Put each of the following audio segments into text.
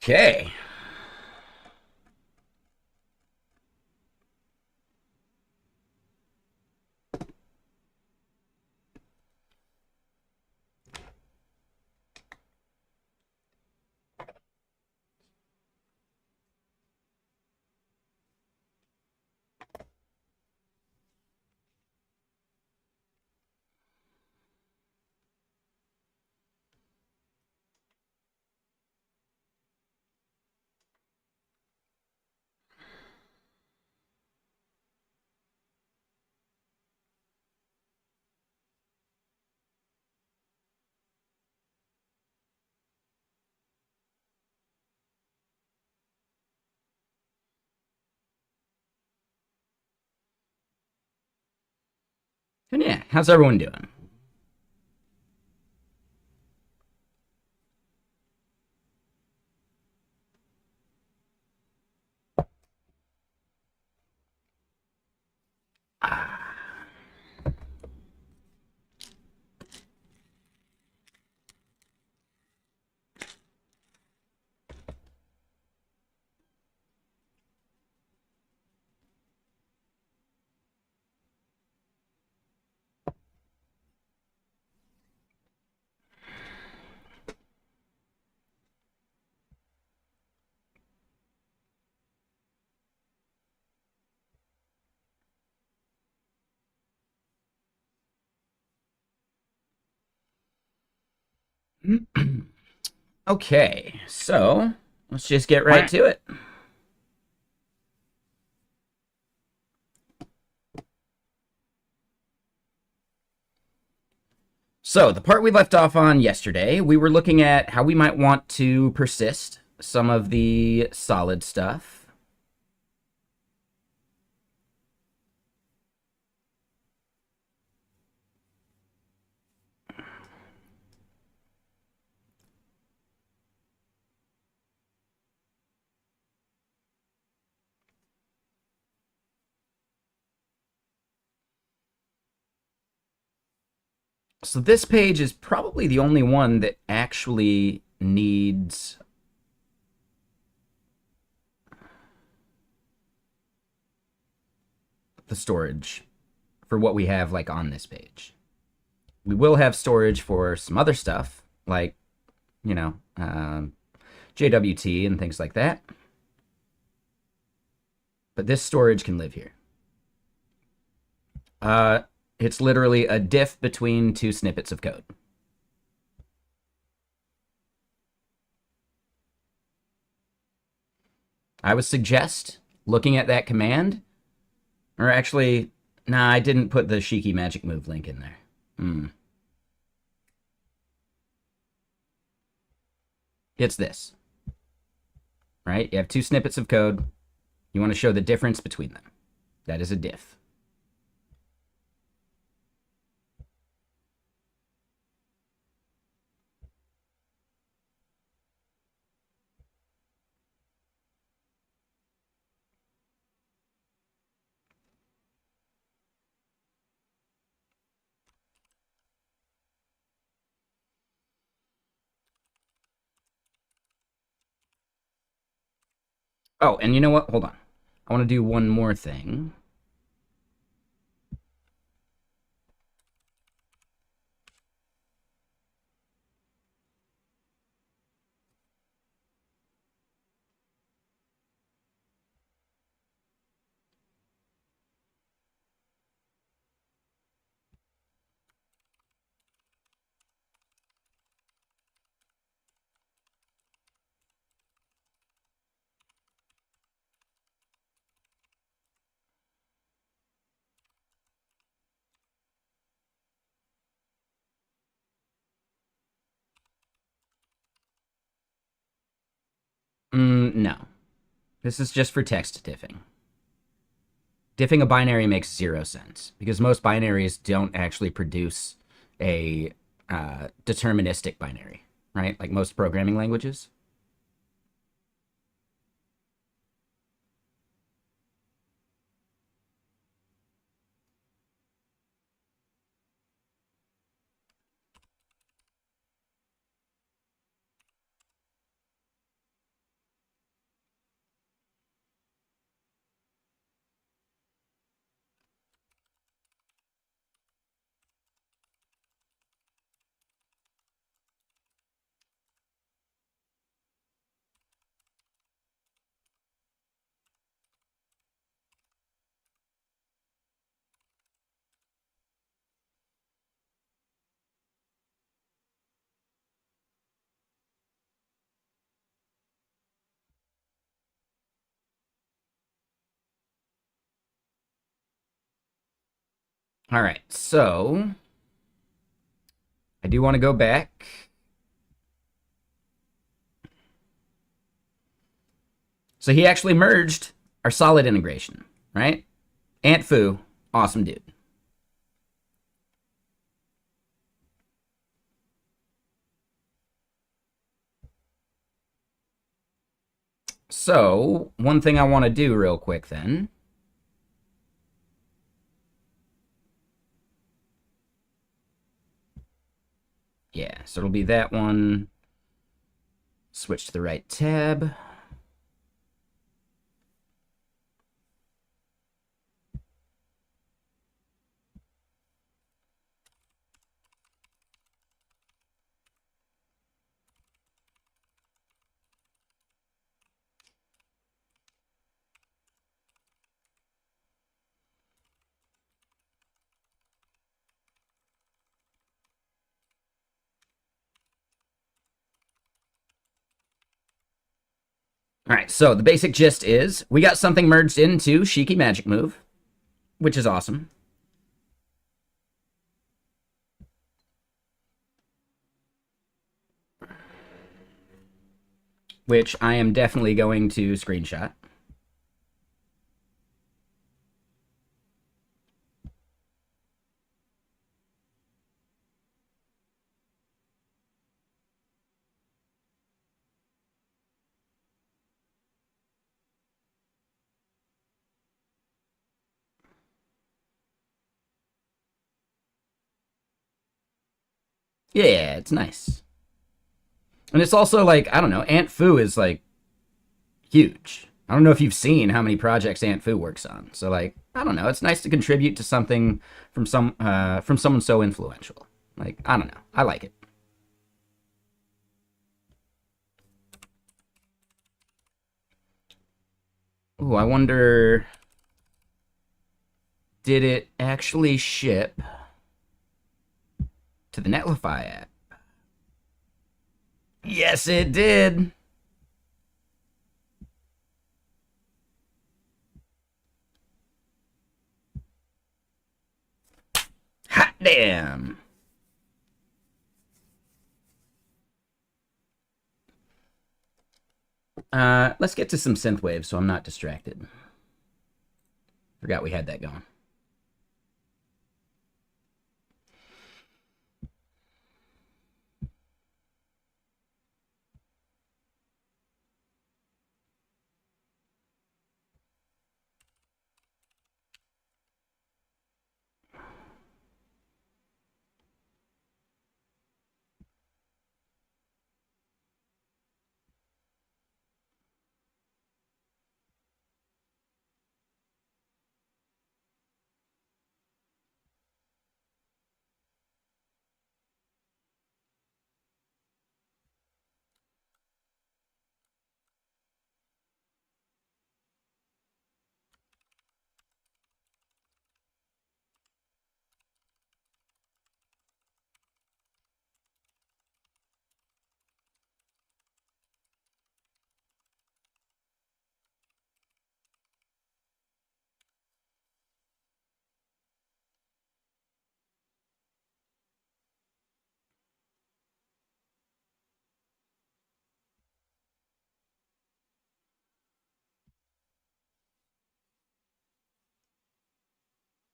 Okay. And yeah, how's everyone doing? Okay, so let's just get right to it. So, the part we left off on yesterday, we were looking at how we might want to persist some of the solid stuff. So, this page is probably the only one that actually needs the storage for what we have like on this page. We will have storage for some other stuff like, you know, JWT and things like that. But this storage can live here. It's literally a diff between two snippets of code. I would suggest looking at that command, or actually, nah, I didn't put the Shiki magic move link in there. It's this, right? You have two snippets of code. You want to show the difference between them. That is a diff. Oh, and you know what? Hold on. I want to do one more thing. No. This is just for text diffing. Diffing a binary makes 0 sense because most binaries don't actually produce a deterministic binary, right? Like most programming languages. All right, so I do want to go back. So he actually merged our solid integration, right? Aunt Fu, awesome dude. So, one thing I want to do real quick then. Yeah, so it'll be that one. Switch to the right tab. All right, so the basic gist is we got something merged into Shiki Magic Move, which is awesome. Which I am definitely going to screenshot. Yeah, it's nice. And it's also like, I don't know, Aunt Fu is like huge. I don't know if you've seen how many projects Aunt Fu works on. So like, I don't know, it's nice to contribute to something from someone so influential. Like, I don't know. I like it. Ooh, I wonder, did it actually ship to the Netlify app? Yes, it did. Hot damn. Let's get to some synthwave so I'm not distracted. Forgot we had that going.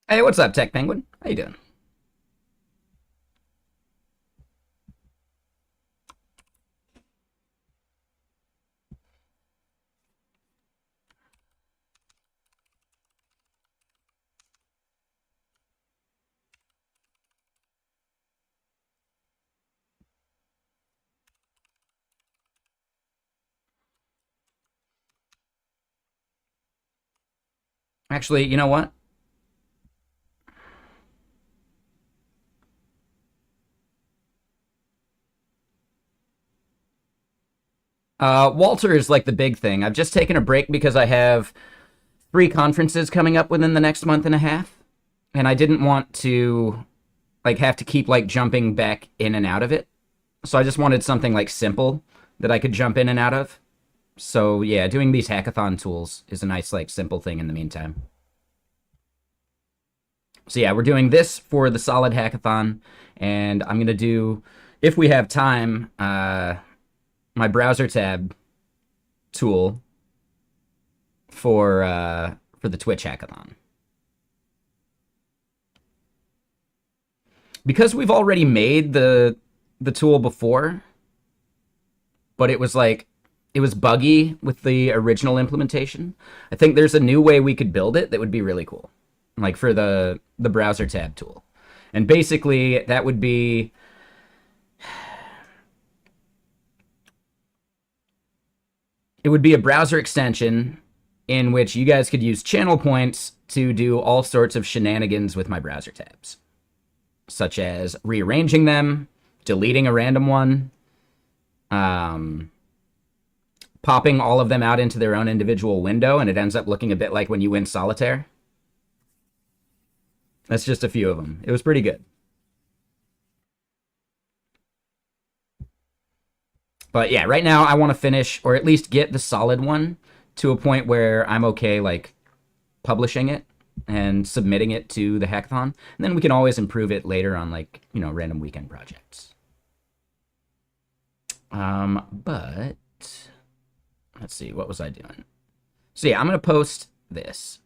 Hey, what's up, Tech Penguin? How you doing? Actually, you know what? Walter is like the big thing. I've just taken a break because I have 3 conferences coming up within the next month and a half, and I didn't want to like have to keep like jumping back in and out of it. So I just wanted something like simple that I could jump in and out of. So yeah, doing these hackathon tools is a nice like simple thing in the meantime. So yeah, we're doing this for the solid hackathon, and I'm gonna do, if we have time, my browser tab tool for the Twitch hackathon. Because we've already made the tool before, but it was buggy with the original implementation. I think there's a new way we could build it that would be really cool, like for the browser tab tool. And basically, that would be it would be a browser extension in which you guys could use channel points to do all sorts of shenanigans with my browser tabs, such as rearranging them, deleting a random one, um, popping all of them out into their own individual window, and it ends up looking a bit like when you win solitaire. That's just a few of them. It was pretty good. But yeah, right now I want to finish, or at least get the solid one to a point where I'm okay, like publishing it and submitting it to the hackathon. And then we can always improve it later on, like, random weekend projects. But let's see, what was I doing? So yeah, I'm going to post this.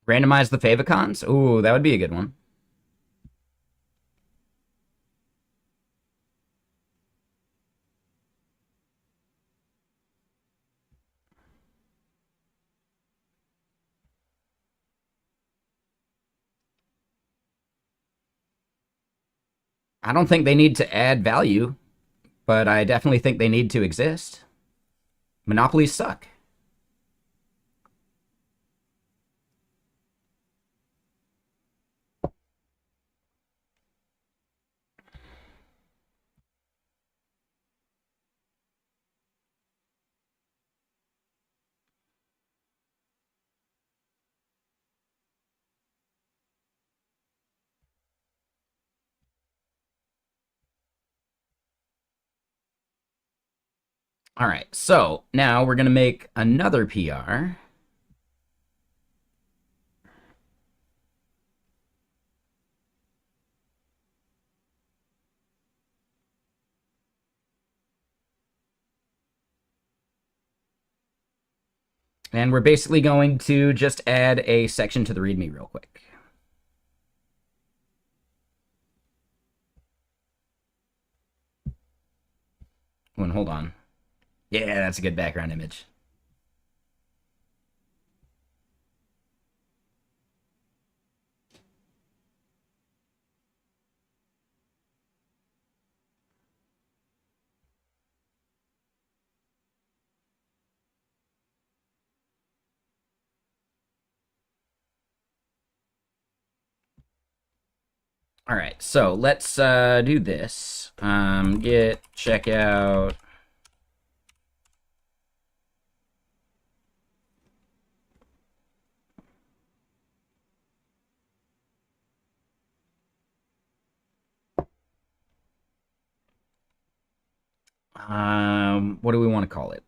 Randomize the favicons. Ooh, that would be a good one. I don't think they need to add value, but I definitely think they need to exist. Monopolies suck. All right, so now we're going to make another PR. And we're basically going to just add a section to the README real quick. Oh, hold on. Yeah, that's a good background image. All right, so let's do this. Git checkout. What do we want to call it?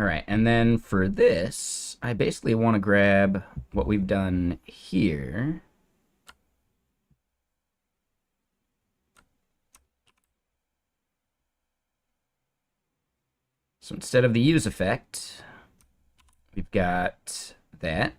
All right, and then for this, I basically want to grab what we've done here. So instead of the use effect, we've got that.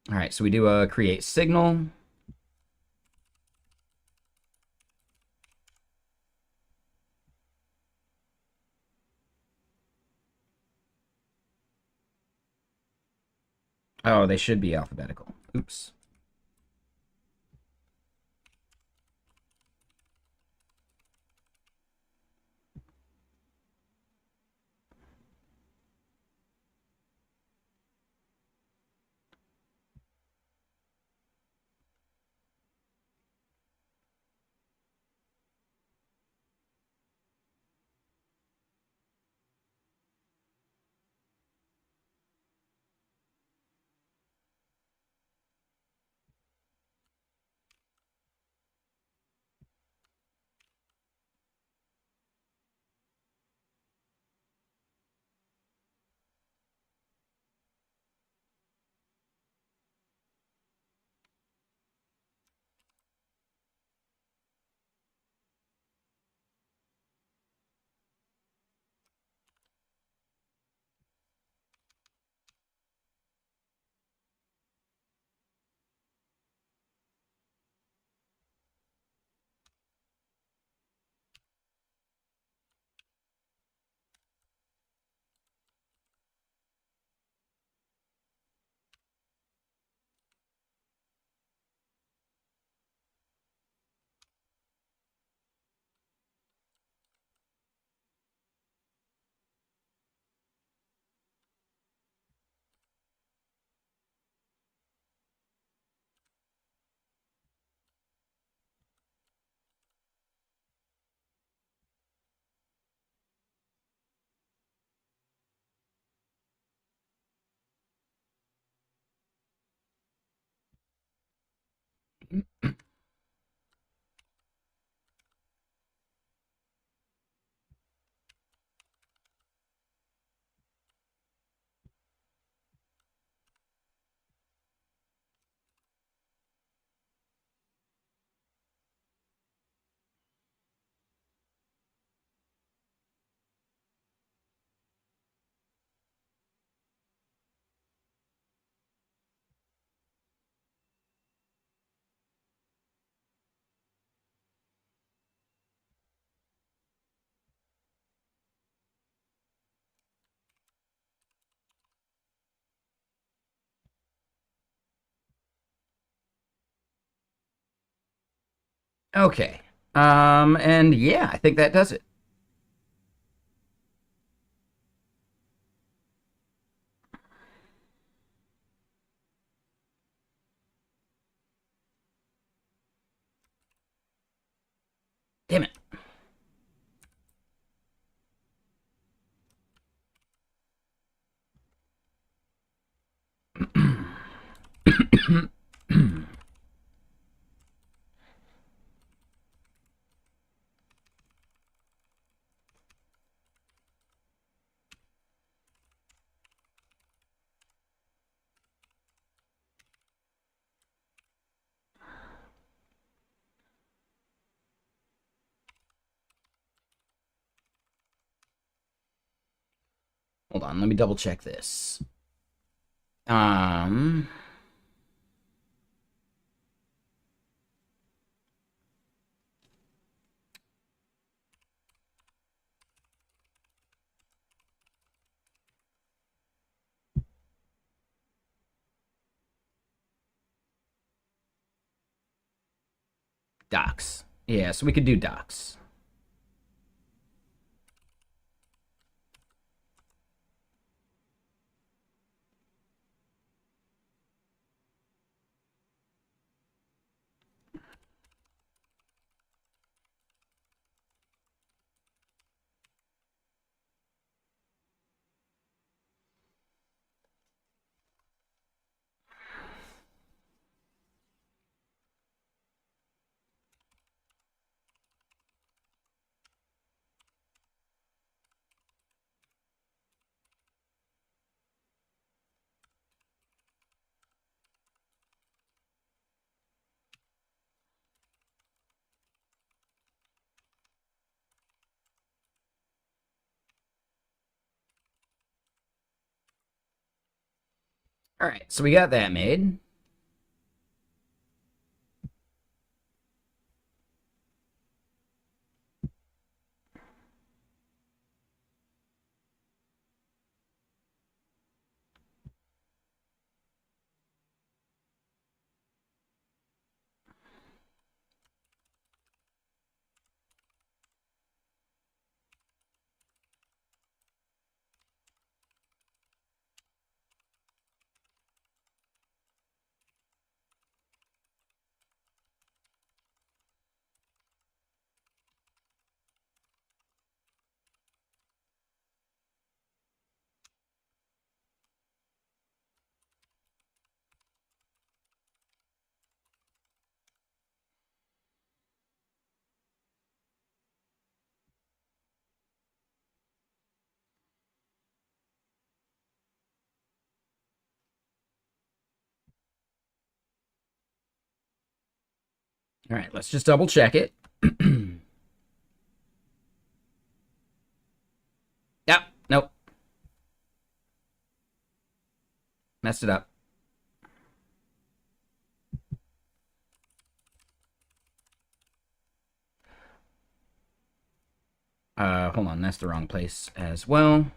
All right, so we do a create signal. Oh, they should be alphabetical. Oops. Okay. And yeah, I think that does it. Damn it. Hold on, let me double check this. Um, Docs. Yeah, so we could do docs. All right, so we got that made. All right, let's just double check it. Yep, nope. Messed it up. Hold on, that's the wrong place as well.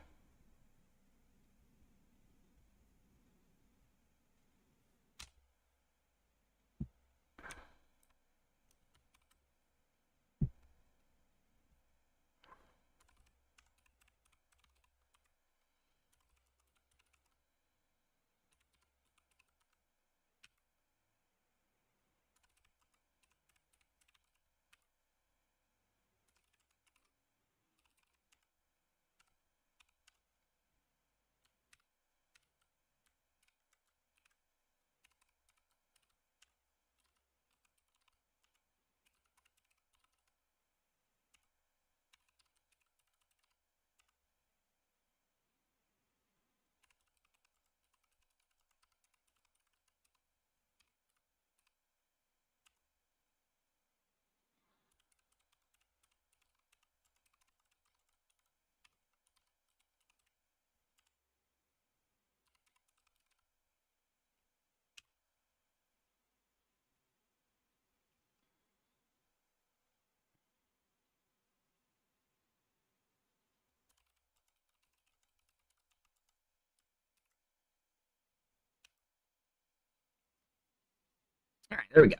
All right, there we go.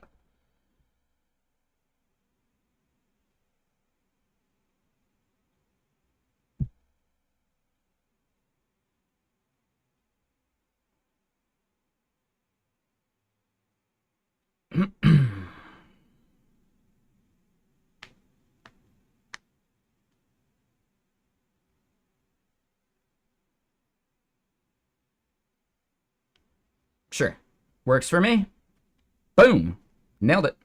Sure. Works for me. Boom. Nailed it.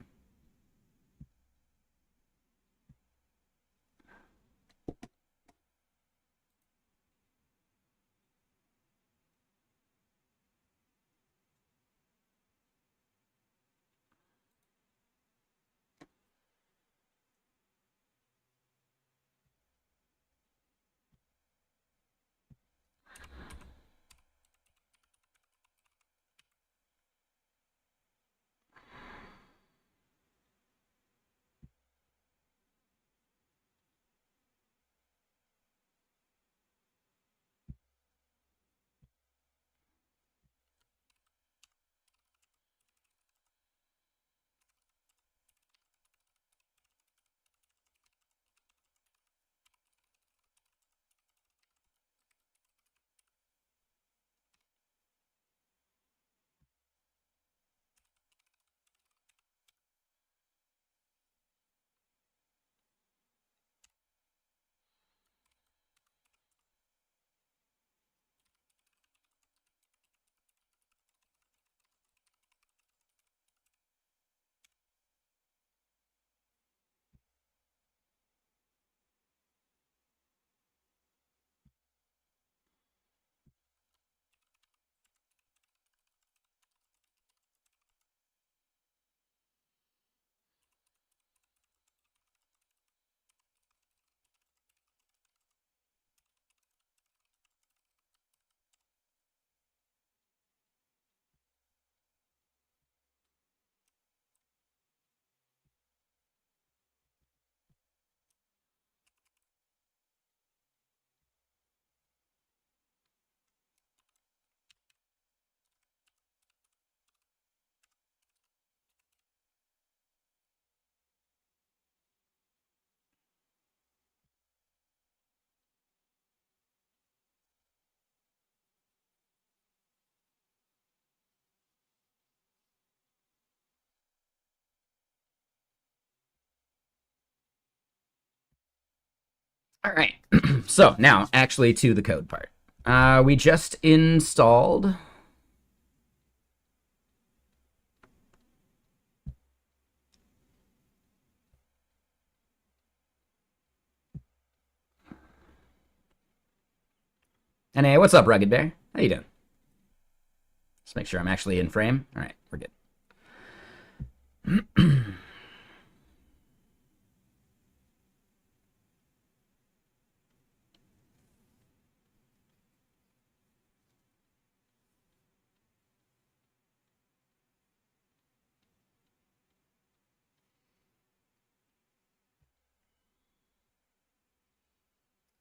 All right. So now actually to the code part. We just installed and hey, what's up, Rugged Bear? How you doing? Let's make sure I'm actually in frame. All right, we're good.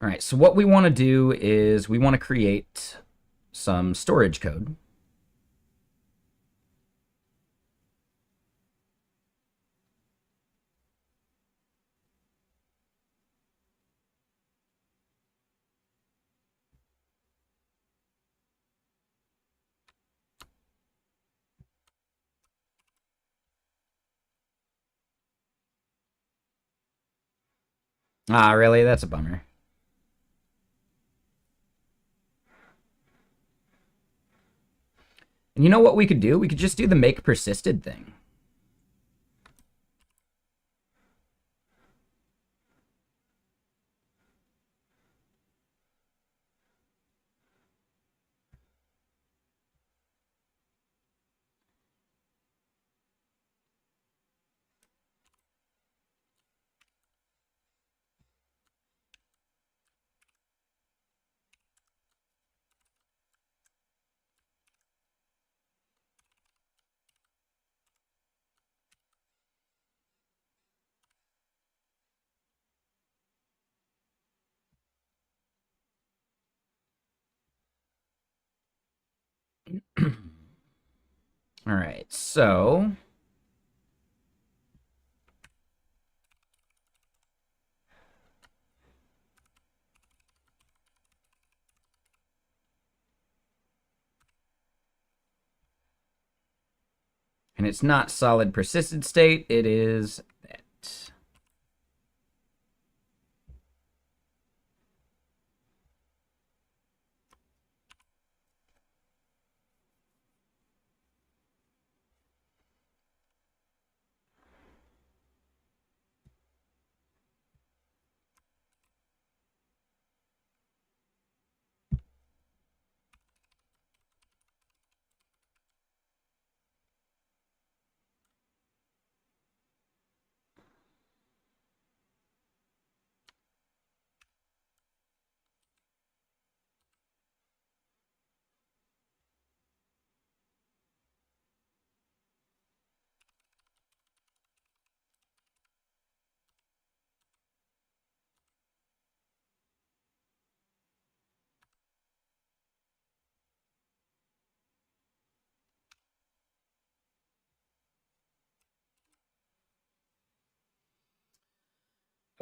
All right, so what we want to do is we want to create some storage code. Ah, really? That's a bummer. And you know what we could do? We could just do the make persisted thing. All right, so and it's not solid persisted state, it is that.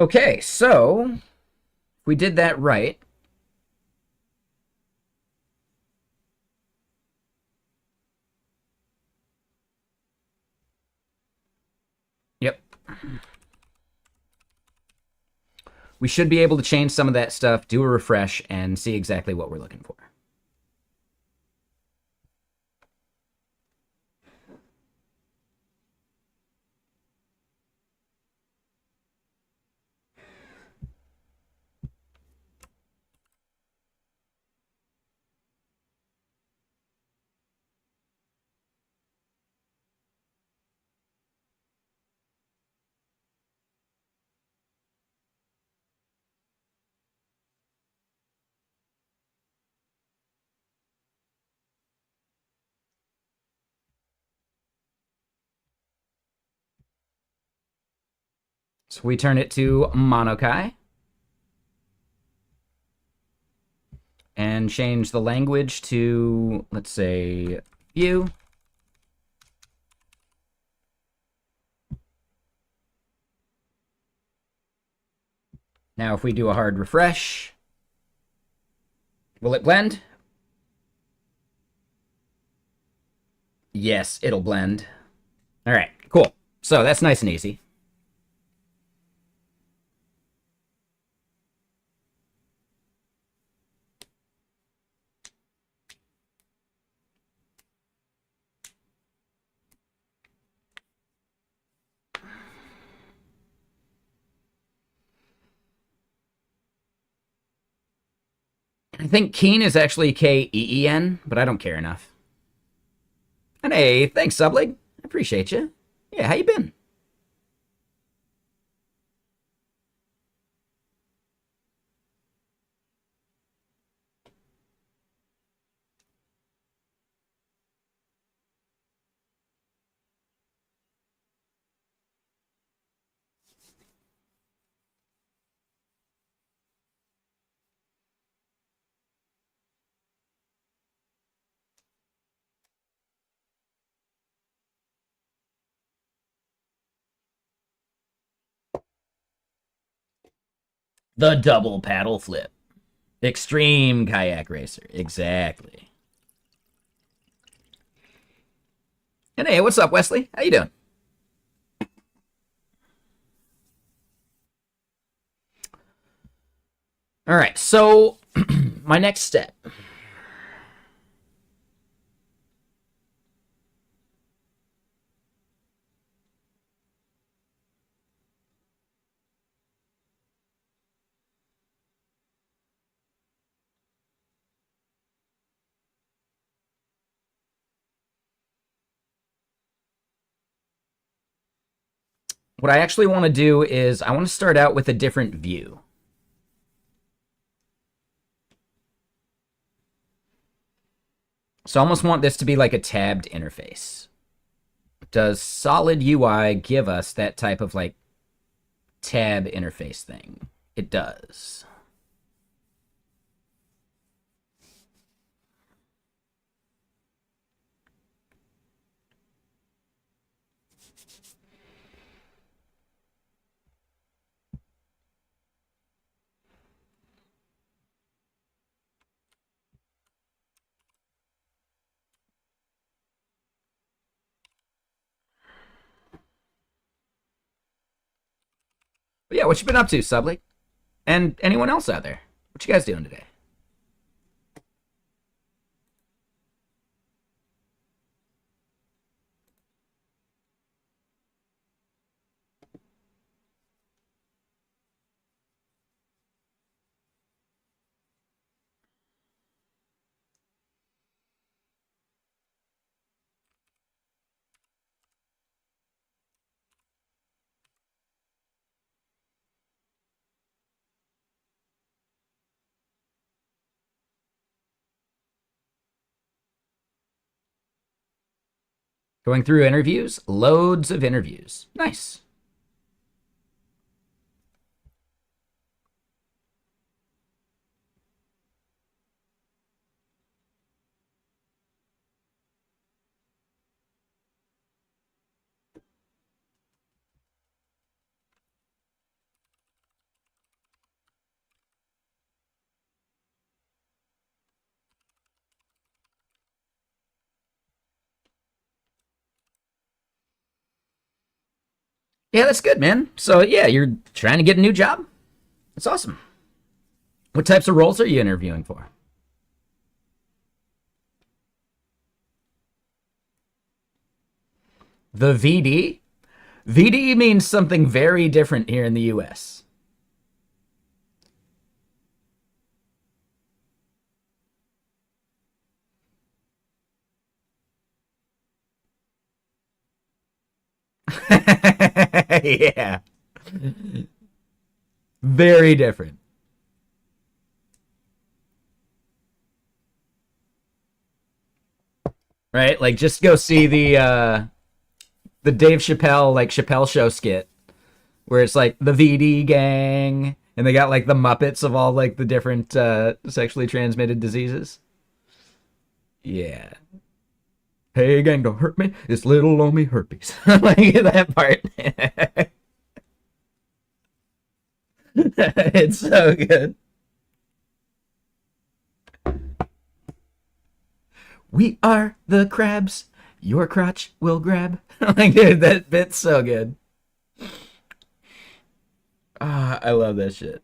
Okay, so we did that right. Yep. We should be able to change some of that stuff, do a refresh, and see exactly what we're looking for. So we turn it to Monokai and change the language to, let's say, view. Now if we do a hard refresh, will it blend? Yes, it'll blend. All right, cool. So that's nice and easy. I think Keen is actually Keen, but I don't care enough. And hey, thanks, Sublig. I appreciate you. Yeah, how you been? The double paddle flip. Extreme kayak racer. Exactly. And hey, what's up, Wesley? How you doing? All right, so my next step. What I actually want to do is I want to start out with a different view. So I almost want this to be like a tabbed interface. Does solid UI give us that type of like tab interface thing? It does. But yeah, what you been up to, Subly? And anyone else out there? What you guys doing today? Going through interviews? Loads of interviews. Nice. Yeah, that's good, man. So yeah, you're trying to get a new job? That's awesome. What types of roles are you interviewing for? The VD? VD means something very different here in the US. Yeah. Very different. Right? Like just go see the Dave Chappelle like Chappelle show skit where it's like the VD gang and they got like the Muppets of all like the different sexually transmitted diseases. Yeah. Hey gang, don't hurt me. It's little on me herpes. Like that part. It's so good. We are the crabs. Your crotch will grab. Like, dude, that bit's so good. Ah, I love that shit.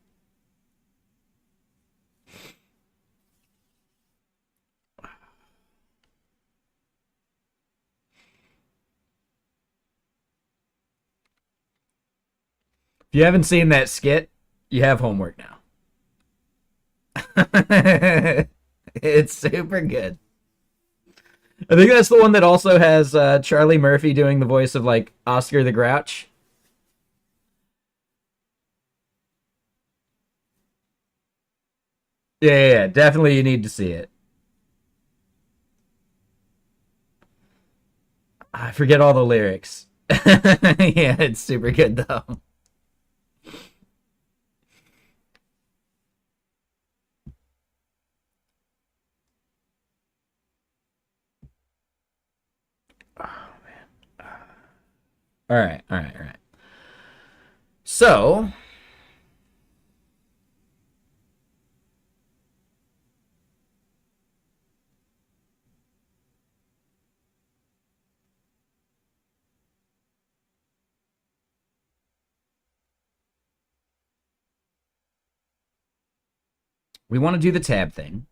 If you haven't seen that skit, you have homework now. It's super good. I think that's the one that also has Charlie Murphy doing the voice of like Oscar the Grouch. Yeah, definitely you need to see it. I forget all the lyrics. Yeah, it's super good though. All right, all right, all right. So we want to do the tab thing.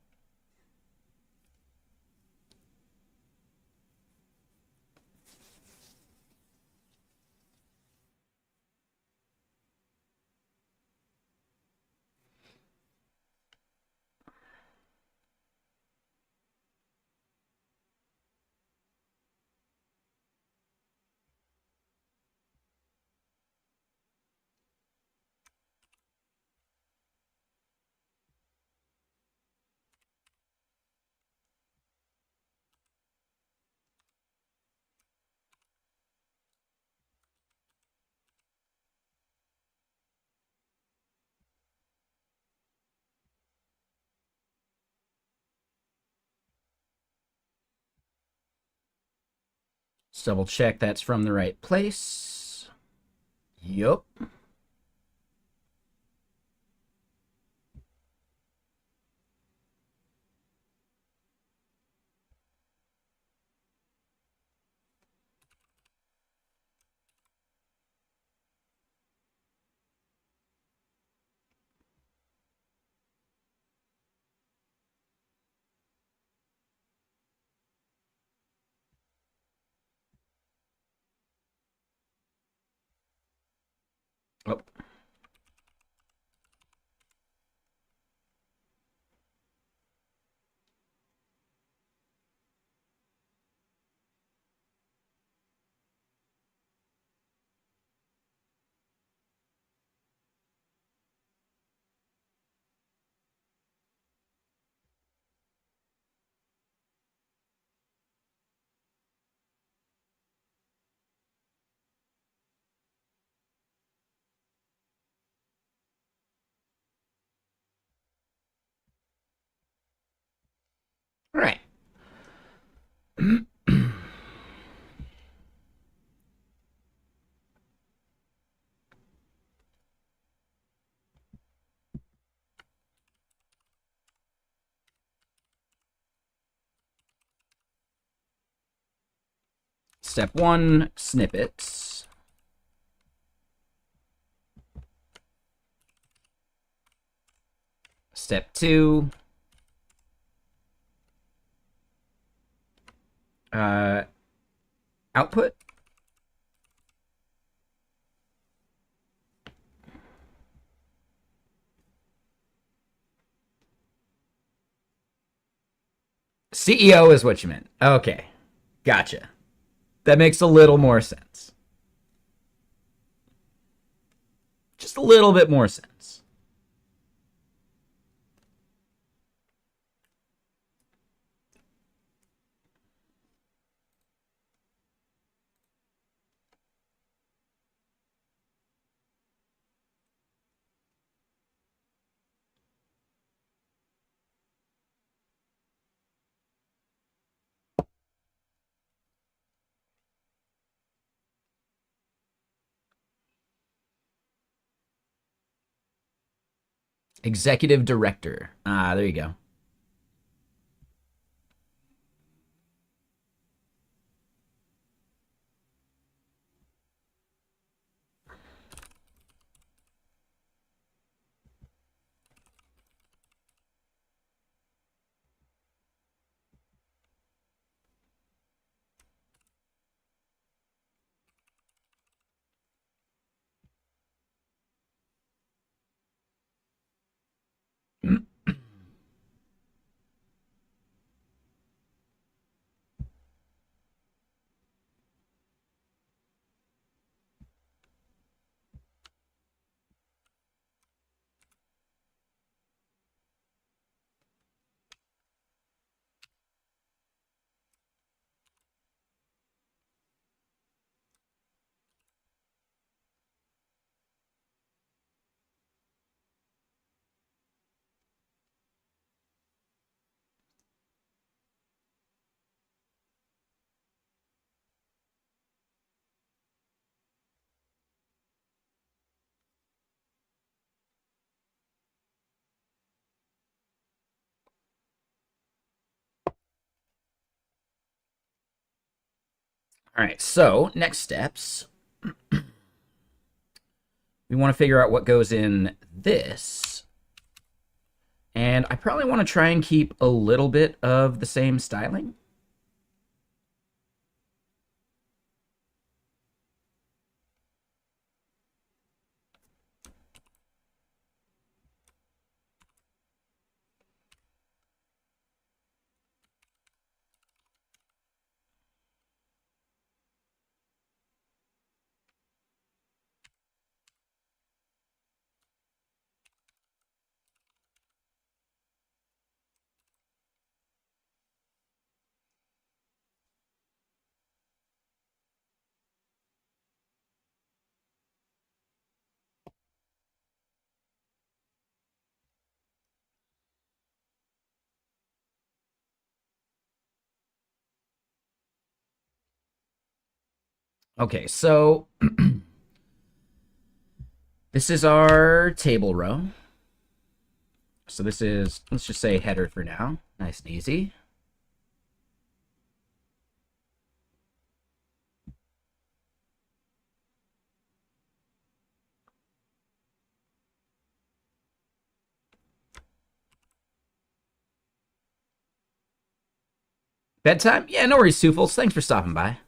Let's double check that's from the right place. Yup. Oh. All right. Step one, snippets. Step two, uh, output. CEO is what you meant. Okay. Gotcha. That makes a little more sense. Just a little bit more sense. Executive director. Ah, there you go. All right, so next steps. We want to figure out what goes in this. And I probably want to try and keep a little bit of the same styling. Okay, so this is our table row. So this is, let's just say header for now. Nice and easy. Bedtime? Yeah, no worries, Sufels. Thanks for stopping by.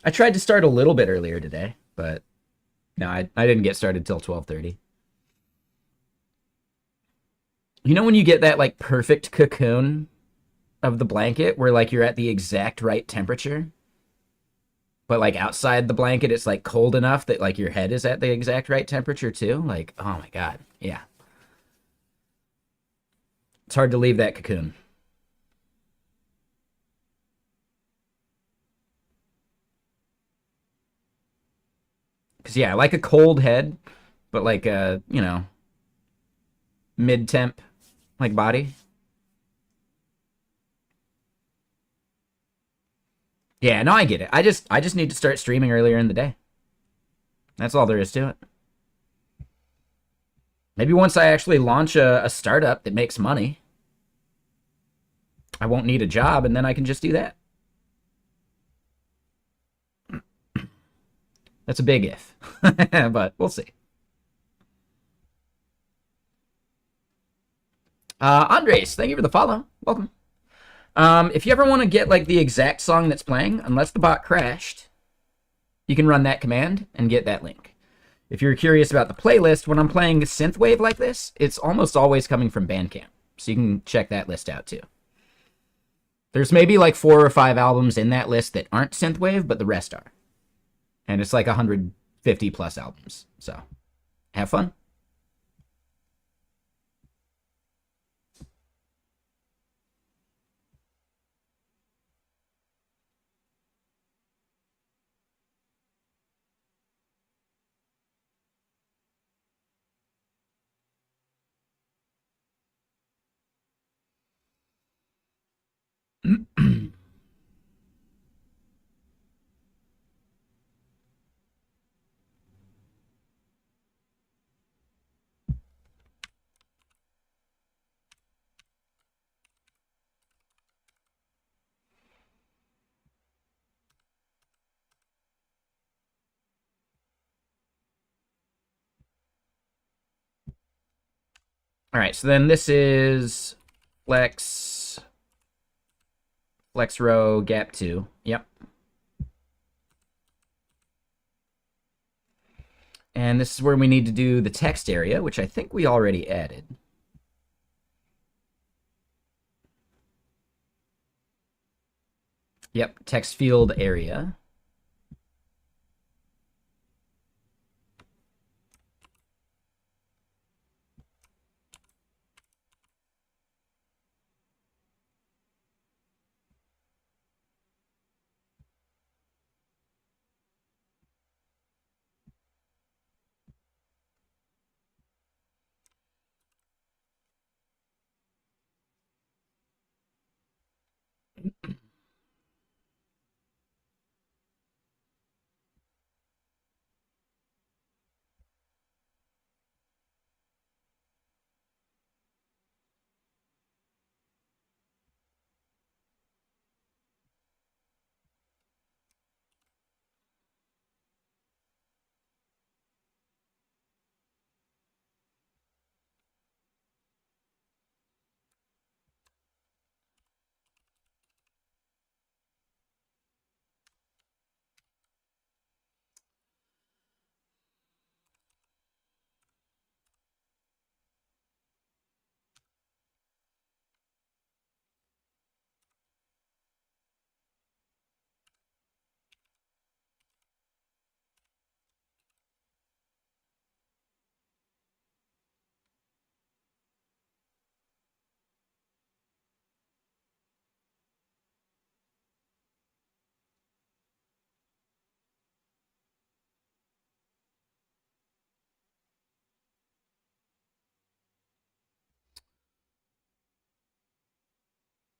I tried to start a little bit earlier today, but no, I didn't get started till 12:30. You know when you get that like perfect cocoon of the blanket where like you're at the exact right temperature, but like outside the blanket it's like cold enough that like your head is at the exact right temperature too? Like, oh my god. Yeah. It's hard to leave that cocoon. Cuz yeah, I like a cold head, but like a, mid-temp like body. Yeah, no, I get it. I just need to start streaming earlier in the day. That's all there is to it. Maybe once I actually launch a startup that makes money, I won't need a job and then I can just do that. That's a big if, but we'll see. Andres, thank you for the follow. Welcome. If you ever want to get like the exact song that's playing, unless the bot crashed, you can run that command and get that link. If you're curious about the playlist, when I'm playing synthwave like this, it's almost always coming from Bandcamp, so you can check that list out too. There's maybe like 4 or 5 albums in that list that aren't synthwave, but the rest are, and it's like 150 plus albums. So have fun. All right, so then this is flex row gap 2. Yep. And this is where we need to do the text area, which I think we already added. Yep, text field area.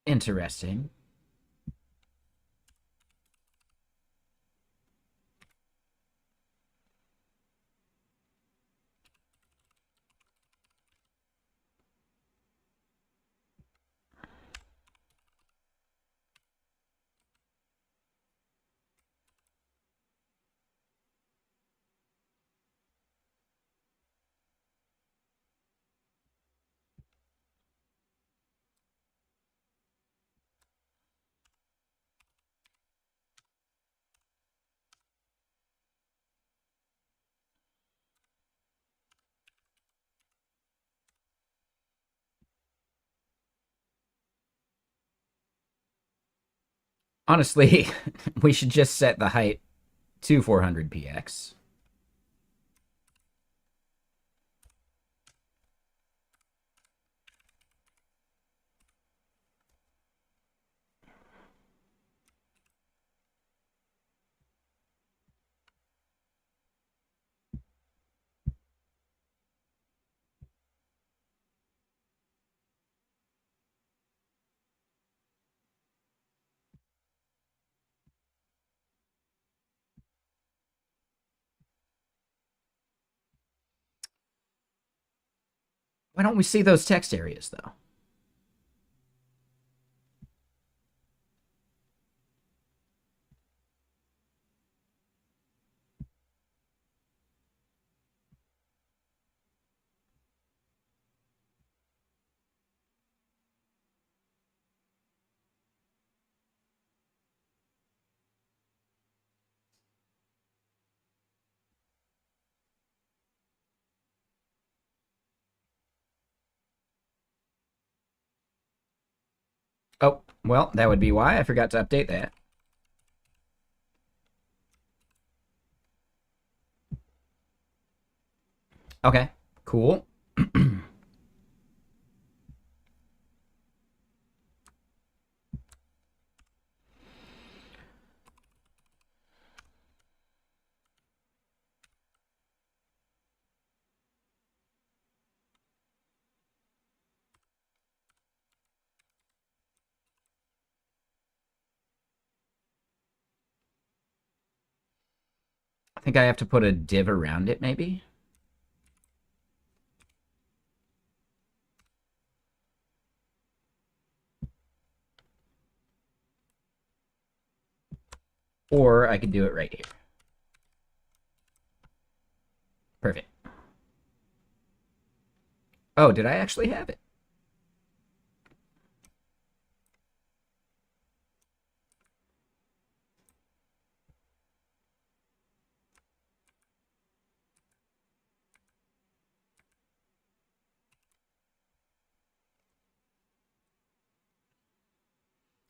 Interesting. Honestly, we should just set the height to 400px. Why don't we see those text areas, though? Oh, well, that would be why I forgot to update that. Okay, cool. I think I have to put a div around it, maybe? Or I could do it right here. Perfect. Oh, did I actually have it?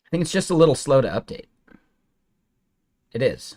I think it's just a little slow to update. It is.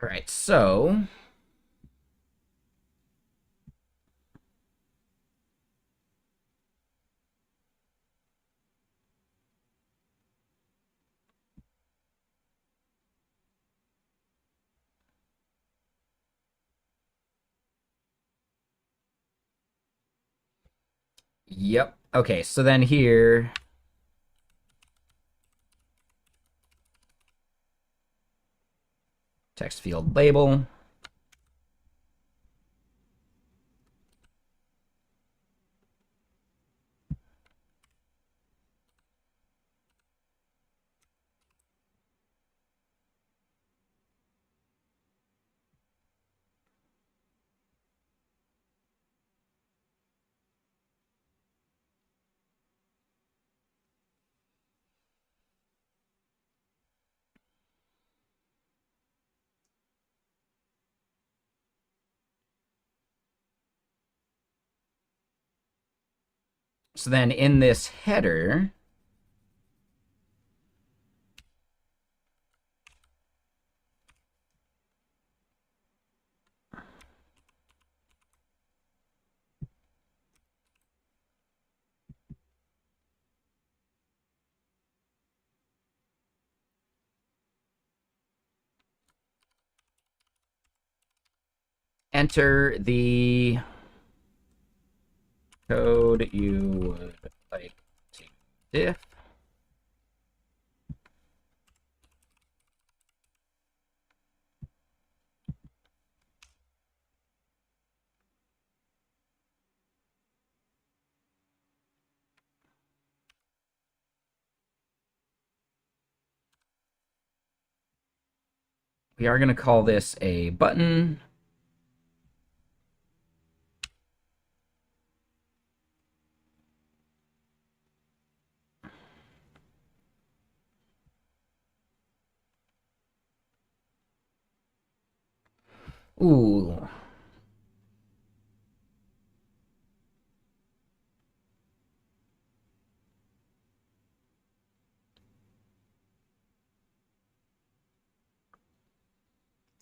All right, so yep. Okay, so then here, text field label. So then in this header, enter the code you would like to diff. We are going to call this a button. Ooh.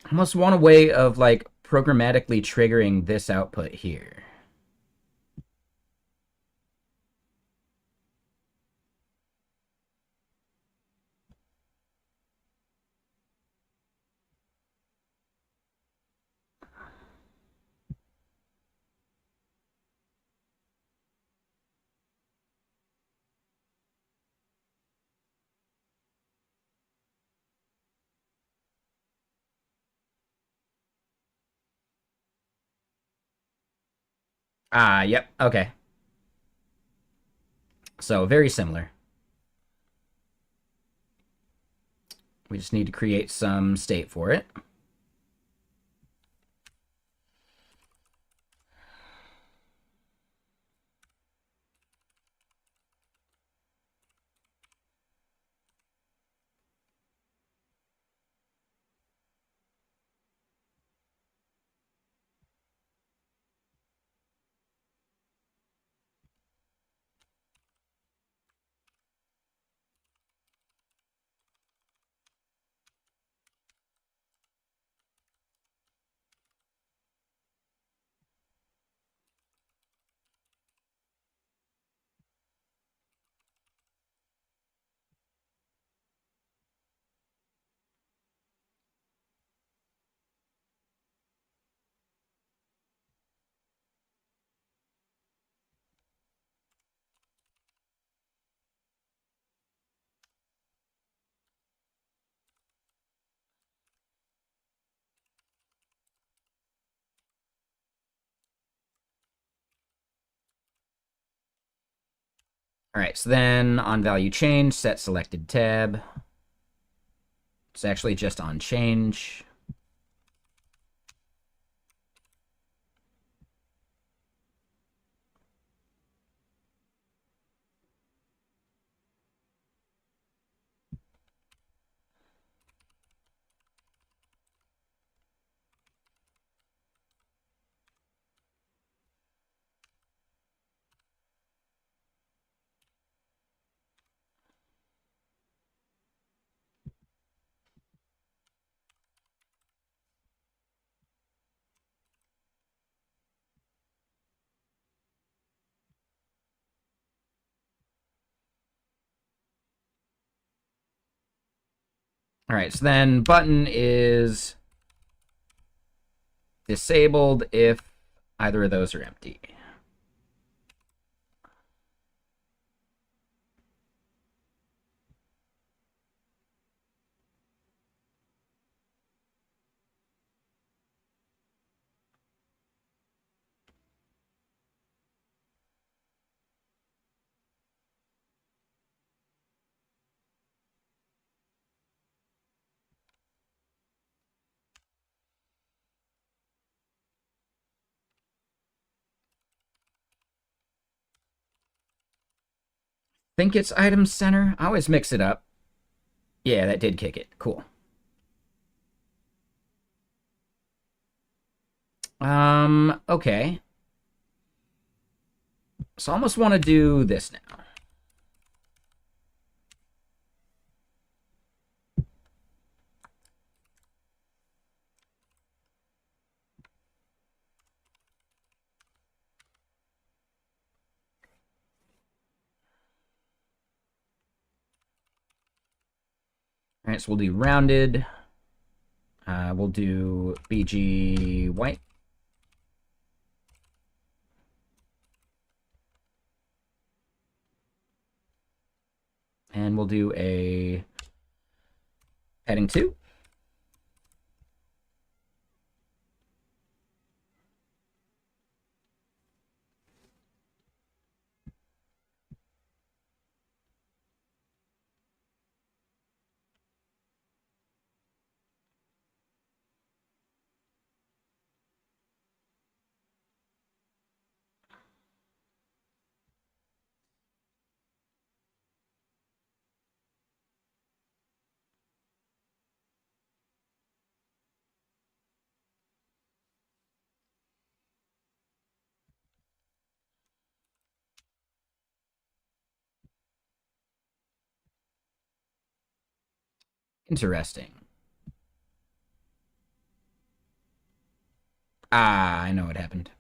I almost want a way of like programmatically triggering this output here. Ah, yep. Okay. So very similar. We just need to create some state for it. All right, so then on value change, set selected tab. It's actually just on change. All right, so then button is disabled if either of those are empty. Think it's item center. I always mix it up. Yeah, that did kick it. Cool. Okay. So I almost want to do this now. All right, so we'll do rounded. We'll do BG white. And we'll do a padding 2. Interesting. Ah, I know what happened.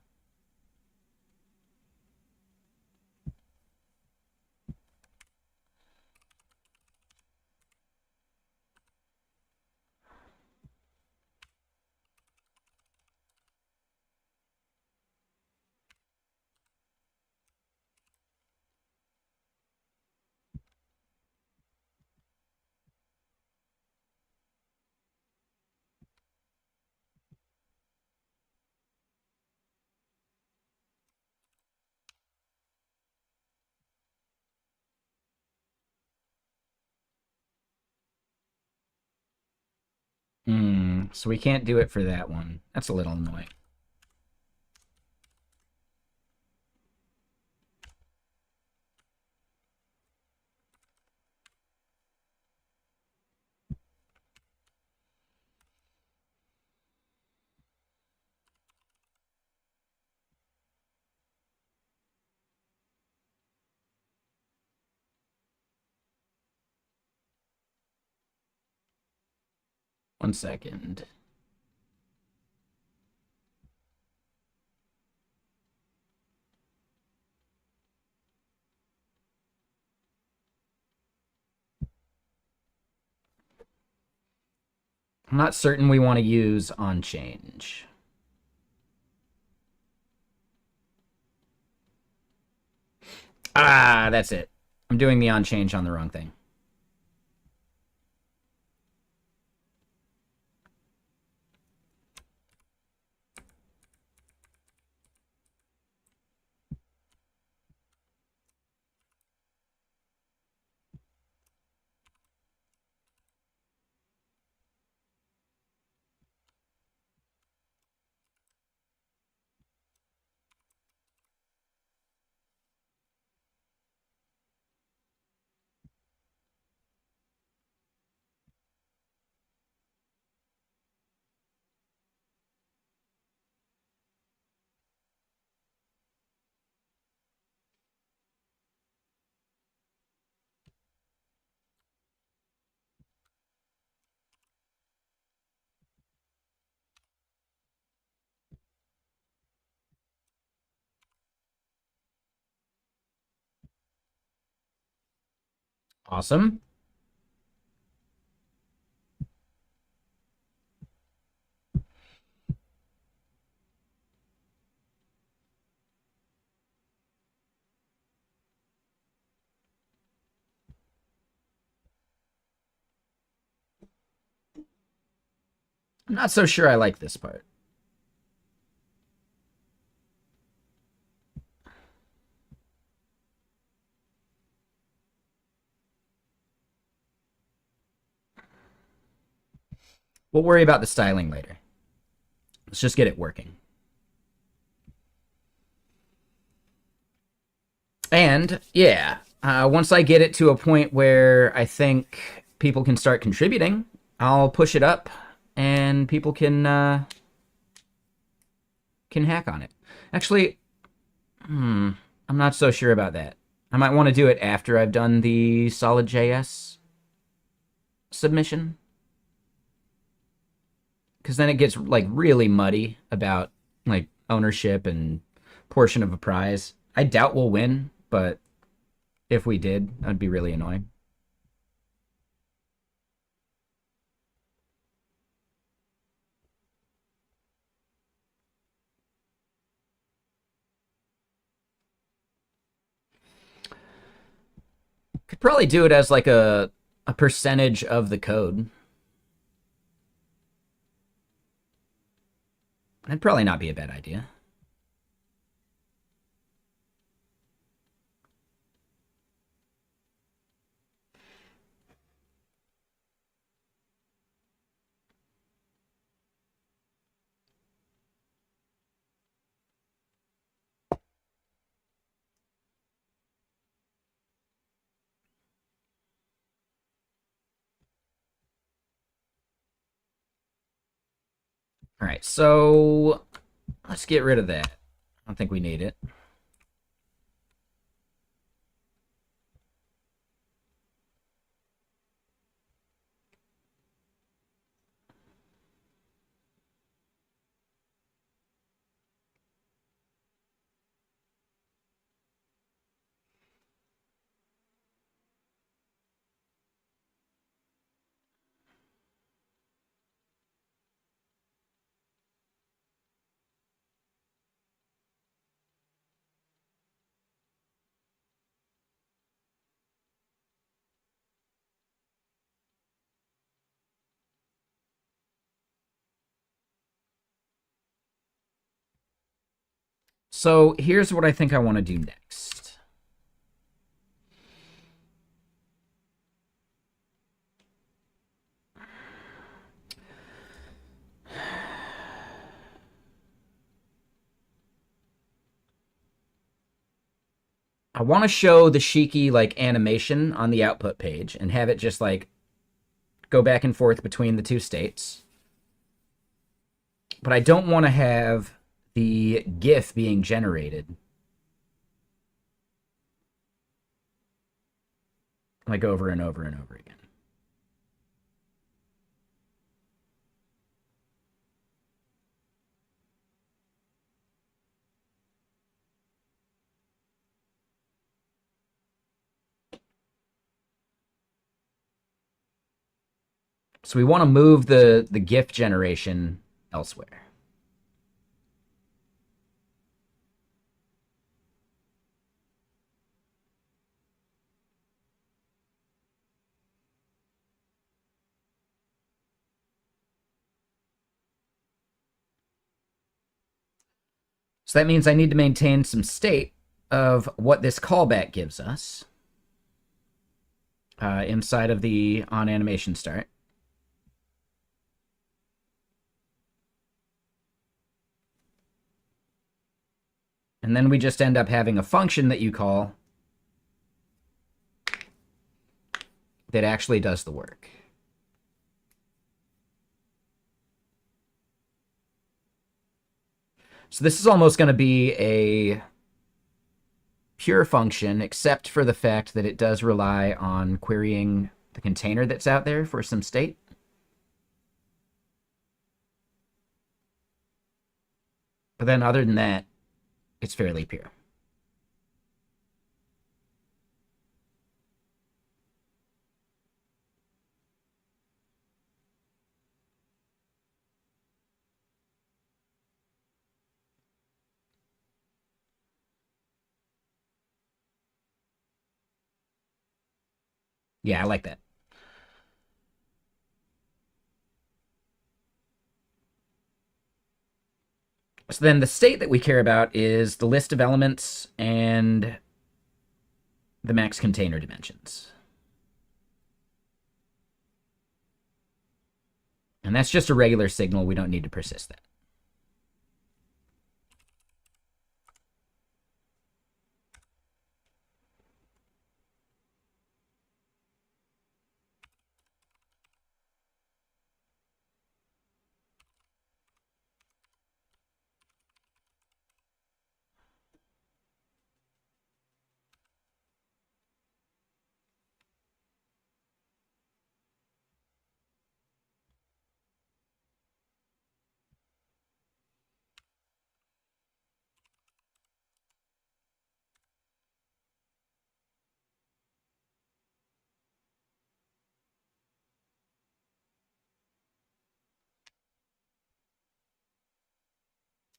So we can't do it for that one. That's a little annoying. One second. I'm not certain we want to use on change. Ah, that's it. I'm doing the on change on the wrong thing. Awesome. I'm not so sure I like this part. We'll worry about the styling later. Let's just get it working. And yeah, once I get it to a point where I think people can start contributing, I'll push it up and people can hack on it. Actually, I'm not so sure about that. I might want to do it after I've done the solid.js submission, because then it gets like really muddy about like ownership and portion of a prize. I doubt we'll win, but if we did, that'd be really annoying. Could probably do it as like a percentage of the code. That'd probably not be a bad idea. All right, so let's get rid of that. I don't think we need it. So here's what I think I want to do next. I want to show the Shiki like animation on the output page and have it just like go back and forth between the two states. But I don't want to have the GIF being generated like over and over and over again. So we want to move the GIF generation elsewhere. So that means I need to maintain some state of what this callback gives us inside of the on animation start. And then we just end up having a function that you call that actually does the work. So this is almost going to be a pure function, except for the fact that it does rely on querying the container that's out there for some state. But then other than that, it's fairly pure. Yeah, I like that. So then the state that we care about is the list of elements and the max container dimensions. And that's just a regular signal. We don't need to persist that.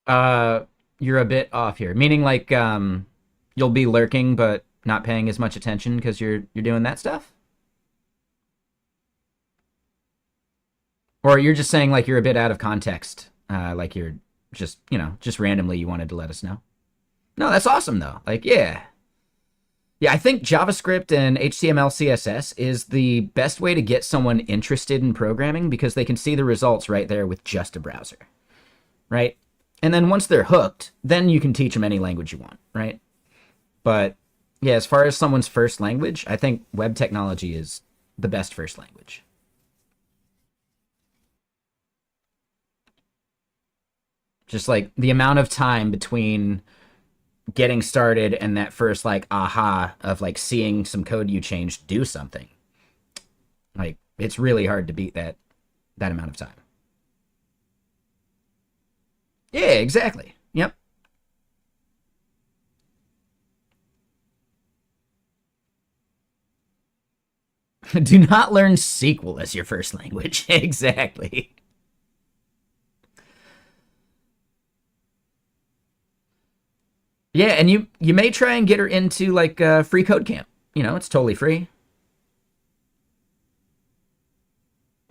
Uh, you're a bit off here. Meaning like you'll be lurking but not paying as much attention because you're doing that stuff? Or you're just saying like you're a bit out of context. Like you're just, just randomly you wanted to let us know. No, that's awesome though. Like, yeah. Yeah, I think JavaScript and HTML, CSS is the best way to get someone interested in programming because they can see the results right there with just a browser, right? And then once they're hooked, then you can teach them any language you want, right? But yeah, as far as someone's first language, I think web technology is the best first language. Just like the amount of time between getting started and that first like aha of like seeing some code you changed do something. Like it's really hard to beat that amount of time. Yeah, exactly. Yep. Do not learn SQL as your first language. Exactly. Yeah, and you may try and get her into like free code camp. It's totally free.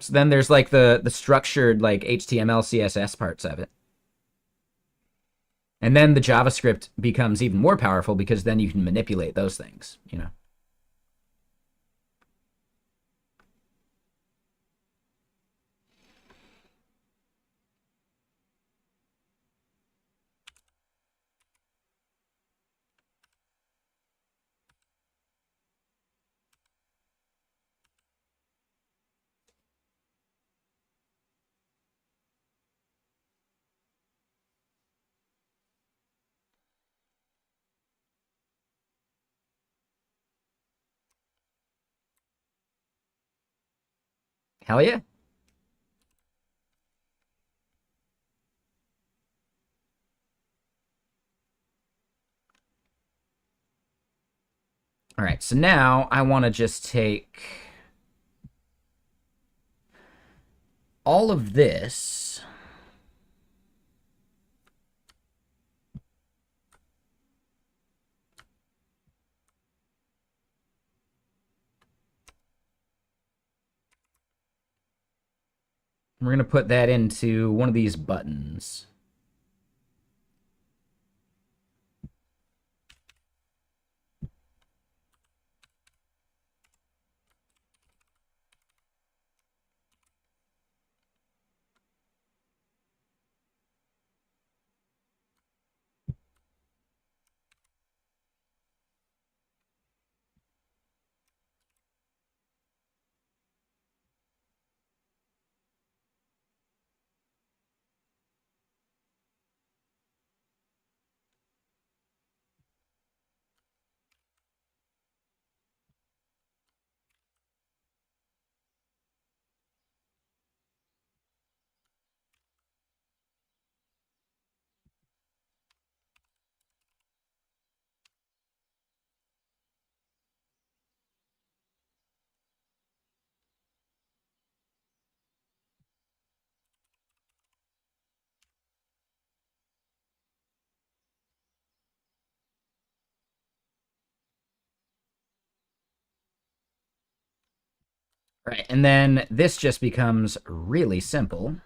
So then there's like the structured like HTML CSS parts of it. And then the JavaScript becomes even more powerful because then you can manipulate those things. Hell yeah. All right, so now I want to just take all of this. We're going to put that into one of these buttons. Right, and then this just becomes really simple.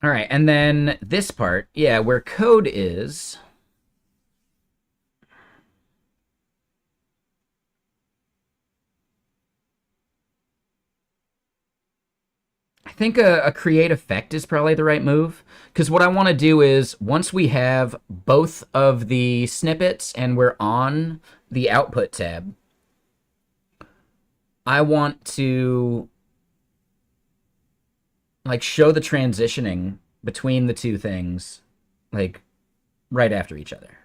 All right, and then this part, yeah, where code is, I think a create effect is probably the right move. Because what I want to do is once we have both of the snippets and we're on the output tab, I want to like show the transitioning between the two things, like right after each other.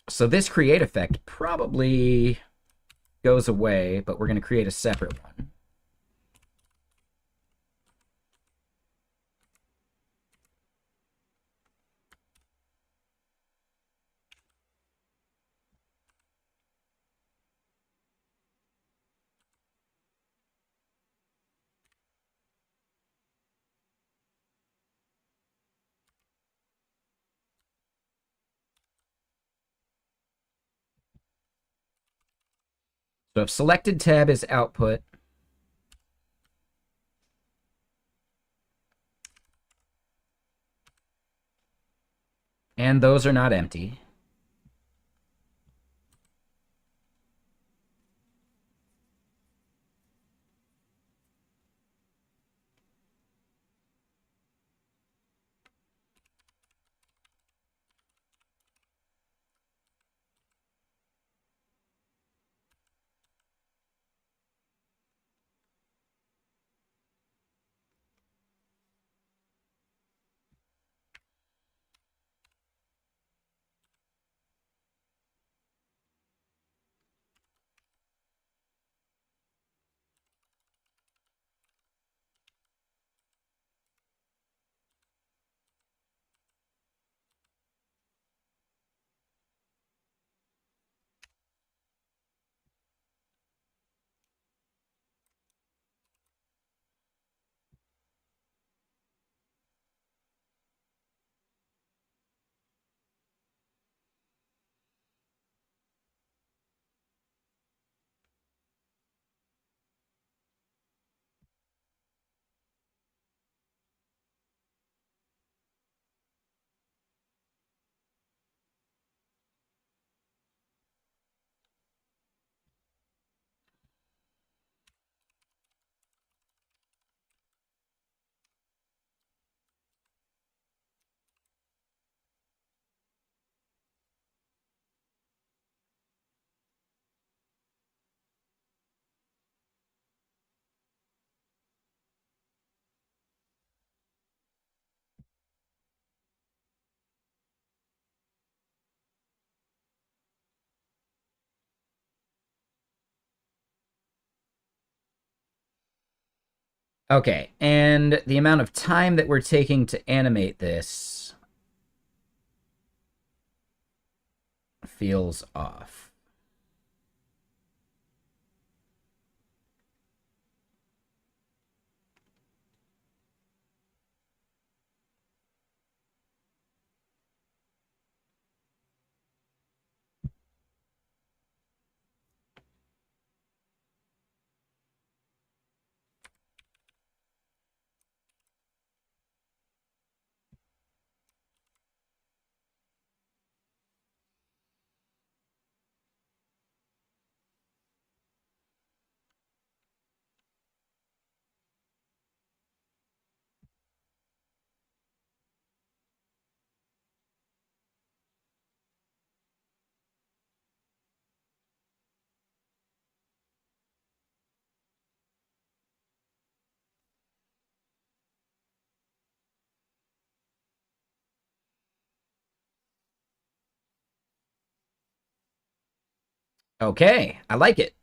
So this create effect probably goes away, but we're going to create a separate one. So if selected tab is output, and those are not empty, okay, and the amount of time that we're taking to animate this feels off. Okay, I like it.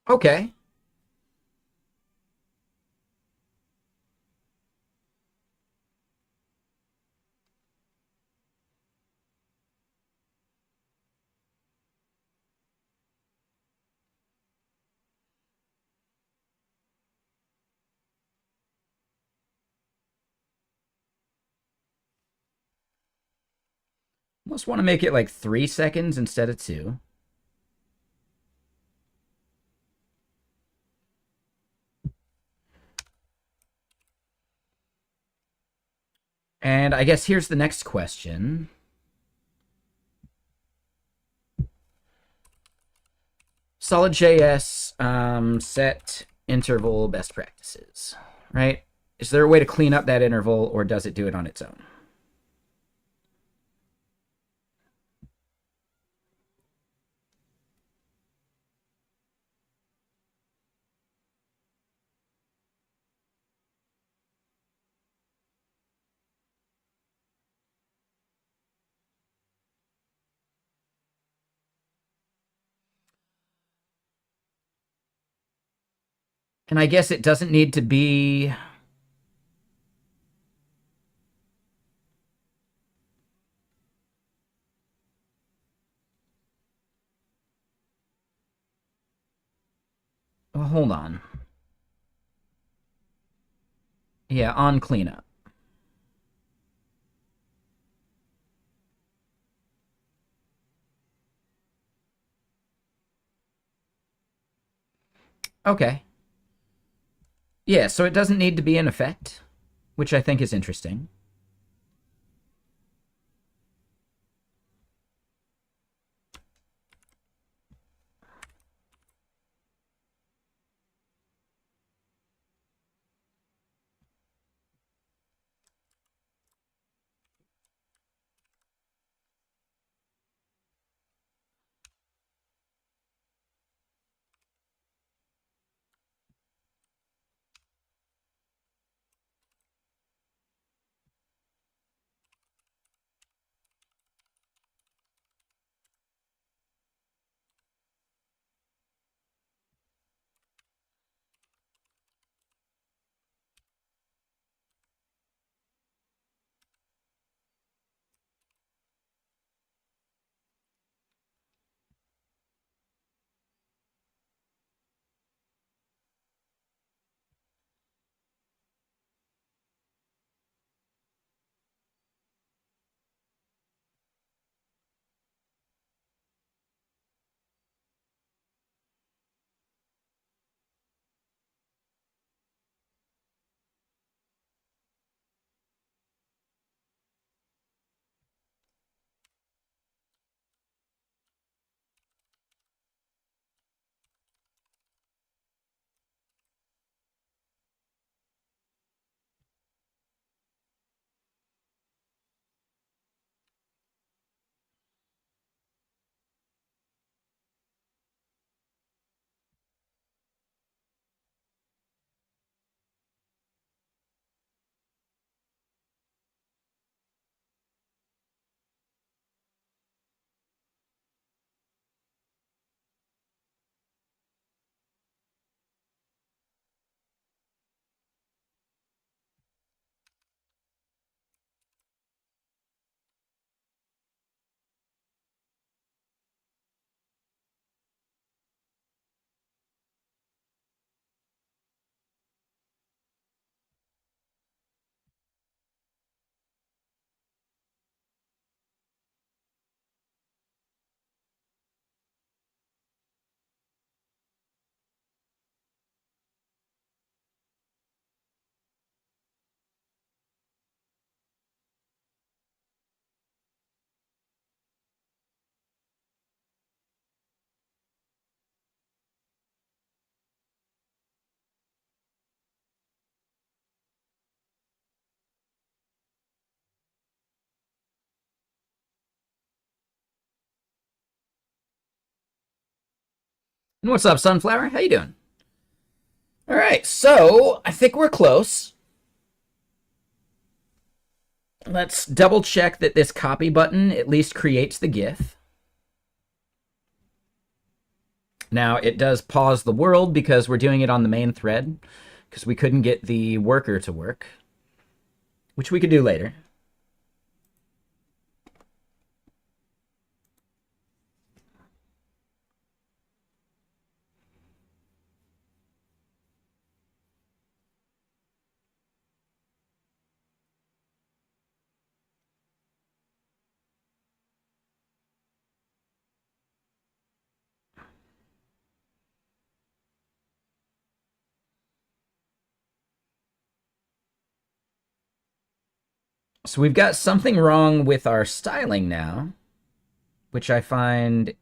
Okay. Almost want to make it like 3 seconds instead of two. And I guess here's the next question. Solid.js set interval best practices, right? Is there a way to clean up that interval, or does it do it on its own? And I guess it doesn't need to be. Well, hold on. Yeah, on cleanup. Okay. Yeah, so it doesn't need to be in effect, which I think is interesting. And what's up, Sunflower? How you doing? All right, so I think we're close. Let's double check that this copy button at least creates the GIF. Now, it does pause the world because we're doing it on the main thread, because we couldn't get the worker to work, which we could do later. So we've got something wrong with our styling now, which I find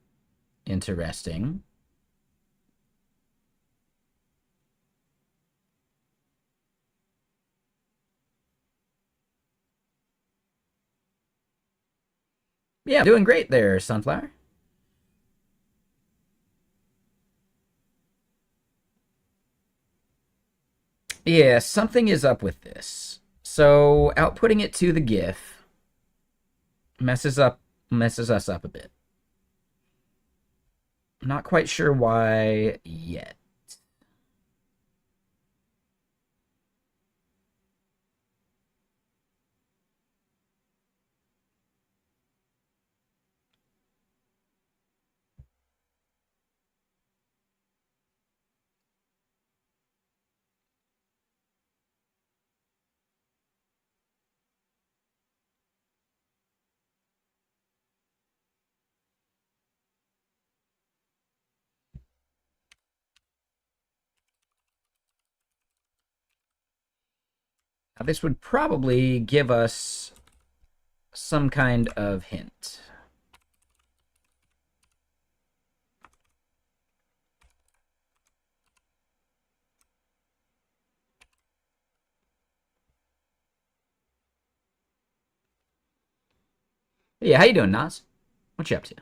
interesting. Yeah, doing great there, Sunflower. Yeah, something is up with this. So outputting it to the GIF messes us up a bit. I'm not quite sure why yet. Now, this would probably give us some kind of hint. Yeah, how you doing, Nas? What you up to?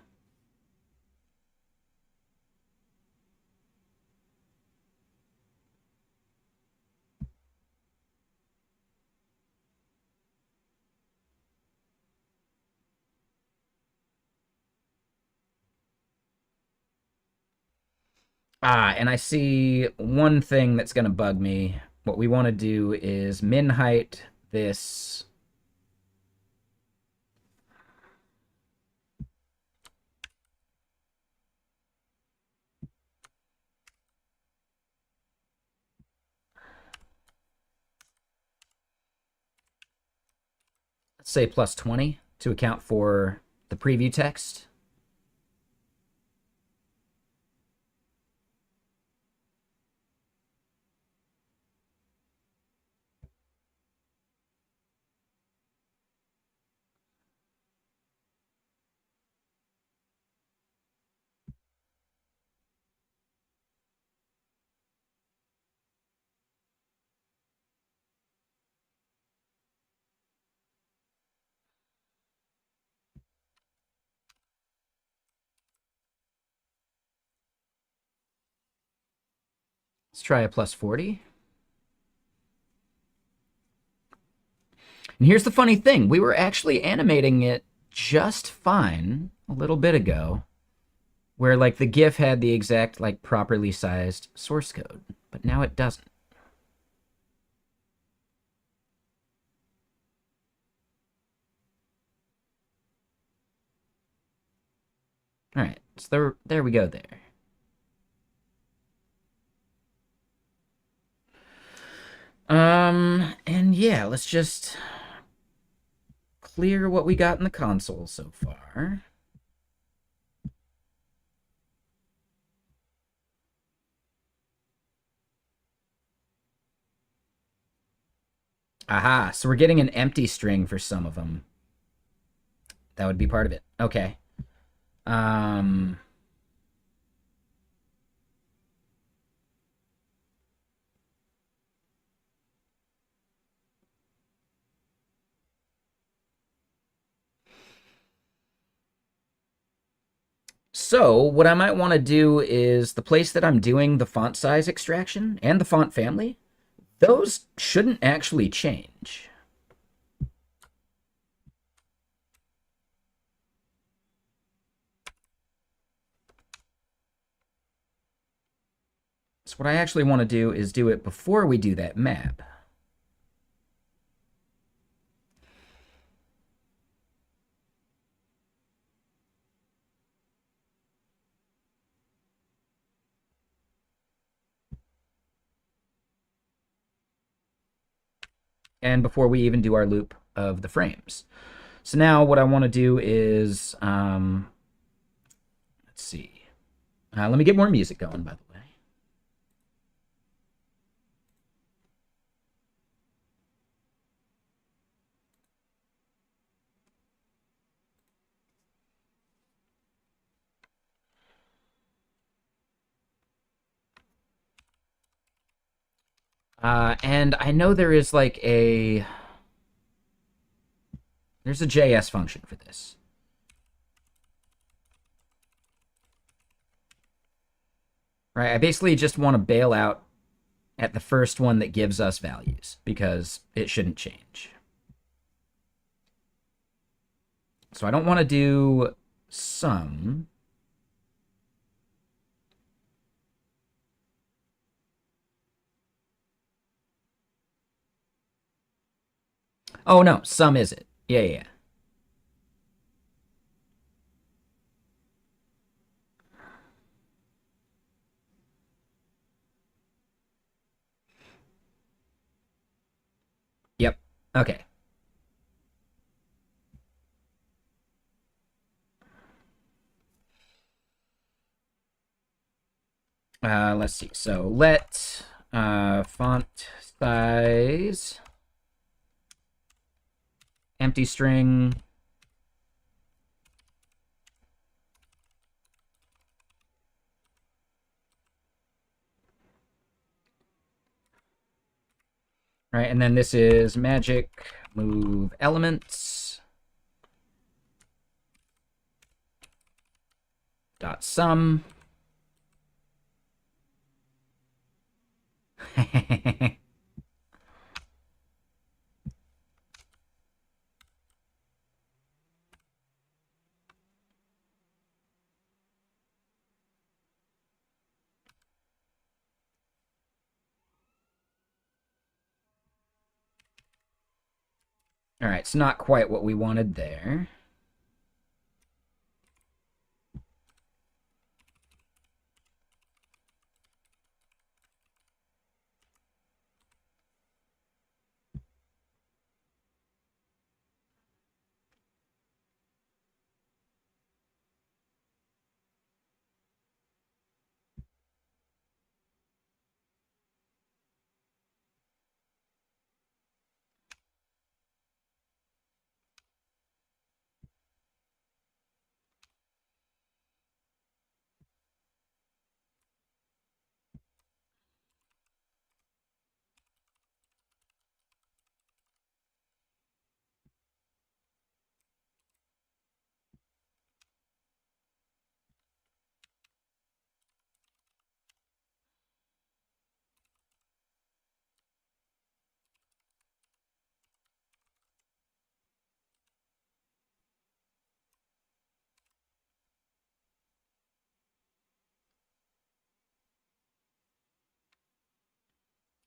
Ah, and I see one thing that's going to bug me. What we want to do is min height this. Let's say plus 20 to account for the preview text. Let's try a plus 40. And here's the funny thing. We were actually animating it just fine a little bit ago, where like the GIF had the exact like properly sized source code, but now it doesn't. All right, so there we go there. And yeah, let's just clear what we got in the console so far. Aha, so we're getting an empty string for some of them. That would be part of it. Okay. Um, So what I might want to do is the place that I'm doing the font size extraction and the font family, those shouldn't actually change. So what I actually want to do is do it before we do that map. And before we even do our loop of the frames. So now what I want to do is, let's see. Let me get more music going, by the way. And I know there is like there's a JS function for this. Right, I basically just want to bail out at the first one that gives us values because it shouldn't change. So I don't want to do sum. Oh no, sum is it. Yeah. Yep. Okay. Let's see. So let font size empty string right, and then this is magic move elements dot sum. All right, it's not quite what we wanted there.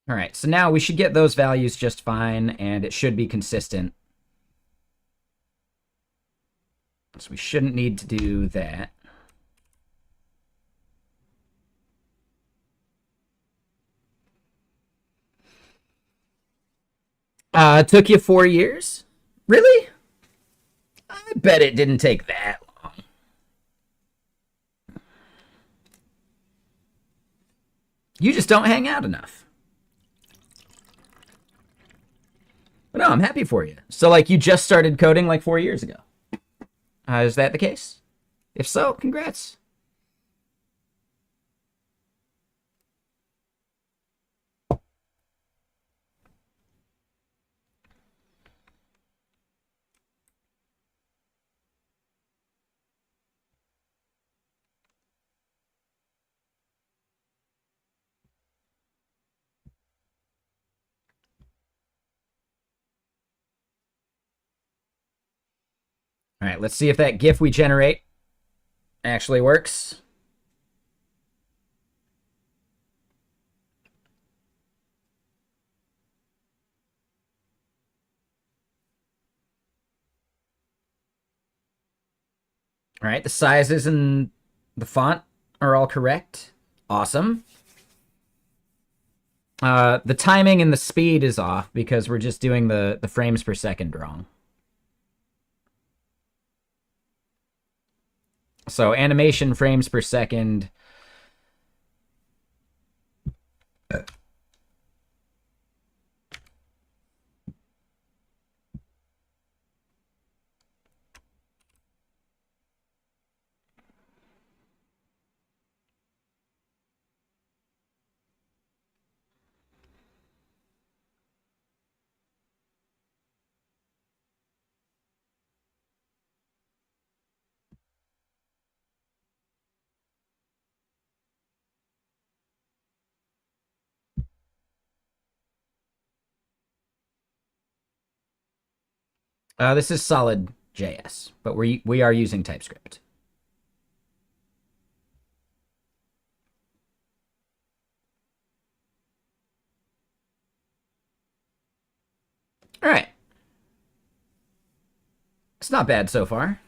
All right, so now we should get those values just fine, and it should be consistent. So we shouldn't need to do that. Took you 4 years? Really? I bet it didn't take that long. You just don't hang out enough. But no, I'm happy for you. So, like, you just started coding like 4 years ago. Is that the case? If so, congrats. All right, let's see if that GIF we generate actually works. All right, the sizes and the font are all correct. Awesome. The timing and the speed is off because we're just doing the frames per second wrong. So animation frames per second. This is solid JS, but we are using TypeScript. All right. It's not bad so far.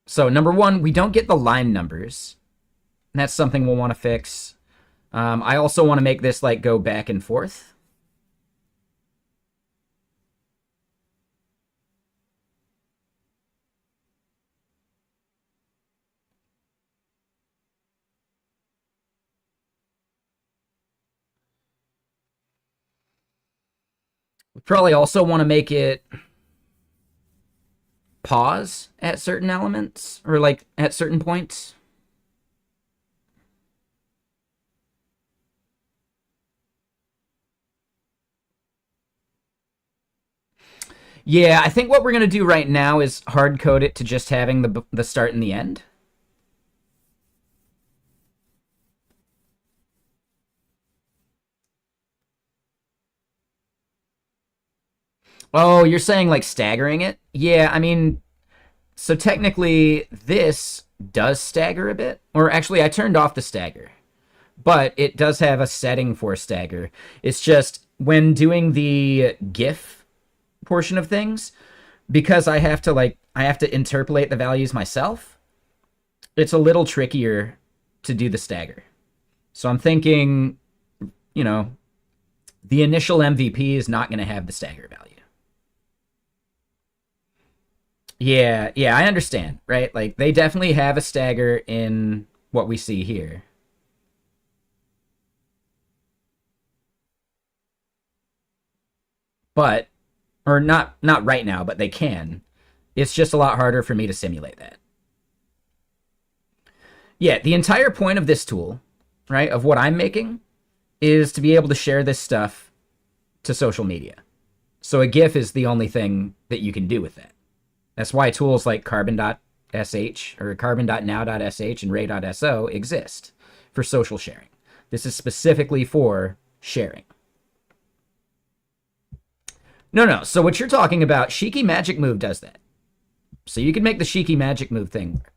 So number one, we don't get the line numbers. And that's something we'll want to fix. I also want to make this like go back and forth. We probably also want to make it pause at certain elements or like at certain points. Yeah, I think what we're going to do right now is hard code it to just having the start and the end. Oh, you're saying like staggering it? Yeah, I mean, so technically this does stagger a bit. Or actually, I turned off the stagger. But it does have a setting for stagger. It's just when doing the GIF portion of things, because I have to interpolate the values myself, it's a little trickier to do the stagger. So I'm thinking, you know, the initial MVP is not going to have the stagger value. Yeah, yeah, I understand, right? Like they definitely have a stagger in what we see here. But or not right now, but they can. It's just a lot harder for me to simulate that. Yeah, the entire point of this tool, right, of what I'm making is to be able to share this stuff to social media. So a GIF is the only thing that you can do with that. That's why tools like carbon.sh or carbon.now.sh and ray.so exist for social sharing. This is specifically for sharing. No. So what you're talking about, Shiki Magic Move does that. So you can make the Shiki Magic Move thing work.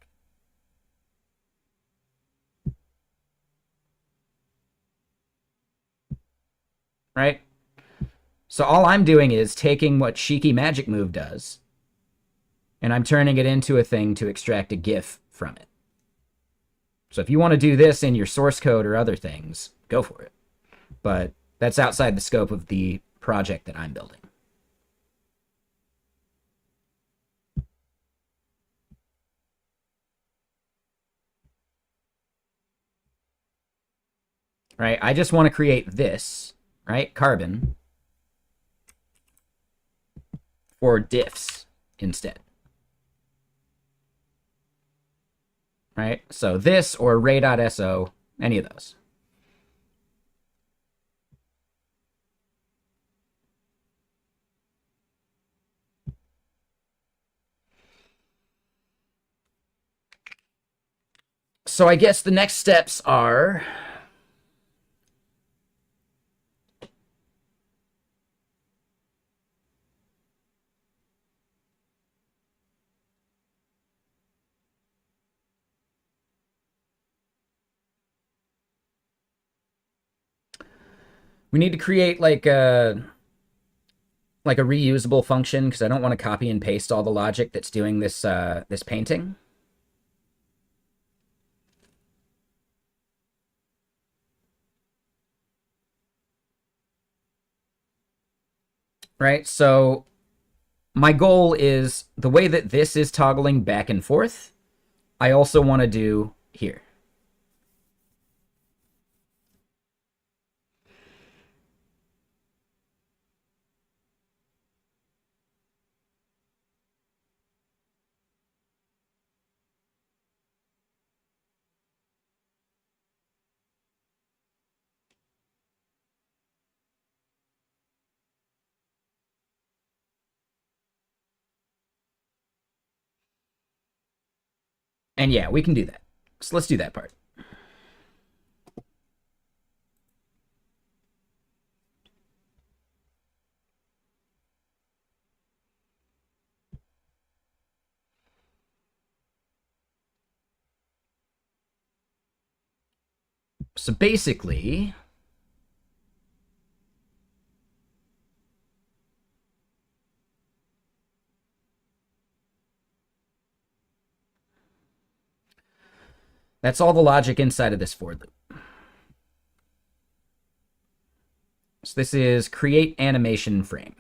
Right? So all I'm doing is taking what Shiki Magic Move does, and I'm turning it into a thing to extract a GIF from it. So if you want to do this in your source code or other things, go for it. But that's outside the scope of the project that I'm building. Right? I just want to create this, right? Carbon for diffs instead. Right? So this or ray.so, any of those. So I guess the next steps are We need to create like a reusable function because I don't want to copy and paste all the logic that's doing this painting. Right? So my goal is the way that this is toggling back and forth, I also want to do here. And yeah, we can do that. So let's do that part. So basically, that's all the logic inside of this for loop. So this is create animation frame.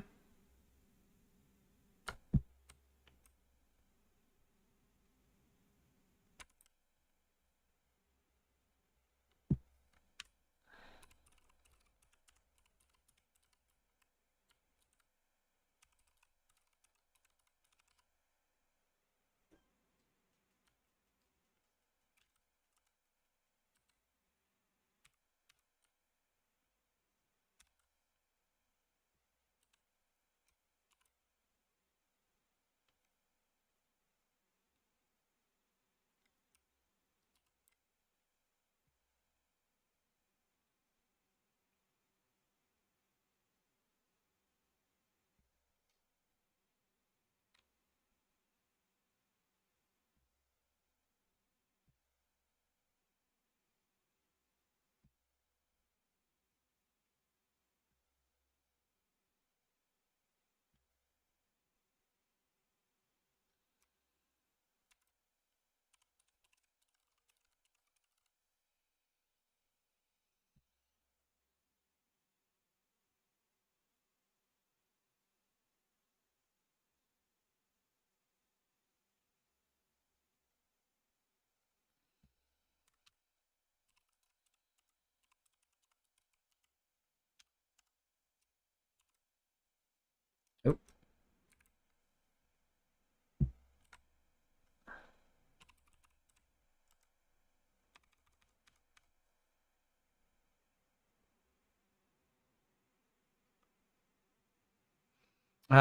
Oh.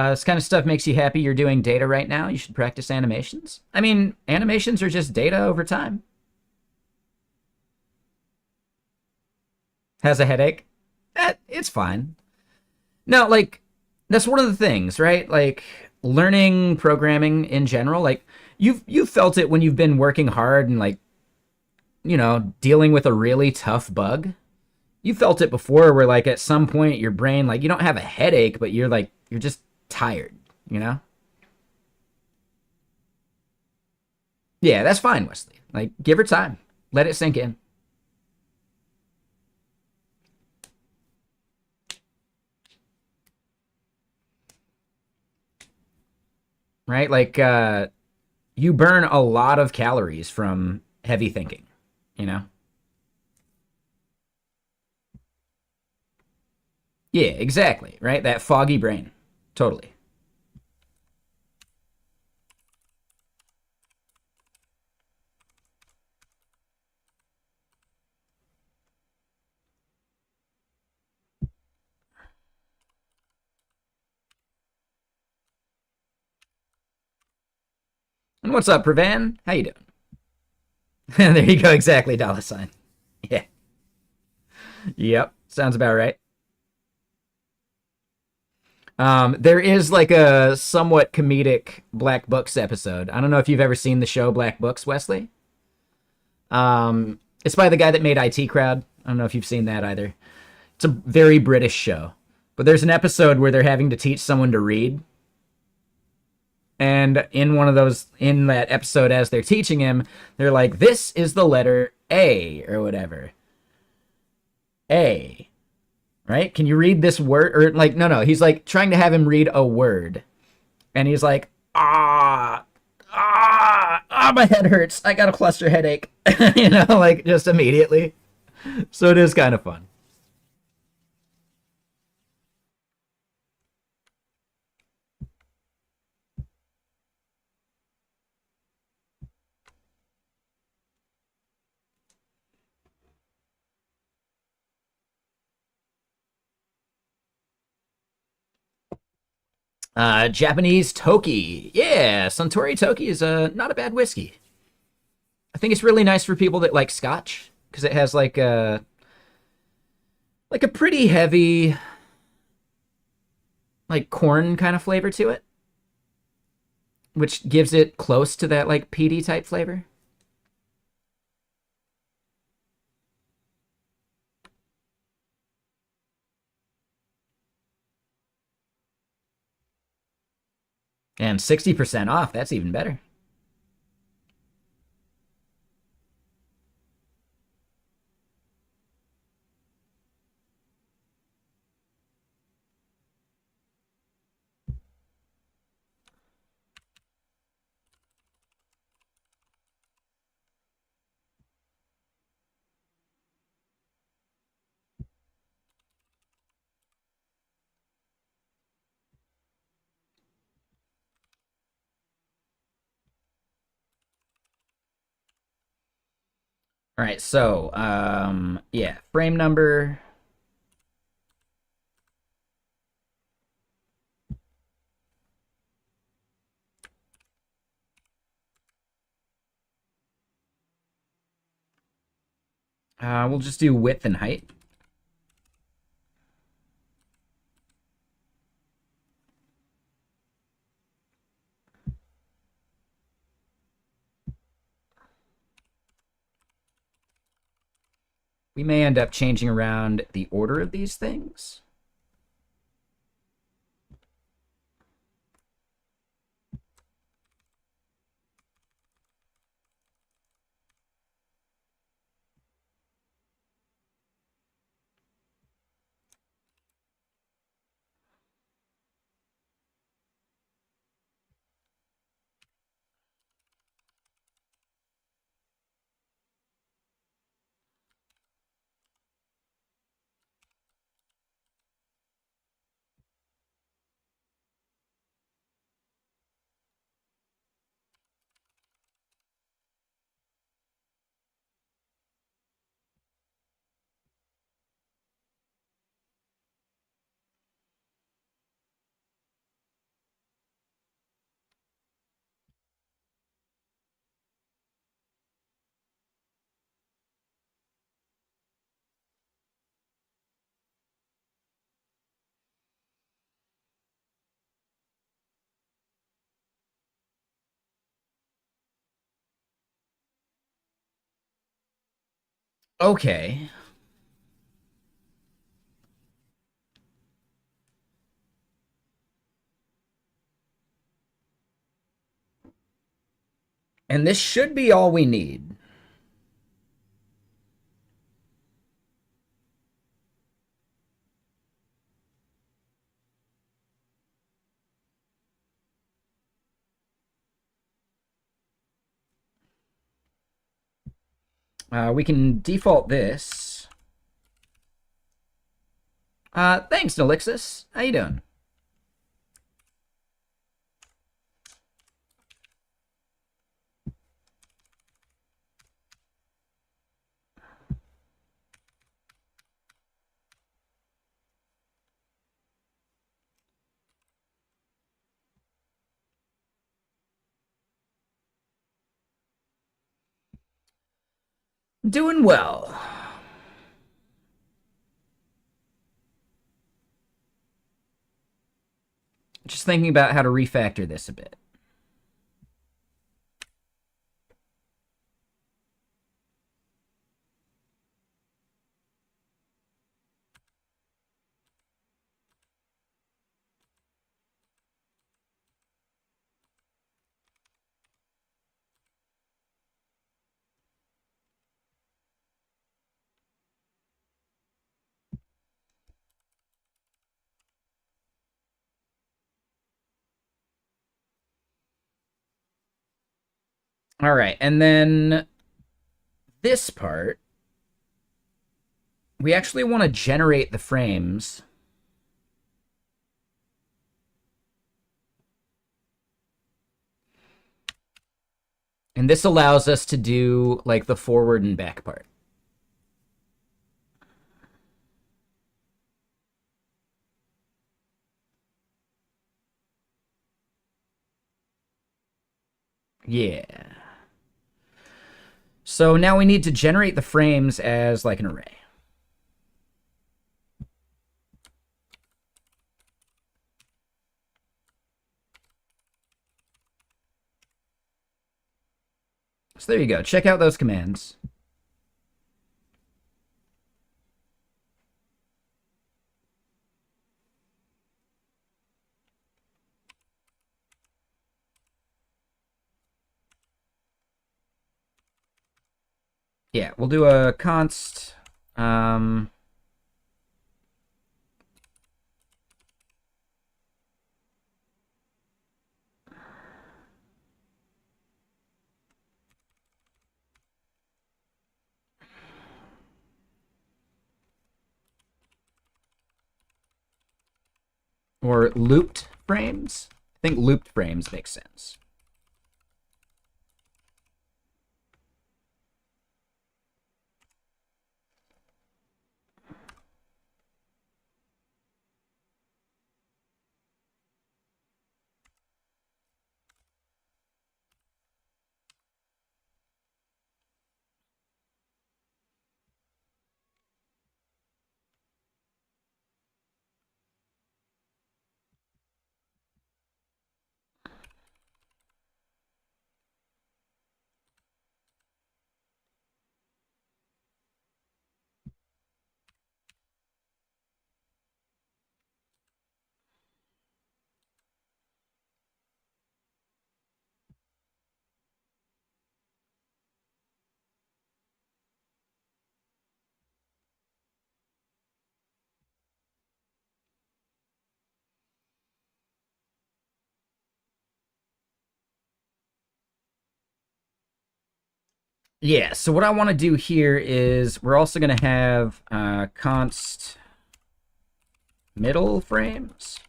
This kind of stuff makes you happy you're doing data right now. You should practice animations. I mean, animations are just data over time. Has a headache? It's fine. No, like, that's one of the things, right? Like, learning programming in general, like, you've felt it when you've been working hard and, like, dealing with a really tough bug. You felt it before where, like, at some point your brain, like, you don't have a headache, but you're just tired, you know? Yeah, that's fine, Wesley. Like, give her time. Let it sink in. Right? Like, you burn a lot of calories from heavy thinking, you know? Yeah, exactly. Right? That foggy brain. Totally. And what's up, Pravan? How you doing? There you go. Exactly. Dollar sign. Yeah. Yep. Sounds about right. There is like a somewhat comedic Black Books episode. I don't know if you've ever seen the show Black Books, Wesley. It's by the guy that made IT Crowd. I don't know if you've seen that either. It's a very British show. But there's an episode where they're having to teach someone to read. And in that episode, as they're teaching him, they're like, this is the letter A or whatever. A. Right? Can you read this word? Or like, no. He's like trying to have him read a word. And he's like, my head hurts. I got a cluster headache. Like just immediately. So it is kind of fun. Japanese Toki. Yeah, Suntory Toki is not a bad whiskey. I think it's really nice for people that like Scotch because it has like a pretty heavy like corn kind of flavor to it, which gives it close to that like peaty type flavor. And 60% off, that's even better. All right, so yeah, frame number. We'll just do width and height. We may end up changing around the order of these things. Okay. And this should be all we need. We can default this. Thanks, Nolixis. How you doing? Doing well. Just thinking about how to refactor this a bit. All right, and then this part, we actually want to generate the frames. And this allows us to do like the forward and back part. Yeah. So now we need to generate the frames as like an array. So there you go. Check out those commands. Yeah, we'll do a const. Or looped frames. I think looped frames makes sense. Yeah, so what I want to do here is we're also going to have const middle frames.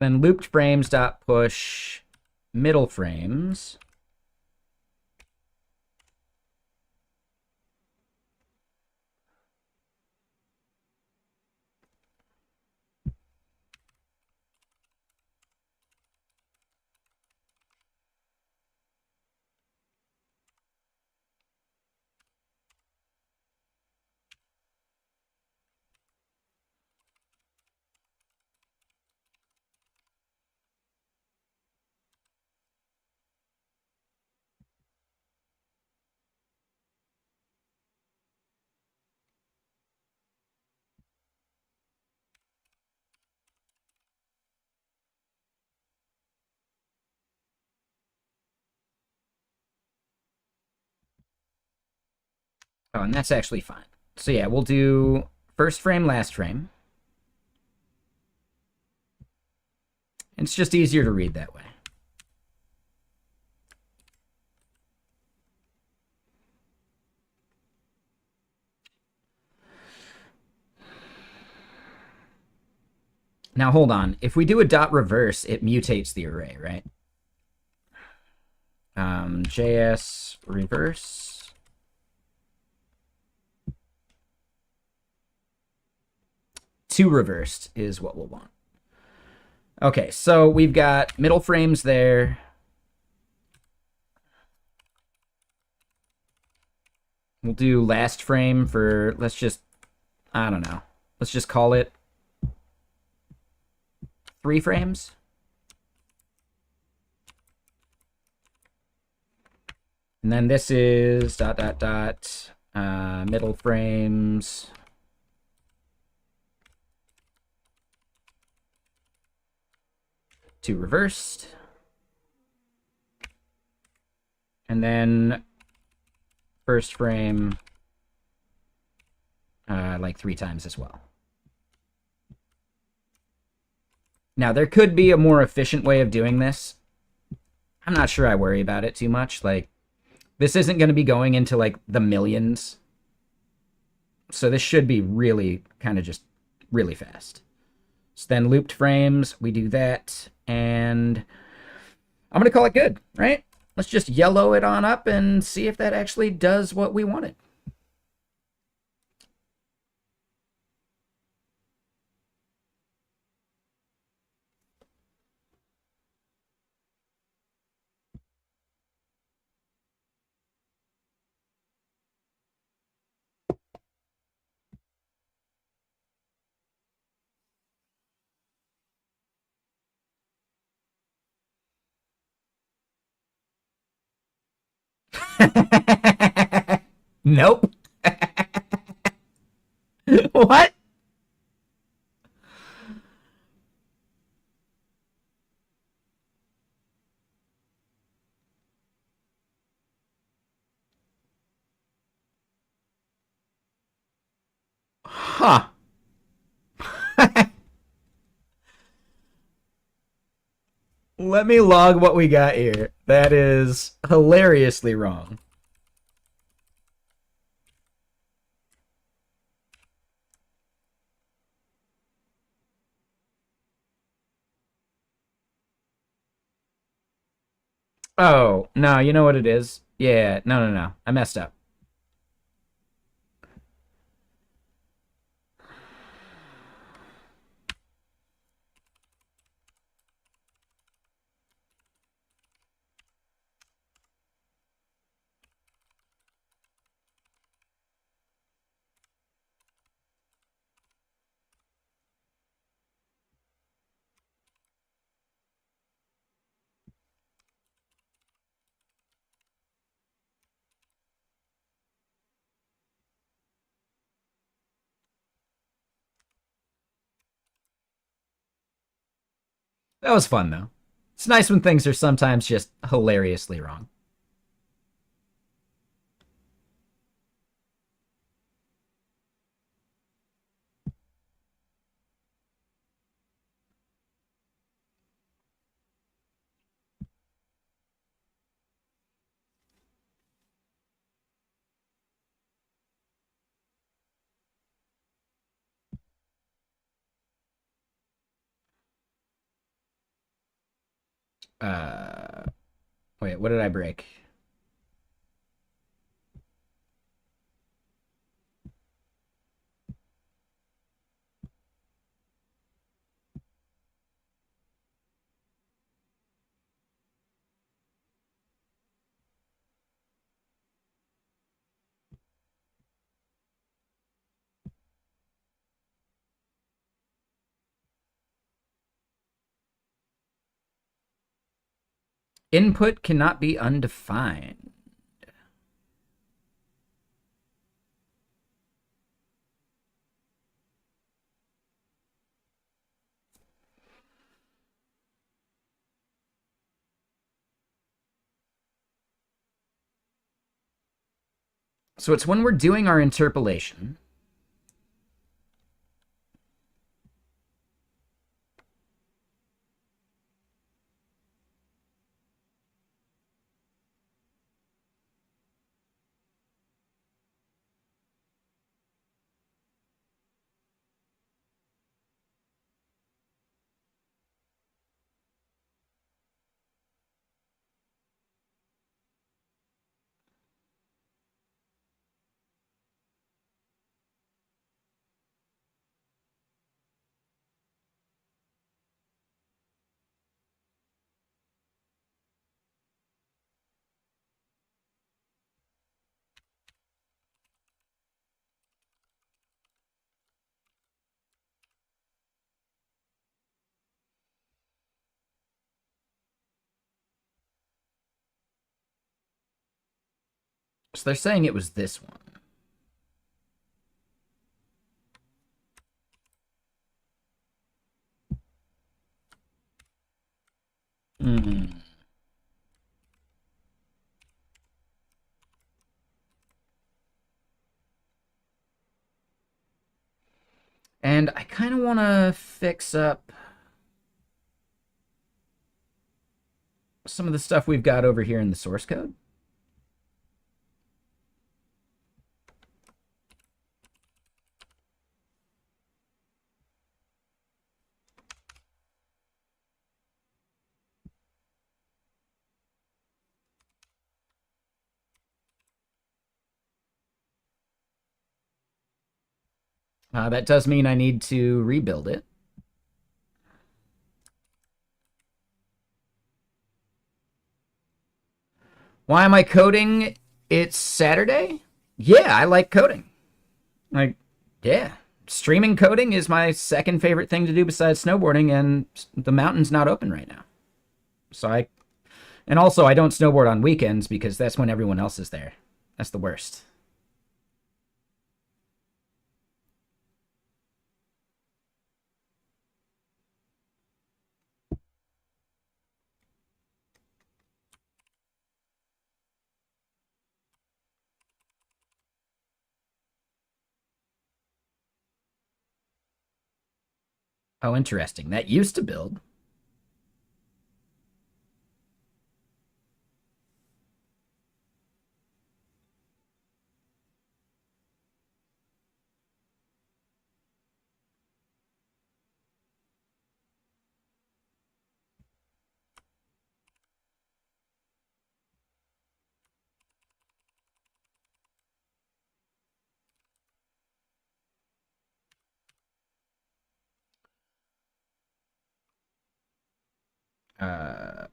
Then looped frames dot push middle frames. Oh, and that's actually fine. So yeah, we'll do first frame, last frame. It's just easier to read that way. Now hold on. If we do a dot reverse, it mutates the array, right? JS reverse. Two reversed is what we'll want. Okay, so we've got middle frames there. We'll do last frame for, let's just, I don't know. Let's just call it 3 frames. And then this is ... middle frames. To reversed. And then first frame like 3 times as well. Now, there could be a more efficient way of doing this. I'm not sure I worry about it too much. Like, this isn't going to be going into, like, the millions. So this should be really kind of just really fast. So then looped frames, we do that. And I'm going to call it good, right? Let's just yellow it on up and see if that actually does what we wanted. Nope. What? Huh. Let me log what we got here. That is hilariously wrong. Oh, no, you know what it is? Yeah, no. I messed up. That was fun, though. It's nice when things are sometimes just hilariously wrong. Uh, Wait, what did I break? Input cannot be undefined. So it's when we're doing our interpolation. So they're saying it was this one. Mm. And I kind of want to fix up some of the stuff we've got over here in the source code. That does mean I need to rebuild it. Why am I coding? It's Saturday? Yeah, I like coding. Like, yeah. Streaming coding is my second favorite thing to do besides snowboarding, and the mountain's not open right now. So and also I don't snowboard on weekends because that's when everyone else is there. That's the worst. Oh, interesting. That used to build. Uh,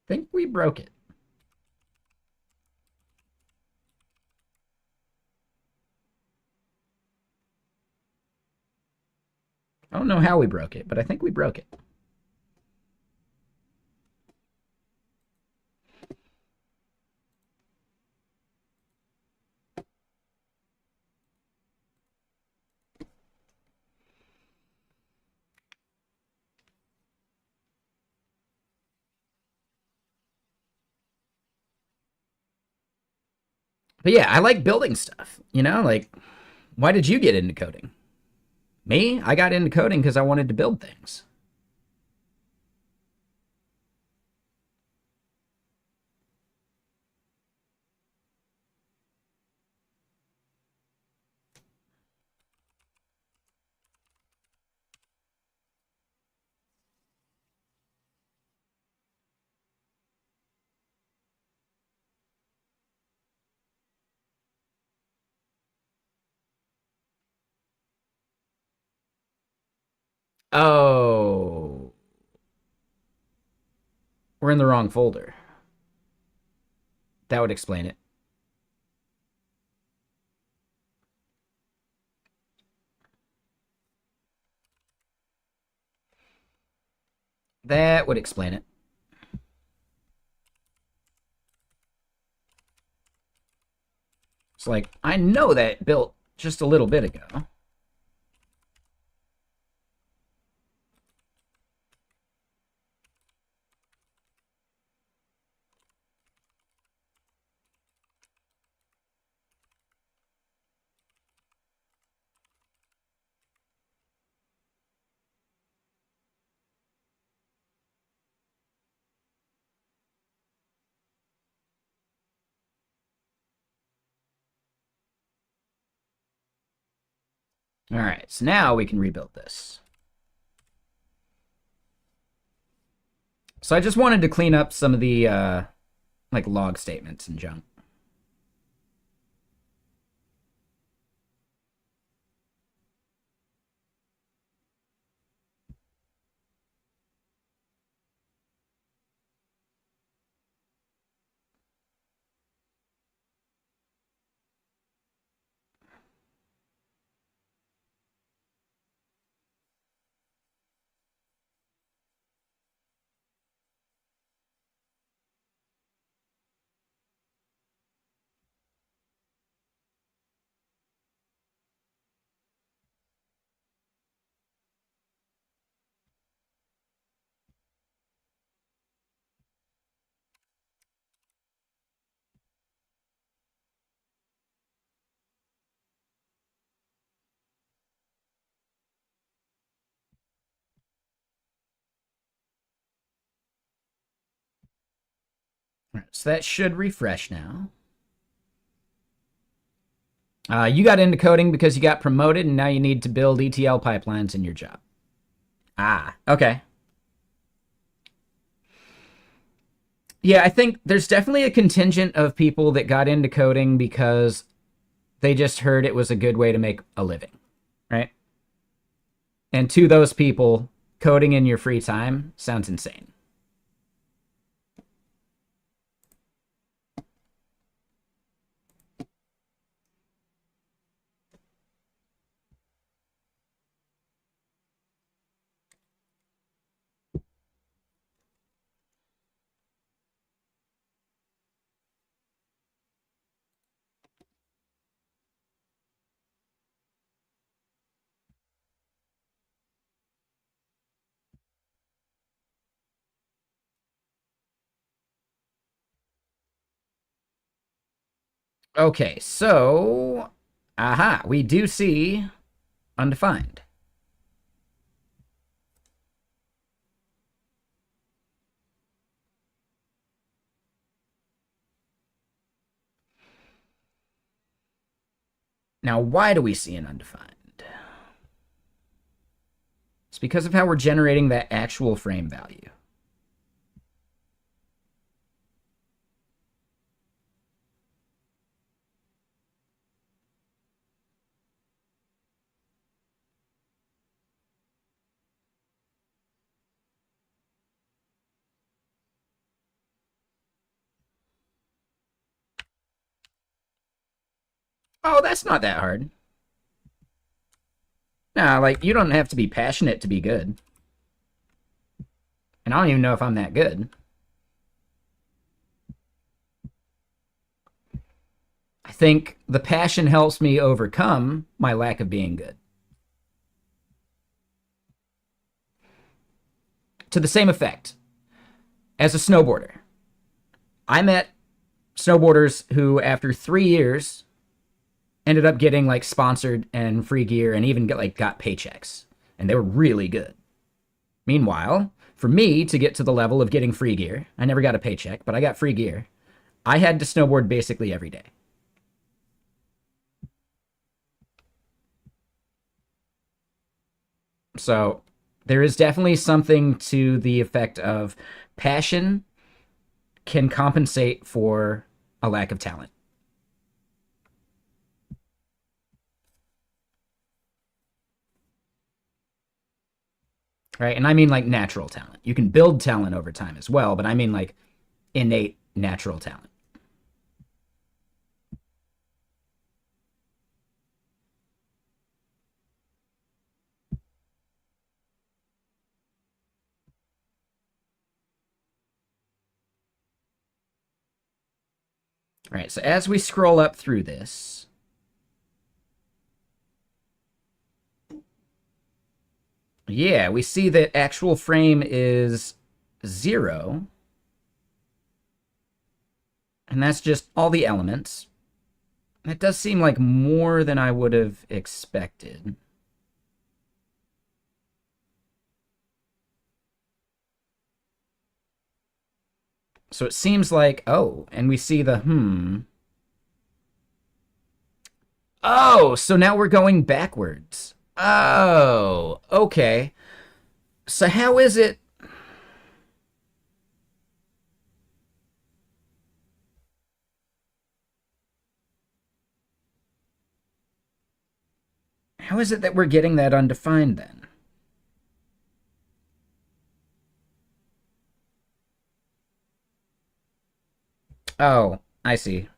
think we broke it. I don't know how we broke it, but I think we broke it. But yeah, I like building stuff. Like, why did you get into coding? Me? I got into coding because I wanted to build things. Oh, we're in the wrong folder. That would explain it. That would explain it. It's like, I know that built just a little bit ago. All right, so now we can rebuild this. So I just wanted to clean up some of the like log statements and junk. So that should refresh now. You got into coding because you got promoted and now you need to build ETL pipelines in your job. Ah, okay. Yeah, I think there's definitely a contingent of people that got into coding because they just heard it was a good way to make a living, right? And to those people, coding in your free time sounds insane. Okay, so, aha, we do see undefined. Now, why do we see an undefined? It's because of how we're generating that actual frame value. Oh, that's not that hard. Nah, like, you don't have to be passionate to be good. And I don't even know if I'm that good. I think the passion helps me overcome my lack of being good. To the same effect, as a snowboarder, I met snowboarders who, after 3 years, ended up getting like sponsored and free gear and even got paychecks. And they were really good. Meanwhile, for me to get to the level of getting free gear, I never got a paycheck, but I got free gear. I had to snowboard basically every day. So there is definitely something to the effect of passion can compensate for a lack of talent. Right? And I mean like natural talent. You can build talent over time as well, but I mean like innate natural talent. All right, so as we scroll up through this, yeah, we see that actual frame is 0. And that's just all the elements. That does seem like more than I would have expected. So it seems like, oh, and we see the hmm. Oh, so now we're going backwards. Oh, okay. So how is it that we're getting that undefined then? Oh, I see.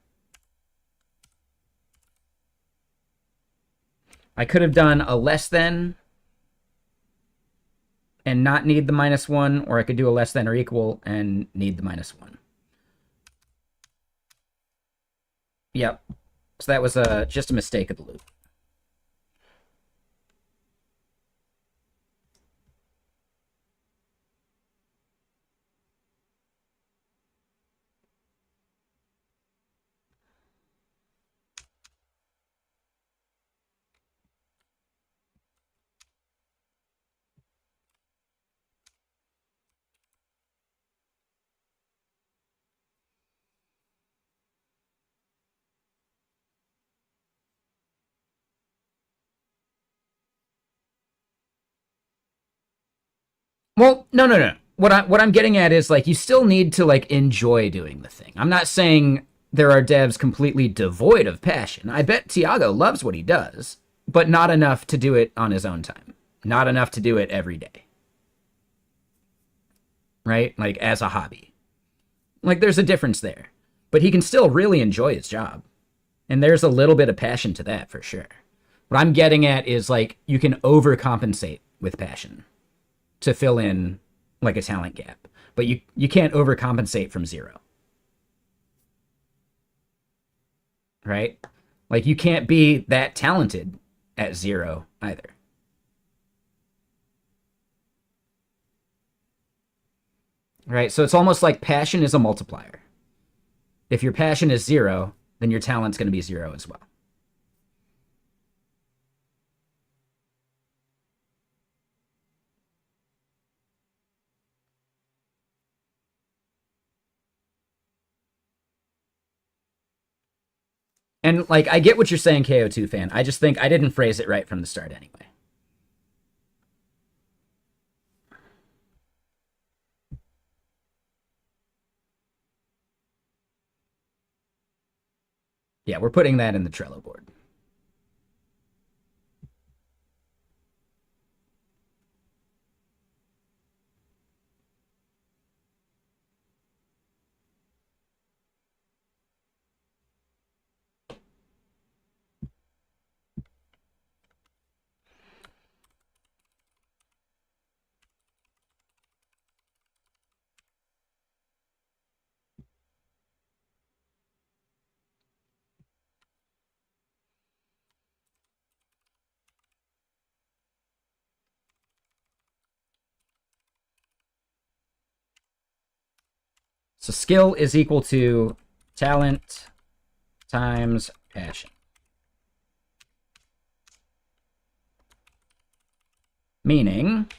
I could have done a less than and not need the -1, or I could do a less than or equal and need the -1. Yep. So that was just a mistake of the loop. Well, no, no, no. What I'm getting at is like you still need to like enjoy doing the thing. I'm not saying there are devs completely devoid of passion. I bet Tiago loves what he does, but not enough to do it on his own time. Not enough to do it every day. Right? Like as a hobby. Like there's a difference there. But he can still really enjoy his job. And there's a little bit of passion to that for sure. What I'm getting at is like you can overcompensate with passion to fill in like a talent gap, but you can't overcompensate from zero, right? Like you can't be that talented at zero either, right? So it's almost like passion is a multiplier. If your passion is zero, then your talent's going to be zero as well. And like I get what you're saying, KO2 fan. I just think I didn't phrase it right from the start anyway. Yeah, we're putting that in the Trello board. So skill is equal to talent times passion. Meaning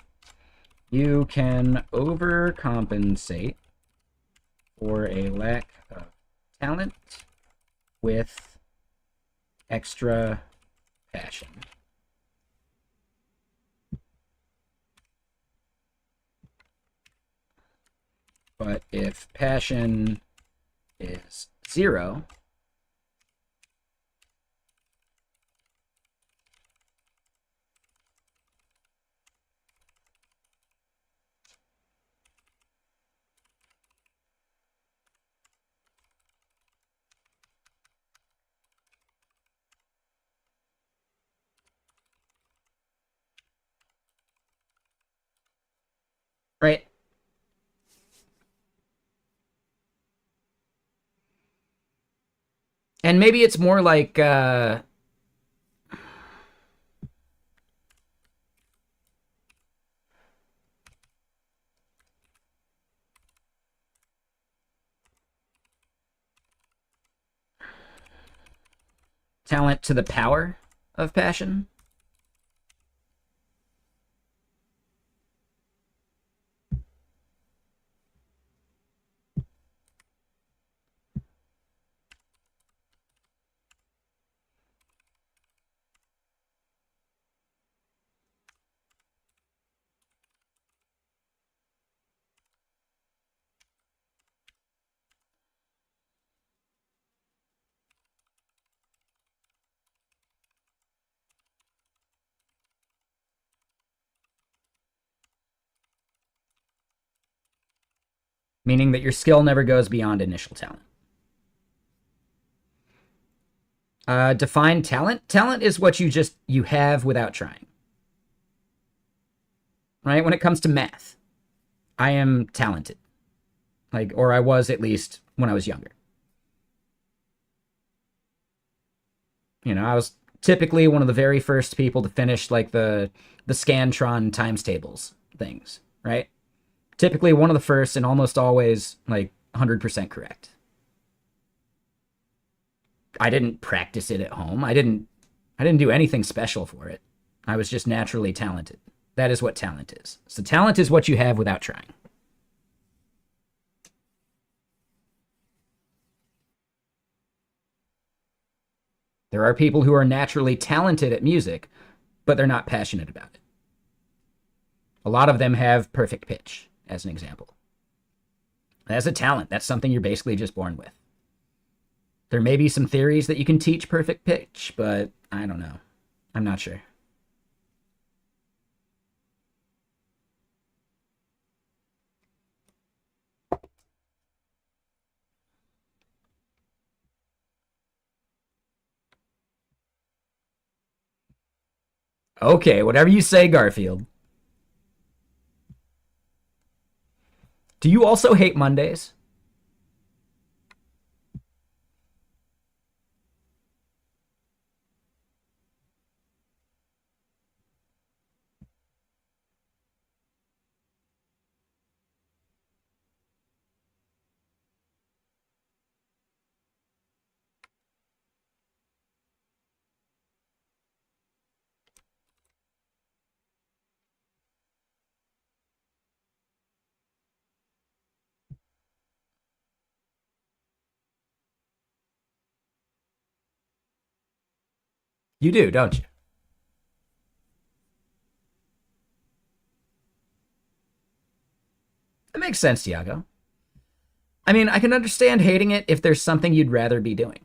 you can overcompensate for a lack of talent with extra passion. But if passion is zero, right? And maybe it's more like talent to the power of passion. Meaning that your skill never goes beyond initial talent. Define talent. Talent is what you have without trying. Right? When it comes to math, I am talented. Like, or I was at least when I was younger. You know, I was typically one of the very first people to finish like the Scantron times tables things, right? Typically one of the first and almost always like 100% correct. I didn't practice it at home. I didn't do anything special for it. I was just naturally talented. That is what talent is. So talent is what you have without trying. There are people who are naturally talented at music, but they're not passionate about it. A lot of them have perfect pitch, as an example. That's a talent. That's something you're basically just born with. There may be some theories that you can teach perfect pitch, but I don't know. I'm not sure. Okay, whatever you say, Garfield. Do you also hate Mondays? You do, don't you? That makes sense, Tiago. I mean, I can understand hating it if there's something you'd rather be doing.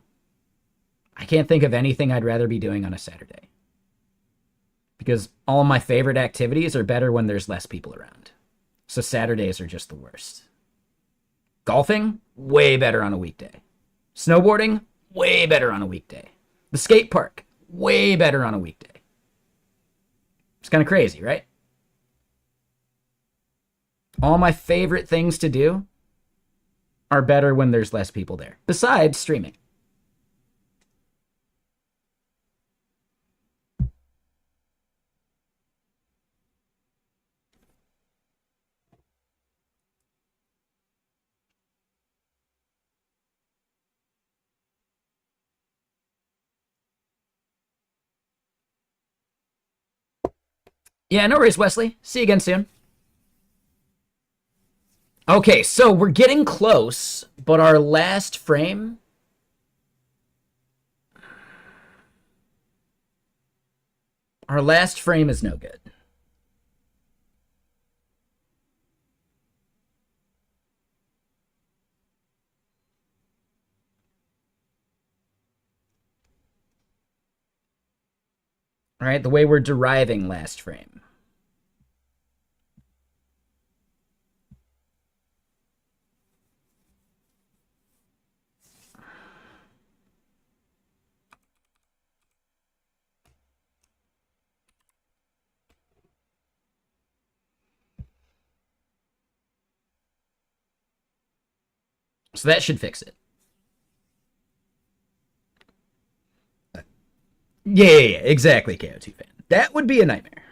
I can't think of anything I'd rather be doing on a Saturday. Because all my favorite activities are better when there's less people around. So Saturdays are just the worst. Golfing, way better on a weekday. Snowboarding, way better on a weekday. The skate park, way better on a weekday. It's kind of crazy, right? All my favorite things to do are better when there's less people there, besides streaming. Yeah, no worries, Wesley. See you again soon. Okay, so we're getting close, but our last frame is no good. All right, the way we're deriving last frame. So that should fix it. Yeah, exactly, KO2 fan. That would be a nightmare.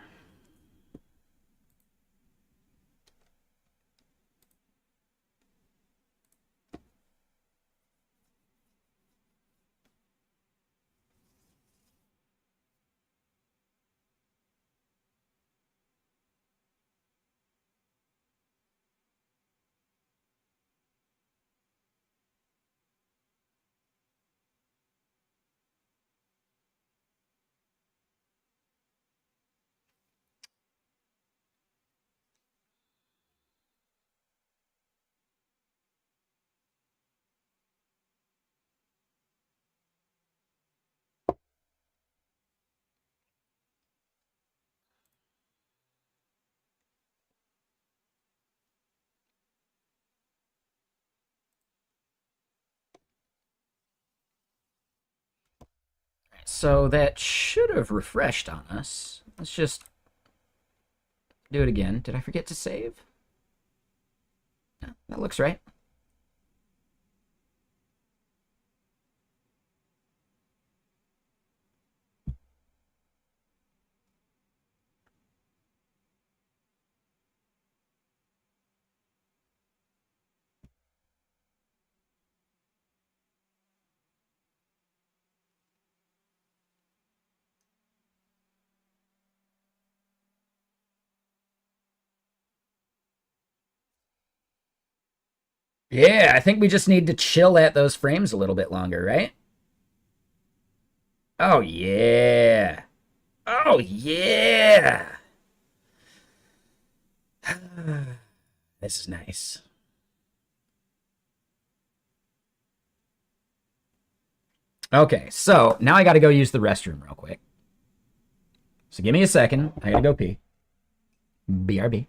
So that should have refreshed on us. Let's just do it again. Did I forget to save? No, that looks right. Yeah, I think we just need to chill at those frames a little bit longer, right? Oh, yeah. Oh, yeah. This is nice. Okay, so now I got to go use the restroom real quick. So give me a second. I got to go pee. BRB.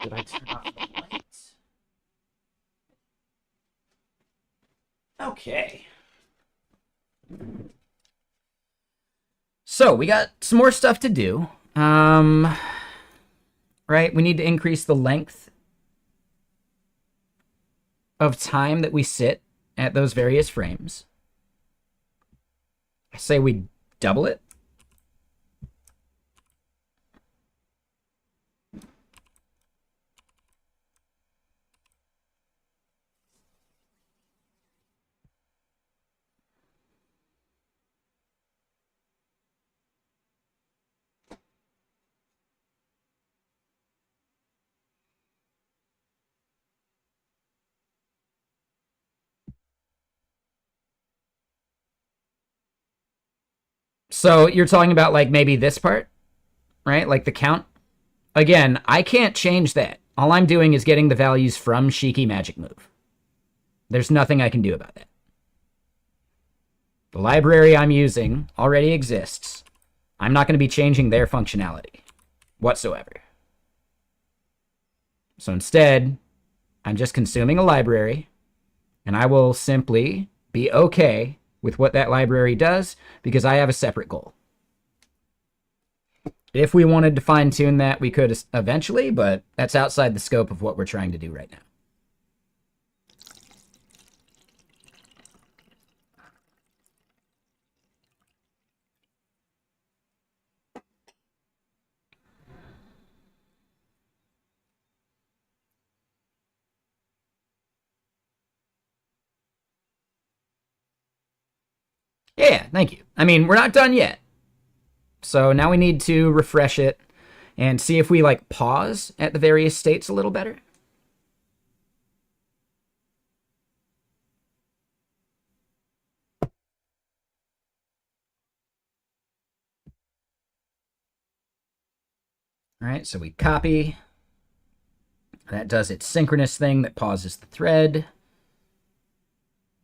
Did I turn off the lights? Okay. So we got some more stuff to do. Right, we need to increase the length of time that we sit at those various frames. I say we double it. So you're talking about like maybe this part, right? Like the count. Again, I can't change that. All I'm doing is getting the values from Shiki Magic Move. There's nothing I can do about that. The library I'm using already exists. I'm not going to be changing their functionality whatsoever. So instead, I'm just consuming a library, and I will simply be okay with what that library does because I have a separate goal. If we wanted to fine-tune that, we could eventually, but that's outside the scope of what we're trying to do right now. Yeah, thank you. I mean, we're not done yet. So now we need to refresh it and see if we like pause at the various states a little better. All right, so we copy. That does its synchronous thing that pauses the thread.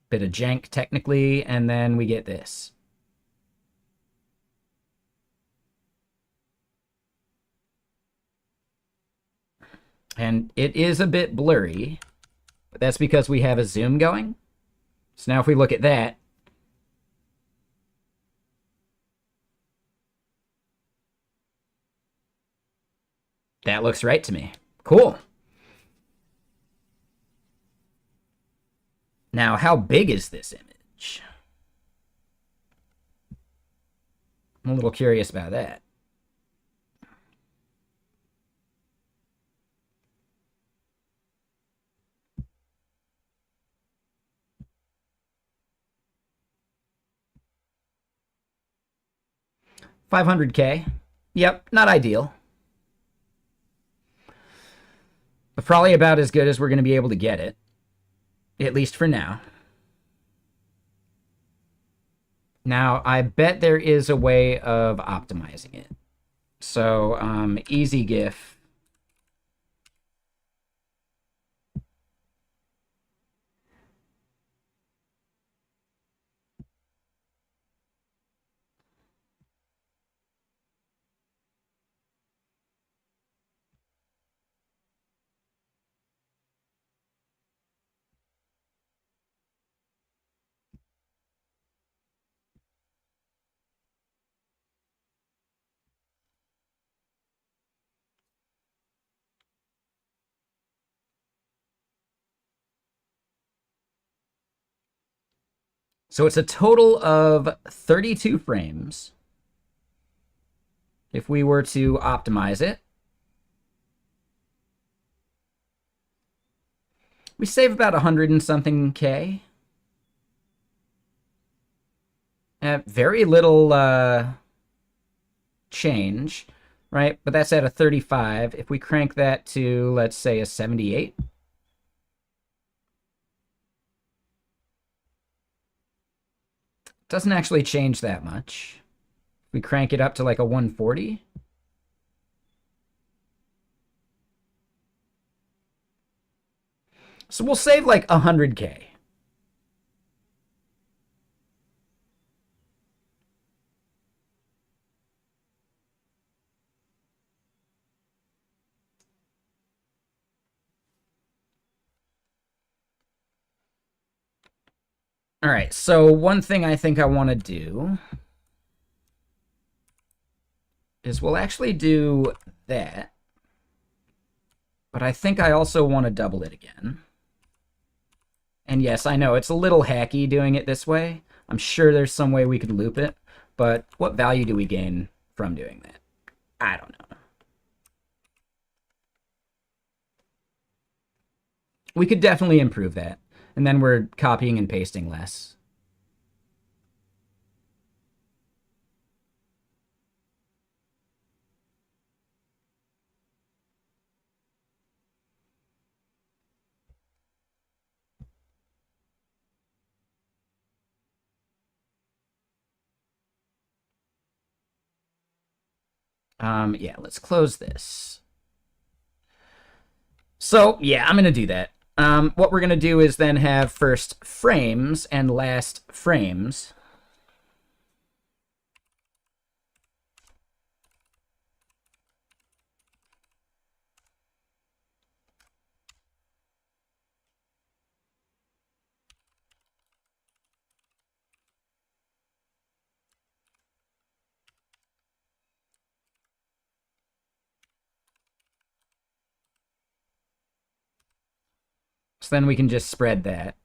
Bit of jank technically, and then we get this. And it is a bit blurry, but that's because we have a zoom going. So now if we look at that, that looks right to me. Cool. Now, how big is this image? I'm a little curious about that. $500K. Yep, not ideal. But probably about as good as we're going to be able to get it. At least for now. Now, I bet there is a way of optimizing it. So, easy GIF. So it's a total of 32 frames. If we were to optimize it, we save about 100 and something K. Very little change, right? But that's at a 35. If we crank that to, let's say, a 78, doesn't actually change that much. If we crank it up to like a 140, so we'll save like 100K. All right, so one thing I think I want to do is we'll actually do that, but I think I also want to double it again. And yes, I know it's a little hacky doing it this way. I'm sure there's some way we could loop it, but what value do we gain from doing that? I don't know. We could definitely improve that. And then we're copying and pasting less. Yeah, let's close this. So, yeah, I'm going to do that. What we're going to do is then have first frames and last frames. So then we can just spread that.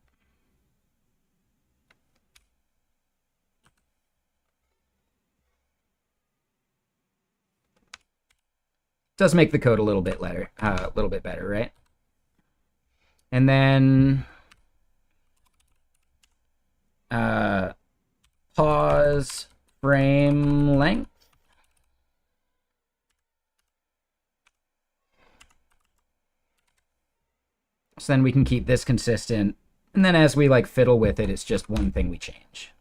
Does make the code a little bit better, right? And then pause frame length. So then we can keep this consistent. And then as we like fiddle with it, it's just one thing we change.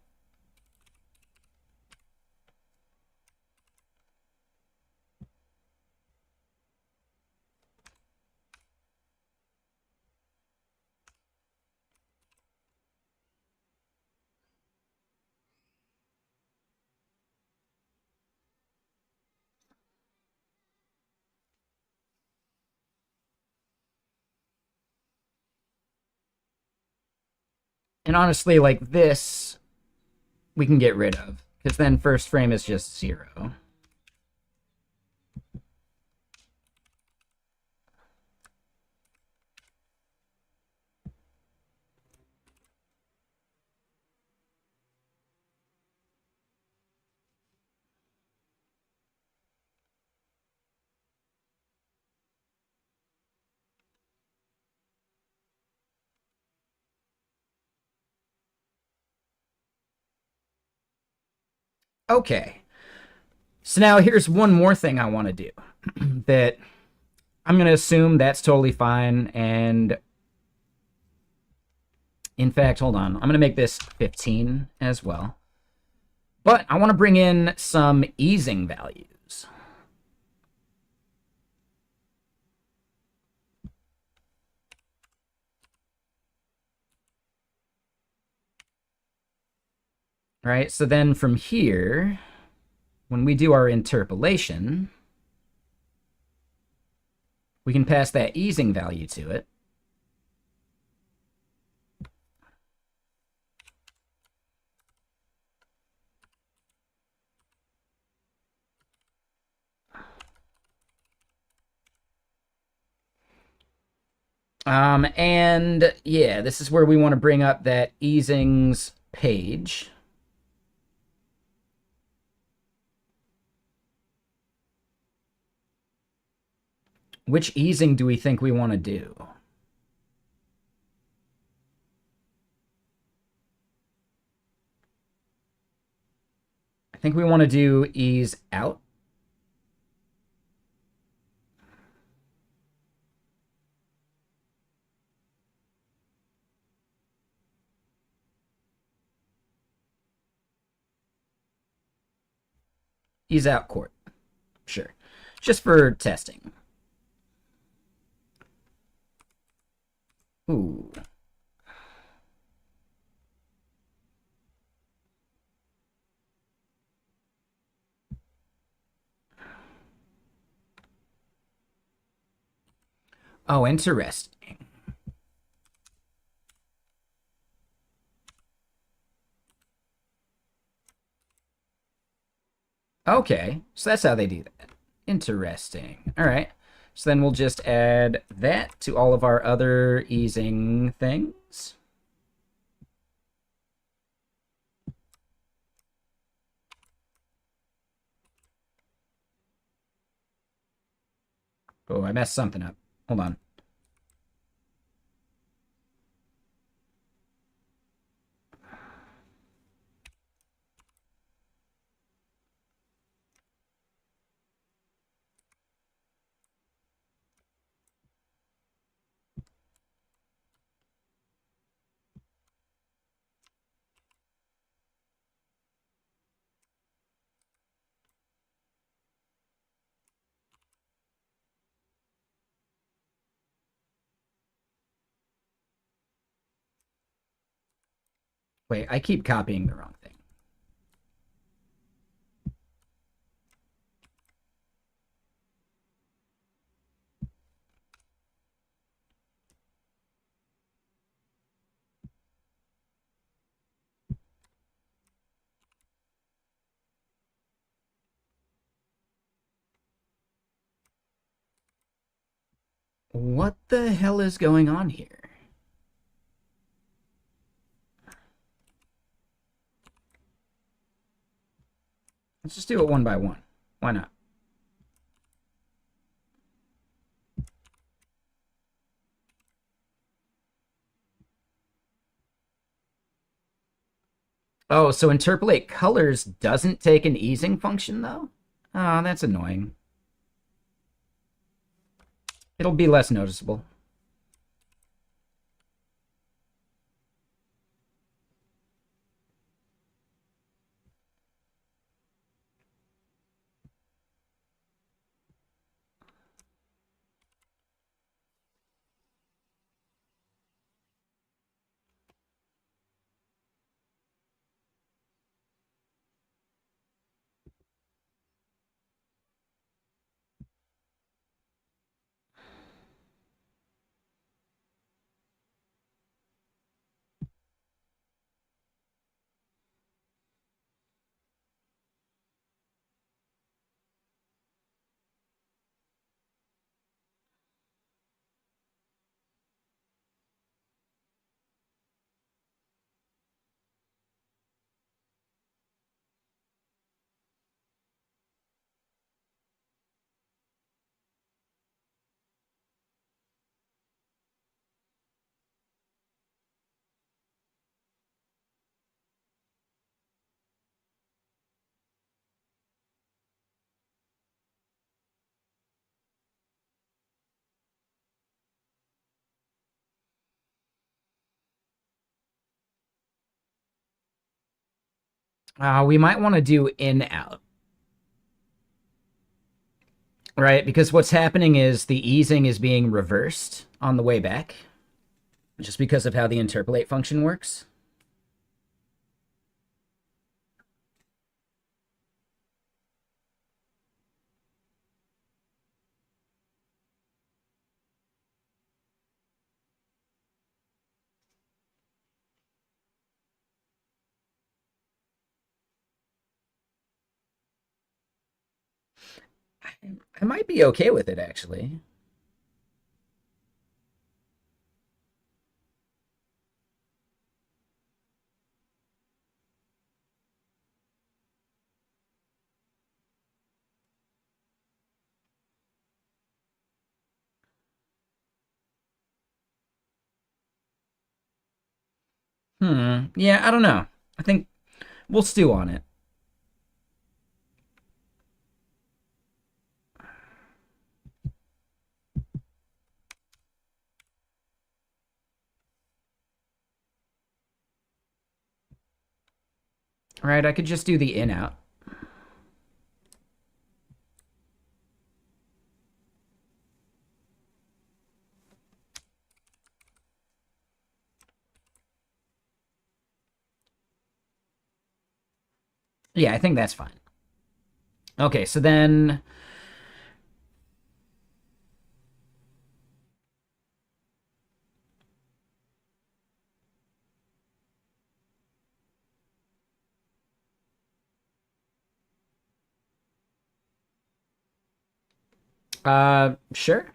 And honestly, like this, we can get rid of, because then first frame is just 0. Okay. So now here's one more thing I want to do that I'm going to assume that's totally fine. And in fact, hold on. I'm going to make this 15 as well. But I want to bring in some easing values. Right? So then from here, when we do our interpolation, we can pass that easing value to it. And yeah, this is where we want to bring up that easing's page. Which easing do we think we want to do? I think we want to do ease out. Ease out court. Sure. Just for testing. Ooh. Oh, interesting. Okay, so that's how they do that. Interesting. All right. So then we'll just add that to all of our other easing things. Oh, I messed something up. Hold on. Wait, I keep copying the wrong thing. What the hell is going on here? Let's just do it one by one. Why not? Oh, so interpolate colors doesn't take an easing function, though? Oh, that's annoying. It'll be less noticeable. We might want to do in out. Right? Because what's happening is the easing is being reversed on the way back. Just because of how the interpolate function works. I might be okay with it, actually. Yeah, I don't know. I think we'll stew on it. All right, I could just do the in out. Yeah, I think that's fine. Okay, so then sure.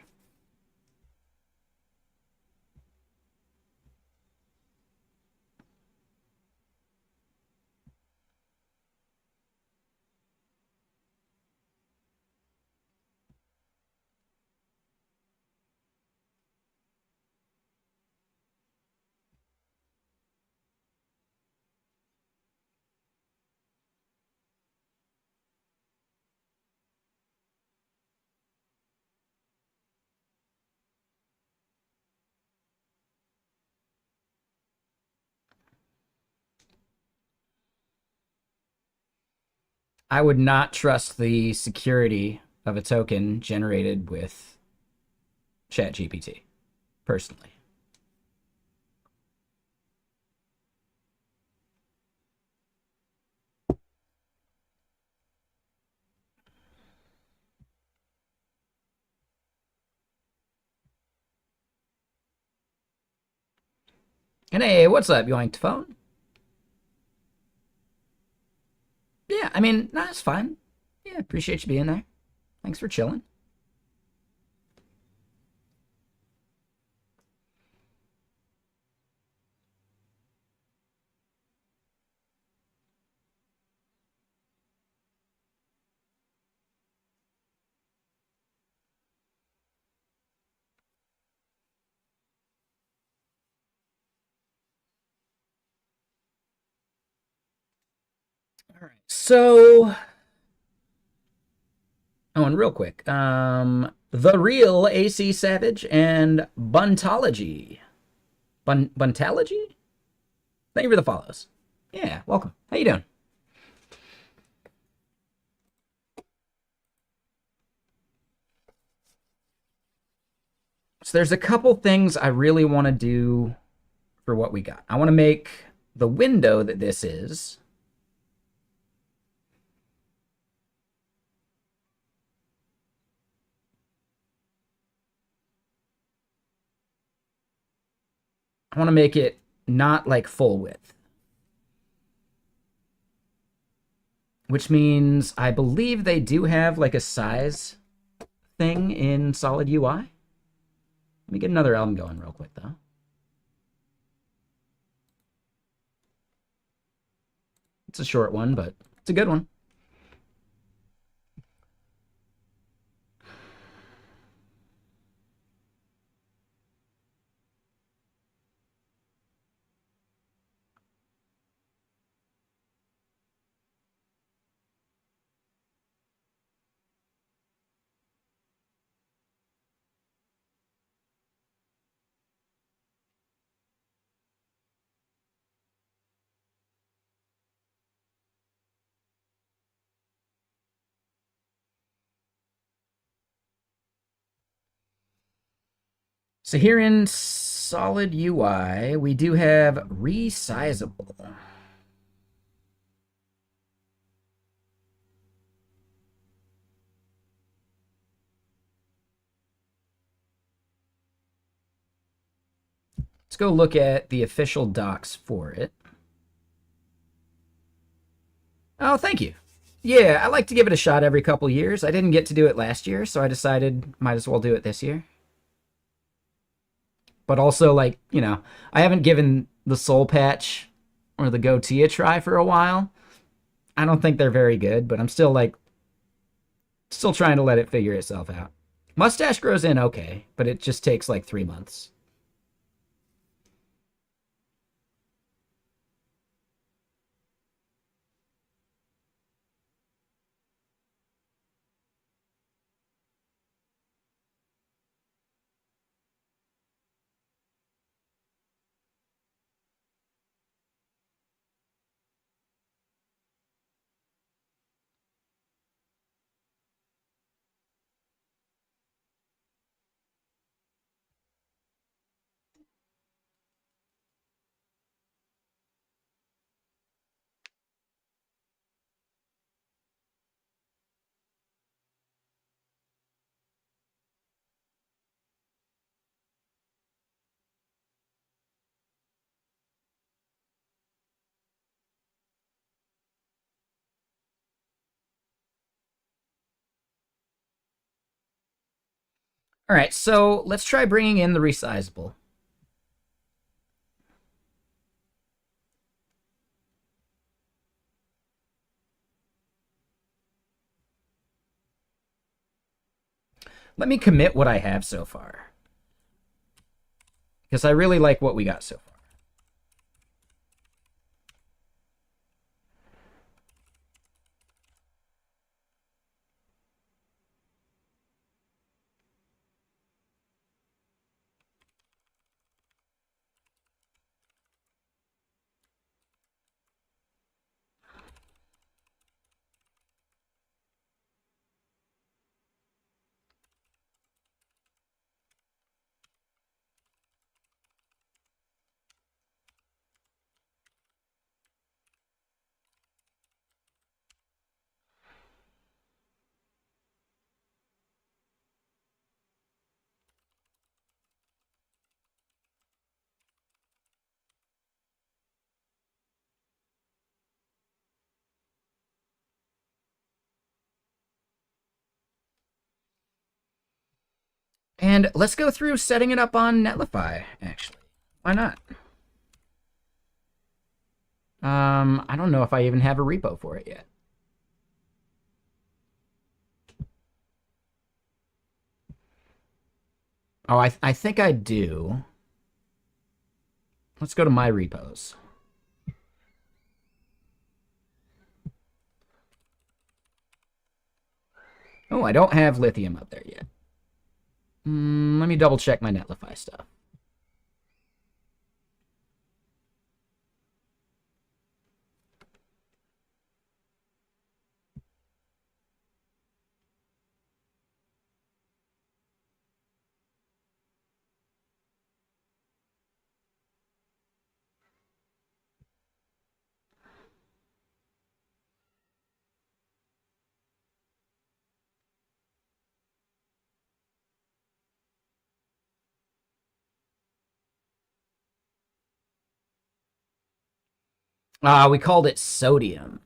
I would not trust the security of a token generated with ChatGPT, personally. And hey, what's up, yoinked phone? Yeah, I mean, that's fine. Yeah, appreciate you being there. Thanks for chilling. All right. So, oh, and real quick, the real AC Savage and Buntology. Buntology? Thank you for the follows. Yeah, welcome. How you doing? So there's a couple things I really want to do for what we got. I want to make the window that this is. I want to make it not like full width, which means I believe they do have like a size thing in Solid UI. Let me get another album going real quick though. It's a short one, but it's a good one. So here in Solid UI, we do have resizable. Let's go look at the official docs for it. Oh, thank you. Yeah, I like to give it a shot every couple years. I didn't get to do it last year, so I decided might as well do it this year. But also, like, I haven't given the Soul Patch or the Goatee a try for a while. I don't think they're very good, but I'm still still trying to let it figure itself out. Mustache grows in okay, but it just takes like 3 months. All right, so let's try bringing in the resizable. Let me commit what I have so far, because I really like what we got so far. And let's go through setting it up on Netlify, actually. Why not? I don't know if I even have a repo for it yet. Oh, I think I do. Let's go to my repos. Oh, I don't have lithium up there yet. Let me double check my Netlify stuff. We called it sodium.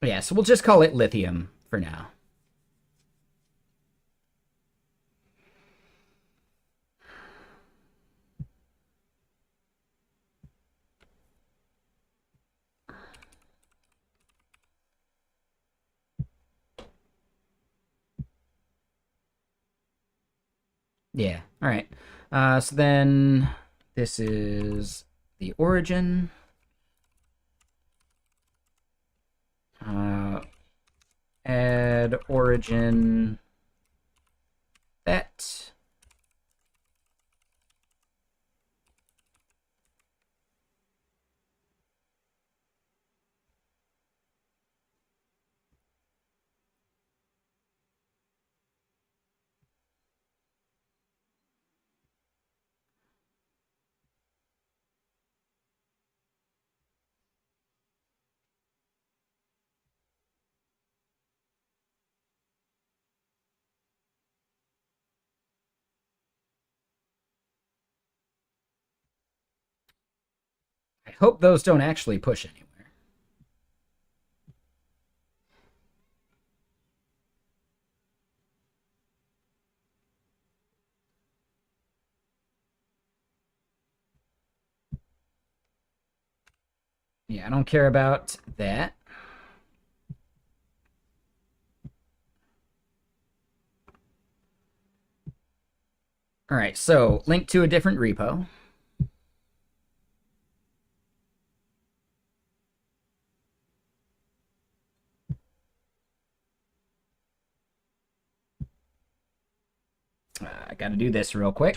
Yeah, so we'll just call it lithium for now. Yeah, all right. So then this is the origin. Add origin that. I hope those don't actually push anywhere. Yeah, I don't care about that. All right, so link to a different repo. I got to do this real quick.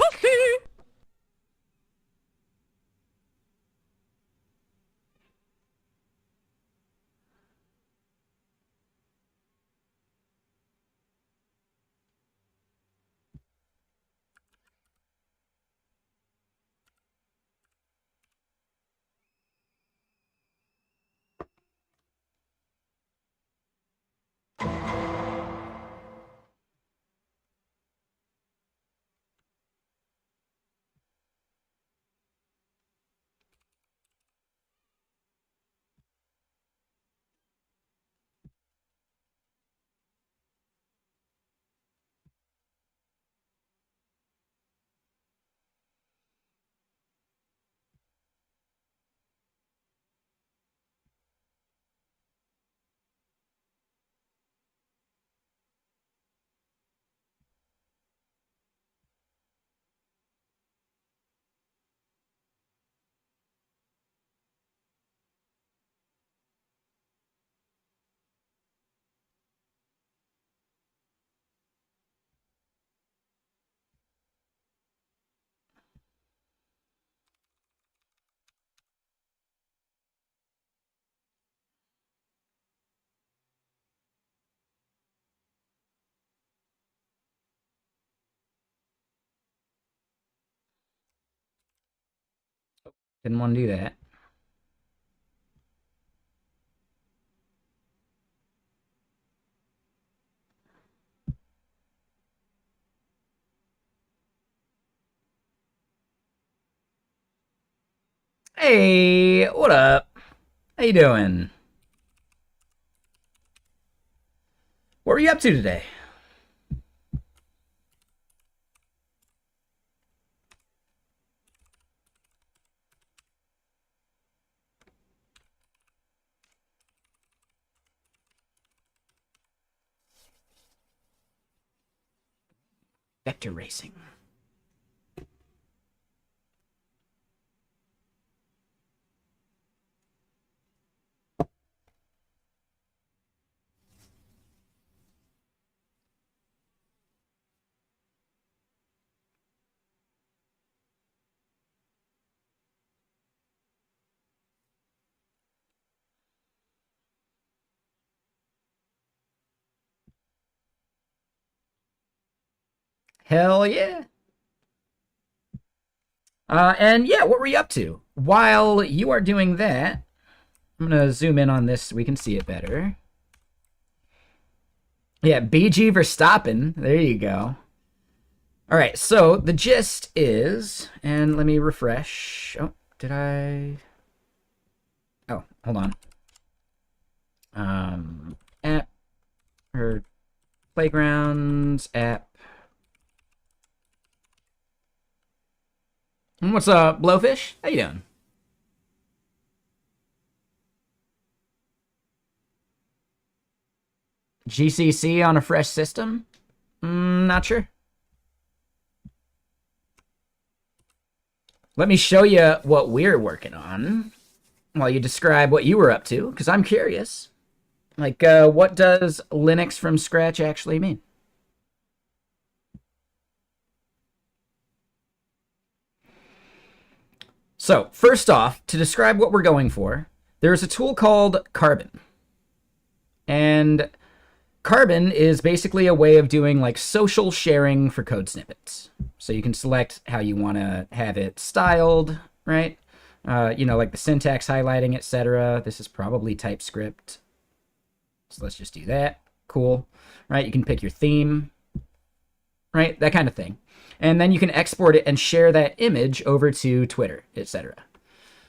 Didn't want to do that. Hey, what up? How you doing? What were you up to today? Vector racing. Hell yeah. And yeah, what were you up to? While you are doing that, I'm going to zoom in on this so we can see it better. Yeah, BG Verstappen. There you go. All right, so the gist is, and let me refresh. Oh, did I? Oh, hold on. App or playgrounds app. What's up, Blowfish? How you doing? GCC on a fresh system? Not sure. Let me show you what we're working on while you describe what you were up to, because I'm curious. Like, what does Linux from scratch actually mean? So, first off, to describe what we're going for, there's a tool called Carbon. And Carbon is basically a way of doing like social sharing for code snippets. So you can select how you want to have it styled, right? Like the syntax highlighting, etc. This is probably TypeScript. So let's just do that. Cool. Right? You can pick your theme, right? That kind of thing. And then you can export it and share that image over to Twitter, etc.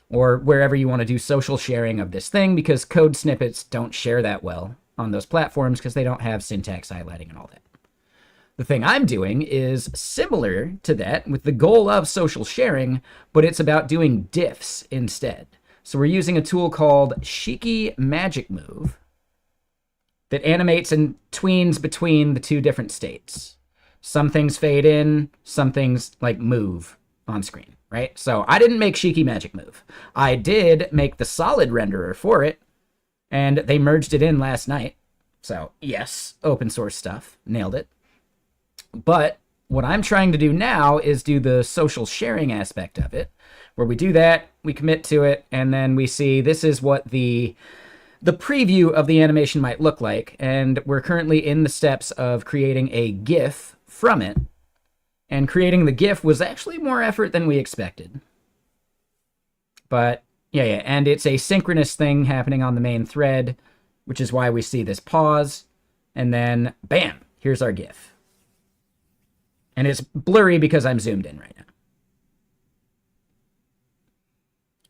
Or wherever you want to do social sharing of this thing, because code snippets don't share that well on those platforms because they don't have syntax highlighting and all that. The thing I'm doing is similar to that with the goal of social sharing, but it's about doing diffs instead. So we're using a tool called Shiki Magic Move that animates and tweens between the two different states. Some things fade in, some things like move on screen, right? So I didn't make Shiki Magic Move. I did make the solid renderer for it, and they merged it in last night. So yes, open source stuff, nailed it. But what I'm trying to do now is do the social sharing aspect of it, where we do that, we commit to it, and then we see this is what the preview of the animation might look like. And we're currently in the steps of creating a GIF from it. And creating the GIF was actually more effort than we expected. But yeah, and it's a synchronous thing happening on the main thread, which is why we see this pause. And then, bam, here's our GIF. And it's blurry because I'm zoomed in right now.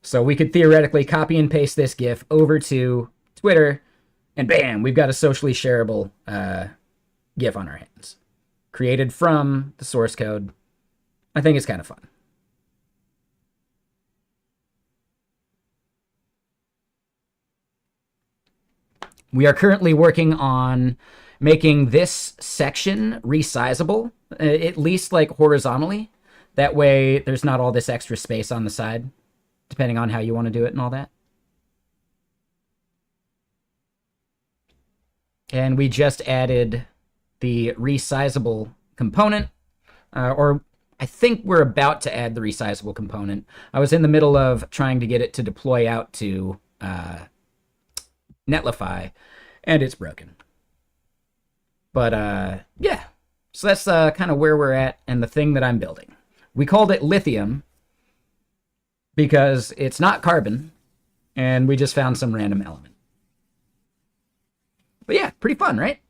So we could theoretically copy and paste this GIF over to Twitter, and bam, we've got a socially shareable GIF on our hands. Created from the source code. I think it's kind of fun. We are currently working on making this section resizable, at least like horizontally. That way there's not all this extra space on the side, depending on how you want to do it and all that. And we just added the resizable component, or I think we're about to add the resizable component. I was in the middle of trying to get it to deploy out to Netlify, and it's broken. But yeah, so that's kind of where we're at and the thing that I'm building. We called it Lithium. because it's not carbon, and we just found some random element. But yeah, pretty fun, right?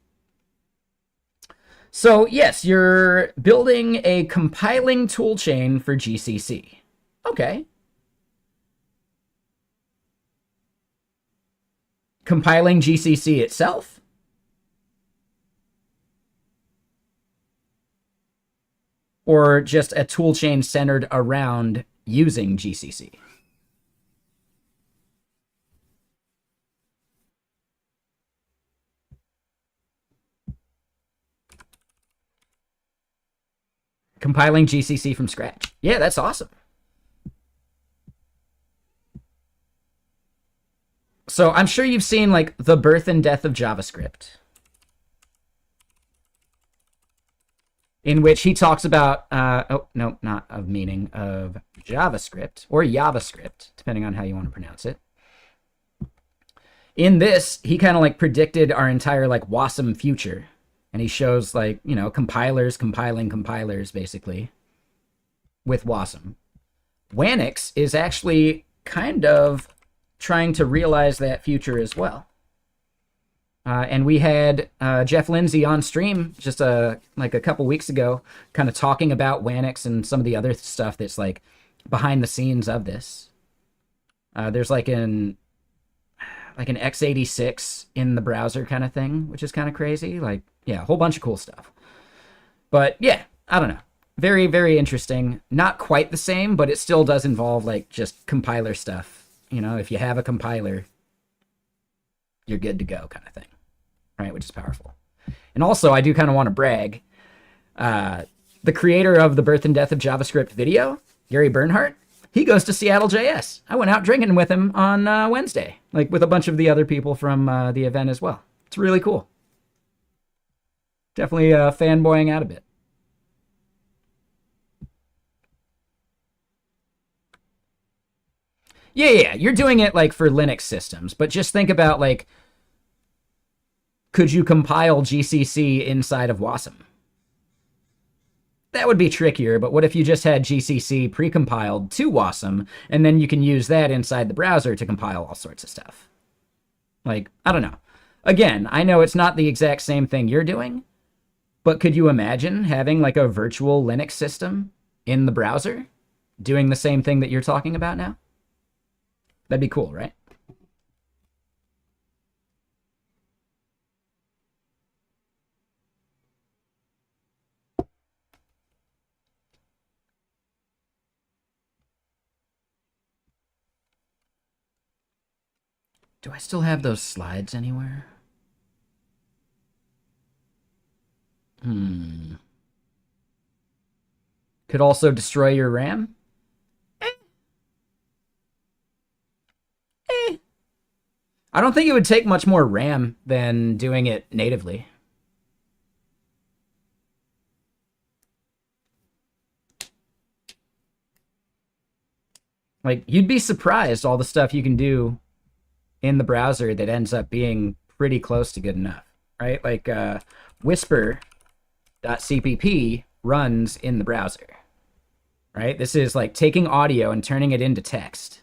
So yes, you're building a compiling toolchain for GCC. Okay. Compiling GCC itself? Or just a toolchain centered around using GCC? Compiling GCC from scratch. Yeah, that's awesome. So I'm sure you've seen like The Birth and Death of JavaScript, in which he talks about, oh, no, not of meaning, of JavaScript, or JavaScript, depending on how you want to pronounce it. In this, he kind of like predicted our entire like WASM future. And he shows like, you know, compilers compiling compilers, basically, with WASM. Wanix is actually kind of trying to realize that future as well. And we had Jeff Lindsay on stream just like a couple weeks ago, kind of talking about Wanix and some of the other stuff that's like behind the scenes of this. There's like an x86 in the browser kind of thing, which is kind of crazy. Like, yeah, a whole bunch of cool stuff. But yeah, I don't know. Very, very interesting. Not quite the same, but it still does involve like just compiler stuff. You know, if you have a compiler, you're good to go kind of thing, right? Which is powerful. And also, I do kind of want to brag. The creator of The Birth and Death of JavaScript video, Gary Bernhardt, he goes to Seattle JS. I went out drinking with him on Wednesday, like with a bunch of the other people from the event as well. It's really cool. Definitely fanboying out a bit. Yeah, you're doing it like for Linux systems, but just think about like, could you compile GCC inside of WASM? That would be trickier, but what if you just had GCC precompiled to WASM, and then you can use that inside the browser to compile all sorts of stuff? Like, I don't know. Again, I know it's not the exact same thing you're doing, but could you imagine having like a virtual Linux system in the browser doing the same thing that you're talking about now? That'd be cool, right? Do I still have those slides anywhere? Could also destroy your RAM? I don't think it would take much more RAM than doing it natively. Like, you'd be surprised all the stuff you can do in the browser that ends up being pretty close to good enough, right? Like, whisper.cpp runs in the browser, right? This is like taking audio and turning it into text,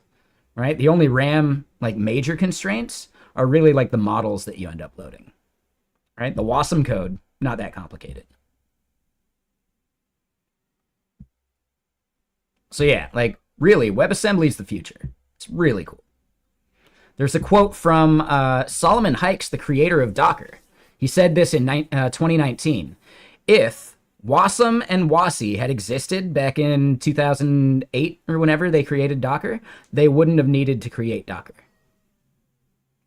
right? The only RAM, like, major constraints are really like the models that you end up loading, right? The WASM code, not that complicated. So yeah, like, really, WebAssembly is the future. It's really cool. There's a quote from Solomon Hykes, the creator of Docker. He said this in 2019. If WASM and WASI had existed back in 2008 or whenever they created Docker, they wouldn't have needed to create Docker.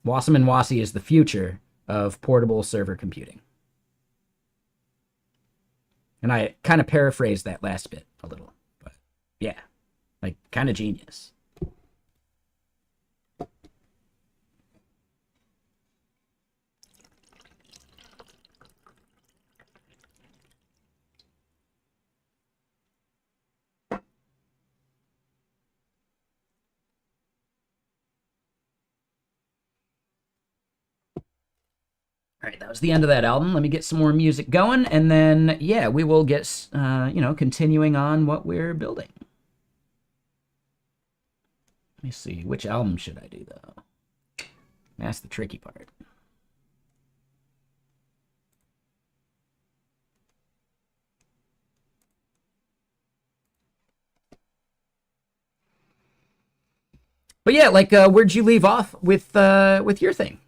WASM and WASI is the future of portable server computing. And I kind of paraphrased that last bit a little, but yeah, like, kind of genius. All right, that was the end of that album. Let me get some more music going, and then, yeah, we will get, continuing on what we're building. Let me see. Which album should I do, though? That's the tricky part. But yeah, like, where'd you leave off with your thing?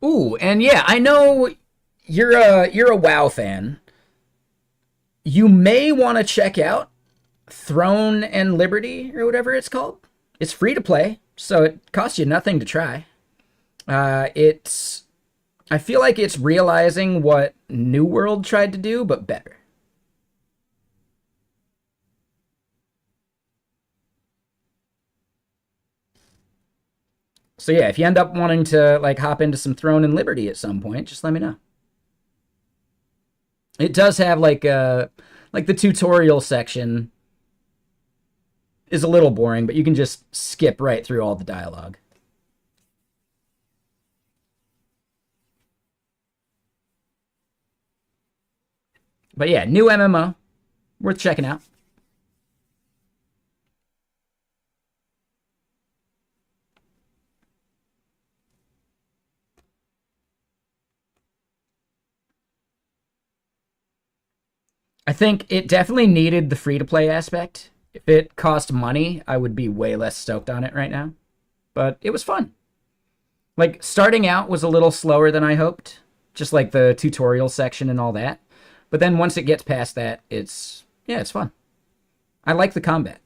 Ooh, and yeah, I know you're a WoW fan. You may want to check out Throne and Liberty or whatever it's called. It's free to play, so it costs you nothing to try. It's I feel like it's realizing what New World tried to do, but better. So yeah, if you end up wanting to like hop into some Throne and Liberty at some point, just let me know. It does have like the tutorial section is a little boring, but you can just skip right through all the dialogue. But yeah, new MMO, worth checking out. I think it definitely needed the free to play aspect. If it cost money, I would be way less stoked on it right now. But it was fun. Like starting out was a little slower than I hoped, just like the tutorial section and all that. But then once it gets past that, it's yeah, it's fun. I like the combat.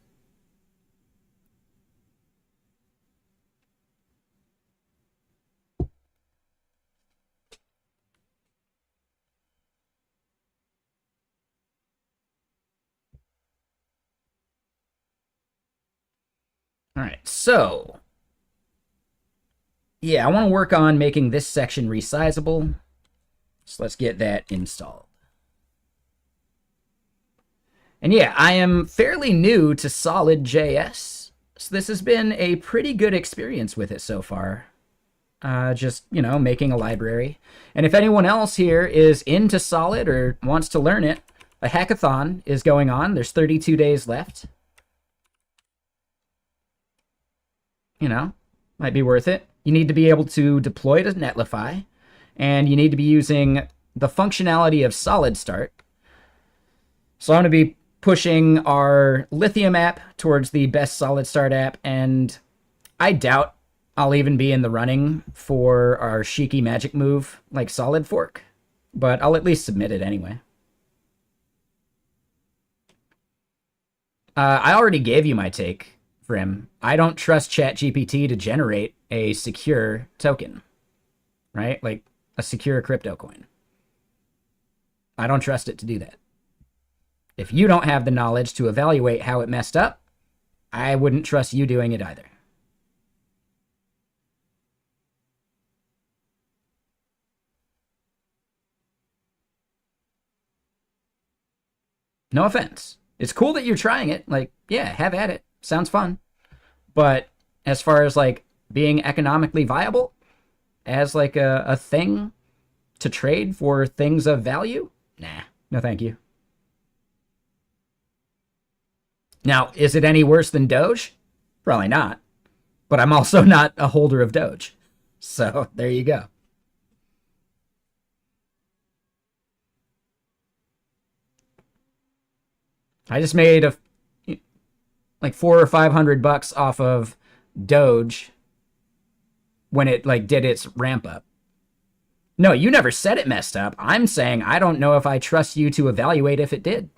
All right, so yeah, I want to work on making this section resizable. So let's get that installed. And yeah, I am fairly new to Solid JS, so this has been a pretty good experience with it so far. Just, making a library. And if anyone else here is into Solid or wants to learn it, a hackathon is going on. There's 32 days left. Might be worth it. You need to be able to deploy to Netlify, and you need to be using the functionality of Solid Start. So I'm going to be pushing our Lithium app towards the best Solid Start app, and I doubt I'll even be in the running for our Shiki magic move, like Solid Fork, but I'll at least submit it anyway. I already gave you my take, Vrim. I don't trust ChatGPT to generate a secure token, right? Like a secure crypto coin. I don't trust it to do that. If you don't have the knowledge to evaluate how it messed up, I wouldn't trust you doing it either. No offense. It's cool that you're trying it. Like, yeah, have at it. Sounds fun. But as far as like being economically viable as like a thing to trade for things of value, nah, no thank you. Now, is it any worse than Doge? Probably not. But I'm also not a holder of Doge. So there you go. I just made like 400 or 500 bucks off of Doge when it like did its ramp up. No, you never said it messed up. I'm saying I don't know if I trust you to evaluate if it did.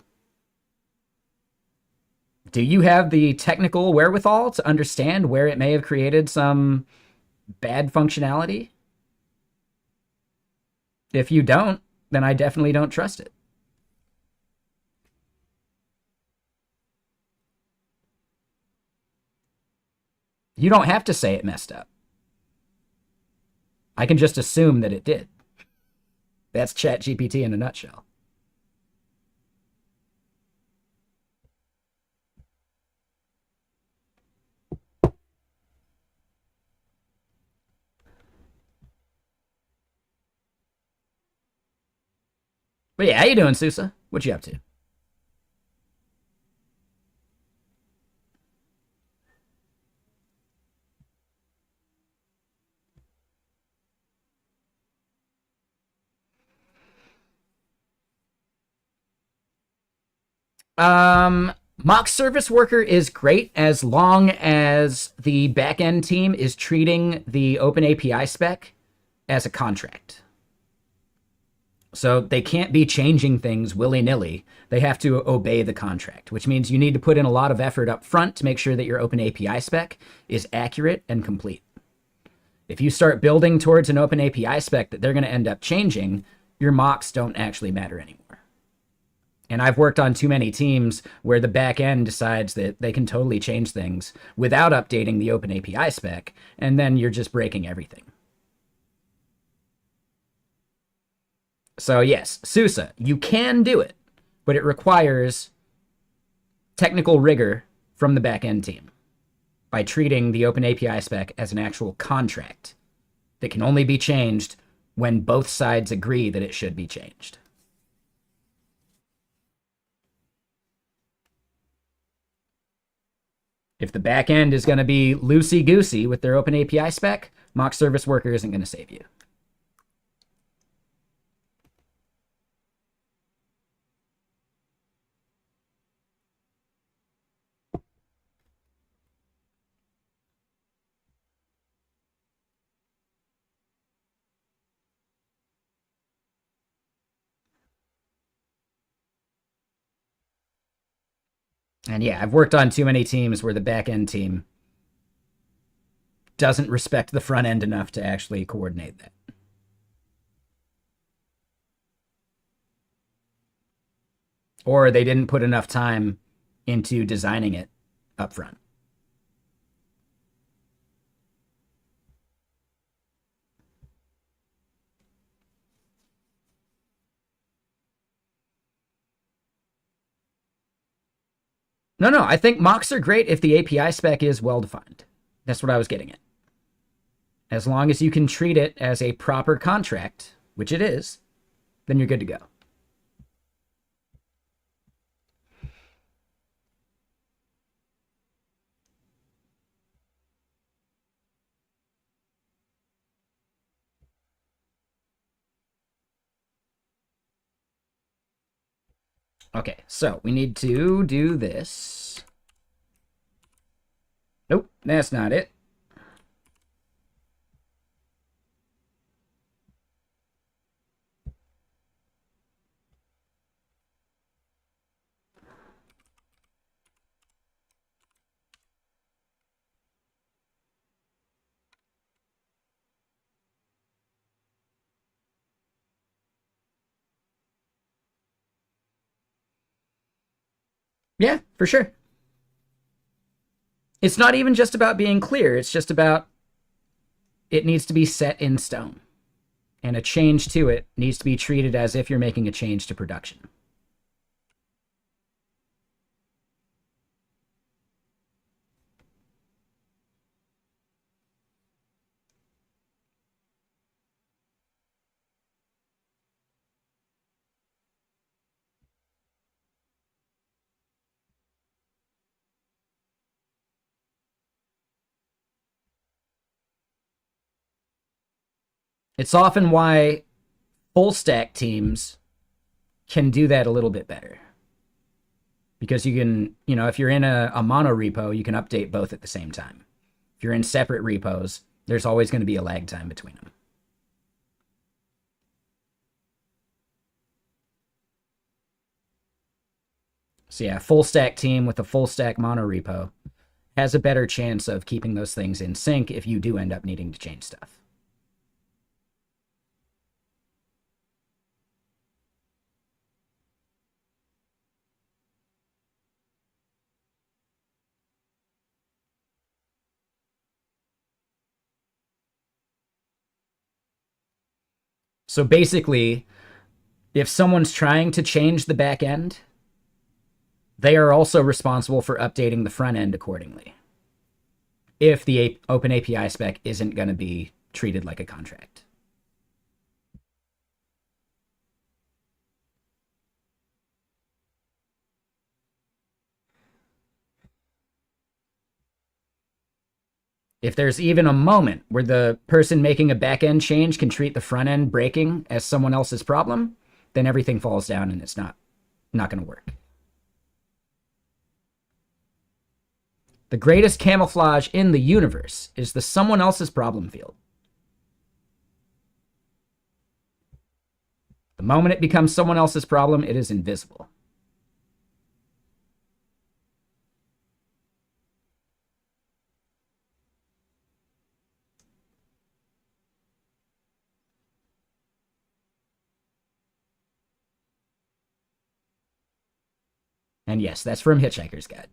Do you have the technical wherewithal to understand where it may have created some bad functionality? If you don't, then I definitely don't trust it. You don't have to say it messed up. I can just assume that it did. That's ChatGPT in a nutshell. But yeah, how you doing, Susa? What you up to? Mock service worker is great as long as the backend team is treating the Open API spec as a contract. So they can't be changing things willy-nilly. They have to obey the contract, which means you need to put in a lot of effort up front to make sure that your Open API spec is accurate and complete. If you start building towards an Open API spec that they're going to end up changing, your mocks don't actually matter anymore. And I've worked on too many teams where the back end decides that they can totally change things without updating the Open API spec, and then you're just breaking everything. So yes, SUSE, you can do it, but it requires technical rigor from the back-end team by treating the Open API spec as an actual contract that can only be changed when both sides agree that it should be changed. If the back end is going to be loosey-goosey with their Open API spec, mock service worker isn't going to save you. And yeah, I've worked on too many teams where the back end team doesn't respect the front end enough to actually coordinate that. Or they didn't put enough time into designing it up front. No, I think mocks are great if the API spec is well-defined. That's what I was getting at. As long as you can treat it as a proper contract, which it is, then you're good to go. Okay, so we need to do this. Nope, that's not it. Yeah, for sure. It's not even just about being clear. It's just about it needs to be set in stone. And a change to it needs to be treated as if you're making a change to production. It's often why full stack teams can do that a little bit better. Because you can, if you're in a mono repo, you can update both at the same time. If you're in separate repos, there's always going to be a lag time between them. So yeah, full stack team with a full stack mono repo has a better chance of keeping those things in sync if you do end up needing to change stuff. So basically, if someone's trying to change the back end, they are also responsible for updating the front end accordingly. If the Open API spec isn't going to be treated like a contract. If there's even a moment where the person making a back-end change can treat the front-end breaking as someone else's problem, then everything falls down and it's not going to work. The greatest camouflage in the universe is the someone else's problem field. The moment it becomes someone else's problem, it is invisible. And yes, that's from Hitchhiker's Guide.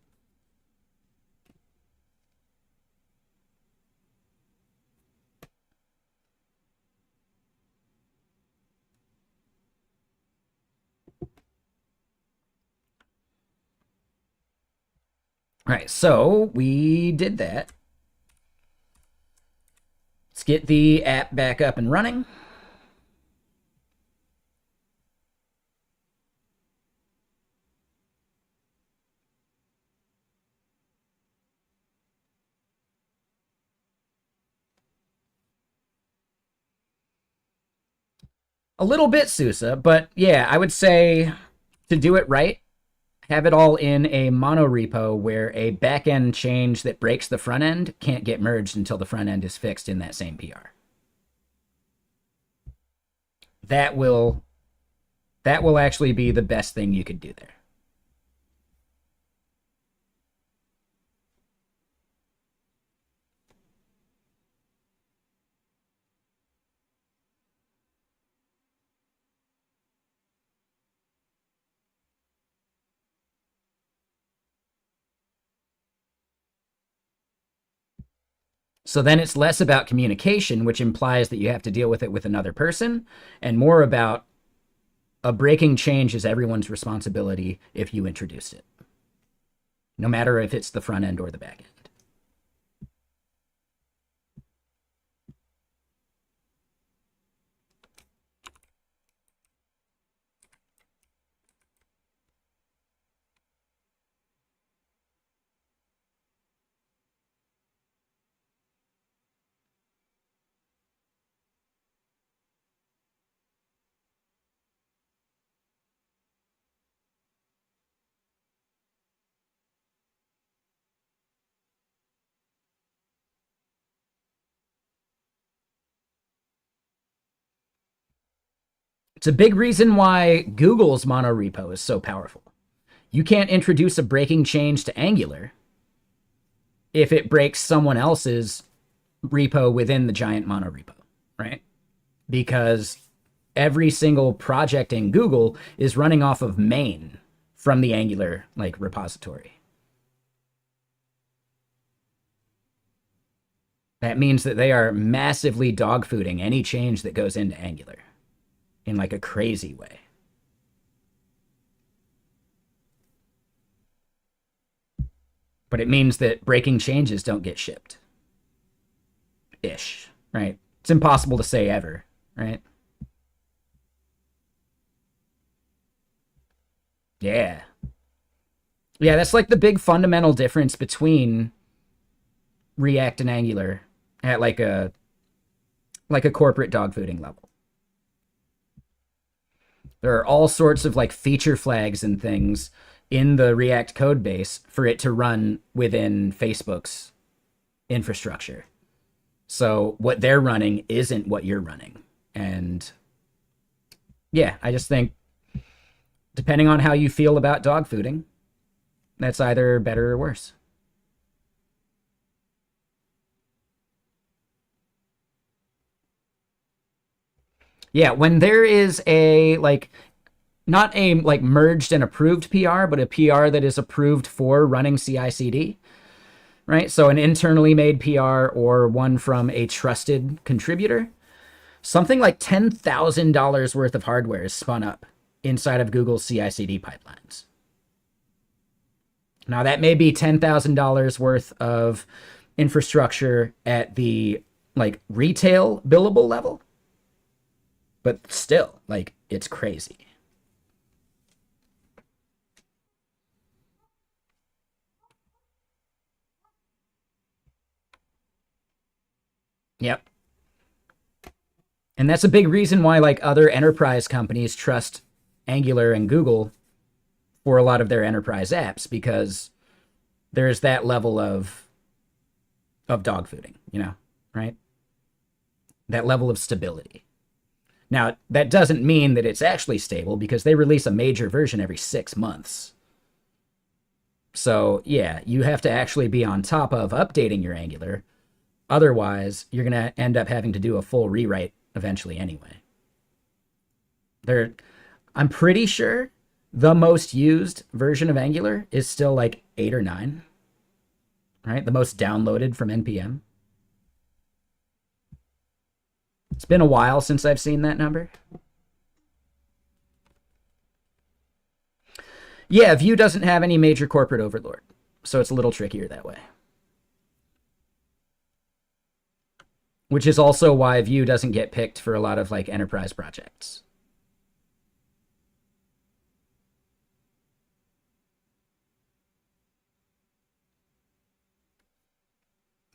All right, so we did that. Let's get the app back up and running. A little bit Sousa, but yeah, I would say to do it right, have it all in a mono repo where a backend change that breaks the front end can't get merged until the front end is fixed in that same PR. That will actually be the best thing you could do there. So then it's less about communication, which implies that you have to deal with it with another person, and more about a breaking change is everyone's responsibility if you introduce it, no matter if it's the front end or the back end. It's a big reason why Google's monorepo is so powerful. You can't introduce a breaking change to Angular if it breaks someone else's repo within the giant monorepo, right? Because every single project in Google is running off of main from the Angular like repository. That means that they are massively dogfooding any change that goes into Angular in like a crazy way. But it means that breaking changes don't get shipped. Ish, right? It's impossible to say ever, right? Yeah. Yeah, that's like the big fundamental difference between React and Angular at like a corporate dogfooding level. There are all sorts of like feature flags and things in the React code base for it to run within Facebook's infrastructure. So what they're running isn't what you're running. And yeah, I just think depending on how you feel about dogfooding, that's either better or worse. Yeah, when there is a like not a like merged and approved PR, but a PR that is approved for running CI/CD, right? So an internally made PR or one from a trusted contributor, something like $10,000 worth of hardware is spun up inside of Google's CI/CD pipelines. Now that may be $10,000 worth of infrastructure at the like retail billable level, but still, like, it's crazy. Yep. And that's a big reason why like other enterprise companies trust Angular and Google for a lot of their enterprise apps, because there's that level of dog fooding, you know, right? That level of stability. Now, that doesn't mean that it's actually stable because they release a major version every 6 months. So, yeah, you have to actually be on top of updating your Angular. Otherwise, you're going to end up having to do a full rewrite eventually anyway. I'm pretty sure the most used version of Angular is still like 8 or 9, right? The most downloaded from NPM. It's been a while since I've seen that number. Yeah, Vue doesn't have any major corporate overlord, so it's a little trickier that way. Which is also why Vue doesn't get picked for a lot of like enterprise projects.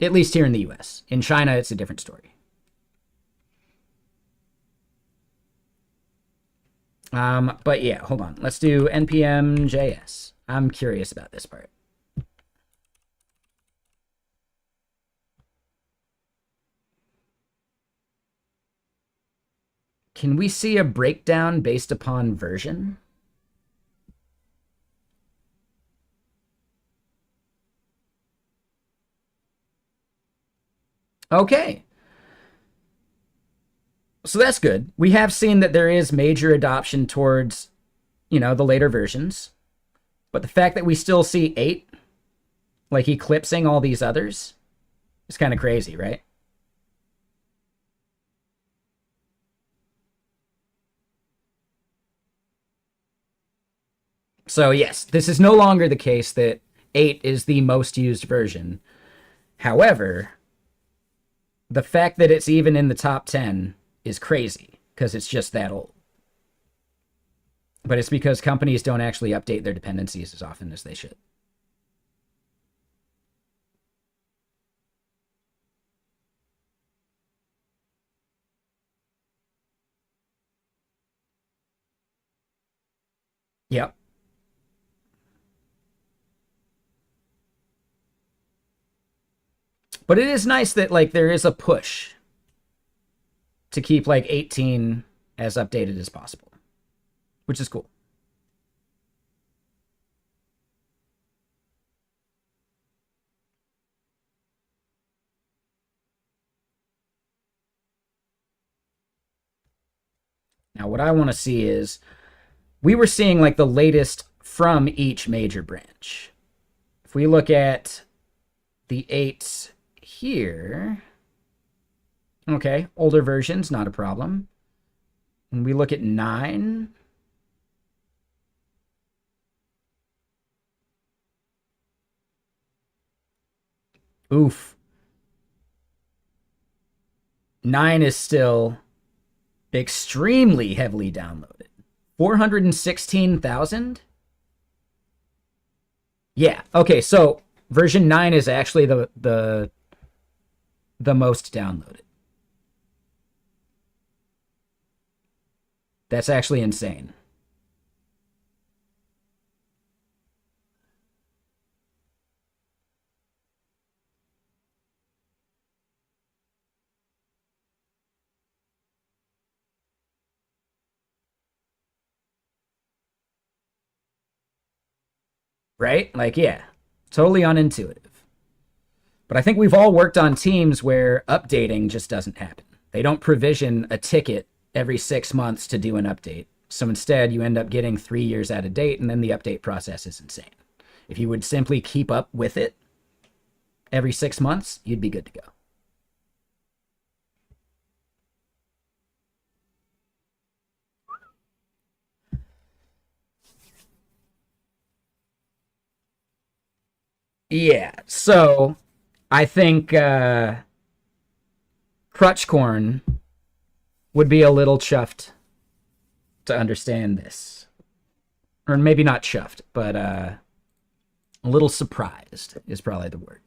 At least here in the US. In China, it's a different story. But yeah, hold on. Let's do npm JS. I'm curious about this part. Can we see a breakdown based upon version? Okay. So that's good. We have seen that there is major adoption towards, the later versions. But the fact that we still see 8, like eclipsing all these others, is kind of crazy, right? So yes, this is no longer the case that 8 is the most used version. However, the fact that it's even in the top 10 is crazy because it's just that old. But it's because companies don't actually update their dependencies as often as they should. Yep. But it is nice that like there is a push to keep like 18 as updated as possible, which is cool. Now, what I want to see is we were seeing like the latest from each major branch. If we look at the 8 here, okay, older versions, not a problem. When we look at 9, oof. 9 is still extremely heavily downloaded. 416,000? Yeah. Okay, so version 9 is actually the most downloaded. That's actually insane. Right? Like, yeah, totally unintuitive. But I think we've all worked on teams where updating just doesn't happen. They don't provision a ticket every 6 months to do an update. So instead, you end up getting 3 years out of date, and then the update process is insane. If you would simply keep up with it every 6 months, you'd be good to go. Yeah, so I think Crutchcorn would be a little chuffed to understand this. Or maybe not chuffed, but a little surprised is probably the word.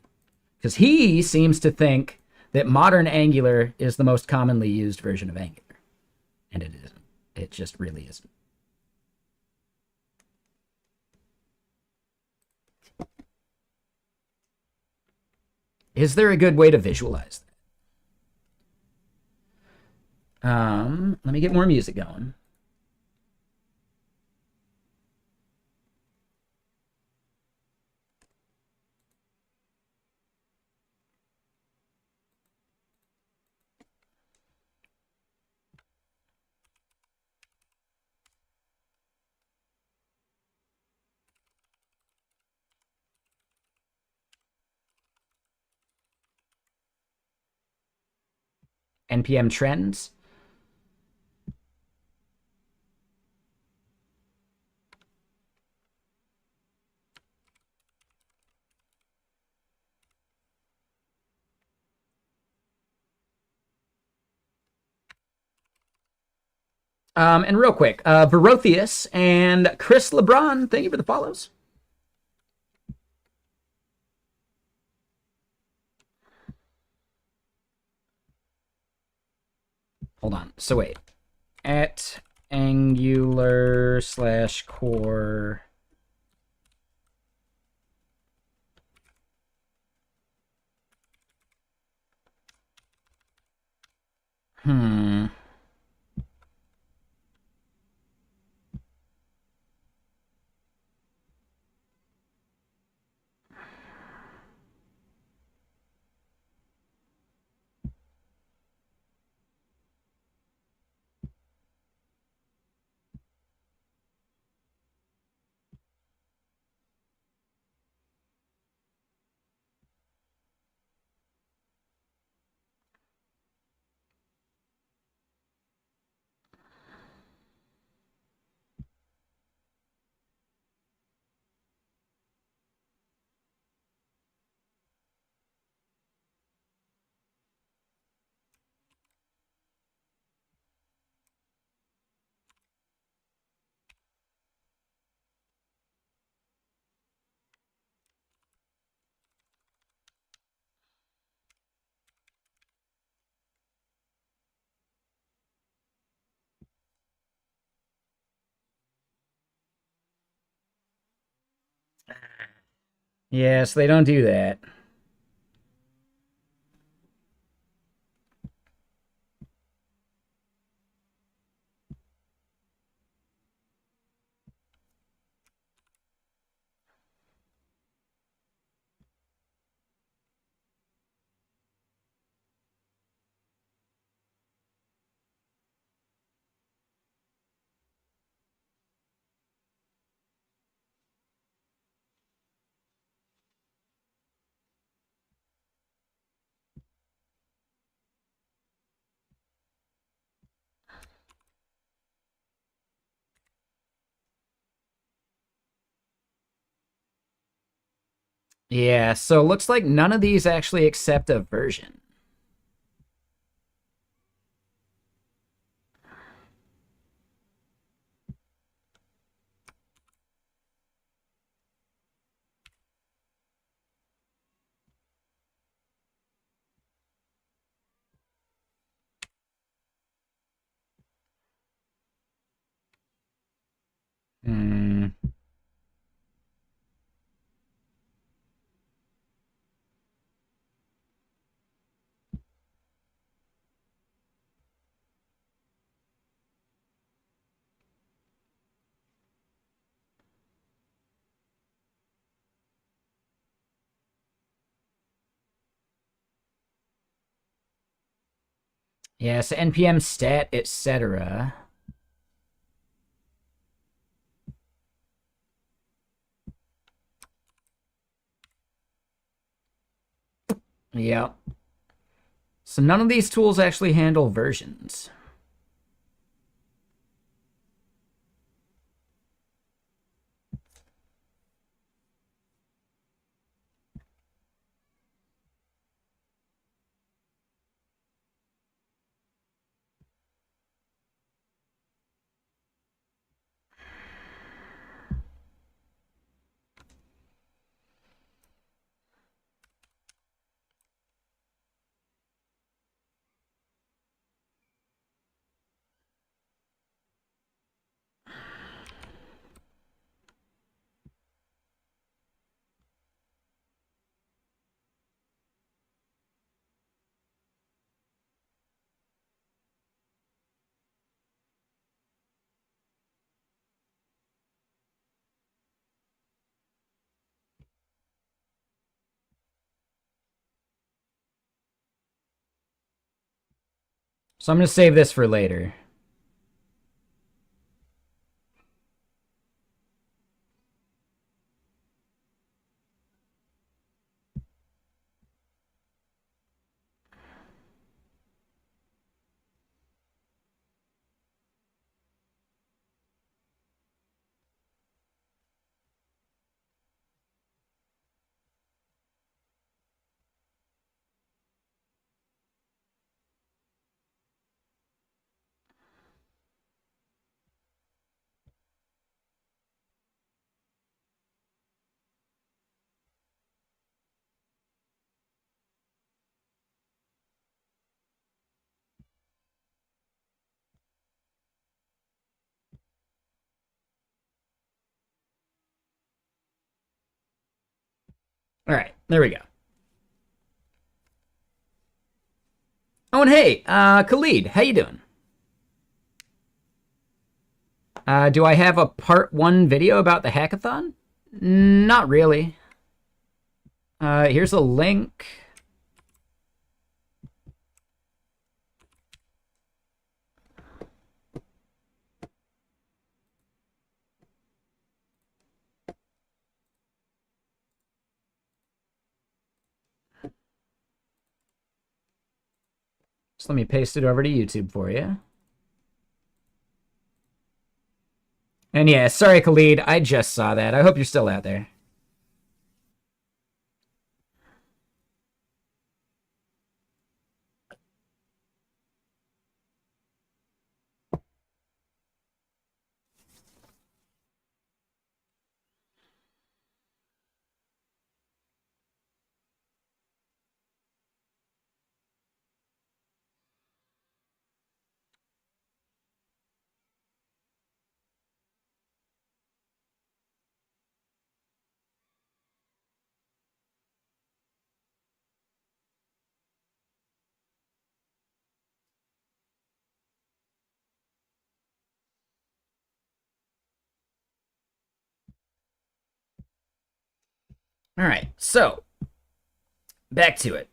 Because he seems to think that modern Angular is the most commonly used version of Angular. And it isn't. It just really isn't. Is there a good way to visualize that? Let me get more music going. NPM trends. And real quick, Verothius and Chris LeBron, thank you for the follows. Hold on. So wait. At Angular / core. Hmm. Yes, they don't do that. Yeah, so looks like none of these actually accept a version. Hmm. Yeah, so npm stat, etc. Yeah. So none of these tools actually handle versions. So I'm going to save this for later. All right, there we go. Oh, and hey, Khalid, how you doing? Do I have a part 1 video about the hackathon? Not really. Here's a link. Just let me paste it over to YouTube for you. And yeah, sorry, Khalid, I just saw that. I hope you're still out there. All right, so back to it.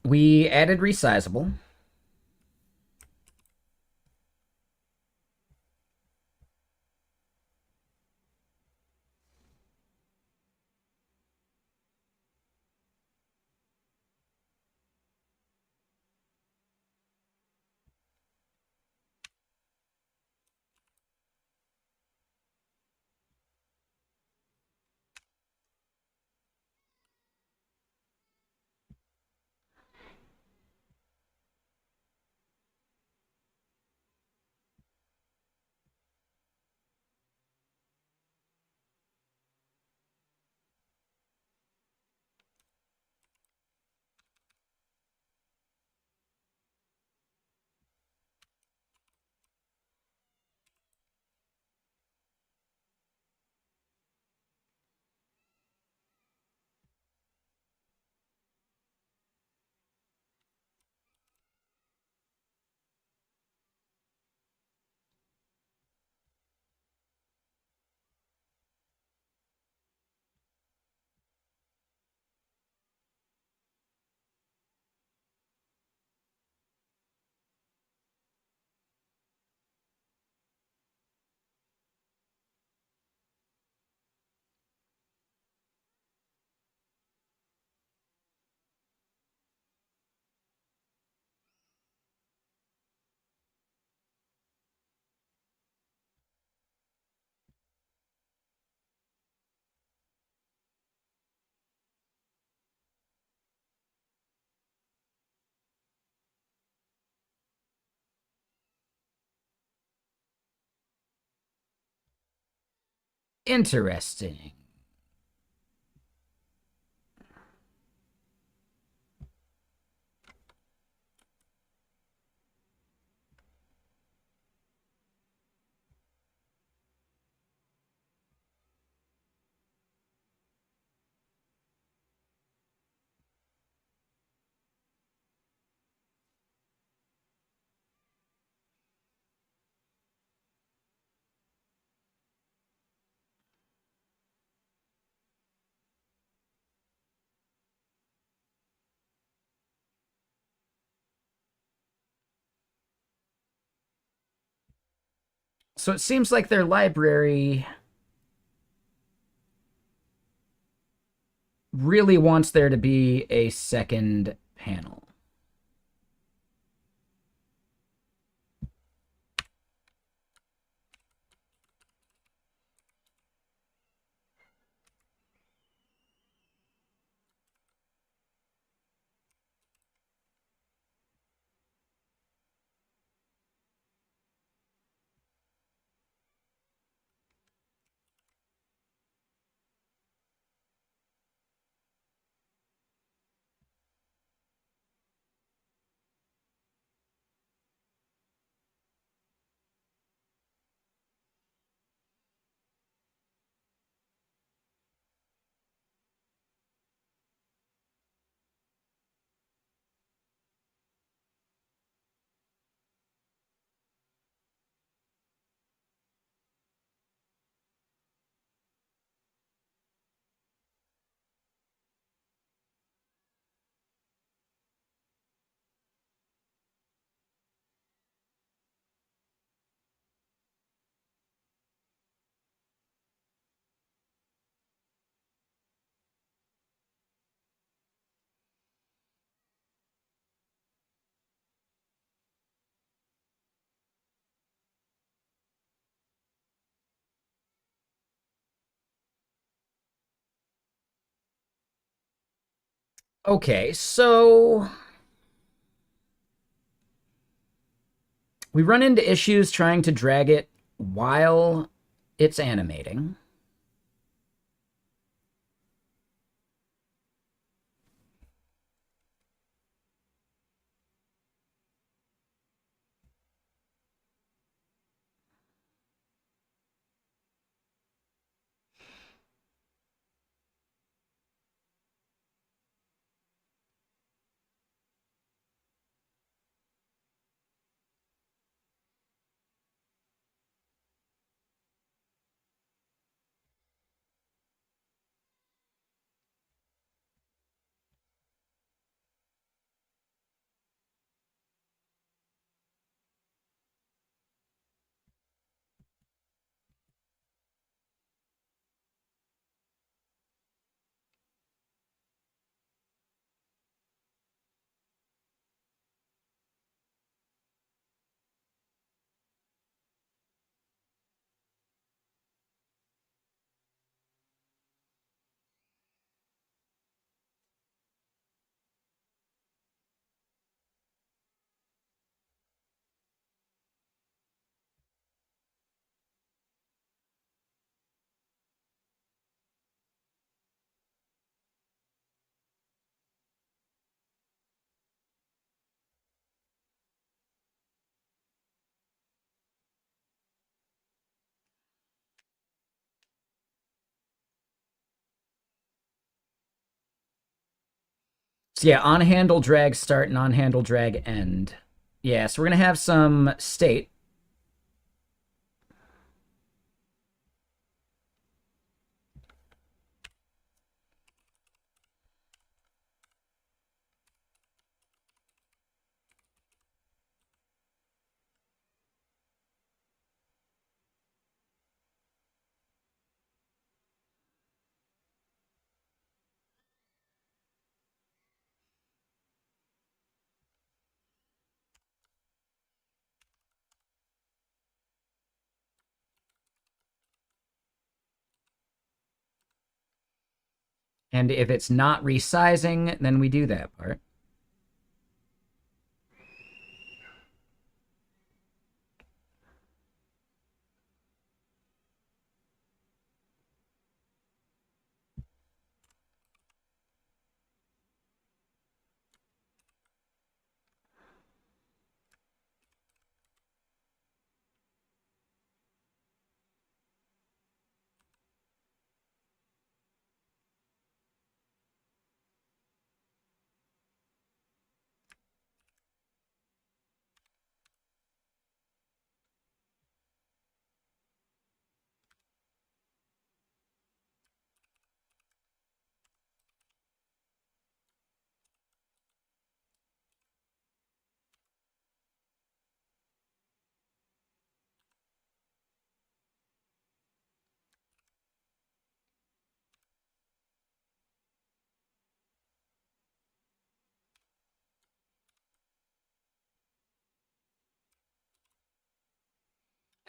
We added resizable. Interesting. So it seems like their library really wants there to be a second panel. Okay, so we run into issues trying to drag it while it's animating. So yeah, on handle drag start and on handle drag end. Yeah, so we're gonna have some state. And if it's not resizing, then we do that part.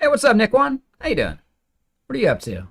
Hey, what's up, Nick One? How you doing? What are you up to?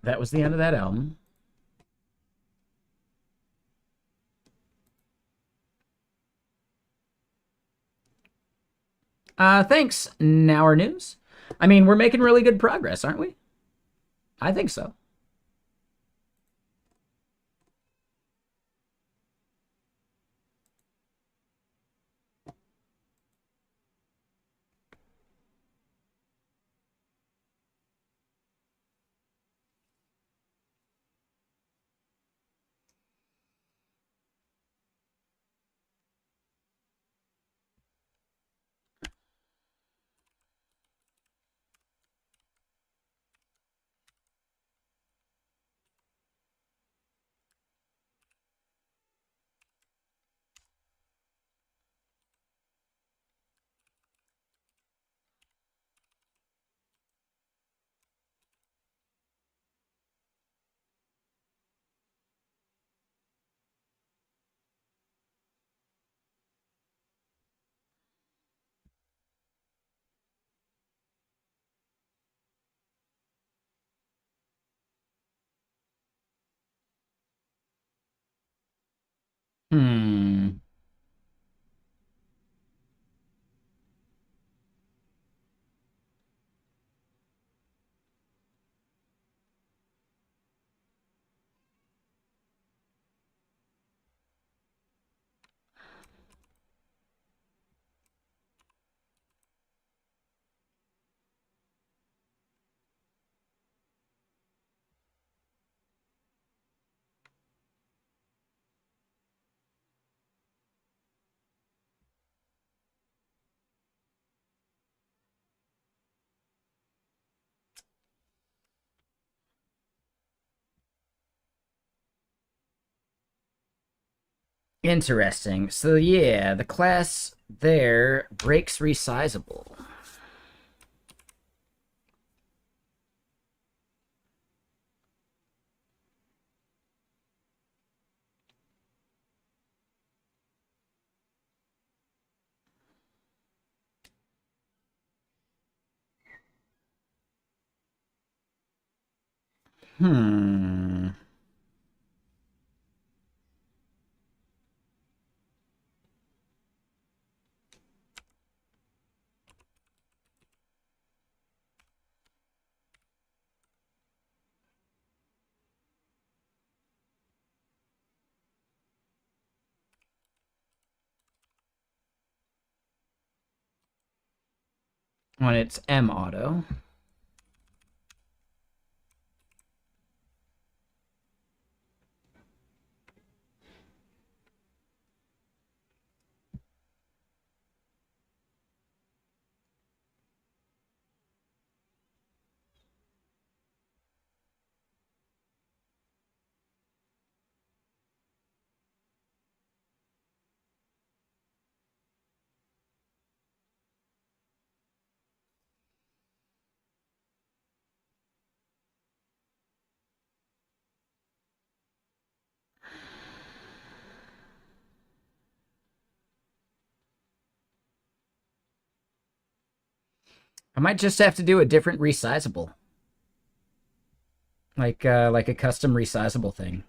That was the end of that album. Thanks. Now our news. I mean, we're making really good progress, aren't we? I think so. Hmm. Interesting. So yeah, the class there breaks resizable. Hmm. When it's M auto. I might just have to do a different resizable. Like a custom resizable thing.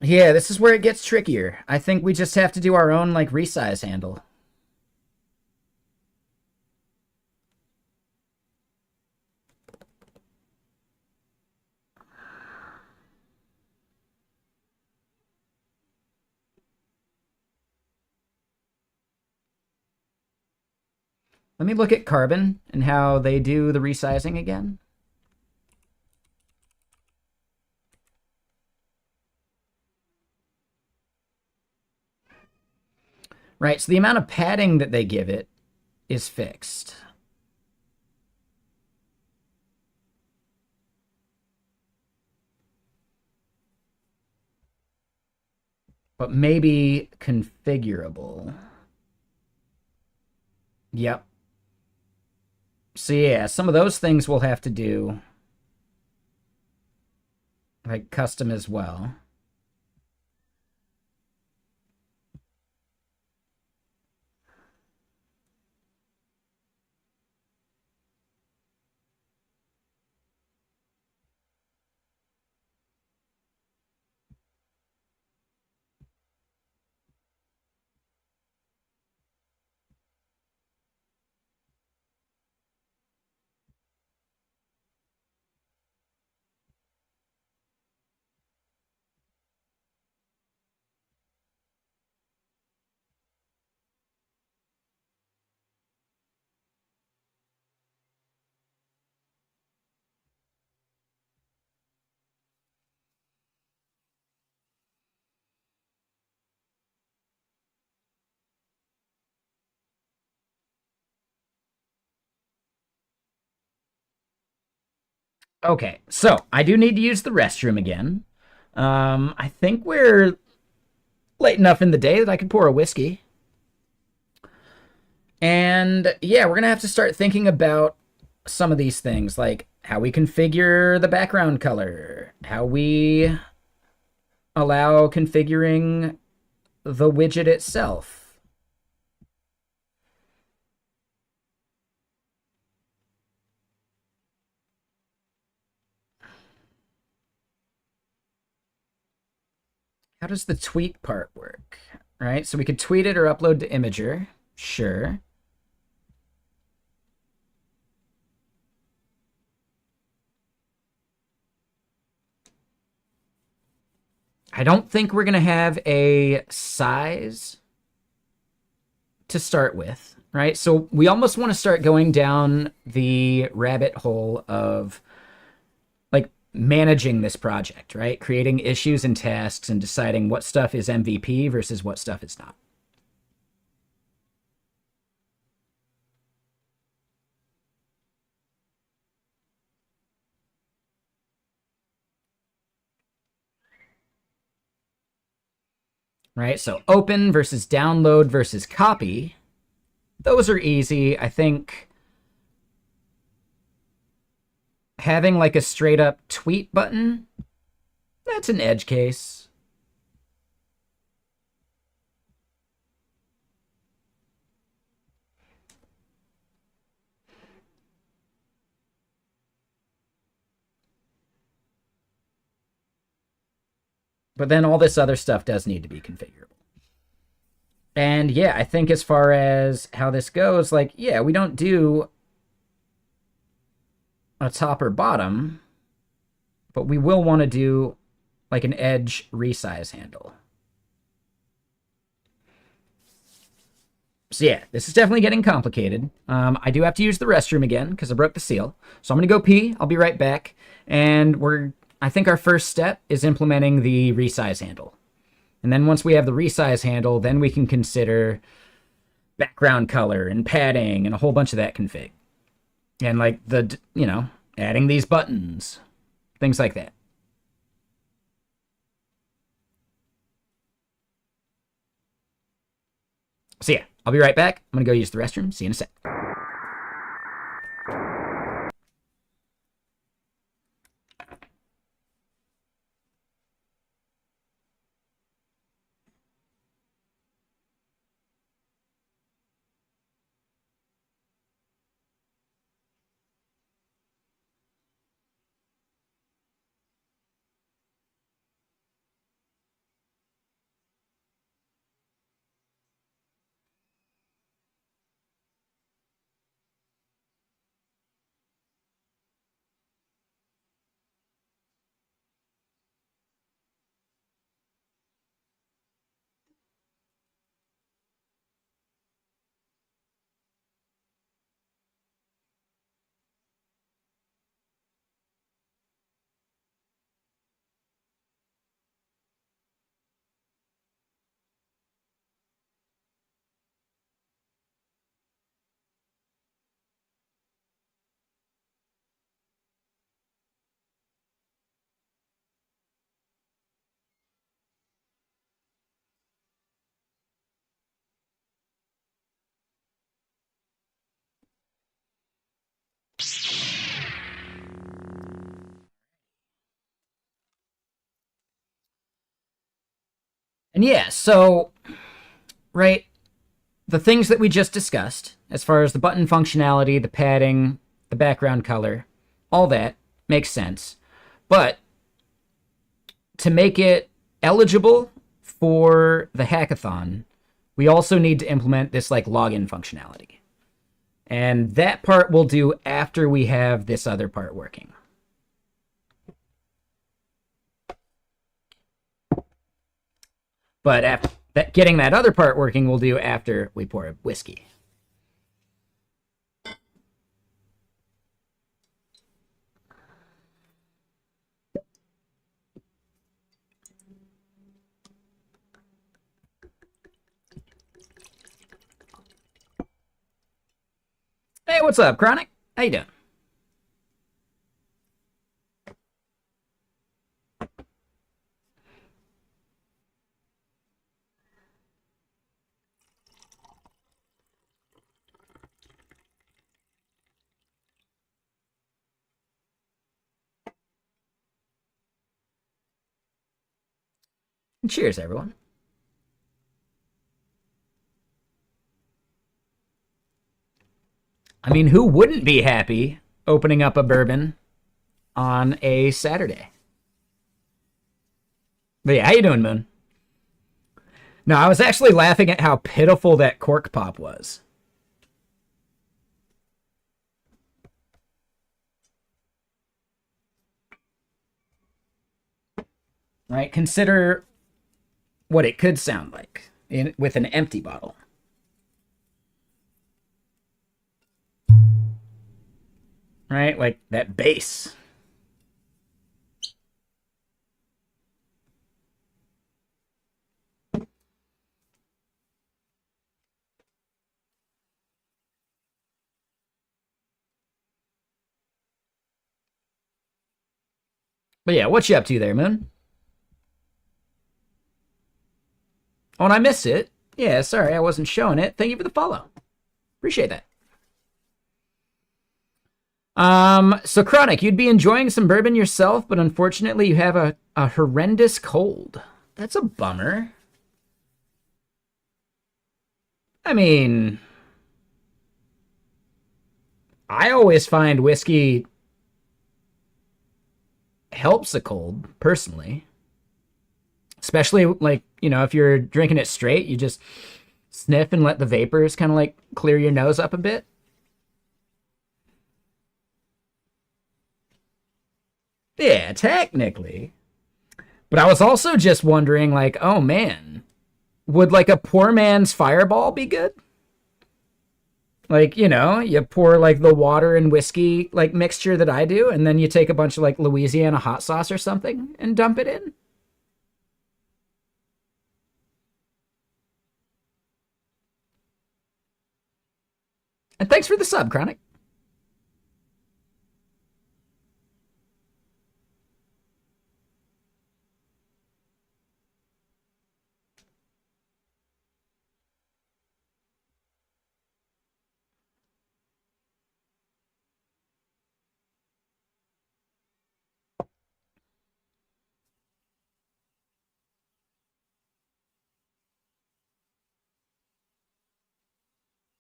Yeah, this is where it gets trickier. I think we just have to do our own like resize handle. Let me look at Carbon and how they do the resizing again. Right, so the amount of padding that they give it is fixed. But maybe configurable. Yep. So yeah, some of those things we'll have to do like custom as well. Okay, so I do need to use the restroom again. I think we're late enough in the day that I could pour a whiskey. And yeah, we're gonna have to start thinking about some of these things, like how we configure the background color, how we allow configuring the widget itself. How does the tweet part work? Right, so we could tweet it or upload to Imager. Sure. I don't think we're going to have a size to start with, right? So we almost want to start going down the rabbit hole of like managing this project, right? Creating issues and tasks and deciding what stuff is MVP versus what stuff is not. Right? So open versus download versus copy. Those are easy. I think having like a straight up tweet button, that's an edge case. But then all this other stuff does need to be configurable. And yeah, I think as far as how this goes, like, yeah, we don't do a top or bottom, but we will want to do like an edge resize handle. So yeah, this is definitely getting complicated. I do have to use the restroom again because I broke the seal. So I'm gonna go pee. I'll be right back. And I think our first step is implementing the resize handle. And then once we have the resize handle, then we can consider background color and padding and a whole bunch of that config. And like adding these buttons, things like that. So yeah, I'll be right back. I'm gonna go use the restroom. See you in a sec. And yeah, so right, the things that we just discussed, as far as the button functionality, the padding, the background color, all that makes sense. But to make it eligible for the hackathon, we also need to implement this like login functionality. And that part we'll do after we have this other part working. But after getting that other part working, we'll do after we pour a whiskey. Hey, what's up, Chronic? How you doing? Cheers, everyone. I mean, who wouldn't be happy opening up a bourbon on a Saturday? But yeah, how you doing, Moon? No, I was actually laughing at how pitiful that cork pop was. Right? Consider what it could sound like with an empty bottle. Right? Like that bass. But yeah, what you up to there, Moon? Oh, and I missed it. Yeah, sorry, I wasn't showing it. Thank you for the follow. Appreciate that. So Chronic, you'd be enjoying some bourbon yourself, but unfortunately you have a horrendous cold. That's a bummer. I mean, I always find whiskey helps a cold, personally. Especially, like, if you're drinking it straight, you just sniff and let the vapors kind of like clear your nose up a bit. Yeah, technically. But I was also just wondering, like, oh man, would like a poor man's fireball be good? Like, you know, you pour like the water and whiskey like mixture that I do, and then you take a bunch of like Louisiana hot sauce or something and dump it in. And thanks for the sub, Chronic.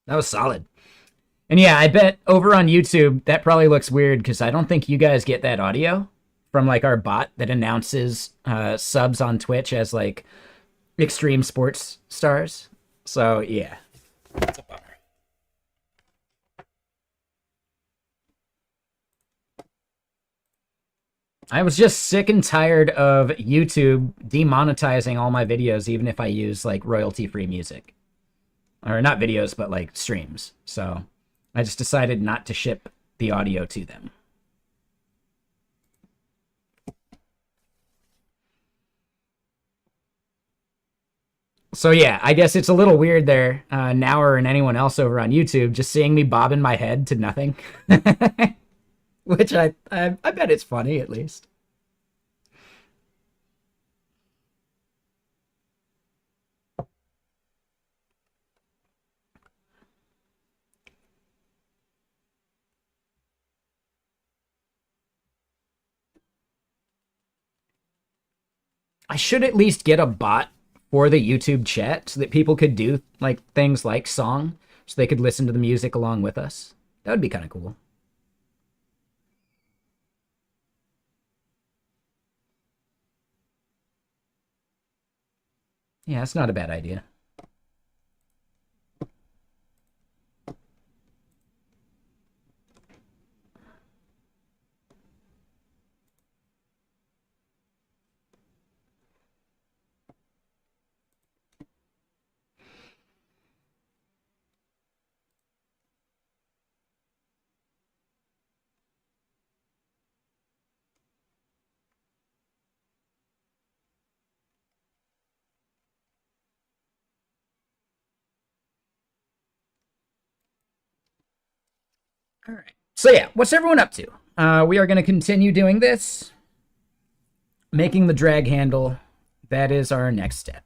That was solid. And yeah, I bet over on YouTube that probably looks weird because I don't think you guys get that audio from like our bot that announces subs on Twitch as like extreme sports stars. So yeah, it's a bummer. I was just sick and tired of YouTube demonetizing all my videos, even if I use like royalty free music. Or not videos, but like streams. So I just decided not to ship the audio to them. So yeah, I guess it's a little weird there, Nower and anyone else over on YouTube, just seeing me bobbing my head to nothing. Which I bet it's funny at least. I should at least get a bot for the YouTube chat so that people could do like things like song, so they could listen to the music along with us. That would be kind of cool. Yeah, it's not a bad idea. All right. So yeah, what's everyone up to? We are going to continue doing this, making the drag handle. That is our next step.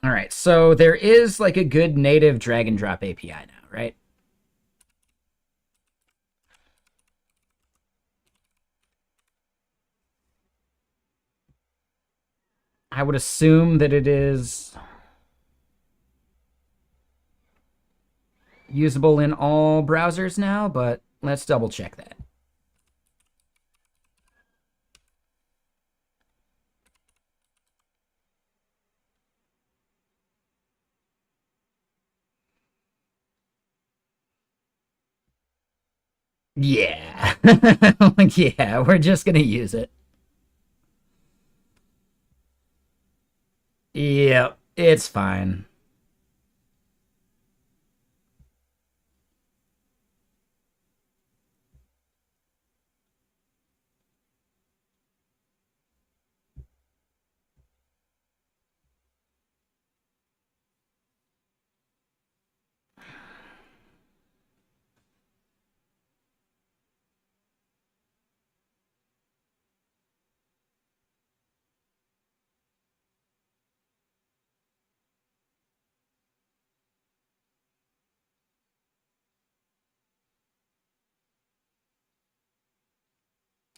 All right, so there is like a good native drag and drop API now, right? I would assume that it is usable in all browsers now, but let's double check that. Yeah. Yeah, we're just going to use it. Yep, it's fine.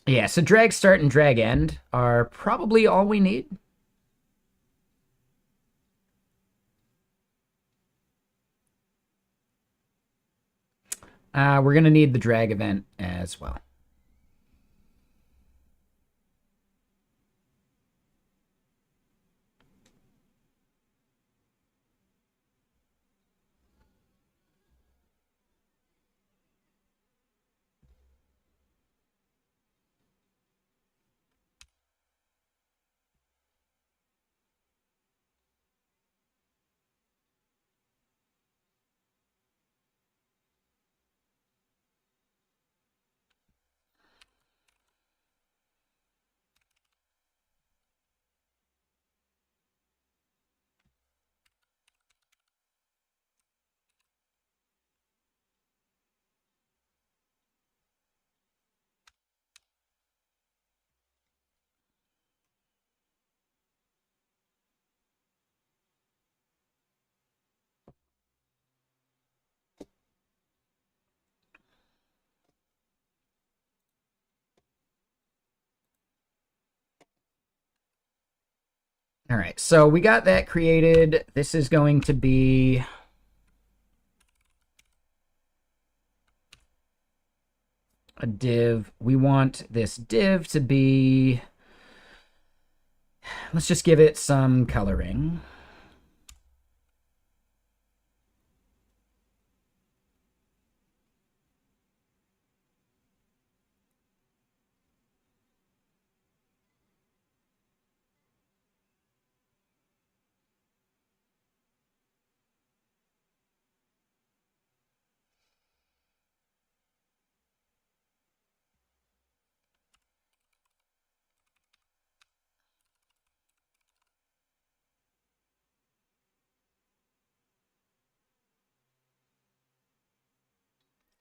Yeah, so drag start and drag end are probably all we need. We're going to need the drag event as well. All right, so we got that created. This is going to be a div. We want this div to be, let's just give it some coloring.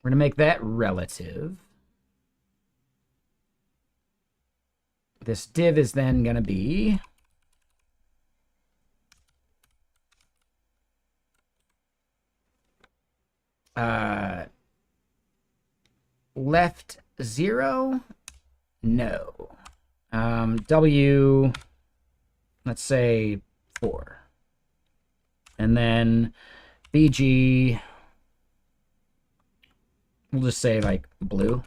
We're going to make that relative. This div is then going to be left 0, no. W, let's say 4. And then BG, we'll just say like blue.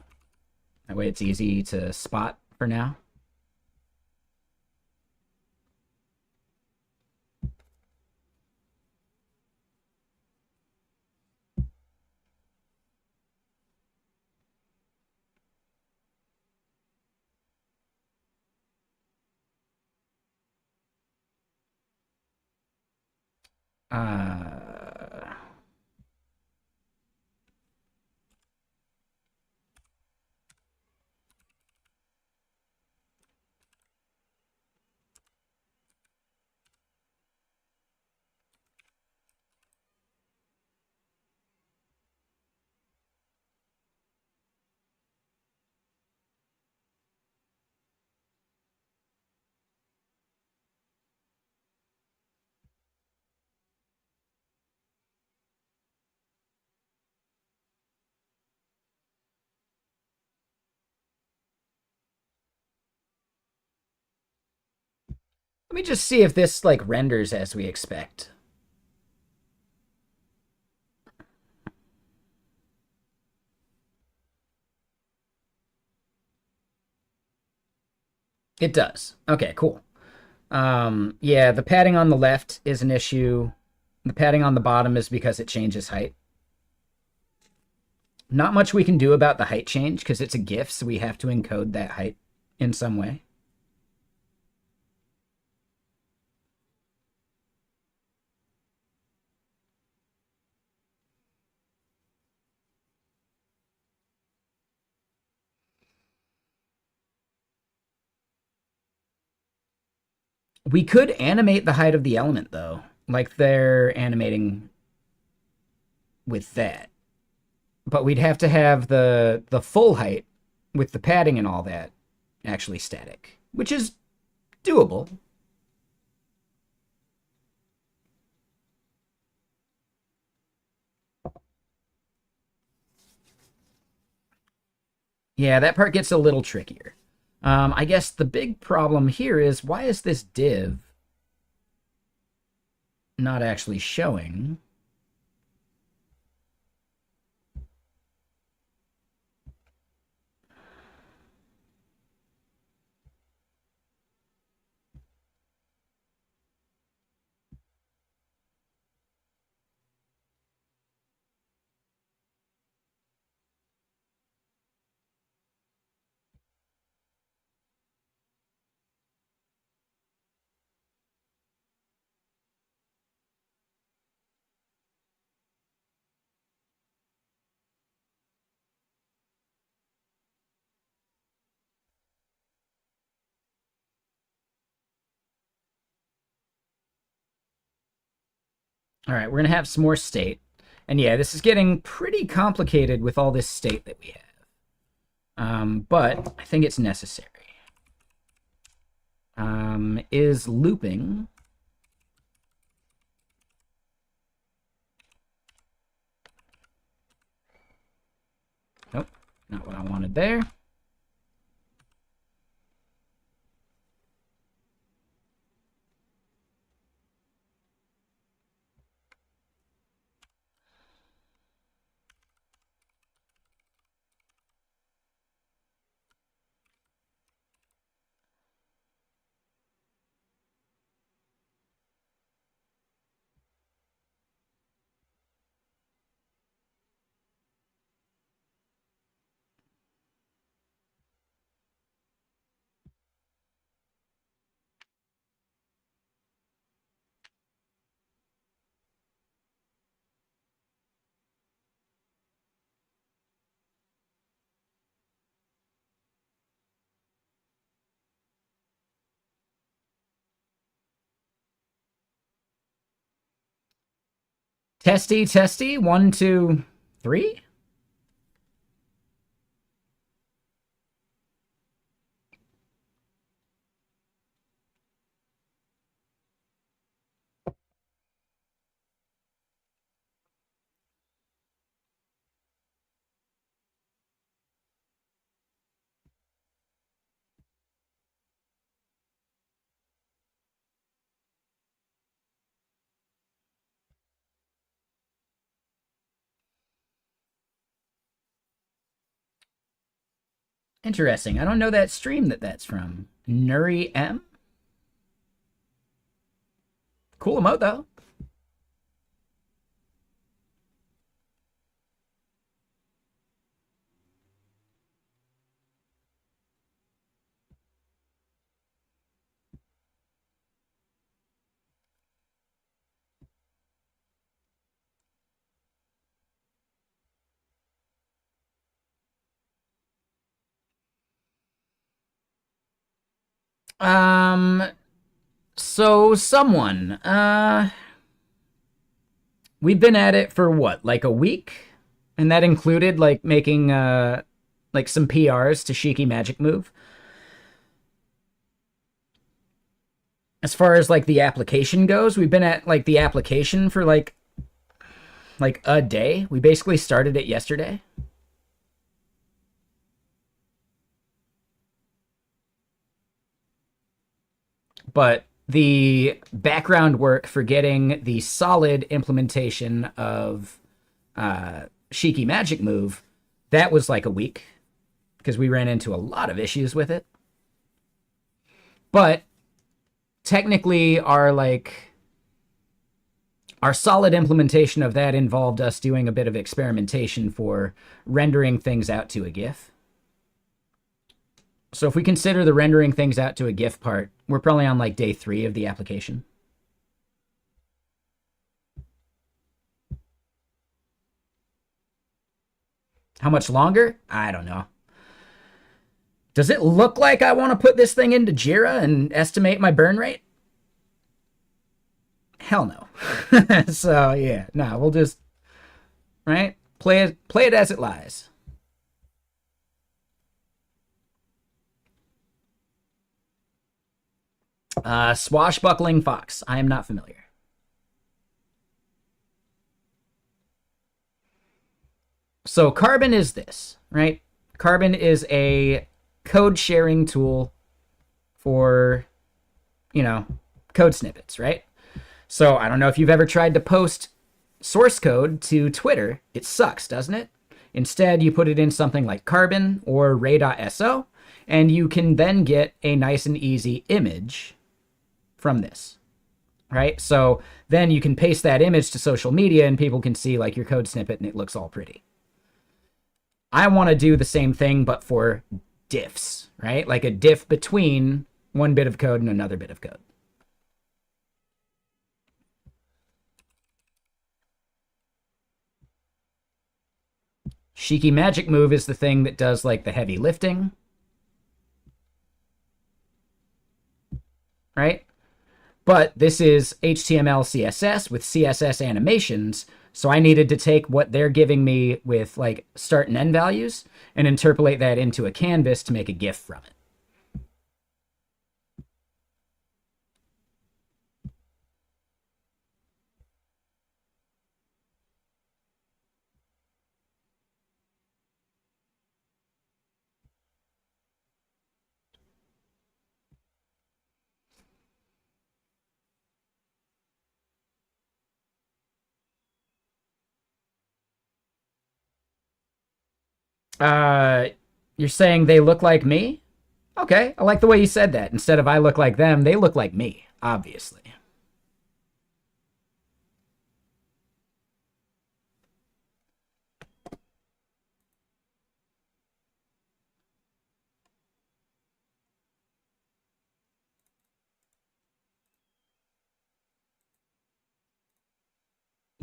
That way it's easy to spot for now. Let me just see if this like renders as we expect. It does. Okay, cool. Yeah, the padding on the left is an issue. The padding on the bottom is because it changes height. Not much we can do about the height change because it's a GIF, so we have to encode that height in some way. We could animate the height of the element, though, like they're animating with that. But we'd have to have the full height with the padding and all that actually static, which is doable. Yeah, that part gets a little trickier. I guess the big problem here is, why is this div not actually showing? All right, we're going to have some more state. And yeah, this is getting pretty complicated with all this state that we have. But I think it's necessary. Is looping. Nope, not what I wanted there. Testy, testy. 1, 2, 3. Interesting. I don't know that stream that's from. Nuri M. Cool emote though. Um. So someone. We've been at it for what, like a week, and that included like making like some PRs to Shiki Magic Move. As far as like the application goes, we've been at like the application for like a day. We basically started it yesterday. But the background work for getting the solid implementation of Shiki Magic Move, that was like a week because we ran into a lot of issues with it. But technically, our solid implementation of that involved us doing a bit of experimentation for rendering things out to a GIF. So if we consider the rendering things out to a GIF part, we're probably on like day 3 of the application. How much longer? I don't know. Does it look like I want to put this thing into Jira and estimate my burn rate? Hell no. So yeah, no, we'll just right play it as it lies. Swashbuckling fox. I am not familiar. So Carbon is this, right? Carbon is a code sharing tool for, code snippets, right? So I don't know if you've ever tried to post source code to Twitter. It sucks, doesn't it? Instead, you put it in something like Carbon or ray.so, and you can then get a nice and easy image from this, right? So then you can paste that image to social media and people can see like your code snippet and it looks all pretty. I want to do the same thing, but for diffs, right? Like a diff between one bit of code and another bit of code. Shiki Magic Move is the thing that does like the heavy lifting, right? But this is HTML, CSS with CSS animations. So I needed to take what they're giving me with like start and end values and interpolate that into a canvas to make a GIF from it. Uh, you're saying they look like me? Okay, I like the way you said that. Instead of I look like them, they look like me, obviously.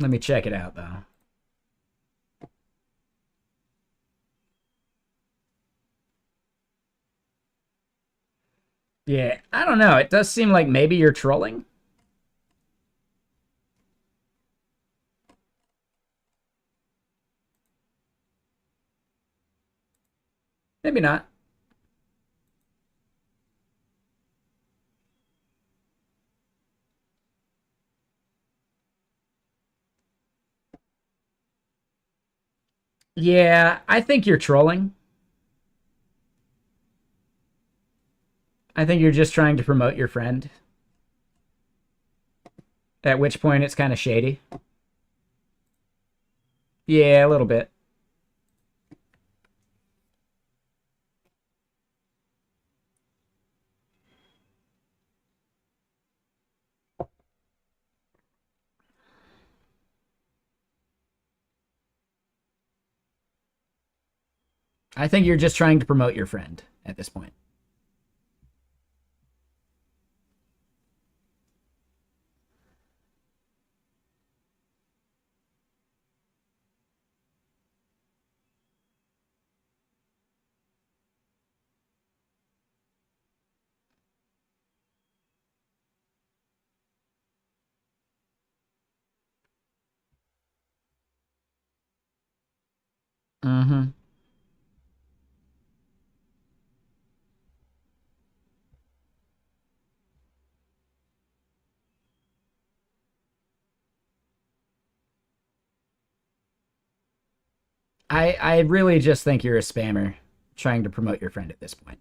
Let me check it out, though. Yeah, I don't know. It does seem like maybe you're trolling. Maybe not. Yeah, I think you're trolling. I think you're just trying to promote your friend. At which point it's kind of shady. Yeah, a little bit. I think you're just trying to promote your friend at this point. Mm-hmm. I really just think you're a spammer trying to promote your friend at this point.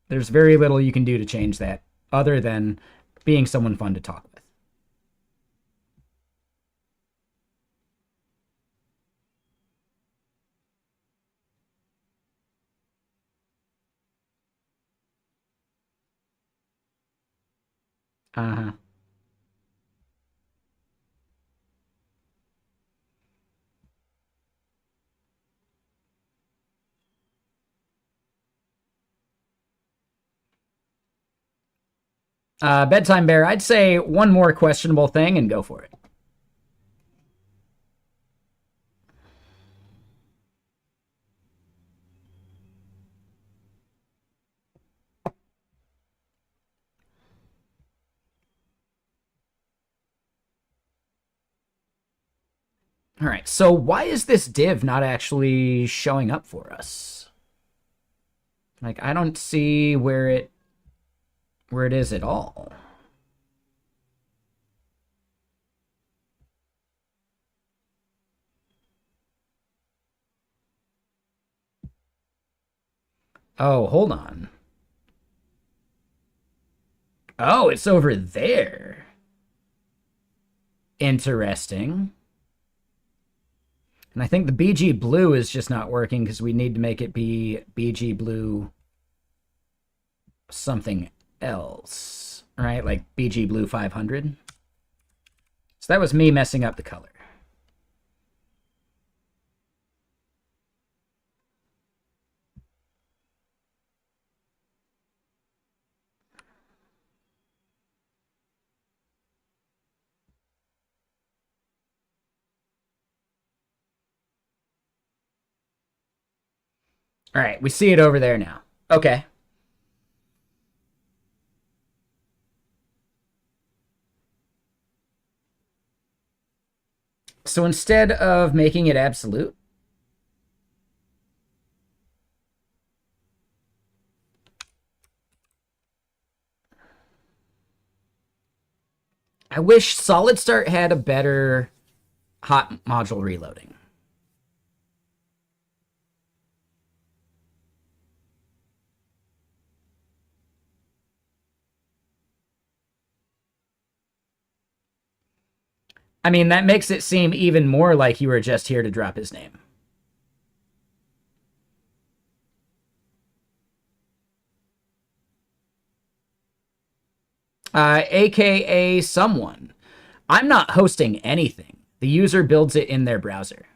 There's very little you can do to change that other than being someone fun to talk with. Uh-huh. Bedtime Bear, I'd say one more questionable thing and go for it. All right, so why is this div not actually showing up for us? Like, I don't see where it is at all. Oh, hold on. Oh, it's over there. Interesting. And I think the BG blue is just not working because we need to make it be BG blue something else, right? Like BG blue 500. So that was me messing up the color. All right, we see it over there now. Okay. So instead of making it absolute, I wish Solid Start had a better hot module reloading. I mean, that makes it seem even more like you were just here to drop his name. AKA someone. I'm not hosting anything. The user builds it in their browser.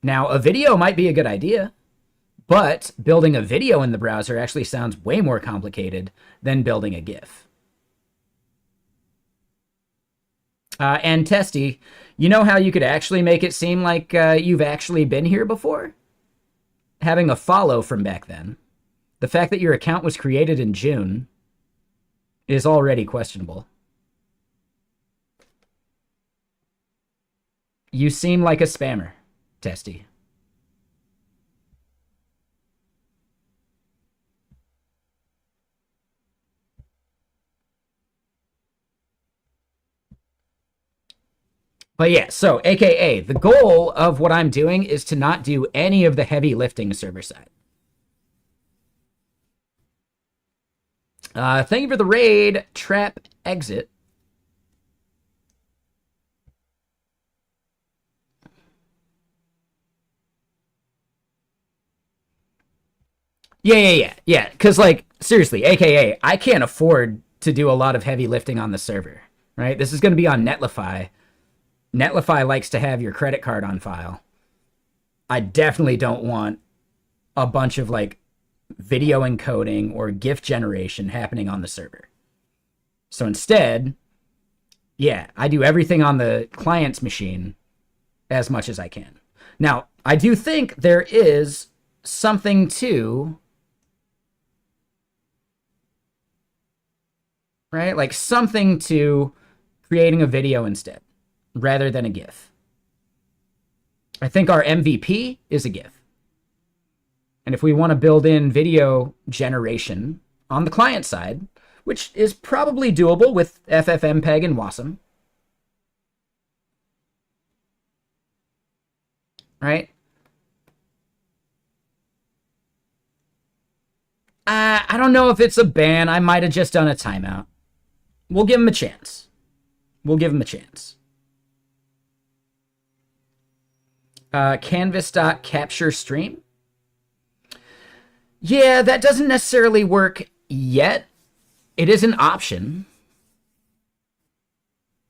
Now, a video might be a good idea, but building a video in the browser actually sounds way more complicated than building a GIF. And Testy, you know how you could actually make it seem like you've actually been here before? Having a follow from back then. The fact that your account was created in June is already questionable. You seem like a spammer, Testy. But yeah, so AKA, the goal of what I'm doing is to not do any of the heavy lifting server side. Thank you for the raid, Trap Exit. Yeah. Because, like, seriously, AKA, I can't afford to do a lot of heavy lifting on the server, right? This is going to be on Netlify. Netlify likes to have your credit card on file. I definitely don't want a bunch of, like, video encoding or GIF generation happening on the server. So instead, yeah, I do everything on the client's machine as much as I can. Now, I do think there is something to, right? Like something to creating a video instead rather than a GIF. I think our MVP is a GIF. And if we want to build in video generation on the client side, which is probably doable with FFmpeg and Wasm, right? I don't know if it's a ban. I might have just done a timeout. We'll give him a chance. Canvas.capture stream. Yeah, that doesn't necessarily work yet. It is an option.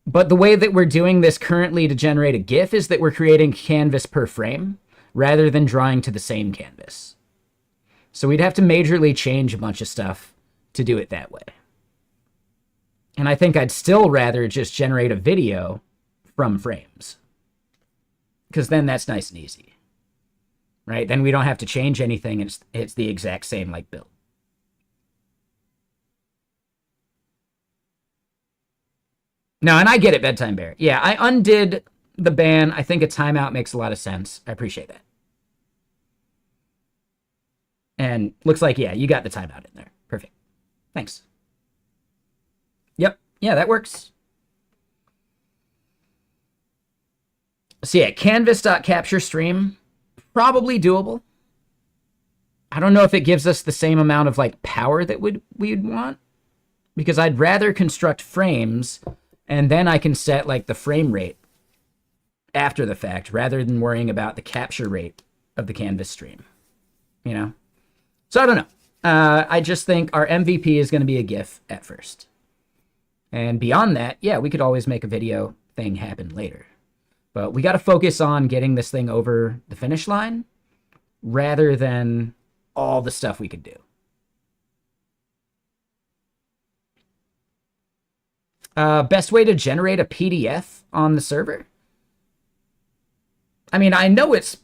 But the way that we're doing this currently to generate a GIF is that we're creating canvas per frame rather than drawing to the same canvas. So we'd have to majorly change a bunch of stuff to do it that way. And I think I'd still rather just generate a video from frames, because then that's nice and easy, right? Then we don't have to change anything. It's the exact same like build. No, and I get it, Bedtime Bear. Yeah, I undid the ban. I think a timeout makes a lot of sense. I appreciate that. And looks like, yeah, you got the timeout in there. Perfect. Thanks. Yep. Yeah, that works. So yeah, canvas.capture stream, probably doable. I don't know if it gives us the same amount of like power that we'd want, because I'd rather construct frames and then I can set like the frame rate after the fact rather than worrying about the capture rate of the canvas stream, you know? So I don't know. I just think our MVP is going to be a GIF at first. And beyond that, yeah, we could always make a video thing happen later. But we got to focus on getting this thing over the finish line rather than all the stuff we could do. Best way to generate a PDF on the server? I mean, I know it's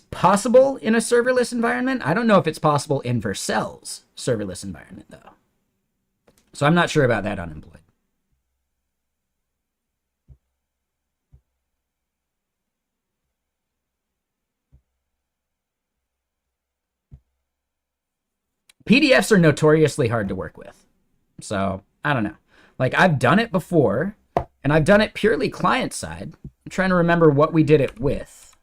possible in a serverless environment. I don't know if it's possible in Vercel's serverless environment, though. So I'm not sure about that unemployed. PDFs are notoriously hard to work with. So I don't know. Like, I've done it before, and I've done it purely client side. I'm trying to remember what we did it with.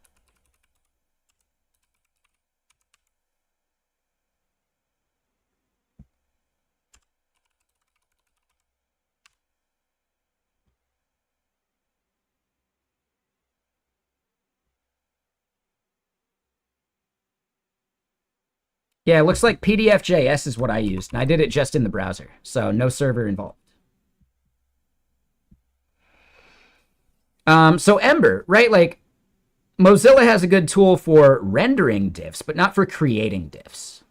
Yeah, it looks like PDF.js is what I used, and I did it just in the browser, so no server involved. So Ember, right? Like, Mozilla has a good tool for rendering diffs, but not for creating diffs.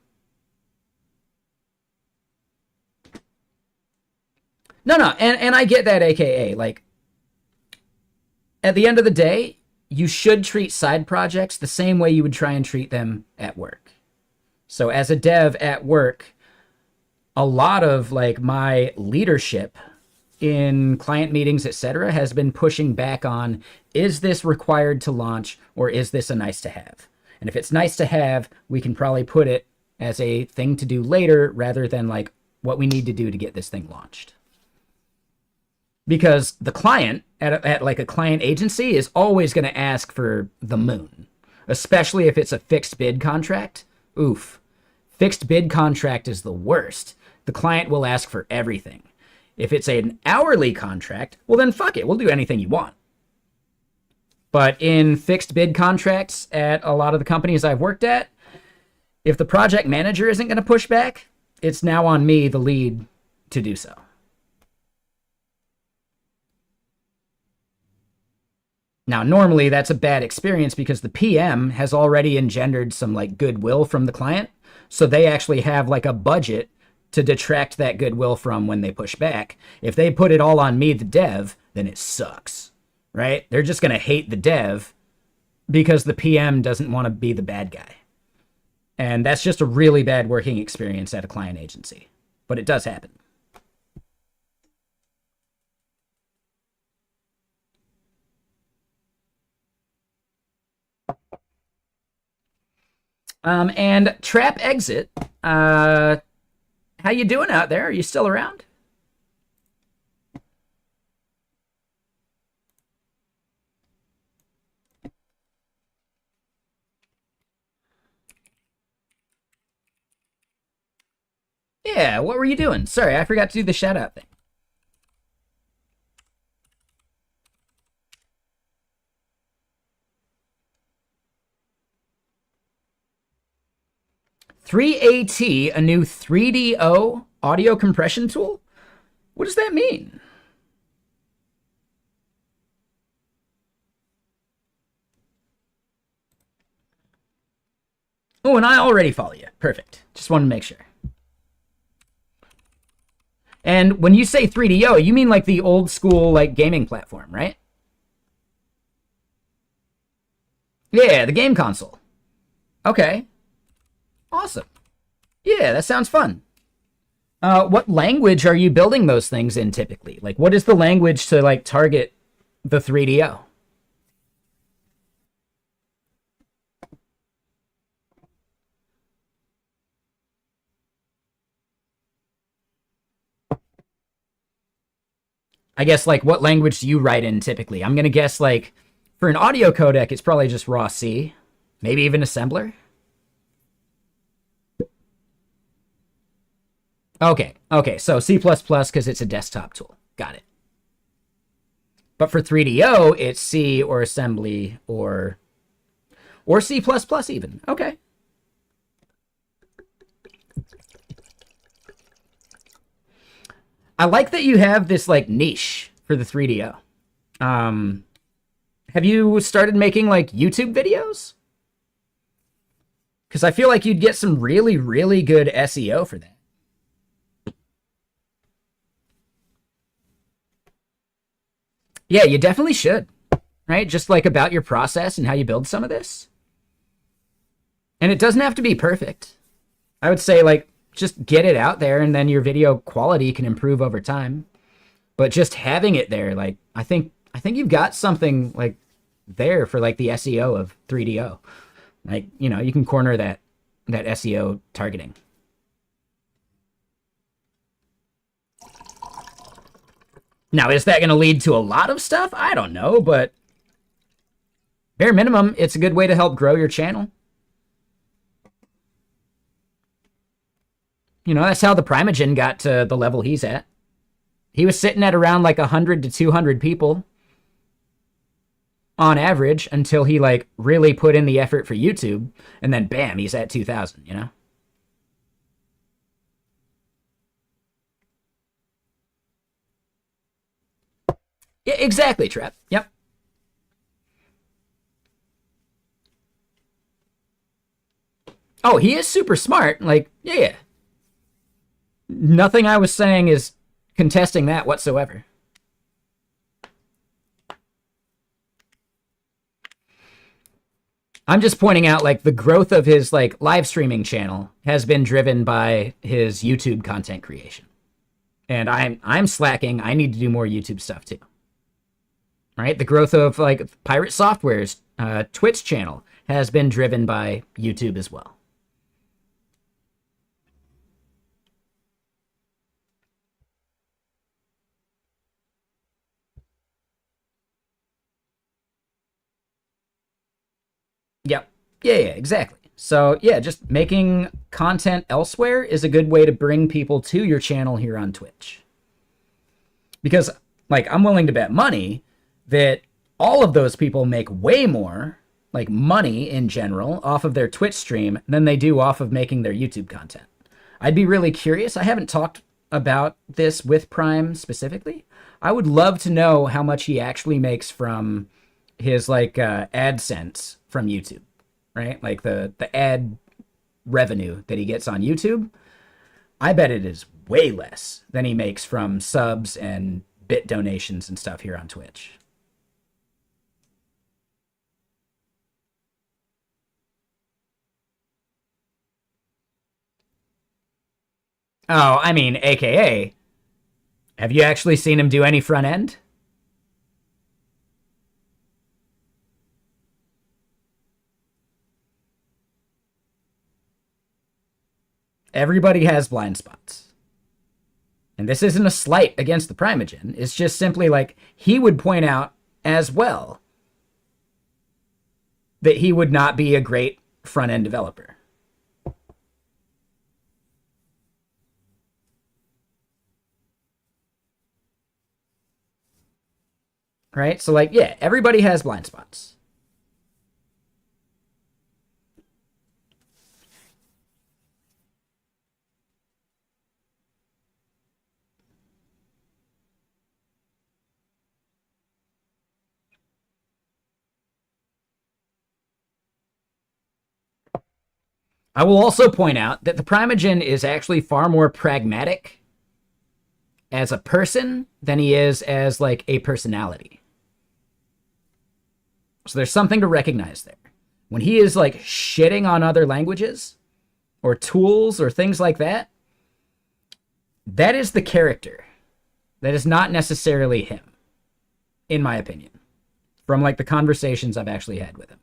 No, and I get that, AKA. Like, at the end of the day, you should treat side projects the same way you would try and treat them at work. So as a dev at work, a lot of like my leadership in client meetings, etc., has been pushing back on, is this required to launch or is this a nice to have? And if it's nice to have, we can probably put it as a thing to do later rather than like what we need to do to get this thing launched. because the client at like a client agency is always going to ask for the moon, especially if it's a fixed bid contract. Oof. Fixed bid contract is the worst. The client will ask for everything. If it's an hourly contract, well then fuck it, we'll do anything you want. But in fixed bid contracts at a lot of the companies I've worked at, if the project manager isn't going to push back, it's now on me, the lead, to do so. Now, normally that's a bad experience because the PM has already engendered some like goodwill from the client. So they actually have like a budget to detract that goodwill from when they push back. If they put it all on me, the dev, then it sucks, right? They're just going to hate the dev because the PM doesn't want to be the bad guy. And that's just a really bad working experience at a client agency. But it does happen. And Trap Exit, how you doing out there? Are you still around? Yeah, what were you doing? Sorry, I forgot to do the shout out thing. .3AT, a new 3DO audio compression tool? What does that mean? Oh, and I already follow you. Perfect. Just wanted to make sure. And when you say 3DO, you mean like the old school like gaming platform, right? Yeah, the game console. Okay. Awesome. Yeah, that sounds fun. What language are you building those things in typically? Like, what is the language to like target the 3DO? I guess like what language do you write in typically? I'm gonna guess like for an audio codec, it's probably just raw C, maybe even assembler. Okay, so C++ because it's a desktop tool. Got it. But for 3DO, it's C or assembly or C++ even. Okay. I like that you have this like niche for the 3DO. Have you started making like YouTube videos? Because I feel like you'd get some really, really good SEO for that. Yeah, you definitely should, right? Just like about your process and how you build some of this. And it doesn't have to be perfect. I would say like just get it out there and then your video quality can improve over time. But just having it there, like I think you've got something like there for like the SEO of 3DO. Like, you know, you can corner that SEO targeting. Now, is that going to lead to a lot of stuff? I don't know, but bare minimum, it's a good way to help grow your channel. You know, that's how the Primogen got to the level he's at. He was sitting at around like 100 to 200 people on average until he like really put in the effort for YouTube, and then bam, he's at 2,000, you know? Yeah, exactly, Trap. Yep. Oh, he is super smart. Like, yeah. Nothing I was saying is contesting that whatsoever. I'm just pointing out like the growth of his like live streaming channel has been driven by his YouTube content creation. And I'm slacking. I need to do more YouTube stuff too. Right? The growth of like Pirate Software's Twitch channel has been driven by YouTube as well. Yeah, exactly. So, yeah, just making content elsewhere is a good way to bring people to your channel here on Twitch. Because, like, I'm willing to bet money that all of those people make way more, like, money in general, off of their Twitch stream than they do off of making their YouTube content. I'd be really curious. I haven't talked about this with Prime specifically. I would love to know how much he actually makes from his, like, AdSense from YouTube, right? Like, the ad revenue that he gets on YouTube. I bet it is way less than he makes from subs and bit donations and stuff here on Twitch. Oh, I mean, AKA, have you actually seen him do any front end? Everybody has blind spots. And this isn't a slight against the Primogen. It's just simply like he would point out as well that he would not be a great front end developer. Right? So, like, yeah, everybody has blind spots. I will also point out that the Primogen is actually far more pragmatic as a person than he is as, like, a personality. So there's something to recognize there. When he is, like, shitting on other languages or tools or things like that, that is the character. That is not necessarily him, in my opinion, from, like, the conversations I've actually had with him.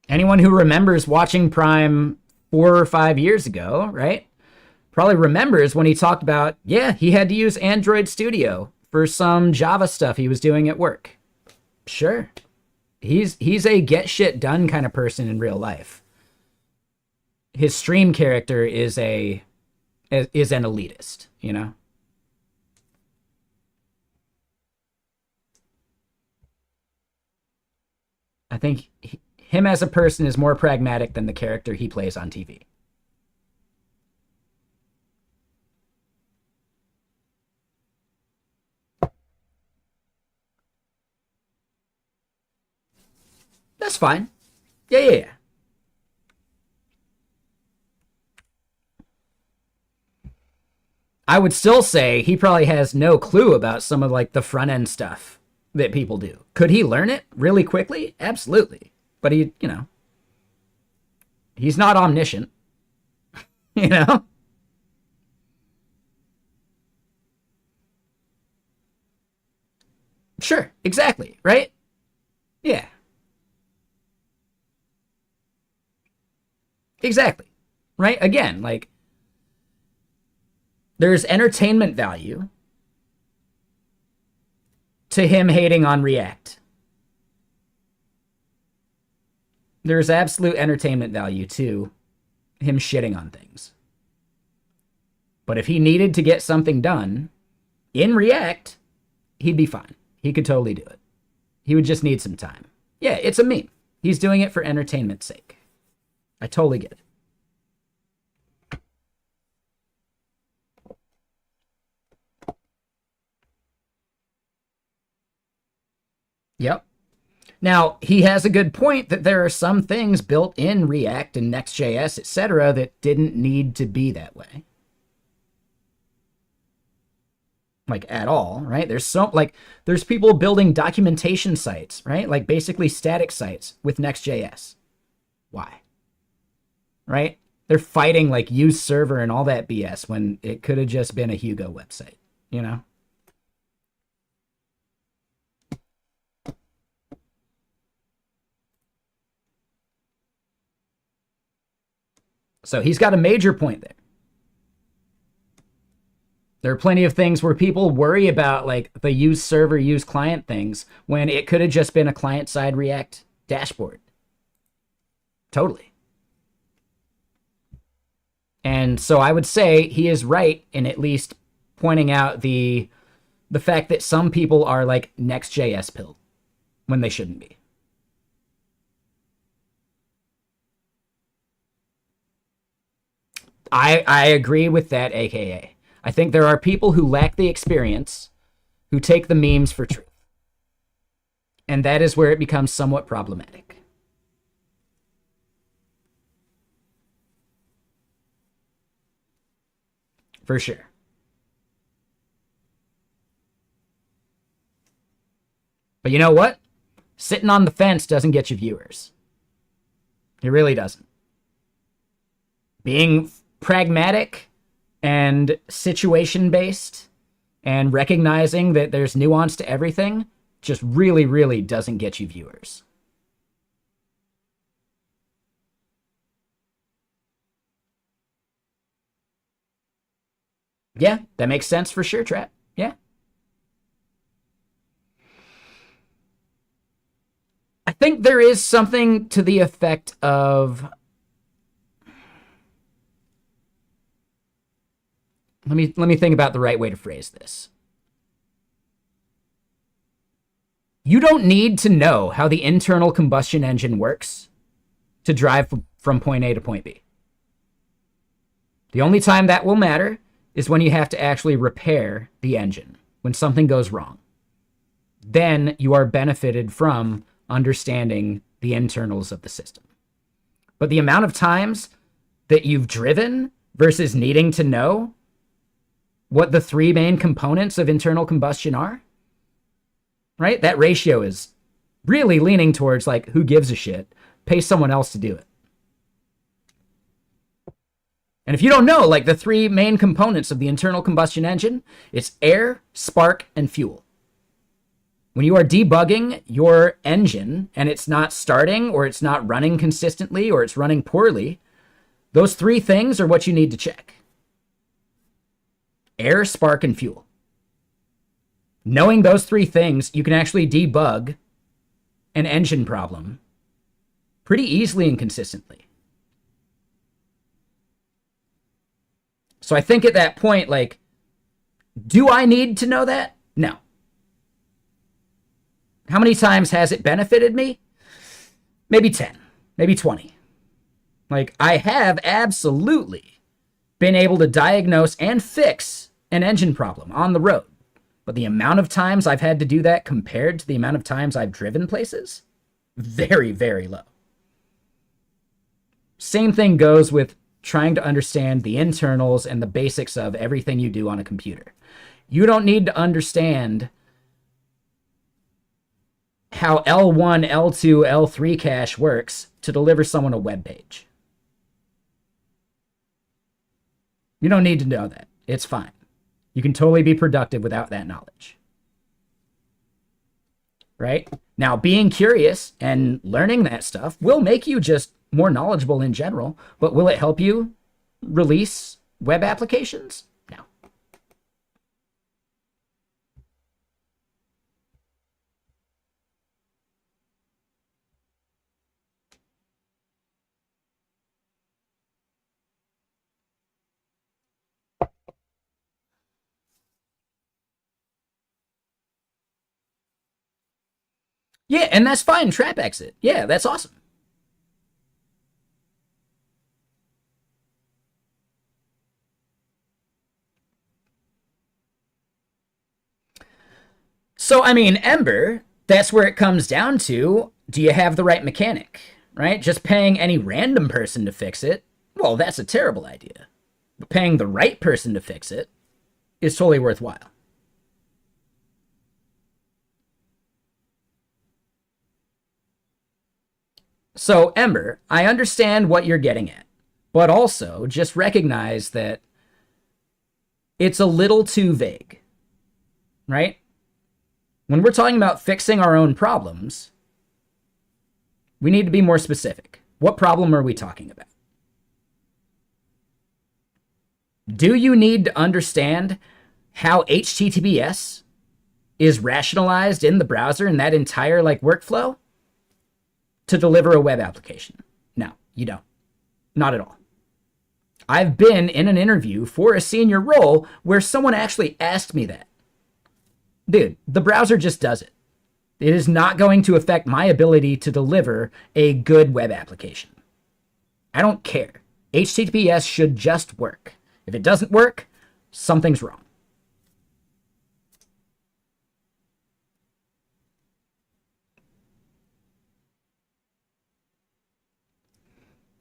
Anyone who remembers watching Prime 4 or 5 years ago, right, probably remembers when he talked about, yeah, he had to use Android Studio for some Java stuff he was doing at work. Sure. He's a get shit done kind of person in real life. His stream character is an elitist, you know? I think him as a person is more pragmatic than the character he plays on TV. That's fine. Yeah, yeah, yeah. I would still say he probably has no clue about some of, like, the front end stuff that people do. Could he learn it really quickly? Absolutely. But he's not omniscient, you know? Sure, exactly, right? Yeah, exactly. Right? Again, like, there's entertainment value to him hating on React. There's absolute entertainment value to him shitting on things. But if he needed to get something done in React, he'd be fine. He could totally do it. He would just need some time. Yeah, it's a meme. He's doing it for entertainment's sake. I totally get it. Yep. Now, he has a good point that there are some things built in React and Next.js, etc., that didn't need to be that way. Like, at all, right? There's people building documentation sites, right? Like, basically static sites with Next.js. Why? Right? They're fighting, like, use server and all that BS when it could have just been a Hugo website, you know? So he's got a major point there. There are plenty of things where people worry about like the use server, use client things when it could have just been a client-side React dashboard. Totally. And so I would say he is right in at least pointing out the fact that some people are like Next.js pilled when they shouldn't be. I agree with that, aka. I think there are people who lack the experience who take the memes for truth. And that is where it becomes somewhat problematic. For sure. But you know what? Sitting on the fence doesn't get you viewers. It really doesn't. Being pragmatic and situation based and recognizing that there's nuance to everything just really, really doesn't get you viewers. Yeah, that makes sense for sure, Trap. Yeah. I think there is something to the effect of let me think about the right way to phrase this. You don't need to know how the internal combustion engine works to drive from point A to point B. The only time that will matter is when you have to actually repair the engine, when something goes wrong. Then you are benefited from understanding the internals of the system. But the amount of times that you've driven versus needing to know what the three main components of internal combustion are, right? That ratio is really leaning towards like, who gives a shit? Pay someone else to do it. And if you don't know, like the three main components of the internal combustion engine, it's air, spark, and fuel. When you are debugging your engine and it's not starting or it's not running consistently or it's running poorly, those three things are what you need to check. Air, spark, and fuel. Knowing those three things, you can actually debug an engine problem pretty easily and consistently. So I think at that point, like, do I need to know that? No. How many times has it benefited me? Maybe 10, maybe 20. Like, I have absolutely been able to diagnose and fix an engine problem on the road. But the amount of times I've had to do that compared to the amount of times I've driven places, very, very low. Same thing goes with trying to understand the internals and the basics of everything you do on a computer. You don't need to understand how L1, L2, L3 cache works to deliver someone a web page. You don't need to know that. It's fine. You can totally be productive without that knowledge. Right? Now, being curious and learning that stuff will make you just more knowledgeable in general, but will it help you release web applications? No. Yeah, and that's fine. Trap exit. Yeah, that's awesome. So, I mean, Ember, that's where it comes down to, do you have the right mechanic, right? Just paying any random person to fix it, well, that's a terrible idea. But paying the right person to fix it is totally worthwhile. So, Ember, I understand what you're getting at, but also just recognize that it's a little too vague, right? When we're talking about fixing our own problems, we need to be more specific. What problem are we talking about? Do you need to understand how HTTPS is rationalized in the browser and that entire like workflow to deliver a web application? No, you don't. Not at all. I've been in an interview for a senior role where someone actually asked me that. Dude, the browser just does it. It is not going to affect my ability to deliver a good web application. I don't care. HTTPS should just work. If it doesn't work, something's wrong.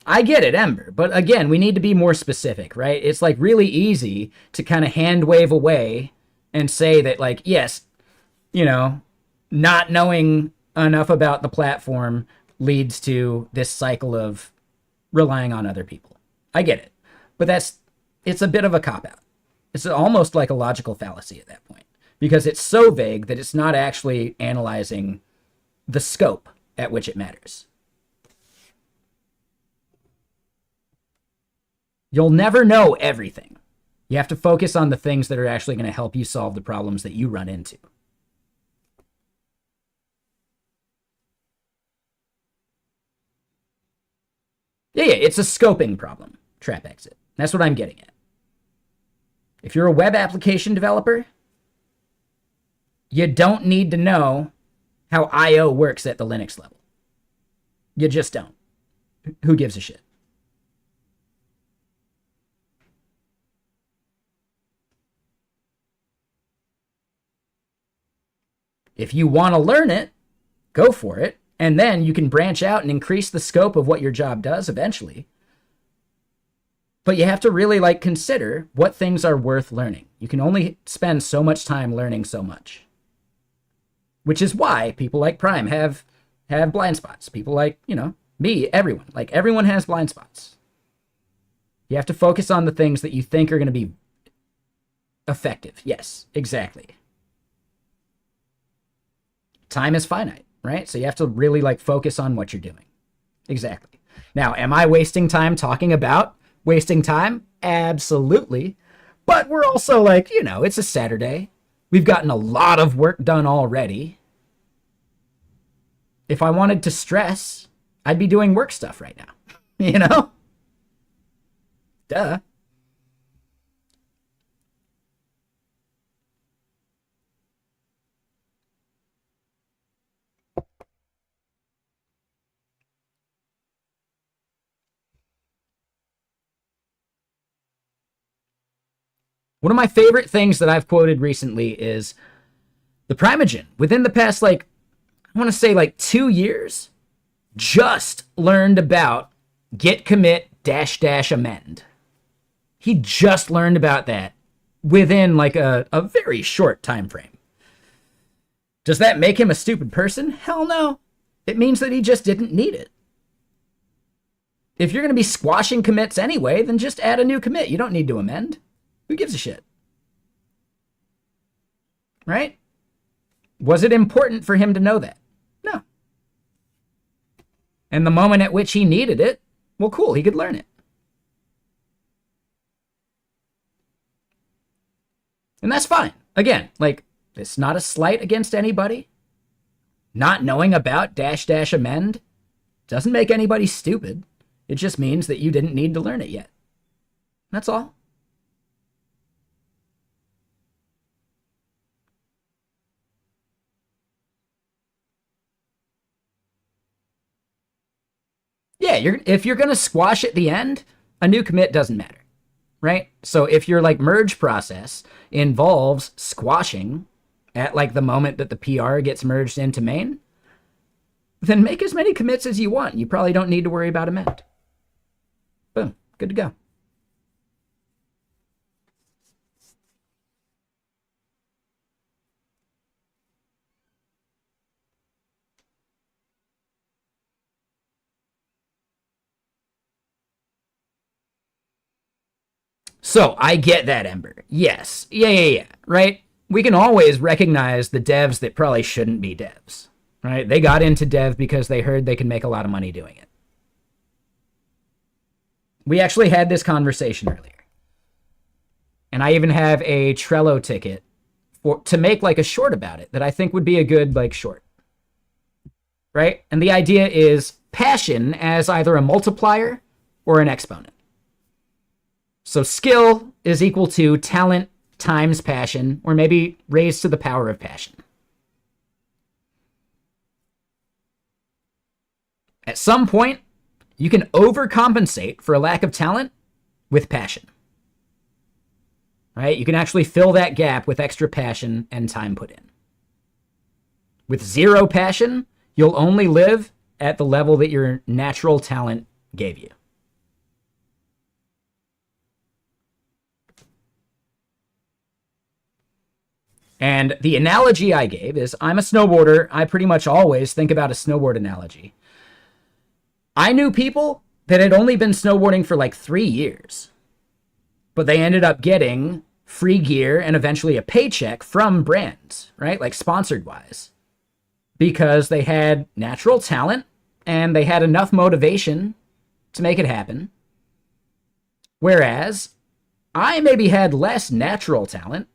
I get it, Ember, but again, we need to be more specific, right? It's like really easy to kind of hand wave away and say that, like, yes, you know, not knowing enough about the platform leads to this cycle of relying on other people. I get it, but it's a bit of a cop-out. It's almost like a logical fallacy at that point because it's so vague that it's not actually analyzing the scope at which it matters. You'll never know everything. You have to focus on the things that are actually going to help you solve the problems that you run into. Yeah, it's a scoping problem, trap exit. That's what I'm getting at. If you're a web application developer, you don't need to know how I/O works at the Linux level. You just don't. Who gives a shit? If you want to learn it, go for it. And then you can branch out and increase the scope of what your job does eventually. But you have to really like consider what things are worth learning. You can only spend so much time learning so much. Which is why people like Prime have blind spots. People like, me, everyone. Like everyone has blind spots. You have to focus on the things that you think are going to be effective. Yes, exactly. Time is finite, right? So you have to really like focus on what you're doing. Exactly. Now, am I wasting time talking about wasting time? Absolutely. But we're also like, it's a Saturday. We've gotten a lot of work done already. If I wanted to stress, I'd be doing work stuff right now. Duh. One of my favorite things that I've quoted recently is the Primogen. Within the past, I want to say 2 years, just learned about git commit -- amend. He just learned about that within a very short time frame. Does that make him a stupid person? Hell no. It means that he just didn't need it. If you're going to be squashing commits anyway, then just add a new commit. You don't need to amend. Who gives a shit? Right? Was it important for him to know that? No. And the moment at which he needed it, well, cool, he could learn it. And that's fine. Again, it's not a slight against anybody. Not knowing about -- amend doesn't make anybody stupid. It just means that you didn't need to learn it yet. That's all. Yeah, if you're going to squash at the end, a new commit doesn't matter, right? So if your merge process involves squashing at the moment that the PR gets merged into main, then make as many commits as you want. You probably don't need to worry about amend. Boom, good to go. So I get that, Ember. Yes. Yeah. Right? We can always recognize the devs that probably shouldn't be devs. Right? They got into dev because they heard they could make a lot of money doing it. We actually had this conversation earlier. And I even have a Trello ticket to make like a short about it that I think would be a good like short. Right? And the idea is passion as either a multiplier or an exponent. So skill is equal to talent times passion, or maybe raised to the power of passion. At some point, you can overcompensate for a lack of talent with passion. Right? You can actually fill that gap with extra passion and time put in. With zero passion, you'll only live at the level that your natural talent gave you. And the analogy I gave is, I'm a snowboarder. I pretty much always think about a snowboard analogy. I knew people that had only been snowboarding for like 3 years, but they ended up getting free gear and eventually a paycheck from brands, right? Like sponsored wise, because they had natural talent and they had enough motivation to make it happen. Whereas I maybe had less natural talent,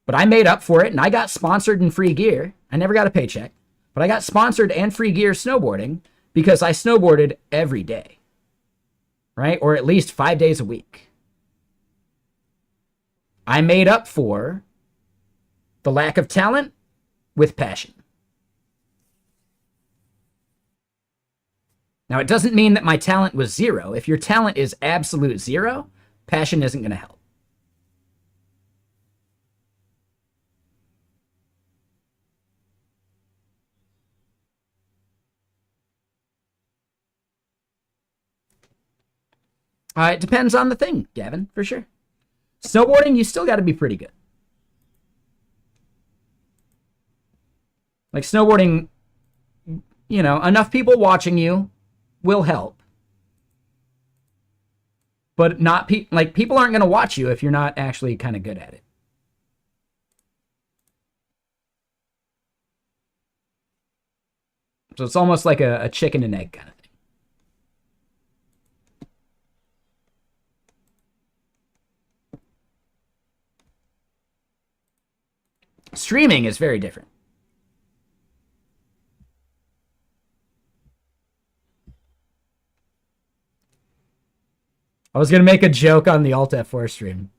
but I made up for it and I got sponsored and free gear. I never got a paycheck, but I got sponsored and free gear snowboarding because I snowboarded every day, right? Or at least 5 days a week. I made up for the lack of talent with passion. Now, it doesn't mean that my talent was zero. If your talent is absolute zero, passion isn't going to help. It depends on the thing, Gavin, for sure. Snowboarding, you still got to be pretty good. Like snowboarding, you know, enough people watching you will help. But not people aren't going to watch you if you're not actually kind of good at it. So it's almost like a chicken and egg kind of thing. Streaming is very different. I was going to make a joke on the Alt F4 stream.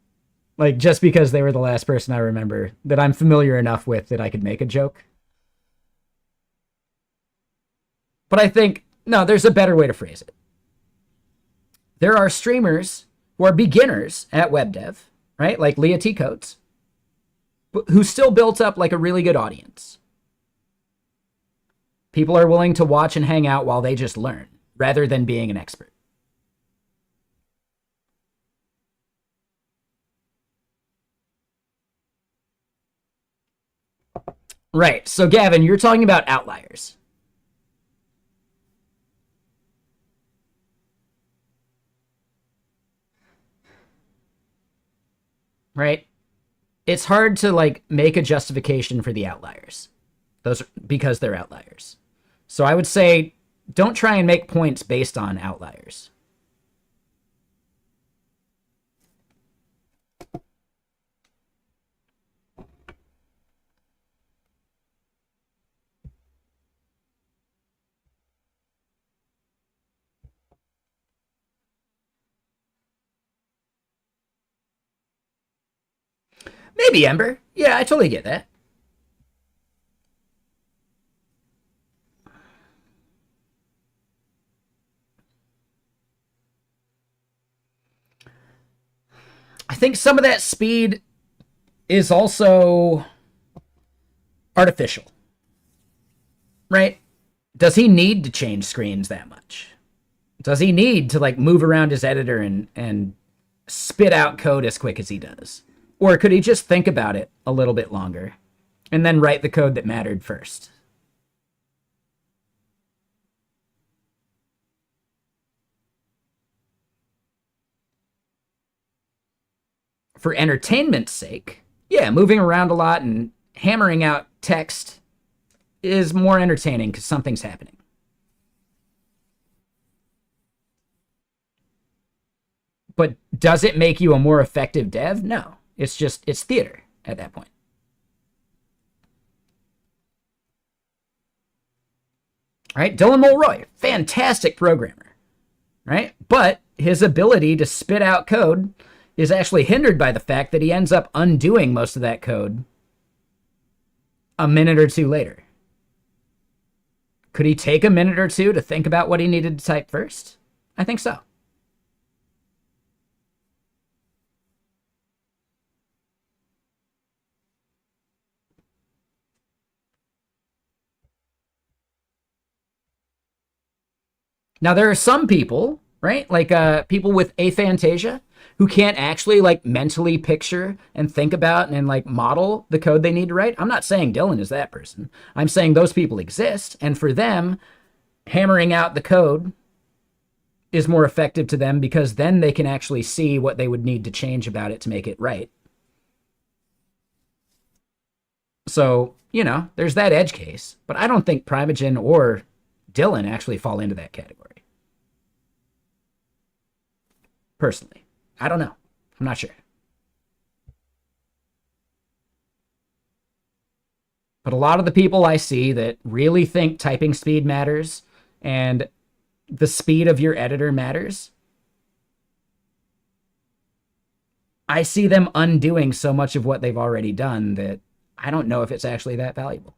Like, just because they were the last person I remember that I'm familiar enough with that I could make a joke. But I think, no, there's a better way to phrase it. There are streamers who are beginners at web dev, right? Like Leah T. Coates, who still built up like a really good audience. People are willing to watch and hang out while they just learn, rather than being an expert. Right. So, Gavin, you're talking about outliers. Right? It's hard to like make a justification for the outliers. Those because they're outliers. So I would say don't try and make points based on outliers. Maybe, Ember. Yeah, I totally get that. I think some of that speed is also artificial. Right? Does he need to change screens that much? Does he need to like move around his editor and spit out code as quick as he does? Or could he just think about it a little bit longer and then write the code that mattered first? For entertainment's sake, yeah, moving around a lot and hammering out text is more entertaining because something's happening. But does it make you a more effective dev? No. It's theater at that point. Right? Dylan Mulroy, fantastic programmer, right? But his ability to spit out code is actually hindered by the fact that he ends up undoing most of that code a minute or two later. Could he take a minute or two to think about what he needed to type first? I think so. Now, there are some people, right? Like people with aphantasia who can't actually like mentally picture and think about and like model the code they need to write. I'm not saying Dylan is that person. I'm saying those people exist. And for them, hammering out the code is more effective to them because then they can actually see what they would need to change about it to make it right. So, there's that edge case. But I don't think Primogen or Dylan actually fall into that category. Personally. I don't know. I'm not sure. But a lot of the people I see that really think typing speed matters and the speed of your editor matters, I see them undoing so much of what they've already done that I don't know if it's actually that valuable.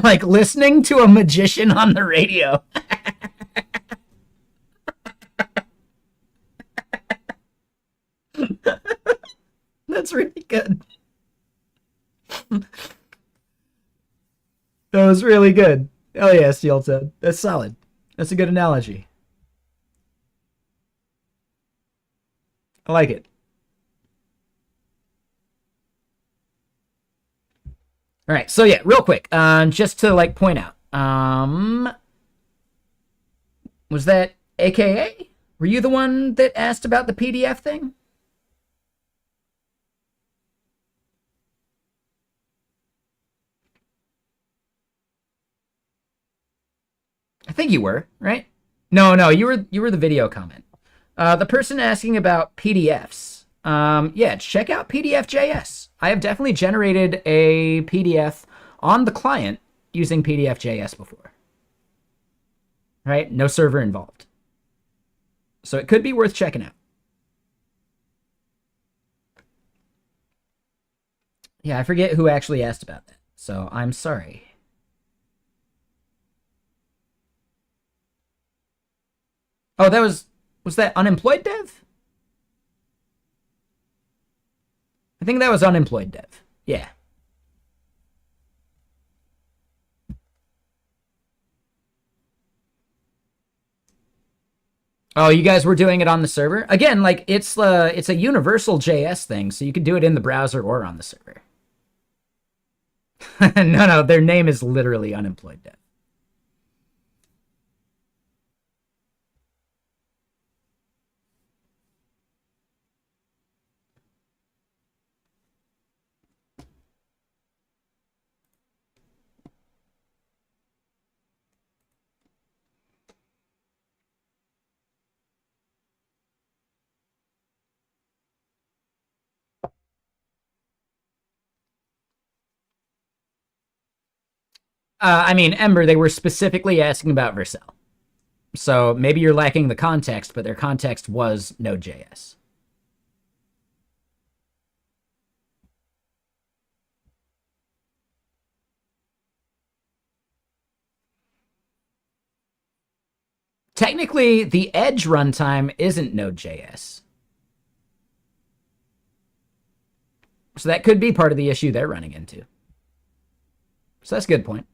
Like listening to a magician on the radio. That's really good. That was really good. Oh yeah, Steel Toad. That's solid. That's a good analogy. I like it. All right, so yeah, real quick, just to like point out, was that AKA? Were you the one that asked about the PDF thing? I think you were, right? No, no, you were the video comment. The person asking about PDFs. Yeah, check out PDF.js. I have definitely generated a PDF on the client using PDF.js before. Right? No server involved. So it could be worth checking out. Yeah, I forget who actually asked about that. So I'm sorry. Oh, was that unemployed dev? I think that was unemployed dev. Yeah. Oh, you guys were doing it on the server? Again, like it's a universal JS thing, so you can do it in the browser or on the server. No, no, their name is literally unemployed dev. I mean, Ember, they were specifically asking about Vercel. So maybe you're lacking the context, but their context was Node.js. Technically, the Edge runtime isn't Node.js. So that could be part of the issue they're running into. So that's a good point.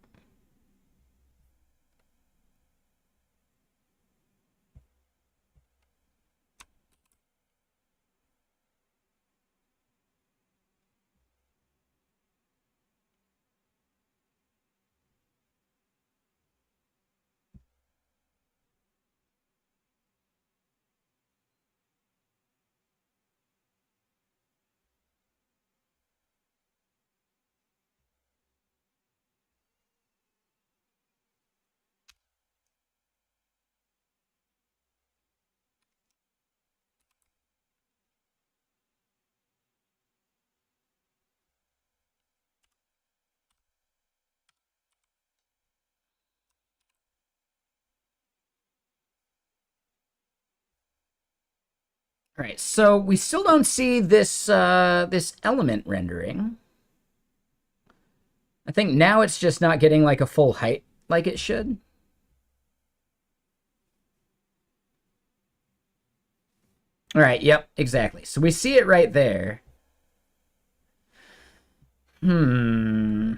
All right, so we still don't see this this element rendering. I think now it's just not getting like a full height like it should. All right, yep, exactly. So we see it right there. Hmm.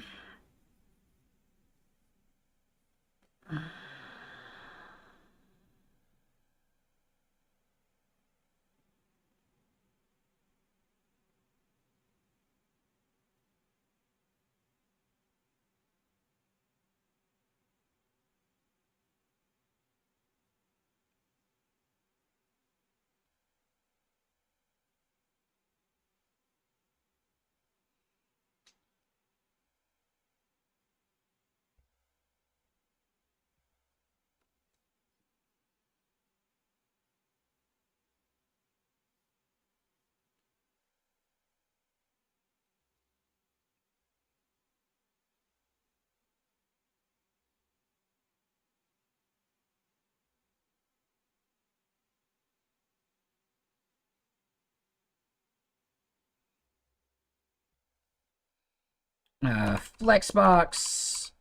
Flexbox.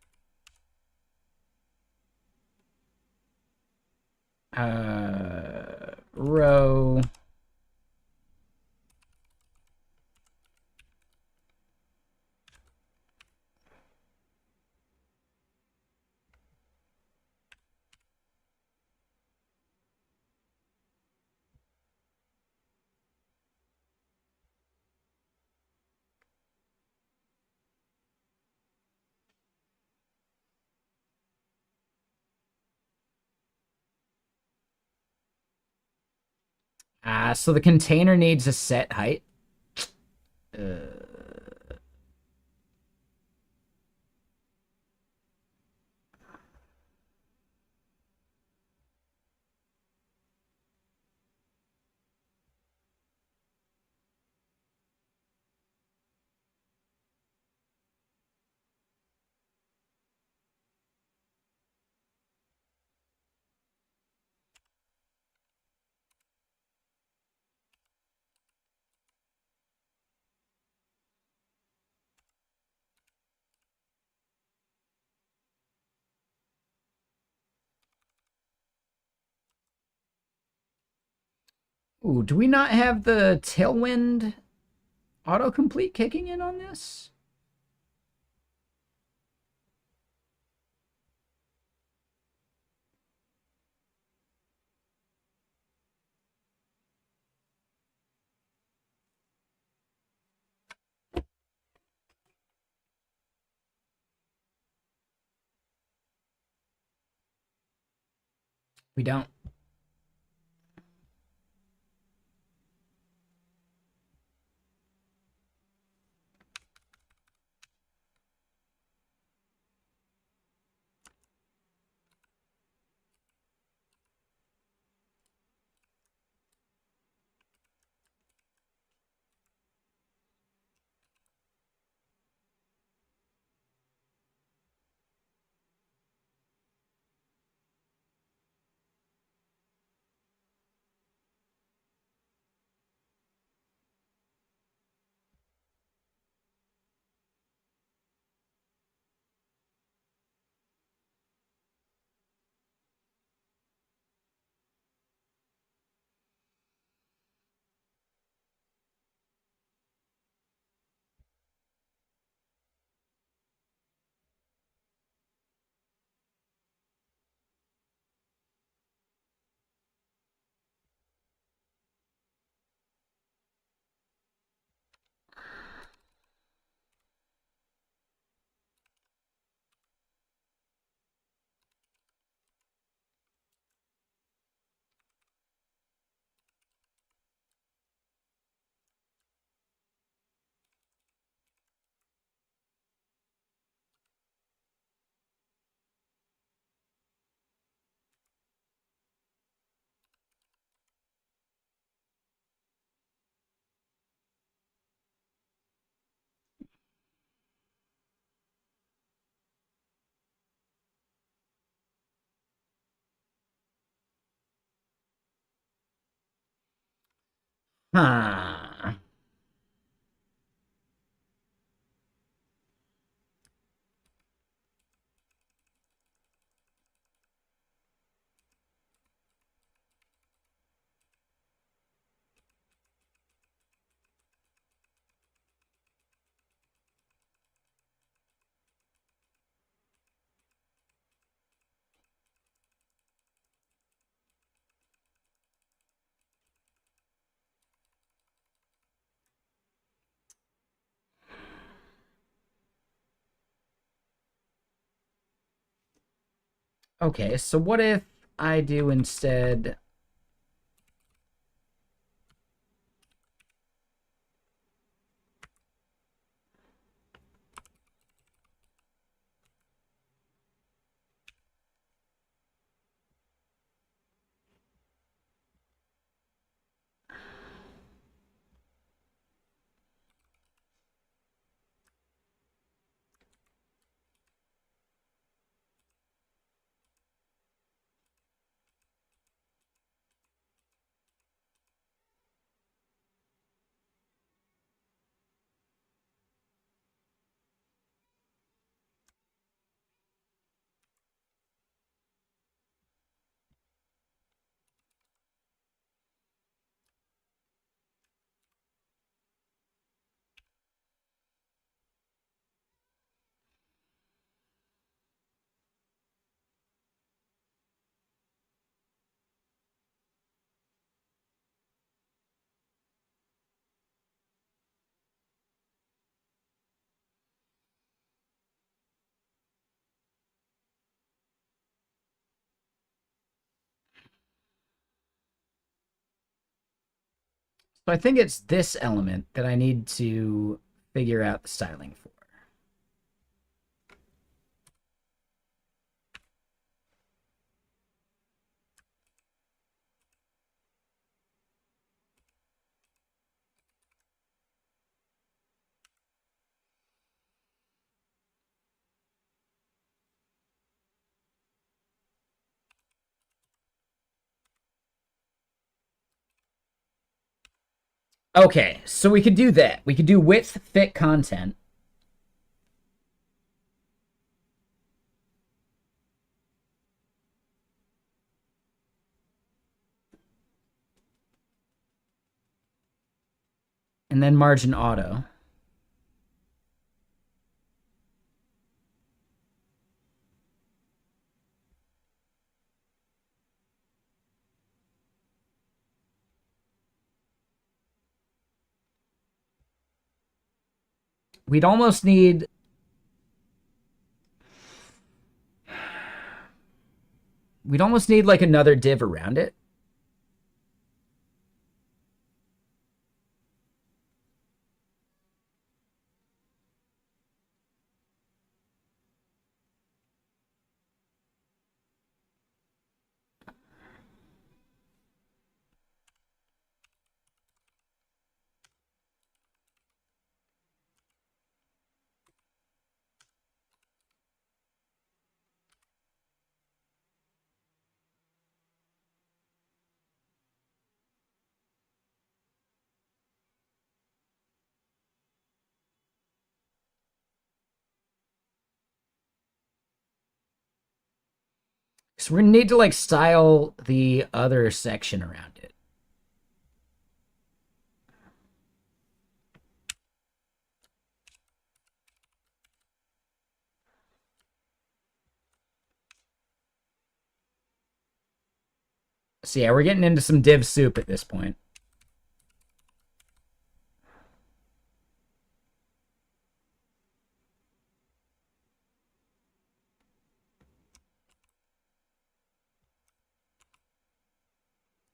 Row. So the container needs a set height. Ooh, do we not have the tailwind autocomplete kicking in on this? We don't. Huh. Okay, so what if I do instead... So I think it's this element that I need to figure out the styling for. Okay, so we could do that. We could do width, fit, content. And then margin auto. We'd almost need... We'd almost need like another div around it. So we're gonna need to like style the other section around it. So yeah, we're getting into some div soup at this point.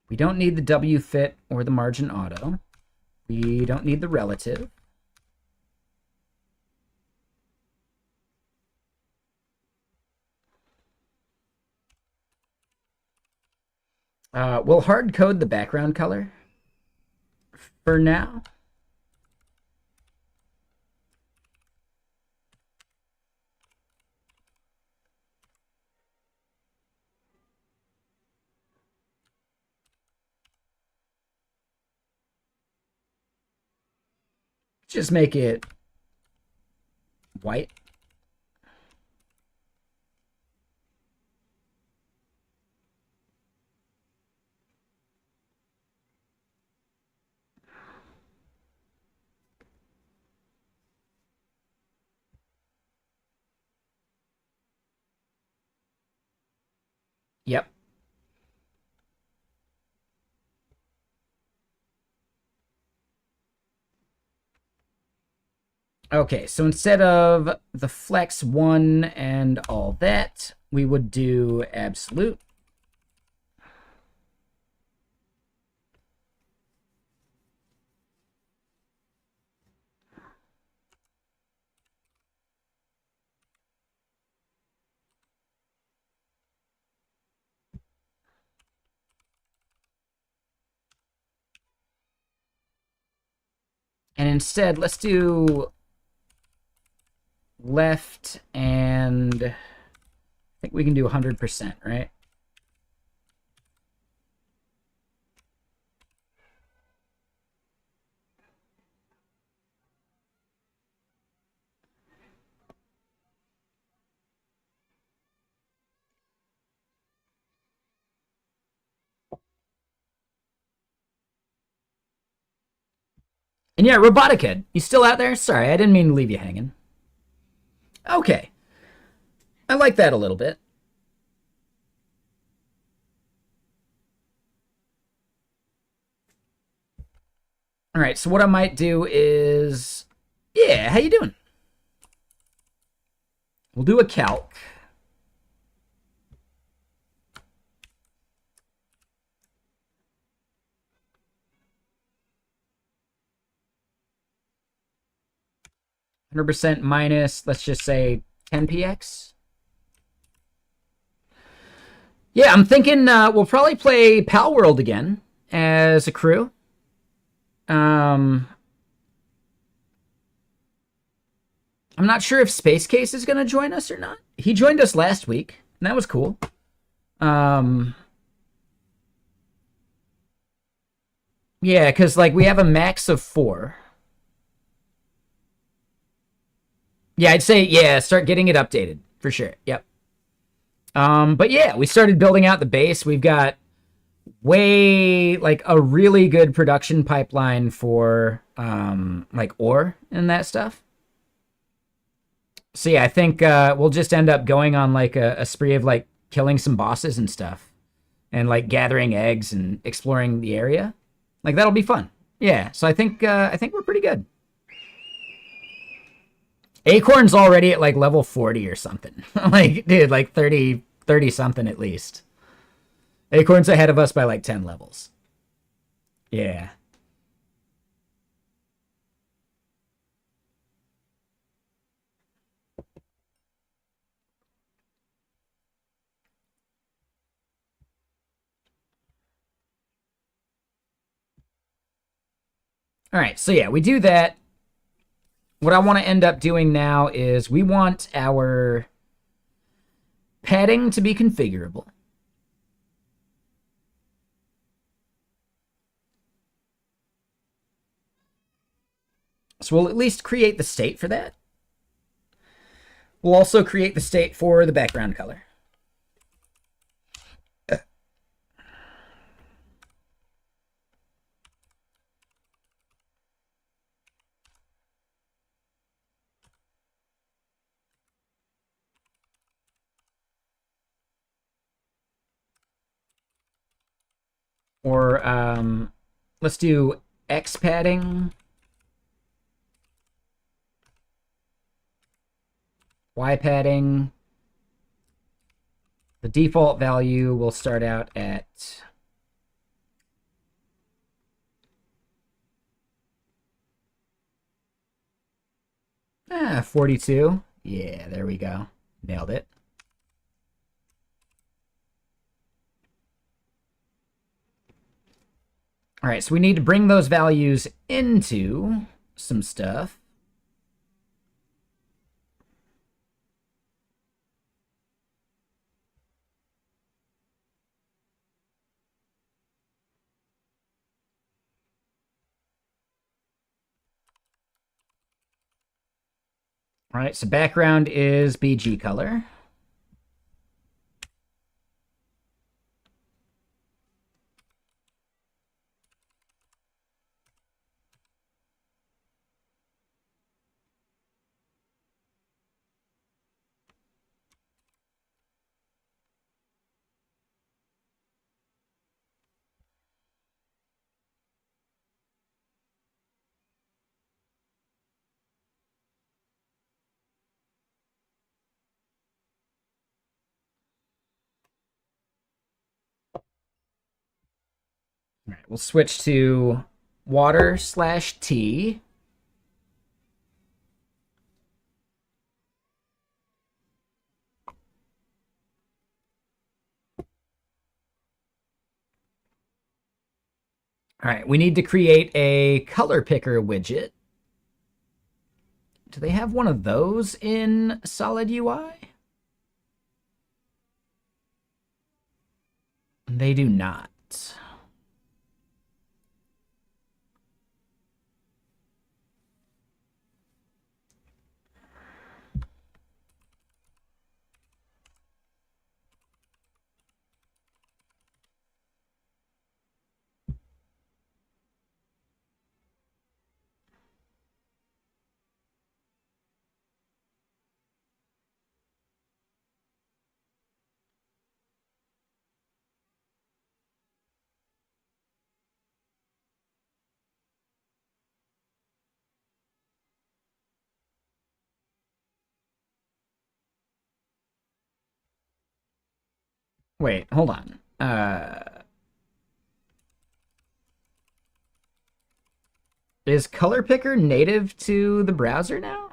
We don't need the W fit or the margin auto. We don't need the relative. We'll hard code the background color for now. Just make it white. Yep. Okay, so instead of the flex 1 and all that, we would do absolute. And instead, let's do left, and I think we can do 100%, right? And yeah, Robotic Head, you still out there? Sorry, I didn't mean to leave you hanging. Okay. I like that a little bit. All right, so what I might do is, yeah, how you doing? We'll do a calc. %, minus, let's just say 10px. Yeah, I'm thinking we'll probably play Pal World again as a crew. I'm not sure if Space Case is going to join us or not. He joined us last week, and that was cool. Yeah, because like we have a max of 4. Yeah, I'd say yeah, start getting it updated for sure. Yep. But yeah, we started building out the base. We've got way like a really good production pipeline for like ore and that stuff. So yeah, I think we'll just end up going on like a spree of like killing some bosses and stuff, and like gathering eggs and exploring the area. Like that'll be fun. Yeah. So I think we're pretty good. Acorn's already at like level 40 or something. Like dude, like 30 something at least. Acorn's ahead of us by like 10 levels. Yeah. All right. So yeah, we do that. What I want to end up doing now is we want our padding to be configurable. So we'll at least create the state for that. We'll also create the state for the background color. Or let's do X padding, Y padding. The default value will start out at 42. Yeah, there we go. Nailed it. All right, so we need to bring those values into some stuff. All right, so background is BG color. All right, we'll switch to water/T. All right, we need to create a color picker widget. Do they have one of those in Solid UI? They do not. Wait, hold on. Is color picker native to the browser now?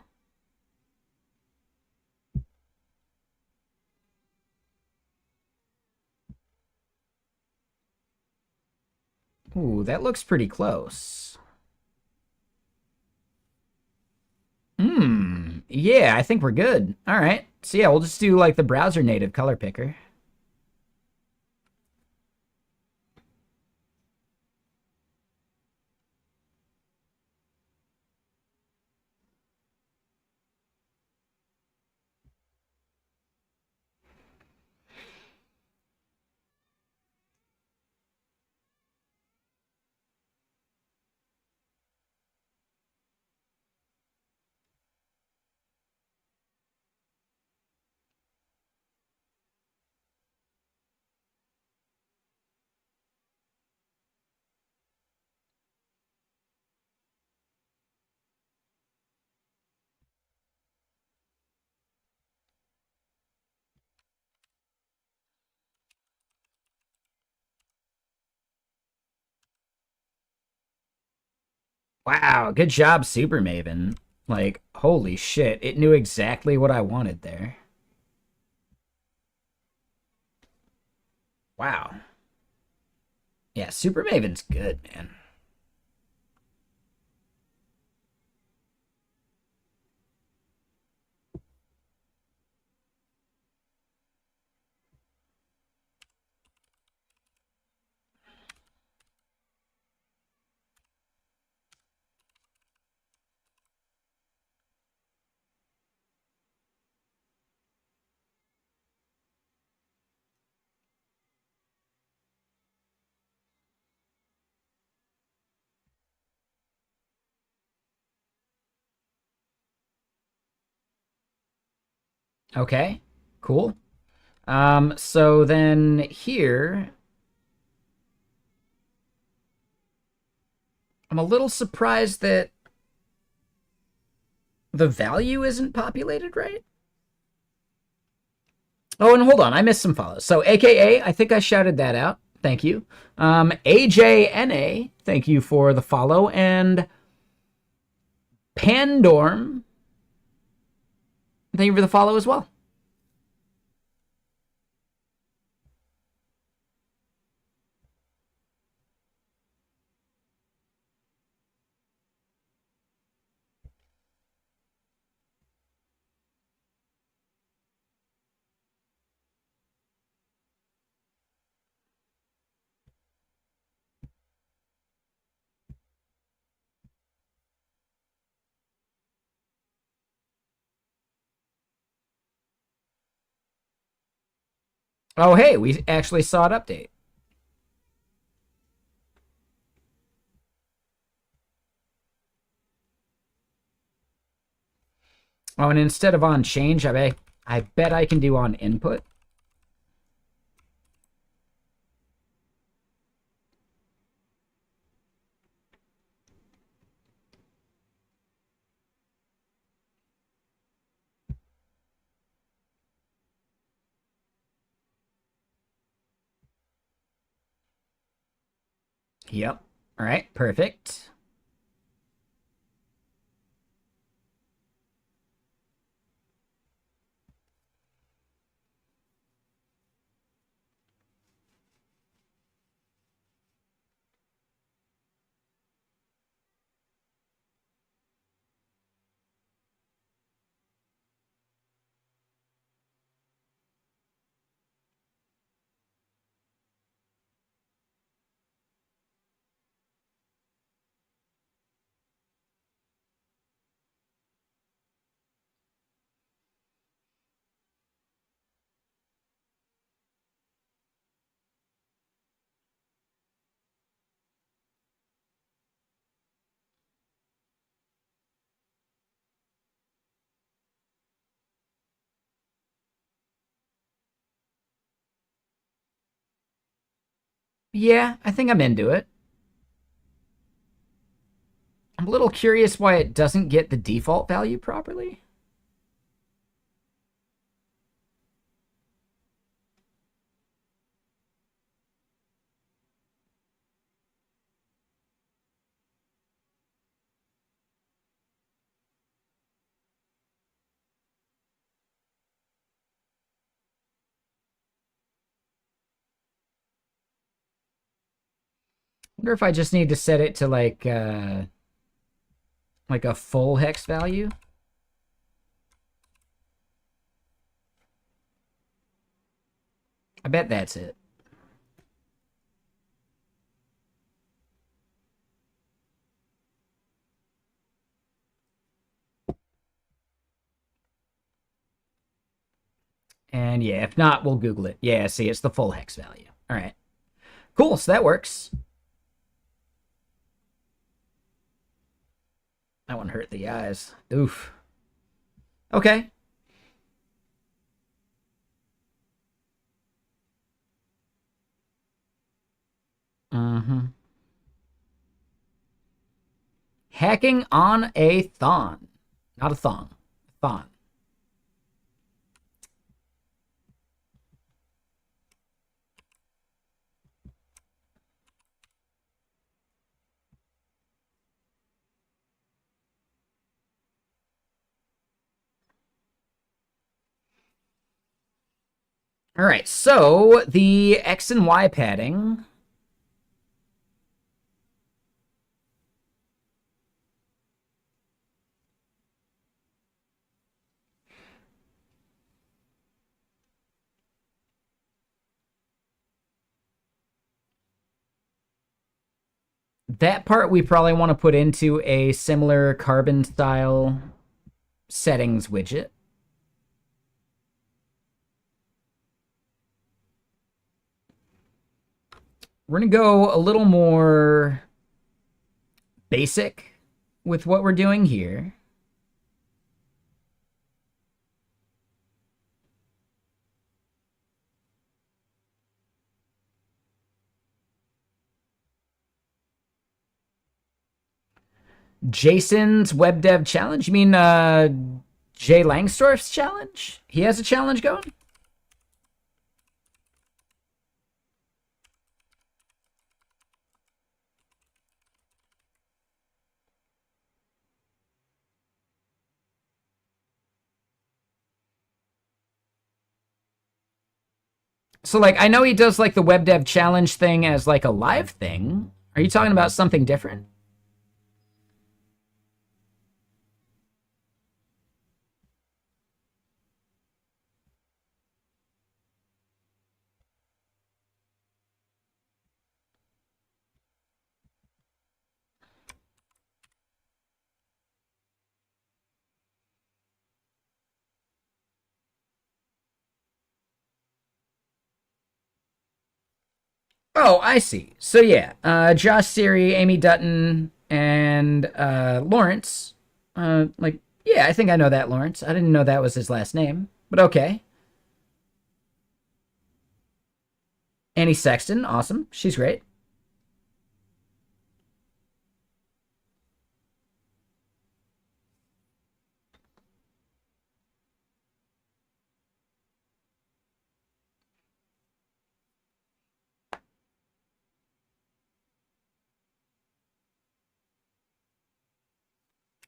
Ooh, that looks pretty close. Yeah, I think we're good. All right. So yeah, we'll just do like the browser native color picker. Wow, good job, Super Maven. Like, holy shit, it knew exactly what I wanted there. Wow. Yeah, Super Maven's good, man. Okay, cool. So then here, I'm a little surprised that the value isn't populated right. Oh, and hold on, I missed some follows. So AKA, I think I shouted that out. Thank you. AJNA, thank you for the follow. And Pandorm, thank you for the follow as well. Oh, hey, we actually saw it update. Oh, and instead of on change, I bet I can do on input. Yep. All right, perfect. Yeah, I think I'm into it. I'm a little curious why it doesn't get the default value properly. I wonder if I just need to set it to like a full hex value. I bet that's it. And yeah, if not, we'll Google it. Yeah, see, it's the full hex value. All right. Cool, so that works. That one hurt the eyes. Oof. Okay. Mm-hmm. Hacking on a thon. Not a thong. Thon. All right, so the X and Y padding. That part we probably want to put into a similar carbon style settings widget. We're going to go a little more basic with what we're doing here. Jason's web dev challenge? You mean Jay Langsdorff's challenge? He has a challenge going? So, like, I know he does, like, the web dev challenge thing as, like, a live thing. Are you talking about something different? Oh, I see. So yeah, Josh Siri, Amy Dutton, and Lawrence. Like, yeah, I think I know that Lawrence. I didn't know that was his last name, but okay. Annie Sexton, awesome. She's great.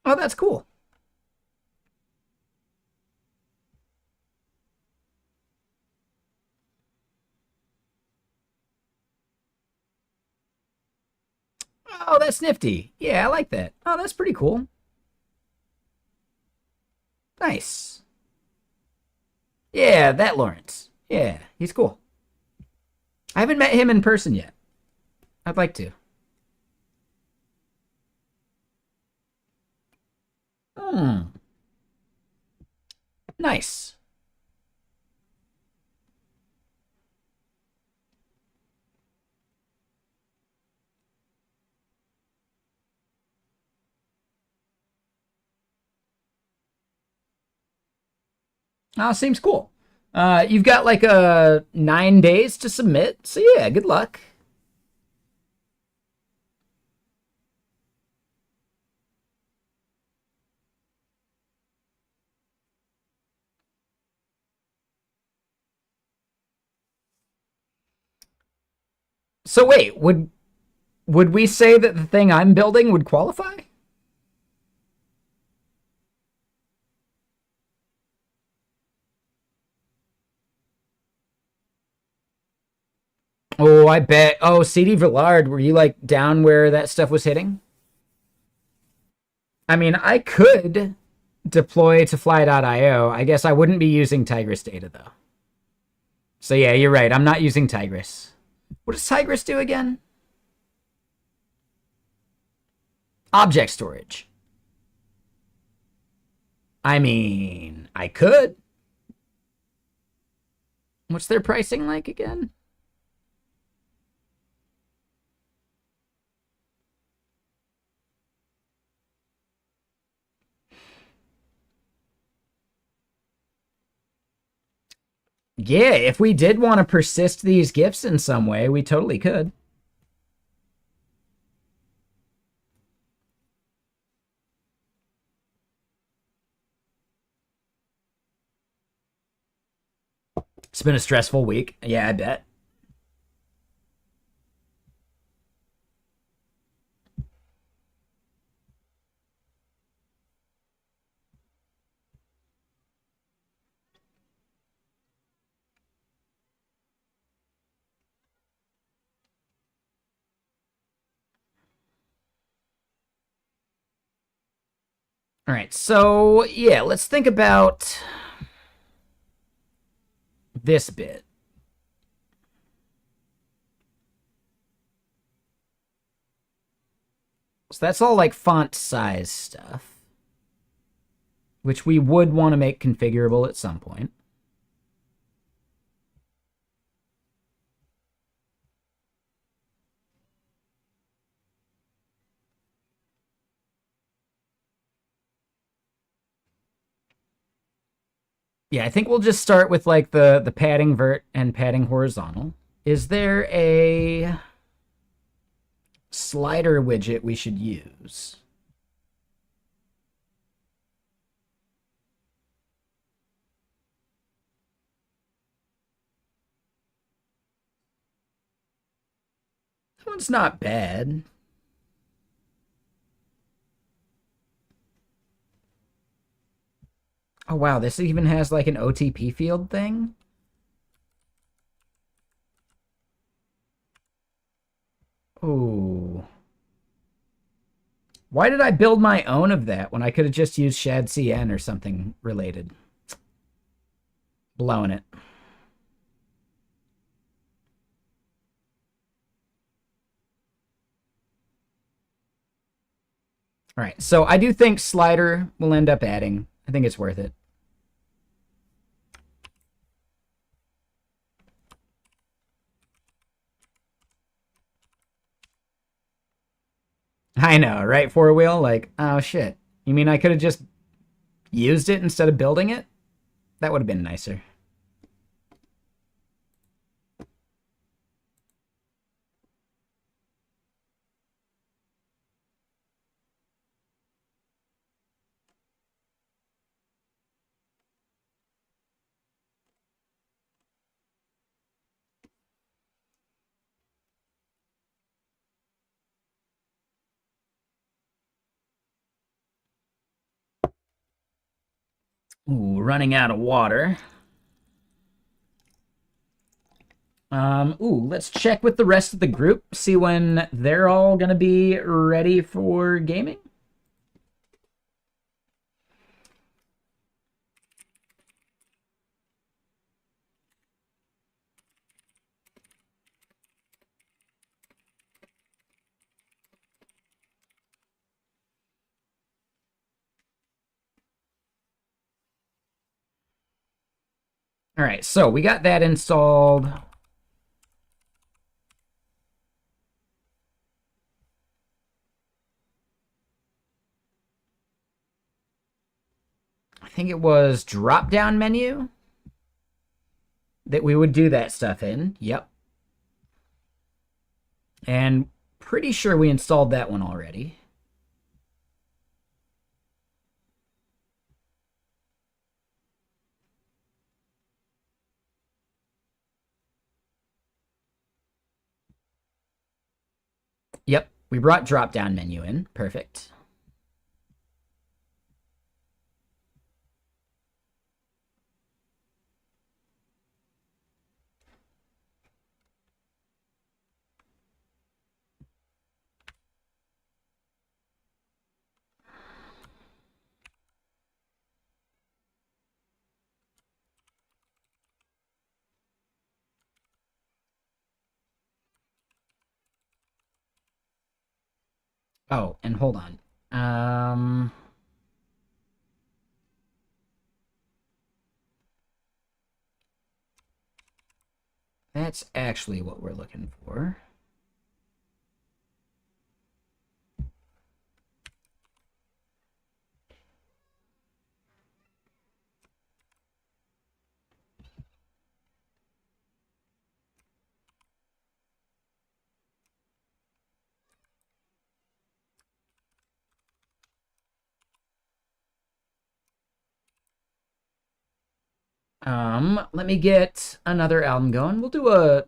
Oh, that's cool. Oh, that's nifty. Yeah, I like that. Oh, that's pretty cool. Nice. Yeah, that Lawrence. Yeah, he's cool. I haven't met him in person yet. I'd like to. Hmm. Nice. Oh, seems cool. You've got like 9 days to submit, so yeah, good luck. So wait, would we say that the thing I'm building would qualify? Oh, I bet. Oh, CD Villard, were you like down where that stuff was hitting? I mean, I could deploy to fly.io. I guess I wouldn't be using Tigris data though. So yeah, you're right. I'm not using Tigris. What does Tigris do again? Object storage. I mean, I could. What's their pricing like again? Yeah, if we did want to persist these gifts in some way, we totally could. It's been a stressful week. Yeah, I bet. All right, so yeah, let's think about this bit. So that's all like font size stuff, which we would want to make configurable at some point. Yeah, I think we'll just start with like the padding vert and padding horizontal. Is there a slider widget we should use? That one's not bad. Oh wow, this even has like an OTP field thing. Oh, why did I build my own of that when I could have just used ShadCN or something related? Blowing it. All right, so I do think slider will end up adding. I think it's worth it. I know, right? Four wheel, like, oh shit. You mean I could have just used it instead of building it? That would have been nicer. Ooh, running out of water. Let's check with the rest of the group, see when they're all gonna be ready for gaming. All right, so we got that installed. I think it was drop down menu that we would do that stuff in. Yep. And pretty sure we installed that one already. Yep, we brought drop down menu in. Perfect. Oh, and hold on. That's actually what we're looking for. Let me get another album going. We'll do a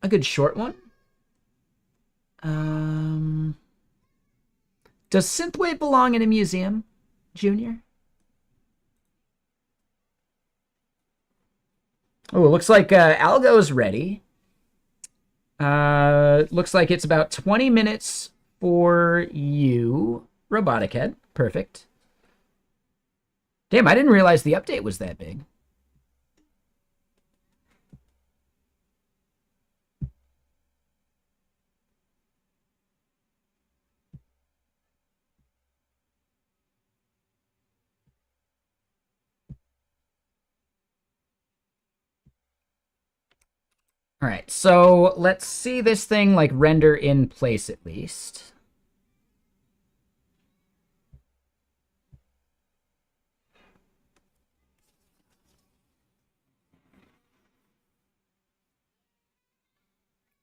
good short one. Does synthwave belong in a museum, Junior? Oh, it looks like Algo's ready. Looks like it's about 20 minutes for you, Robotic Head. Perfect. Damn, I didn't realize the update was that big. All right, so let's see this thing like render in place at least.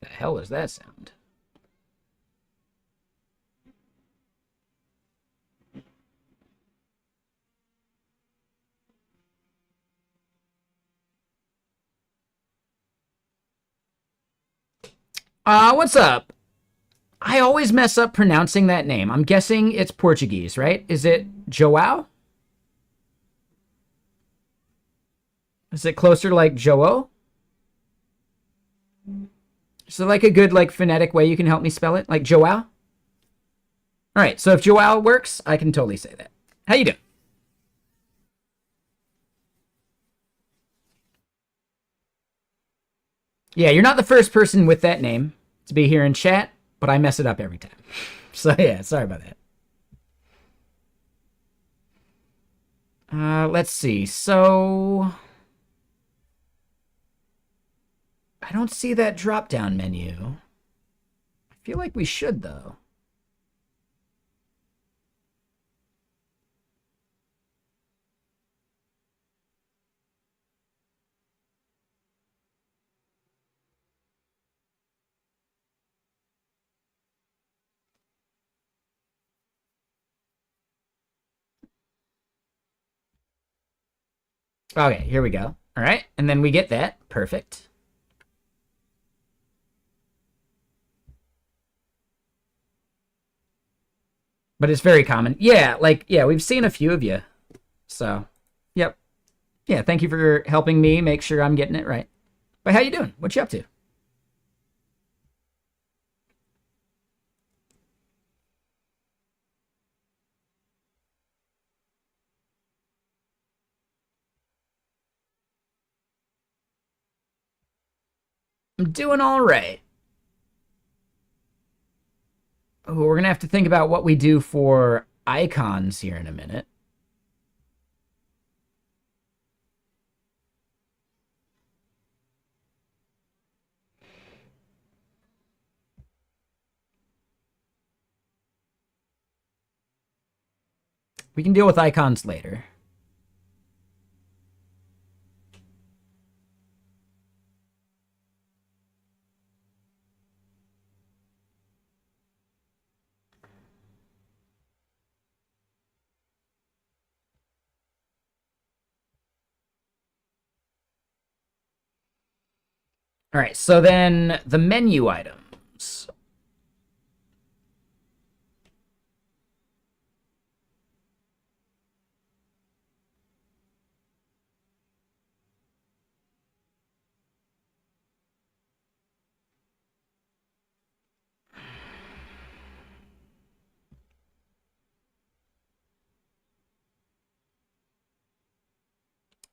The hell is that sound? What's up? I always mess up pronouncing that name. I'm guessing it's Portuguese, right? Is it Joao? Is it closer to like Joao? Is there like a good like phonetic way you can help me spell it? Like Joao? All right, so if Joao works, I can totally say that. How you doing? Yeah, you're not the first person with that name to be here in chat, but I mess it up every time. So yeah, sorry about that. Let's see. So I don't see that drop down menu. I feel like we should, though. Okay, here we go. All right, and then we get that. Perfect. But it's very common. Yeah, like, yeah, we've seen a few of you. So, yep. Yeah, thank you for helping me make sure I'm getting it right. But how you doing? What you up to? I'm doing all right. Oh, we're going to have to think about what we do for icons here in a minute. We can deal with icons later. All right, so then the menu items.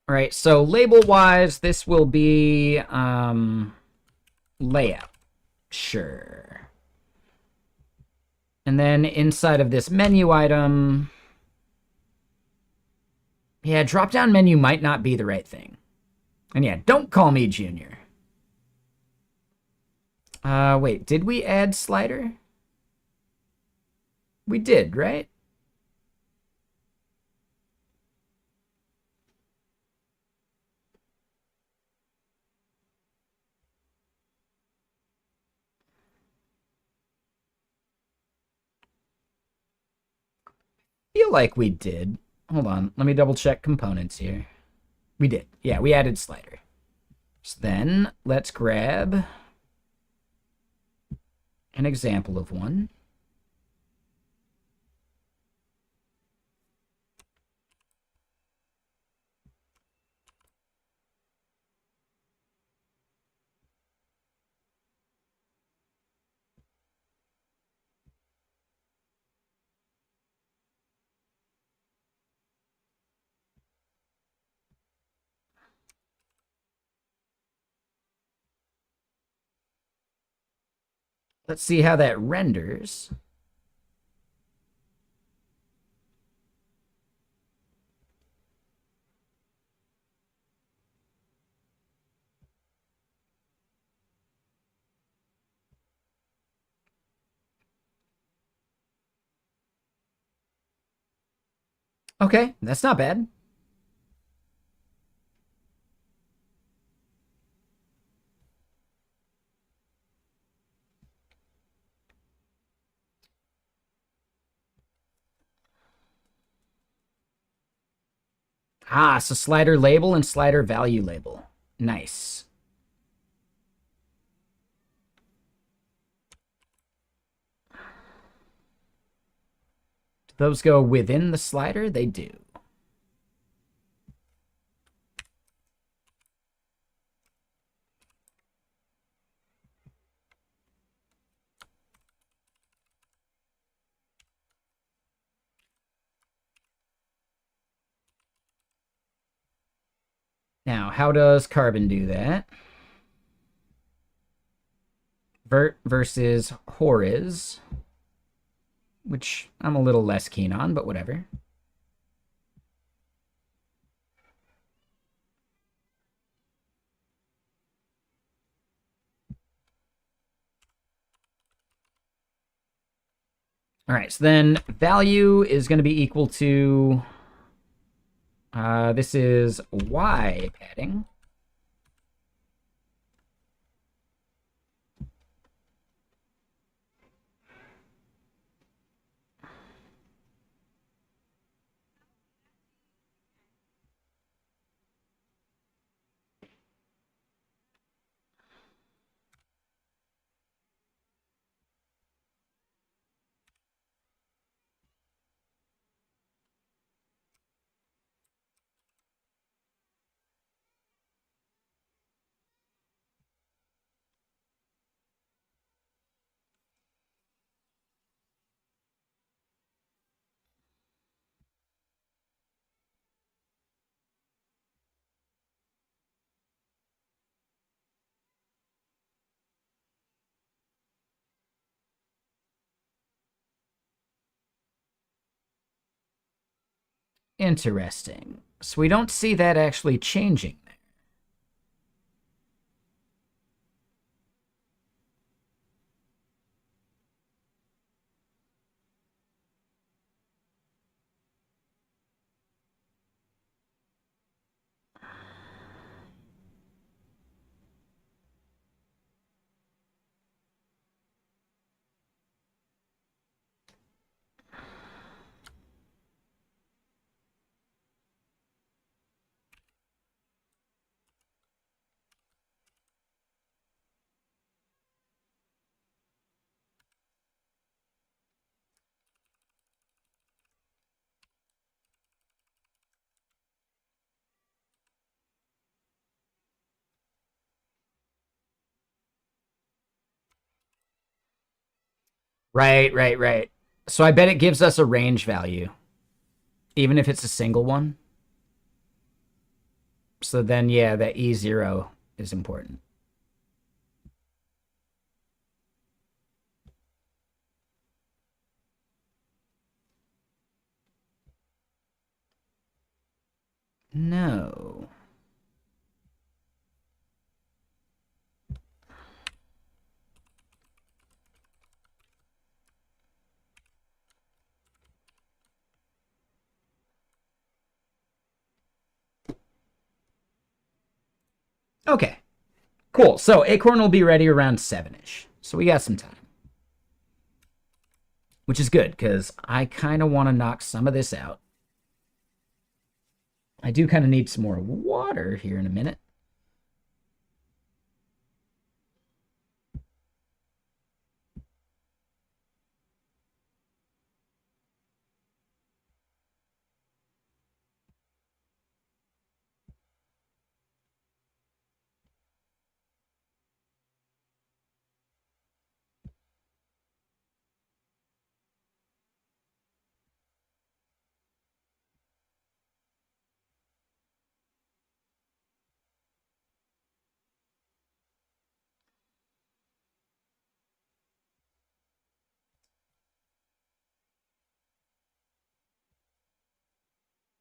All right, so label-wise, this will be layout. Sure. And then inside of this menu item, yeah, drop-down menu might not be the right thing. And yeah, don't call me Junior. Wait, did we add slider? We did, right? Feel like we did. Hold on, let me double check components here. We did. Yeah, we added slider. So then let's grab an example of one. Let's see how that renders. Okay, that's not bad. Ah, so slider label and slider value label. Nice. Do those go within the slider? They do. Now, how does carbon do that? Vert versus horiz, which I'm a little less keen on, but whatever. All right, so then value is going to be equal to, this is y padding. Interesting. So we don't see that actually changing. Right. So I bet it gives us a range value, even if it's a single one. So then, yeah, that E0 is important. No. Okay, cool. So Acorn will be ready around 7-ish. So we got some time. Which is good, because I kind of want to knock some of this out. I do kind of need some more water here in a minute.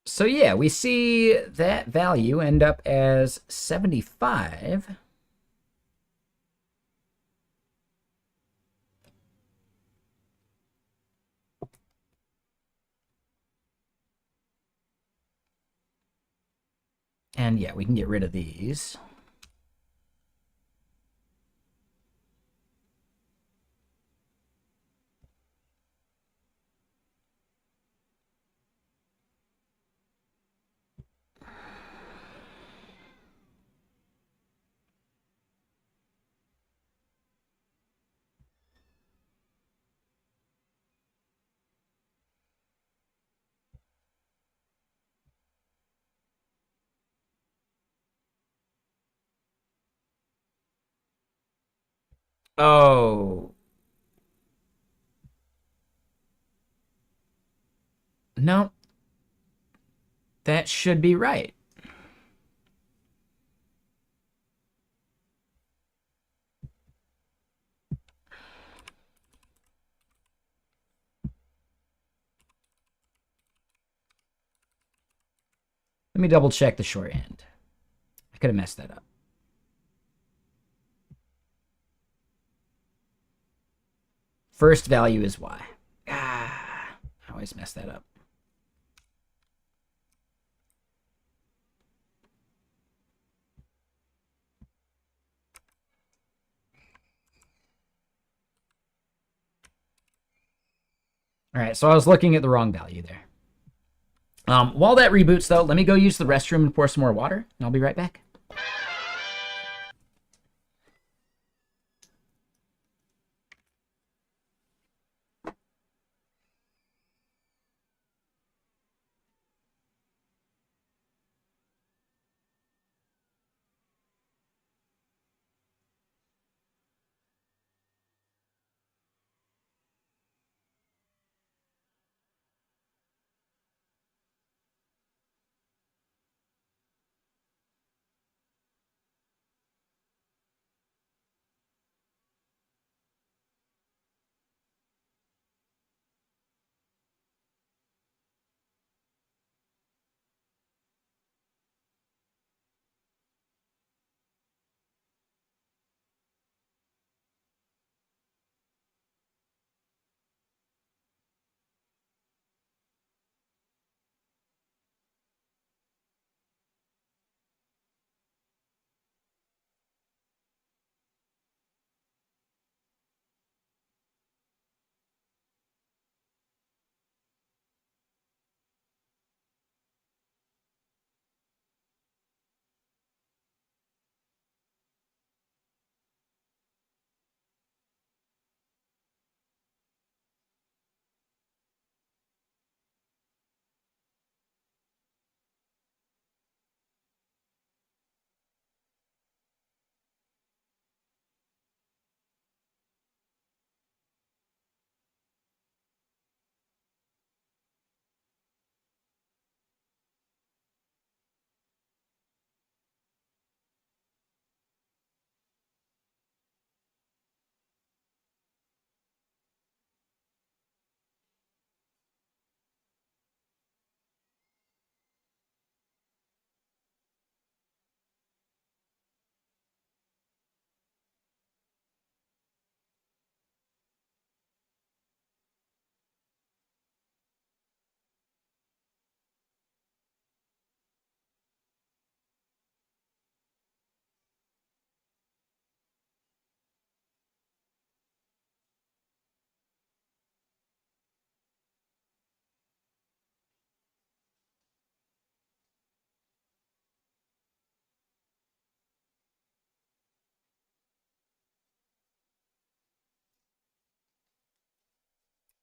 So yeah, we see that value end up as 75. And yeah, we can get rid of these. Oh. No, that should be right. Let me double check the shorthand. I could have messed that up. First value is y. always mess that up. All right, so I was looking at the wrong value there. While that reboots, though, let me go use the restroom and pour some more water, and I'll be right back.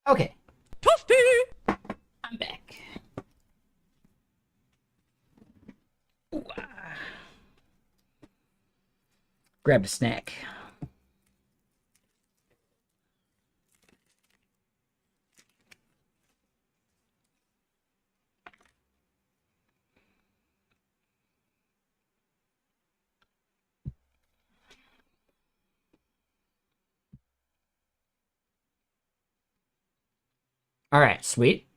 Okay. I'm back. Ooh, grabbed a snack. All right, sweet.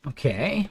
Okay.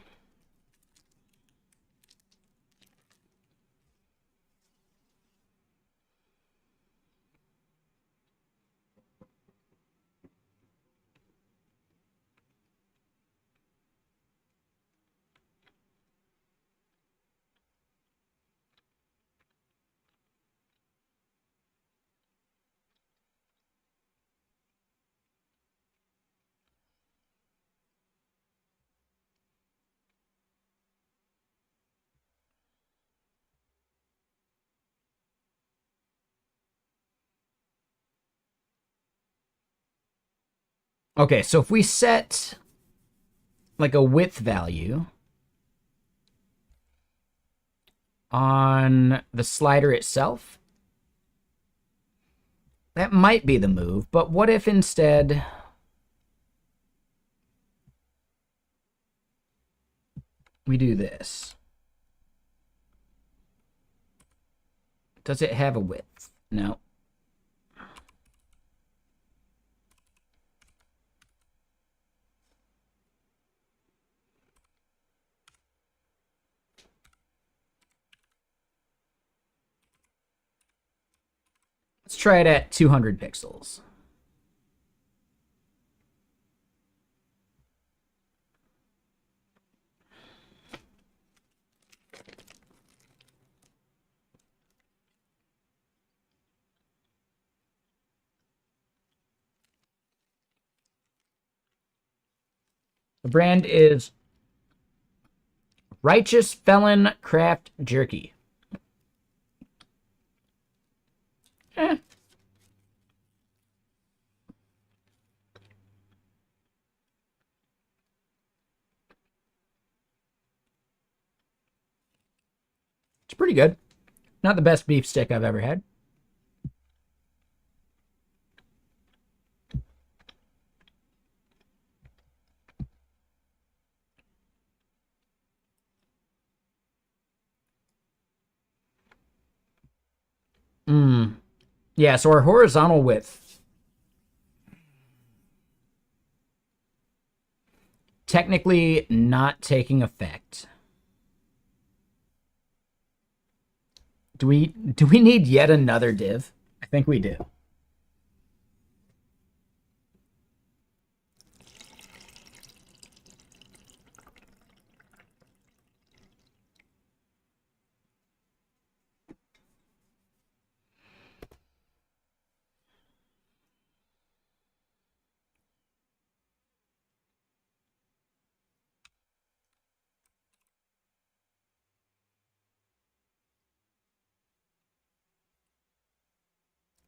Okay, so if we set like a width value, on the slider itself. That might be the move, but what if instead we do this? Does it have a width? No. Let's try it at 200 pixels. The brand is Righteous Felon Craft Jerky. Eh. It's pretty good. Not the best beef stick I've ever had. Yeah, so our horizontal width technically not taking effect. Do we need yet another div? I think we do.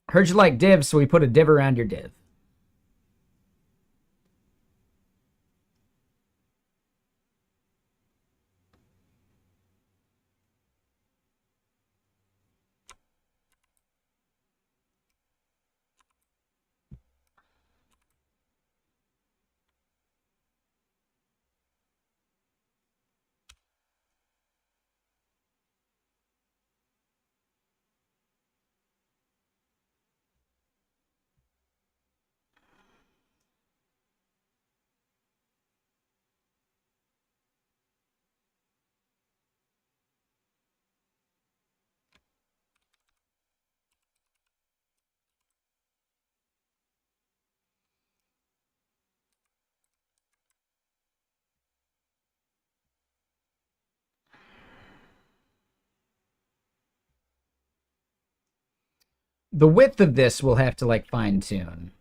Heard you like divs, so we put a div around your div. The width of this we'll have to like fine tune.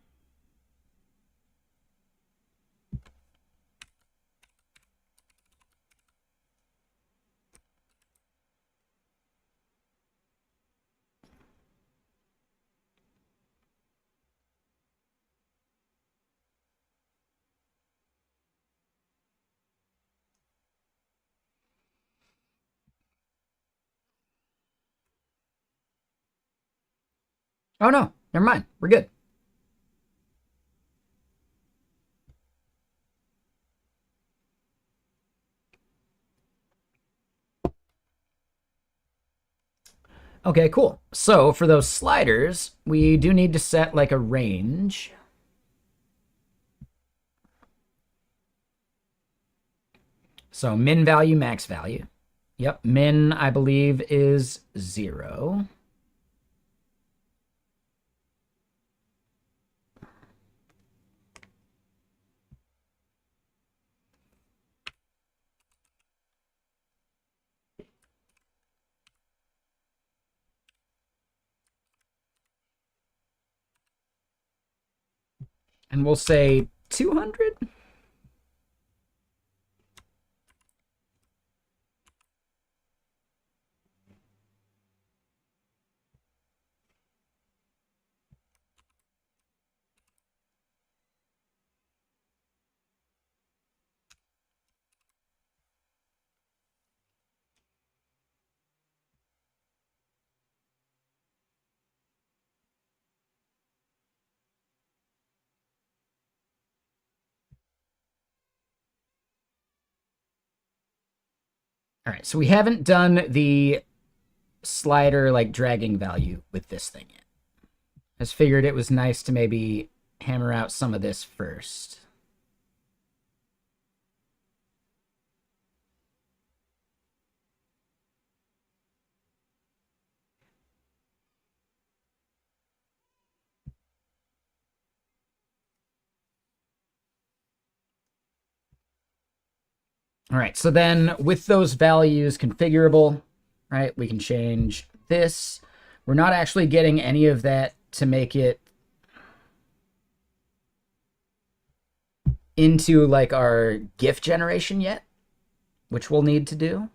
Oh no, never mind. We're good. Okay, cool. So for those sliders, we do need to set like a range. So min value, max value. Yep, min, I believe, is 0. And we'll say 200. All right, so we haven't done the slider like dragging value with this thing yet. I just figured it was nice to maybe hammer out some of this first. All right, so then with those values configurable, right, we can change this. We're not actually getting any of that to make it into like our GIF generation yet, which we'll need to do.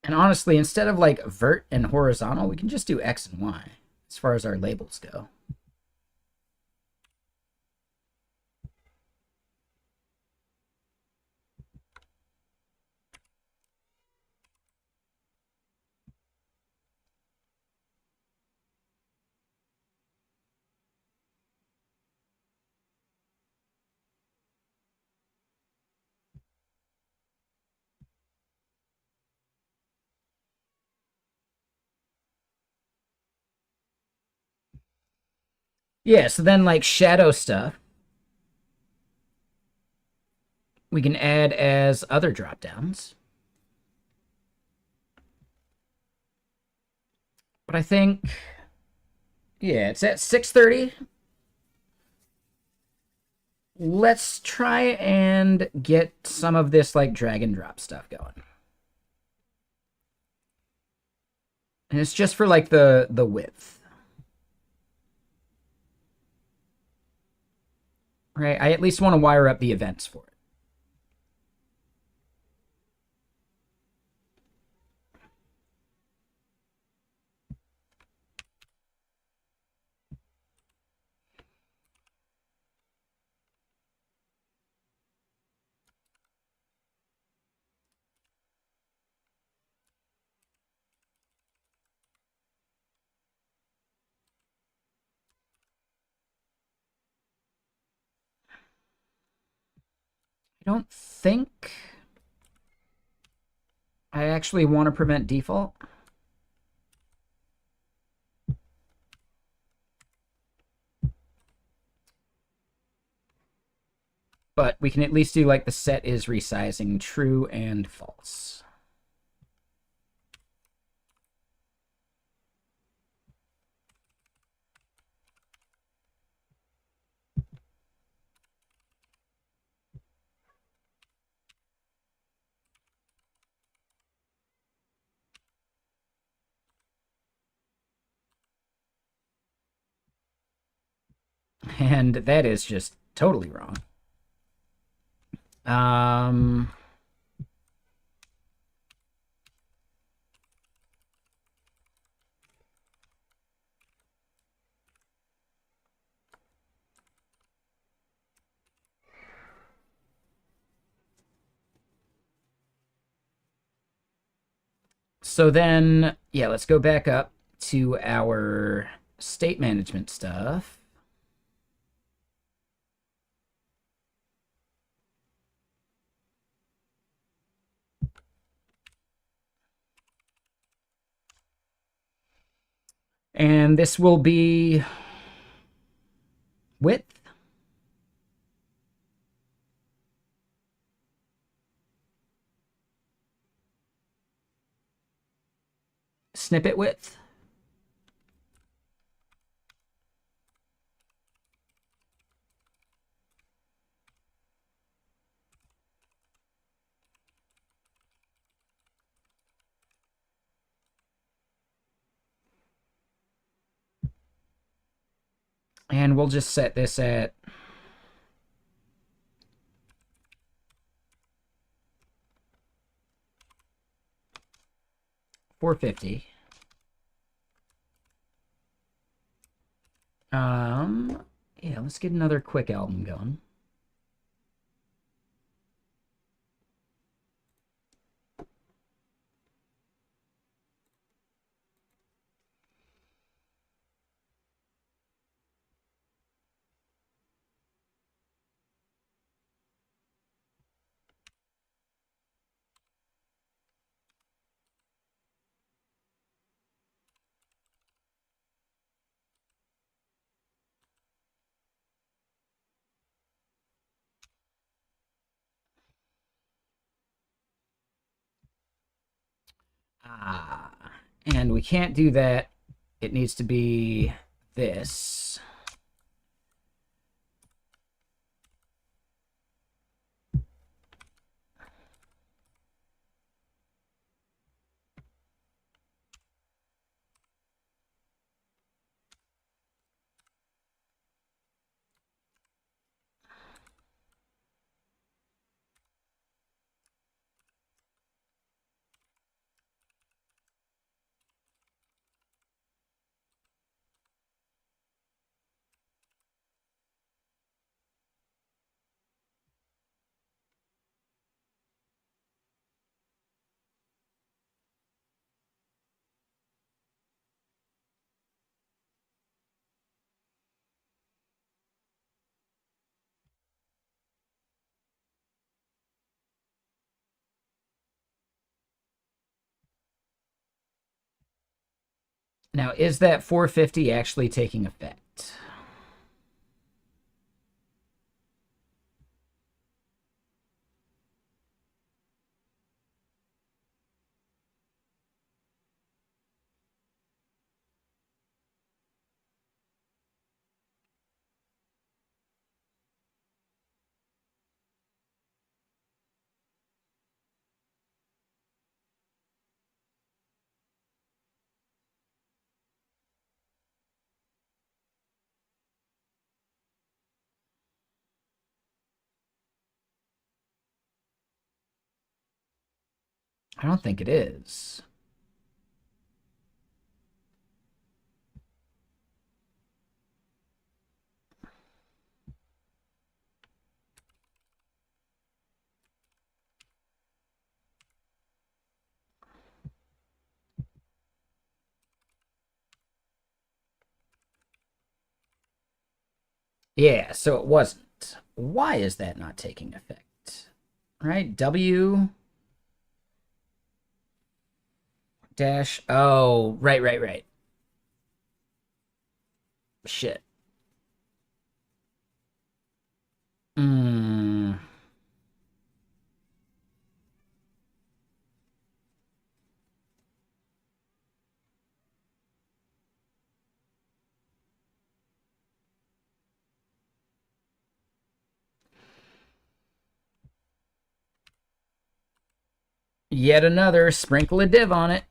And honestly, instead of like vert and horizontal, we can just do X and Y as far as our labels go. Yeah, so then like shadow stuff, we can add as other drop downs. But I think, yeah, it's at 6:30. Let's try and get some of this like drag and drop stuff going. And it's just for like the width. Right? I at least want to wire up the events for it. I don't think I actually want to prevent default. But we can at least do like the set is resizing true and false. And that is just totally wrong. So then, yeah, let's go back up to our state management stuff. And this will be width. Snippet width. And we'll just set this at 450. Yeah, let's get another quick album going. Ah, and we can't do that. It needs to be this. Now, is that 450 actually taking effect? I don't think it is. Yeah, so it wasn't. Why is that not taking effect? Right? W dash. Oh, right. Shit. Mm, yet another sprinkle a div on it.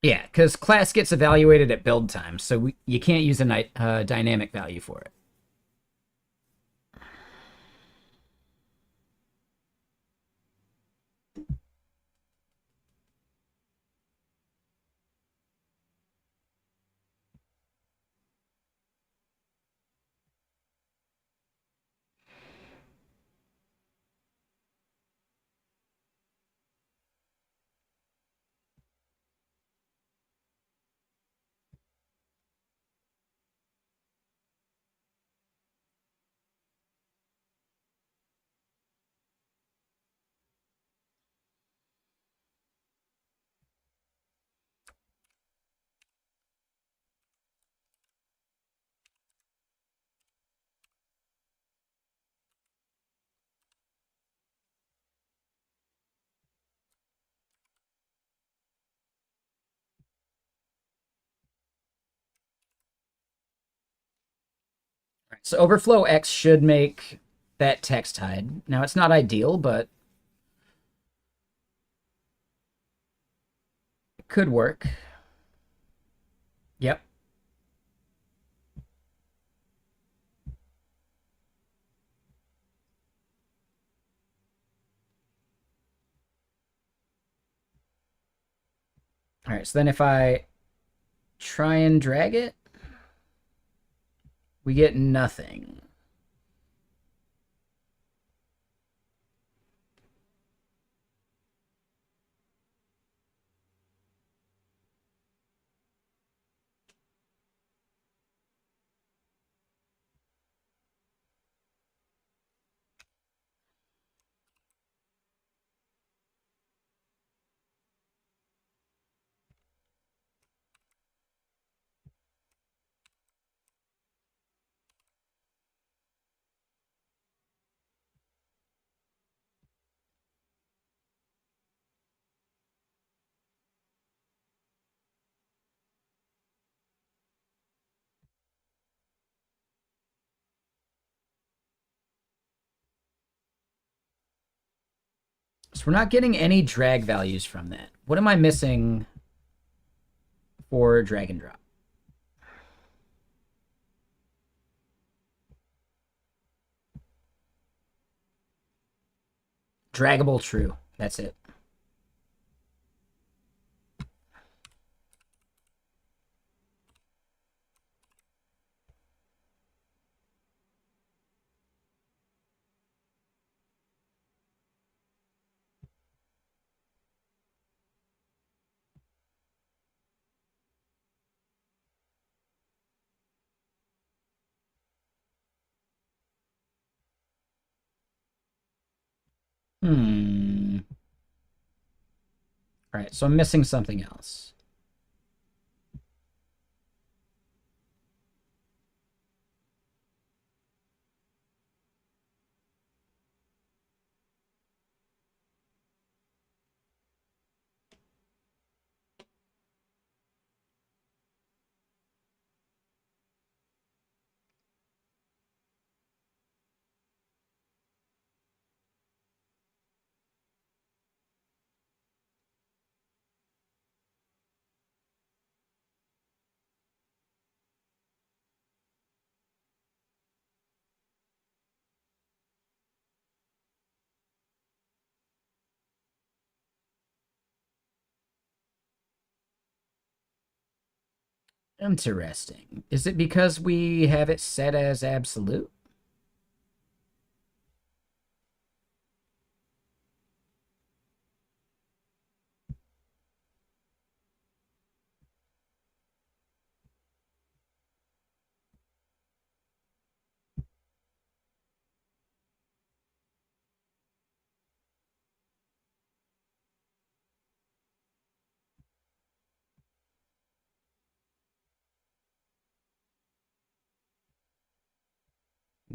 Yeah, because class gets evaluated at build time, so you can't use a dynamic value for it. So overflow X should make that text hide. Now, it's not ideal, but it could work. Yep. All right, so then if I try and drag it, we get nothing. So we're not getting any drag values from that. What am I missing for drag and drop? Draggable true. That's it. Hmm. All right, so I'm missing something else. Interesting. Is it because we have it set as absolute?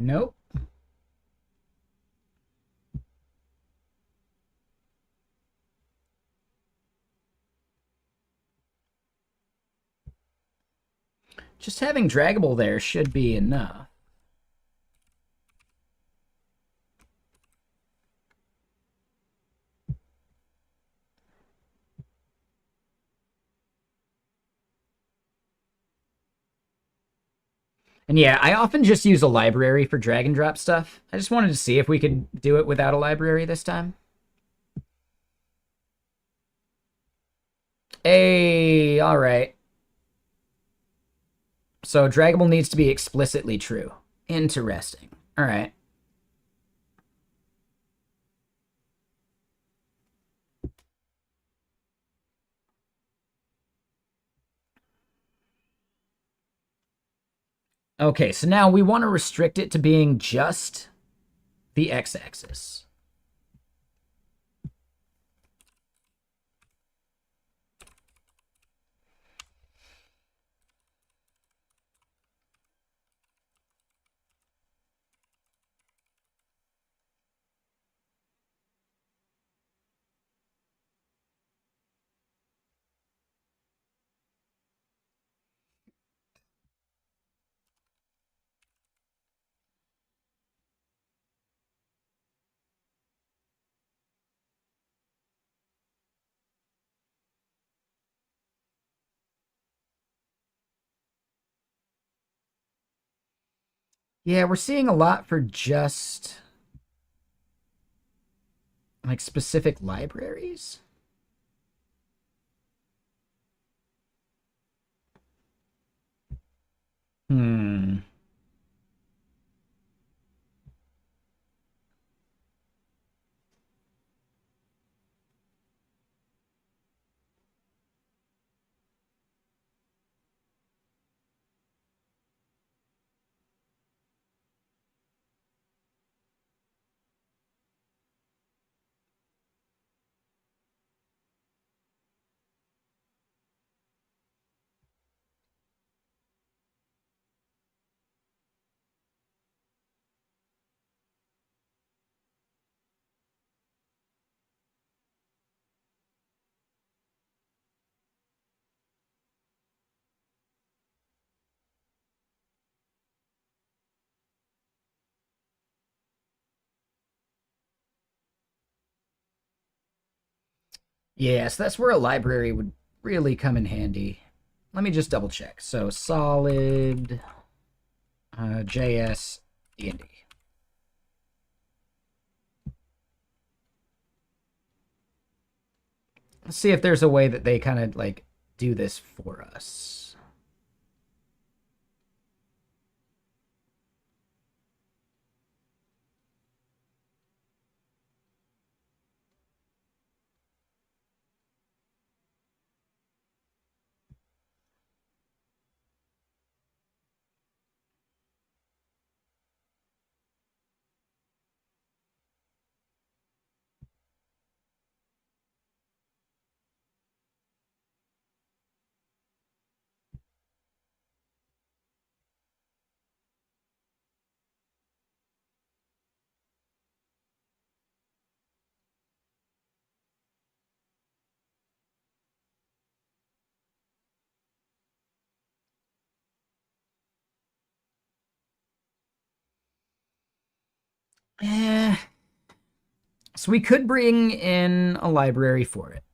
Nope. Just having draggable there should be enough. And yeah, I often just use a library for drag and drop stuff. I just wanted to see if we could do it without a library this time. Hey, all right. So draggable needs to be explicitly true. Interesting. All right. Okay, so now we want to restrict it to being just the x-axis. Yeah, we're seeing a lot for just like specific libraries. Hmm. Yes, that's where a library would really come in handy. Let me just double check. So solid JS D&D. Let's see if there's a way that they kind of like do this for us. Eh, so we could bring in a library for it.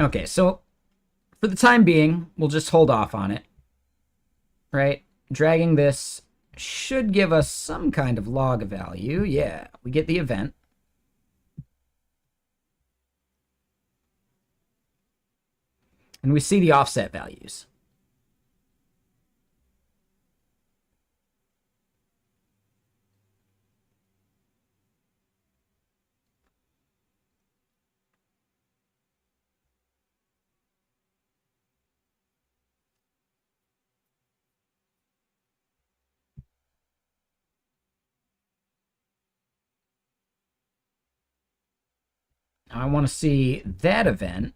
Okay, so for the time being, we'll just hold off on it, right? Dragging this should give us some kind of log value. Yeah, we get the event. And we see the offset values. Now I want to see that event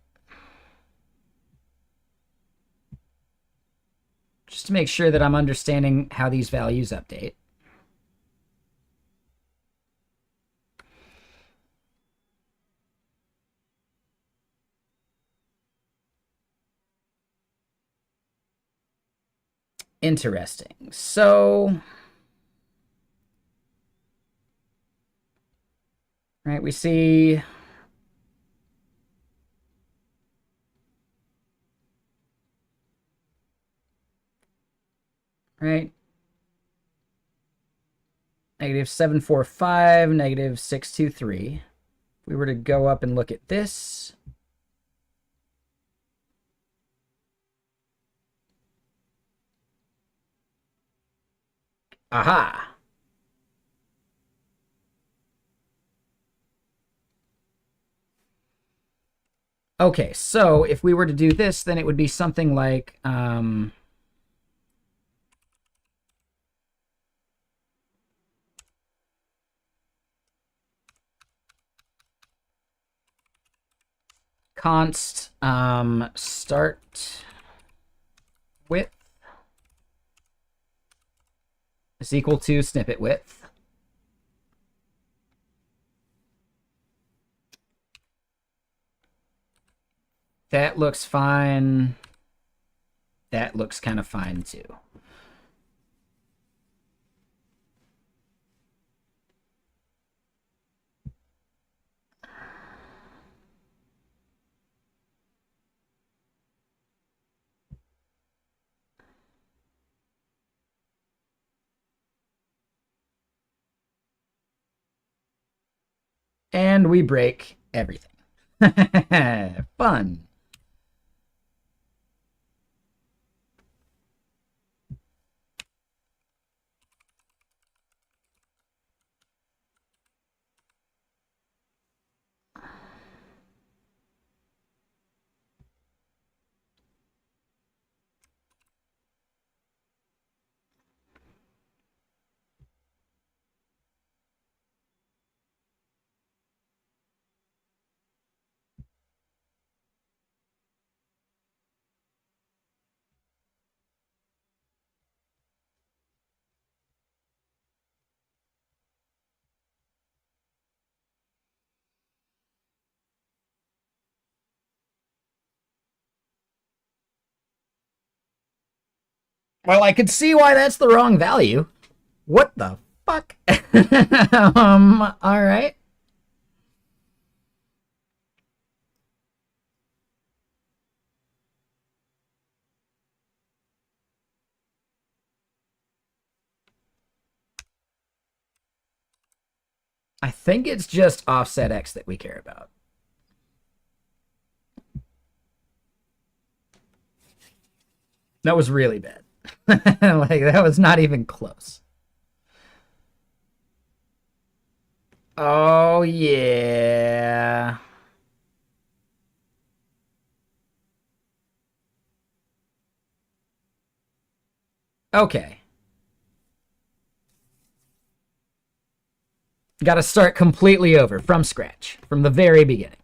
just to make sure that I'm understanding how these values update. Interesting. So, right, we see right, -745, -623. If we were to go up and look at this, aha. Okay, so if we were to do this, then it would be something like const start width is equal to snippet width. That looks fine. That looks kind of fine too. And we break everything. Fun. Well, I could see why that's the wrong value. What the fuck? All right. I think it's just offset X that we care about. That was really bad. Like, that was not even close. Oh, yeah. Okay. Got to start completely over from scratch, from the very beginning.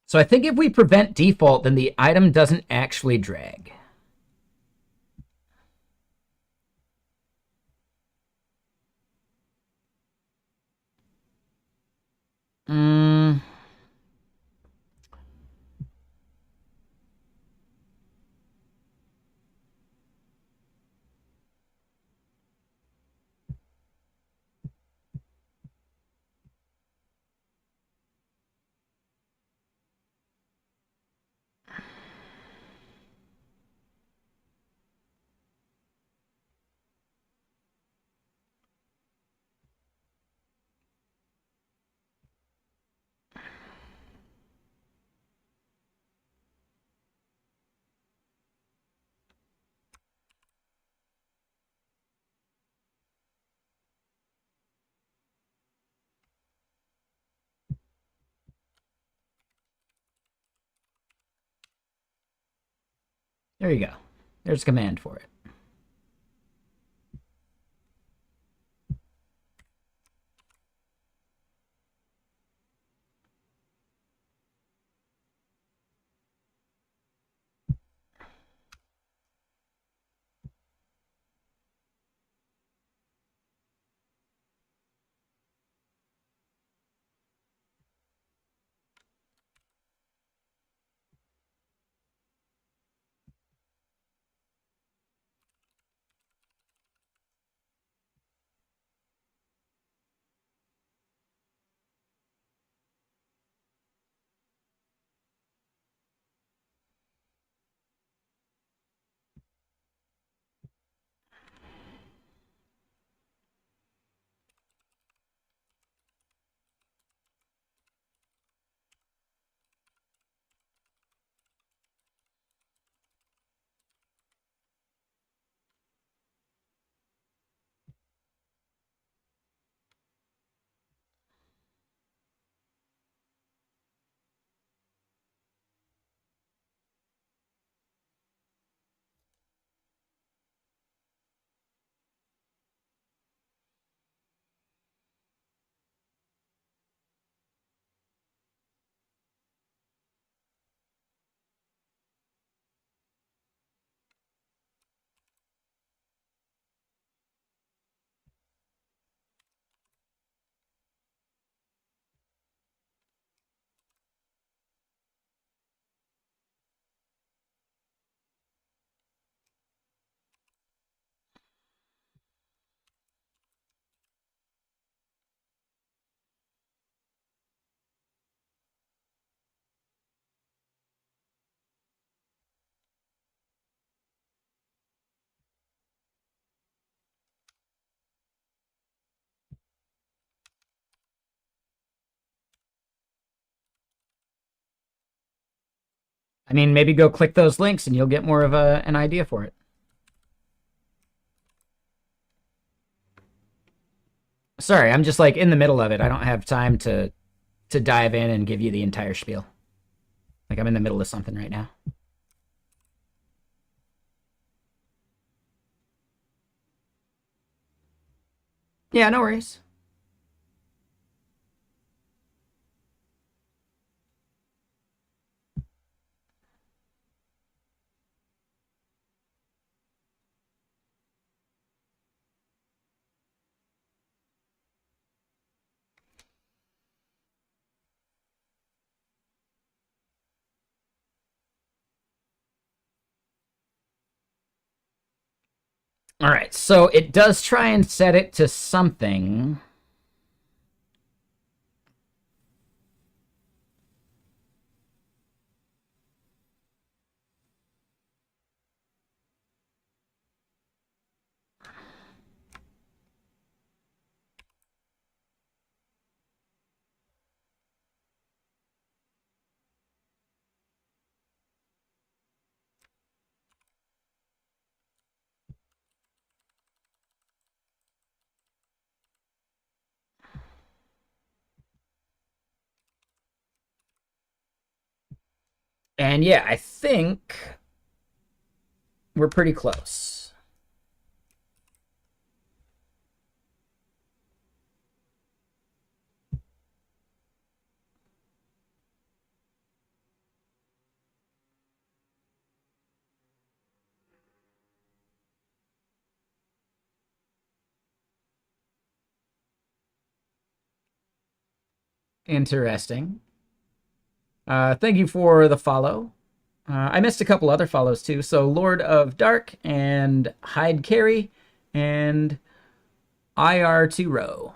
So I think if we prevent default, then the item doesn't actually drag. Mm. There you go. There's a command for it. I mean, maybe go click those links and you'll get more of an idea for it. Sorry, I'm just like in the middle of it. I don't have time to dive in and give you the entire spiel. Like I'm in the middle of something right now. Yeah, no worries. All right, so it does try and set it to something. And yeah, I think we're pretty close. Interesting. Thank you for the follow. I missed a couple other follows too. So Lord of Dark and Hyde Carry and IR2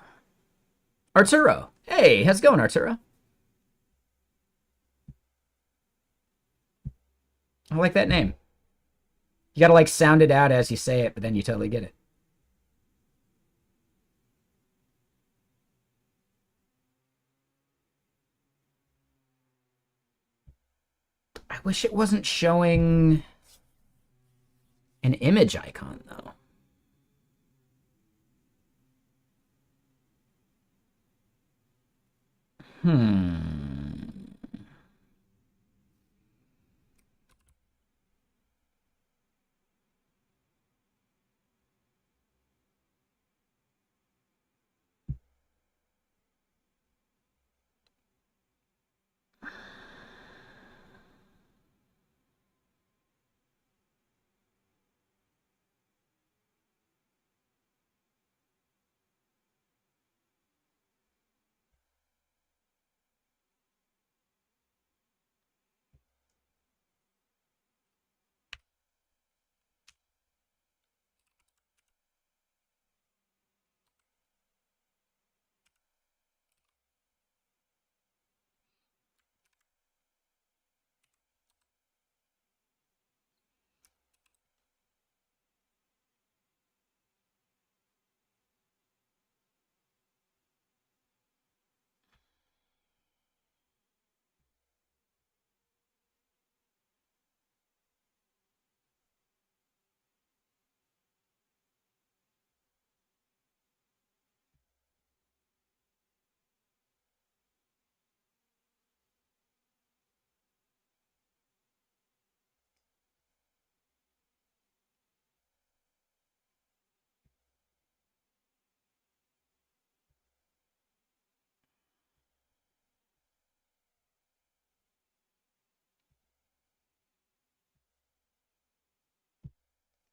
Arturo. Hey, how's it going, Arturo? I like that name. You gotta like sound it out as you say it, but then you totally get it. I wish it wasn't showing an image icon though. Hmm.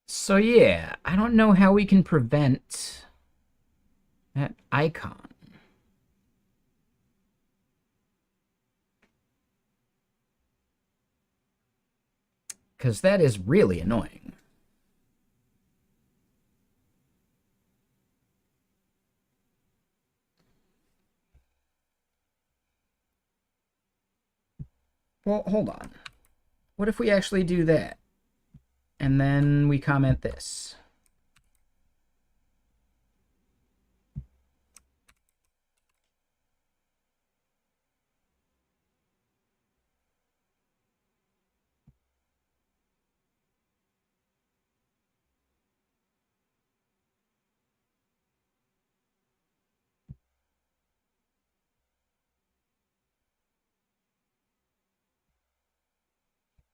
So yeah, I don't know how we can prevent that icon. Because that is really annoying. Well, hold on. What if we actually do that? And then we comment this.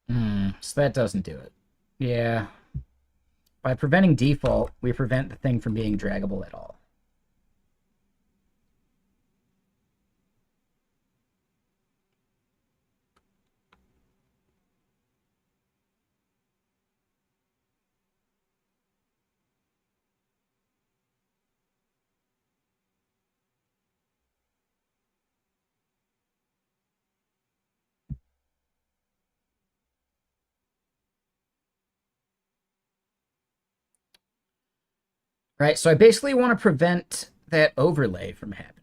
So that doesn't do it. Yeah. By preventing default, we prevent the thing from being draggable at all. Right, so I basically want to prevent that overlay from happening.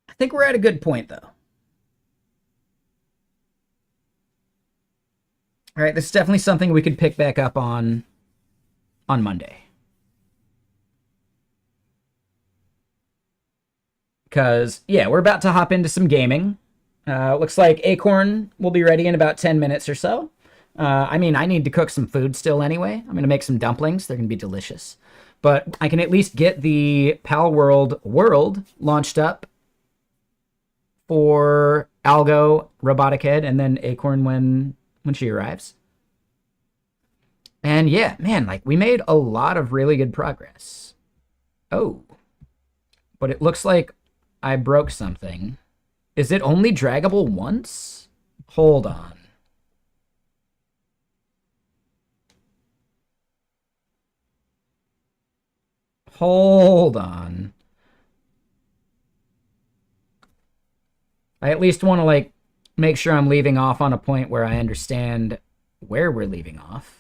I think we're at a good point, though. All right, this is definitely something we could pick back up on Monday. Because, yeah, we're about to hop into some gaming. Looks like Acorn will be ready in about 10 minutes or so. I mean, I need to cook some food still anyway. I'm going to make some dumplings. They're going to be delicious. But I can at least get the Pal World launched up for Algo, Robotic Head, and then Acorn when she arrives. And yeah, man, like we made a lot of really good progress. Oh, but it looks like I broke something. Is it only draggable once? Hold on. Hold on. I at least want to like make sure I'm leaving off on a point where I understand where we're leaving off.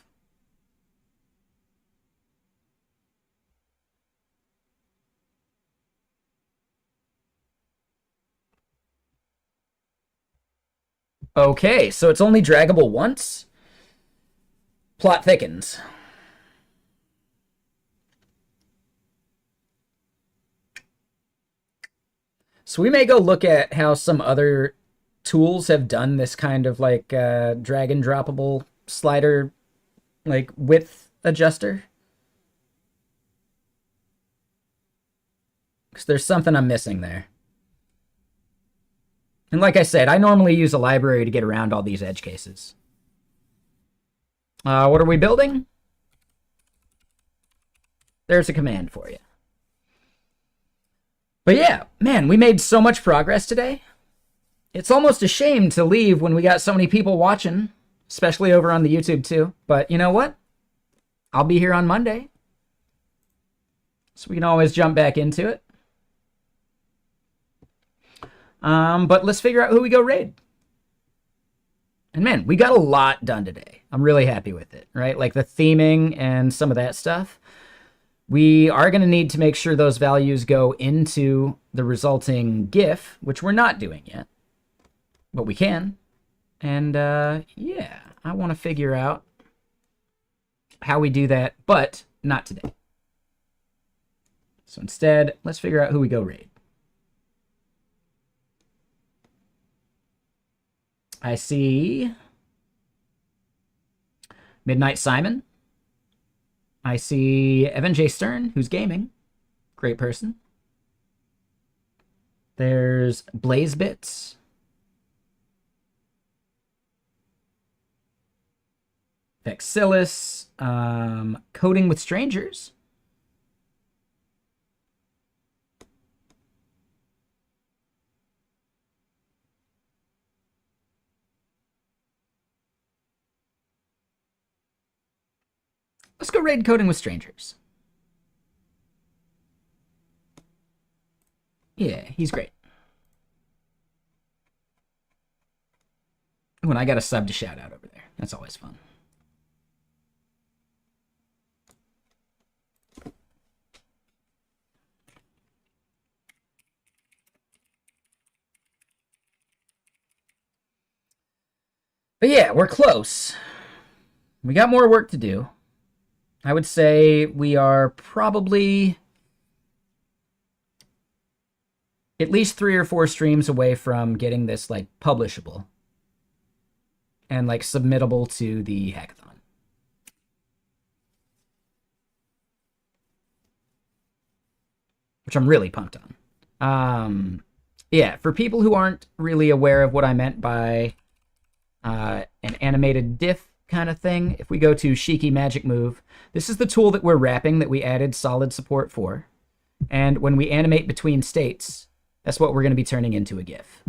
Okay, so it's only draggable once? Plot thickens. So we may go look at how some other tools have done this kind of like drag and droppable slider, like width adjuster. Because there's something I'm missing there. And like I said, I normally use a library to get around all these edge cases. What are we building? There's a command for you. But yeah, man, we made so much progress today. It's almost a shame to leave when we got so many people watching, especially over on the YouTube too. But you know what? I'll be here on Monday. So we can always jump back into it. But let's figure out who we go raid. And man, we got a lot done today. I'm really happy with it, right? Like the theming and some of that stuff. We are going to need to make sure those values go into the resulting GIF, which we're not doing yet, but we can. And yeah, I want to figure out how we do that, but not today. So instead, let's figure out who we go raid. I see Midnight Simon. I see Evan J. Stern, who's gaming. Great person. There's Blaze Bits. Vexillus. Coding with Strangers. Let's go raid Coding with Strangers. Yeah, he's great. Ooh, and I got a sub to shout out over there. That's always fun. But yeah, we're close. We got more work to do. I would say we are probably at least 3 or 4 streams away from getting this like publishable. and like submittable to the hackathon. Which I'm really pumped on. Yeah, for people who aren't really aware of what I meant by an animated diff kind of thing, if we go to Shiki Magic Move, this is the tool that we're wrapping that we added solid support for. And when we animate between states, that's what we're going to be turning into a GIF.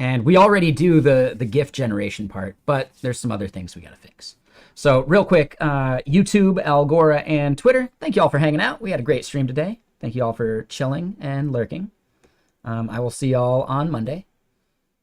And we already do the GIF generation part, but there's some other things we got to fix. So real quick, YouTube, Algora, and Twitter, thank you all for hanging out. We had a great stream today. Thank you all for chilling and lurking. I will see y'all on Monday.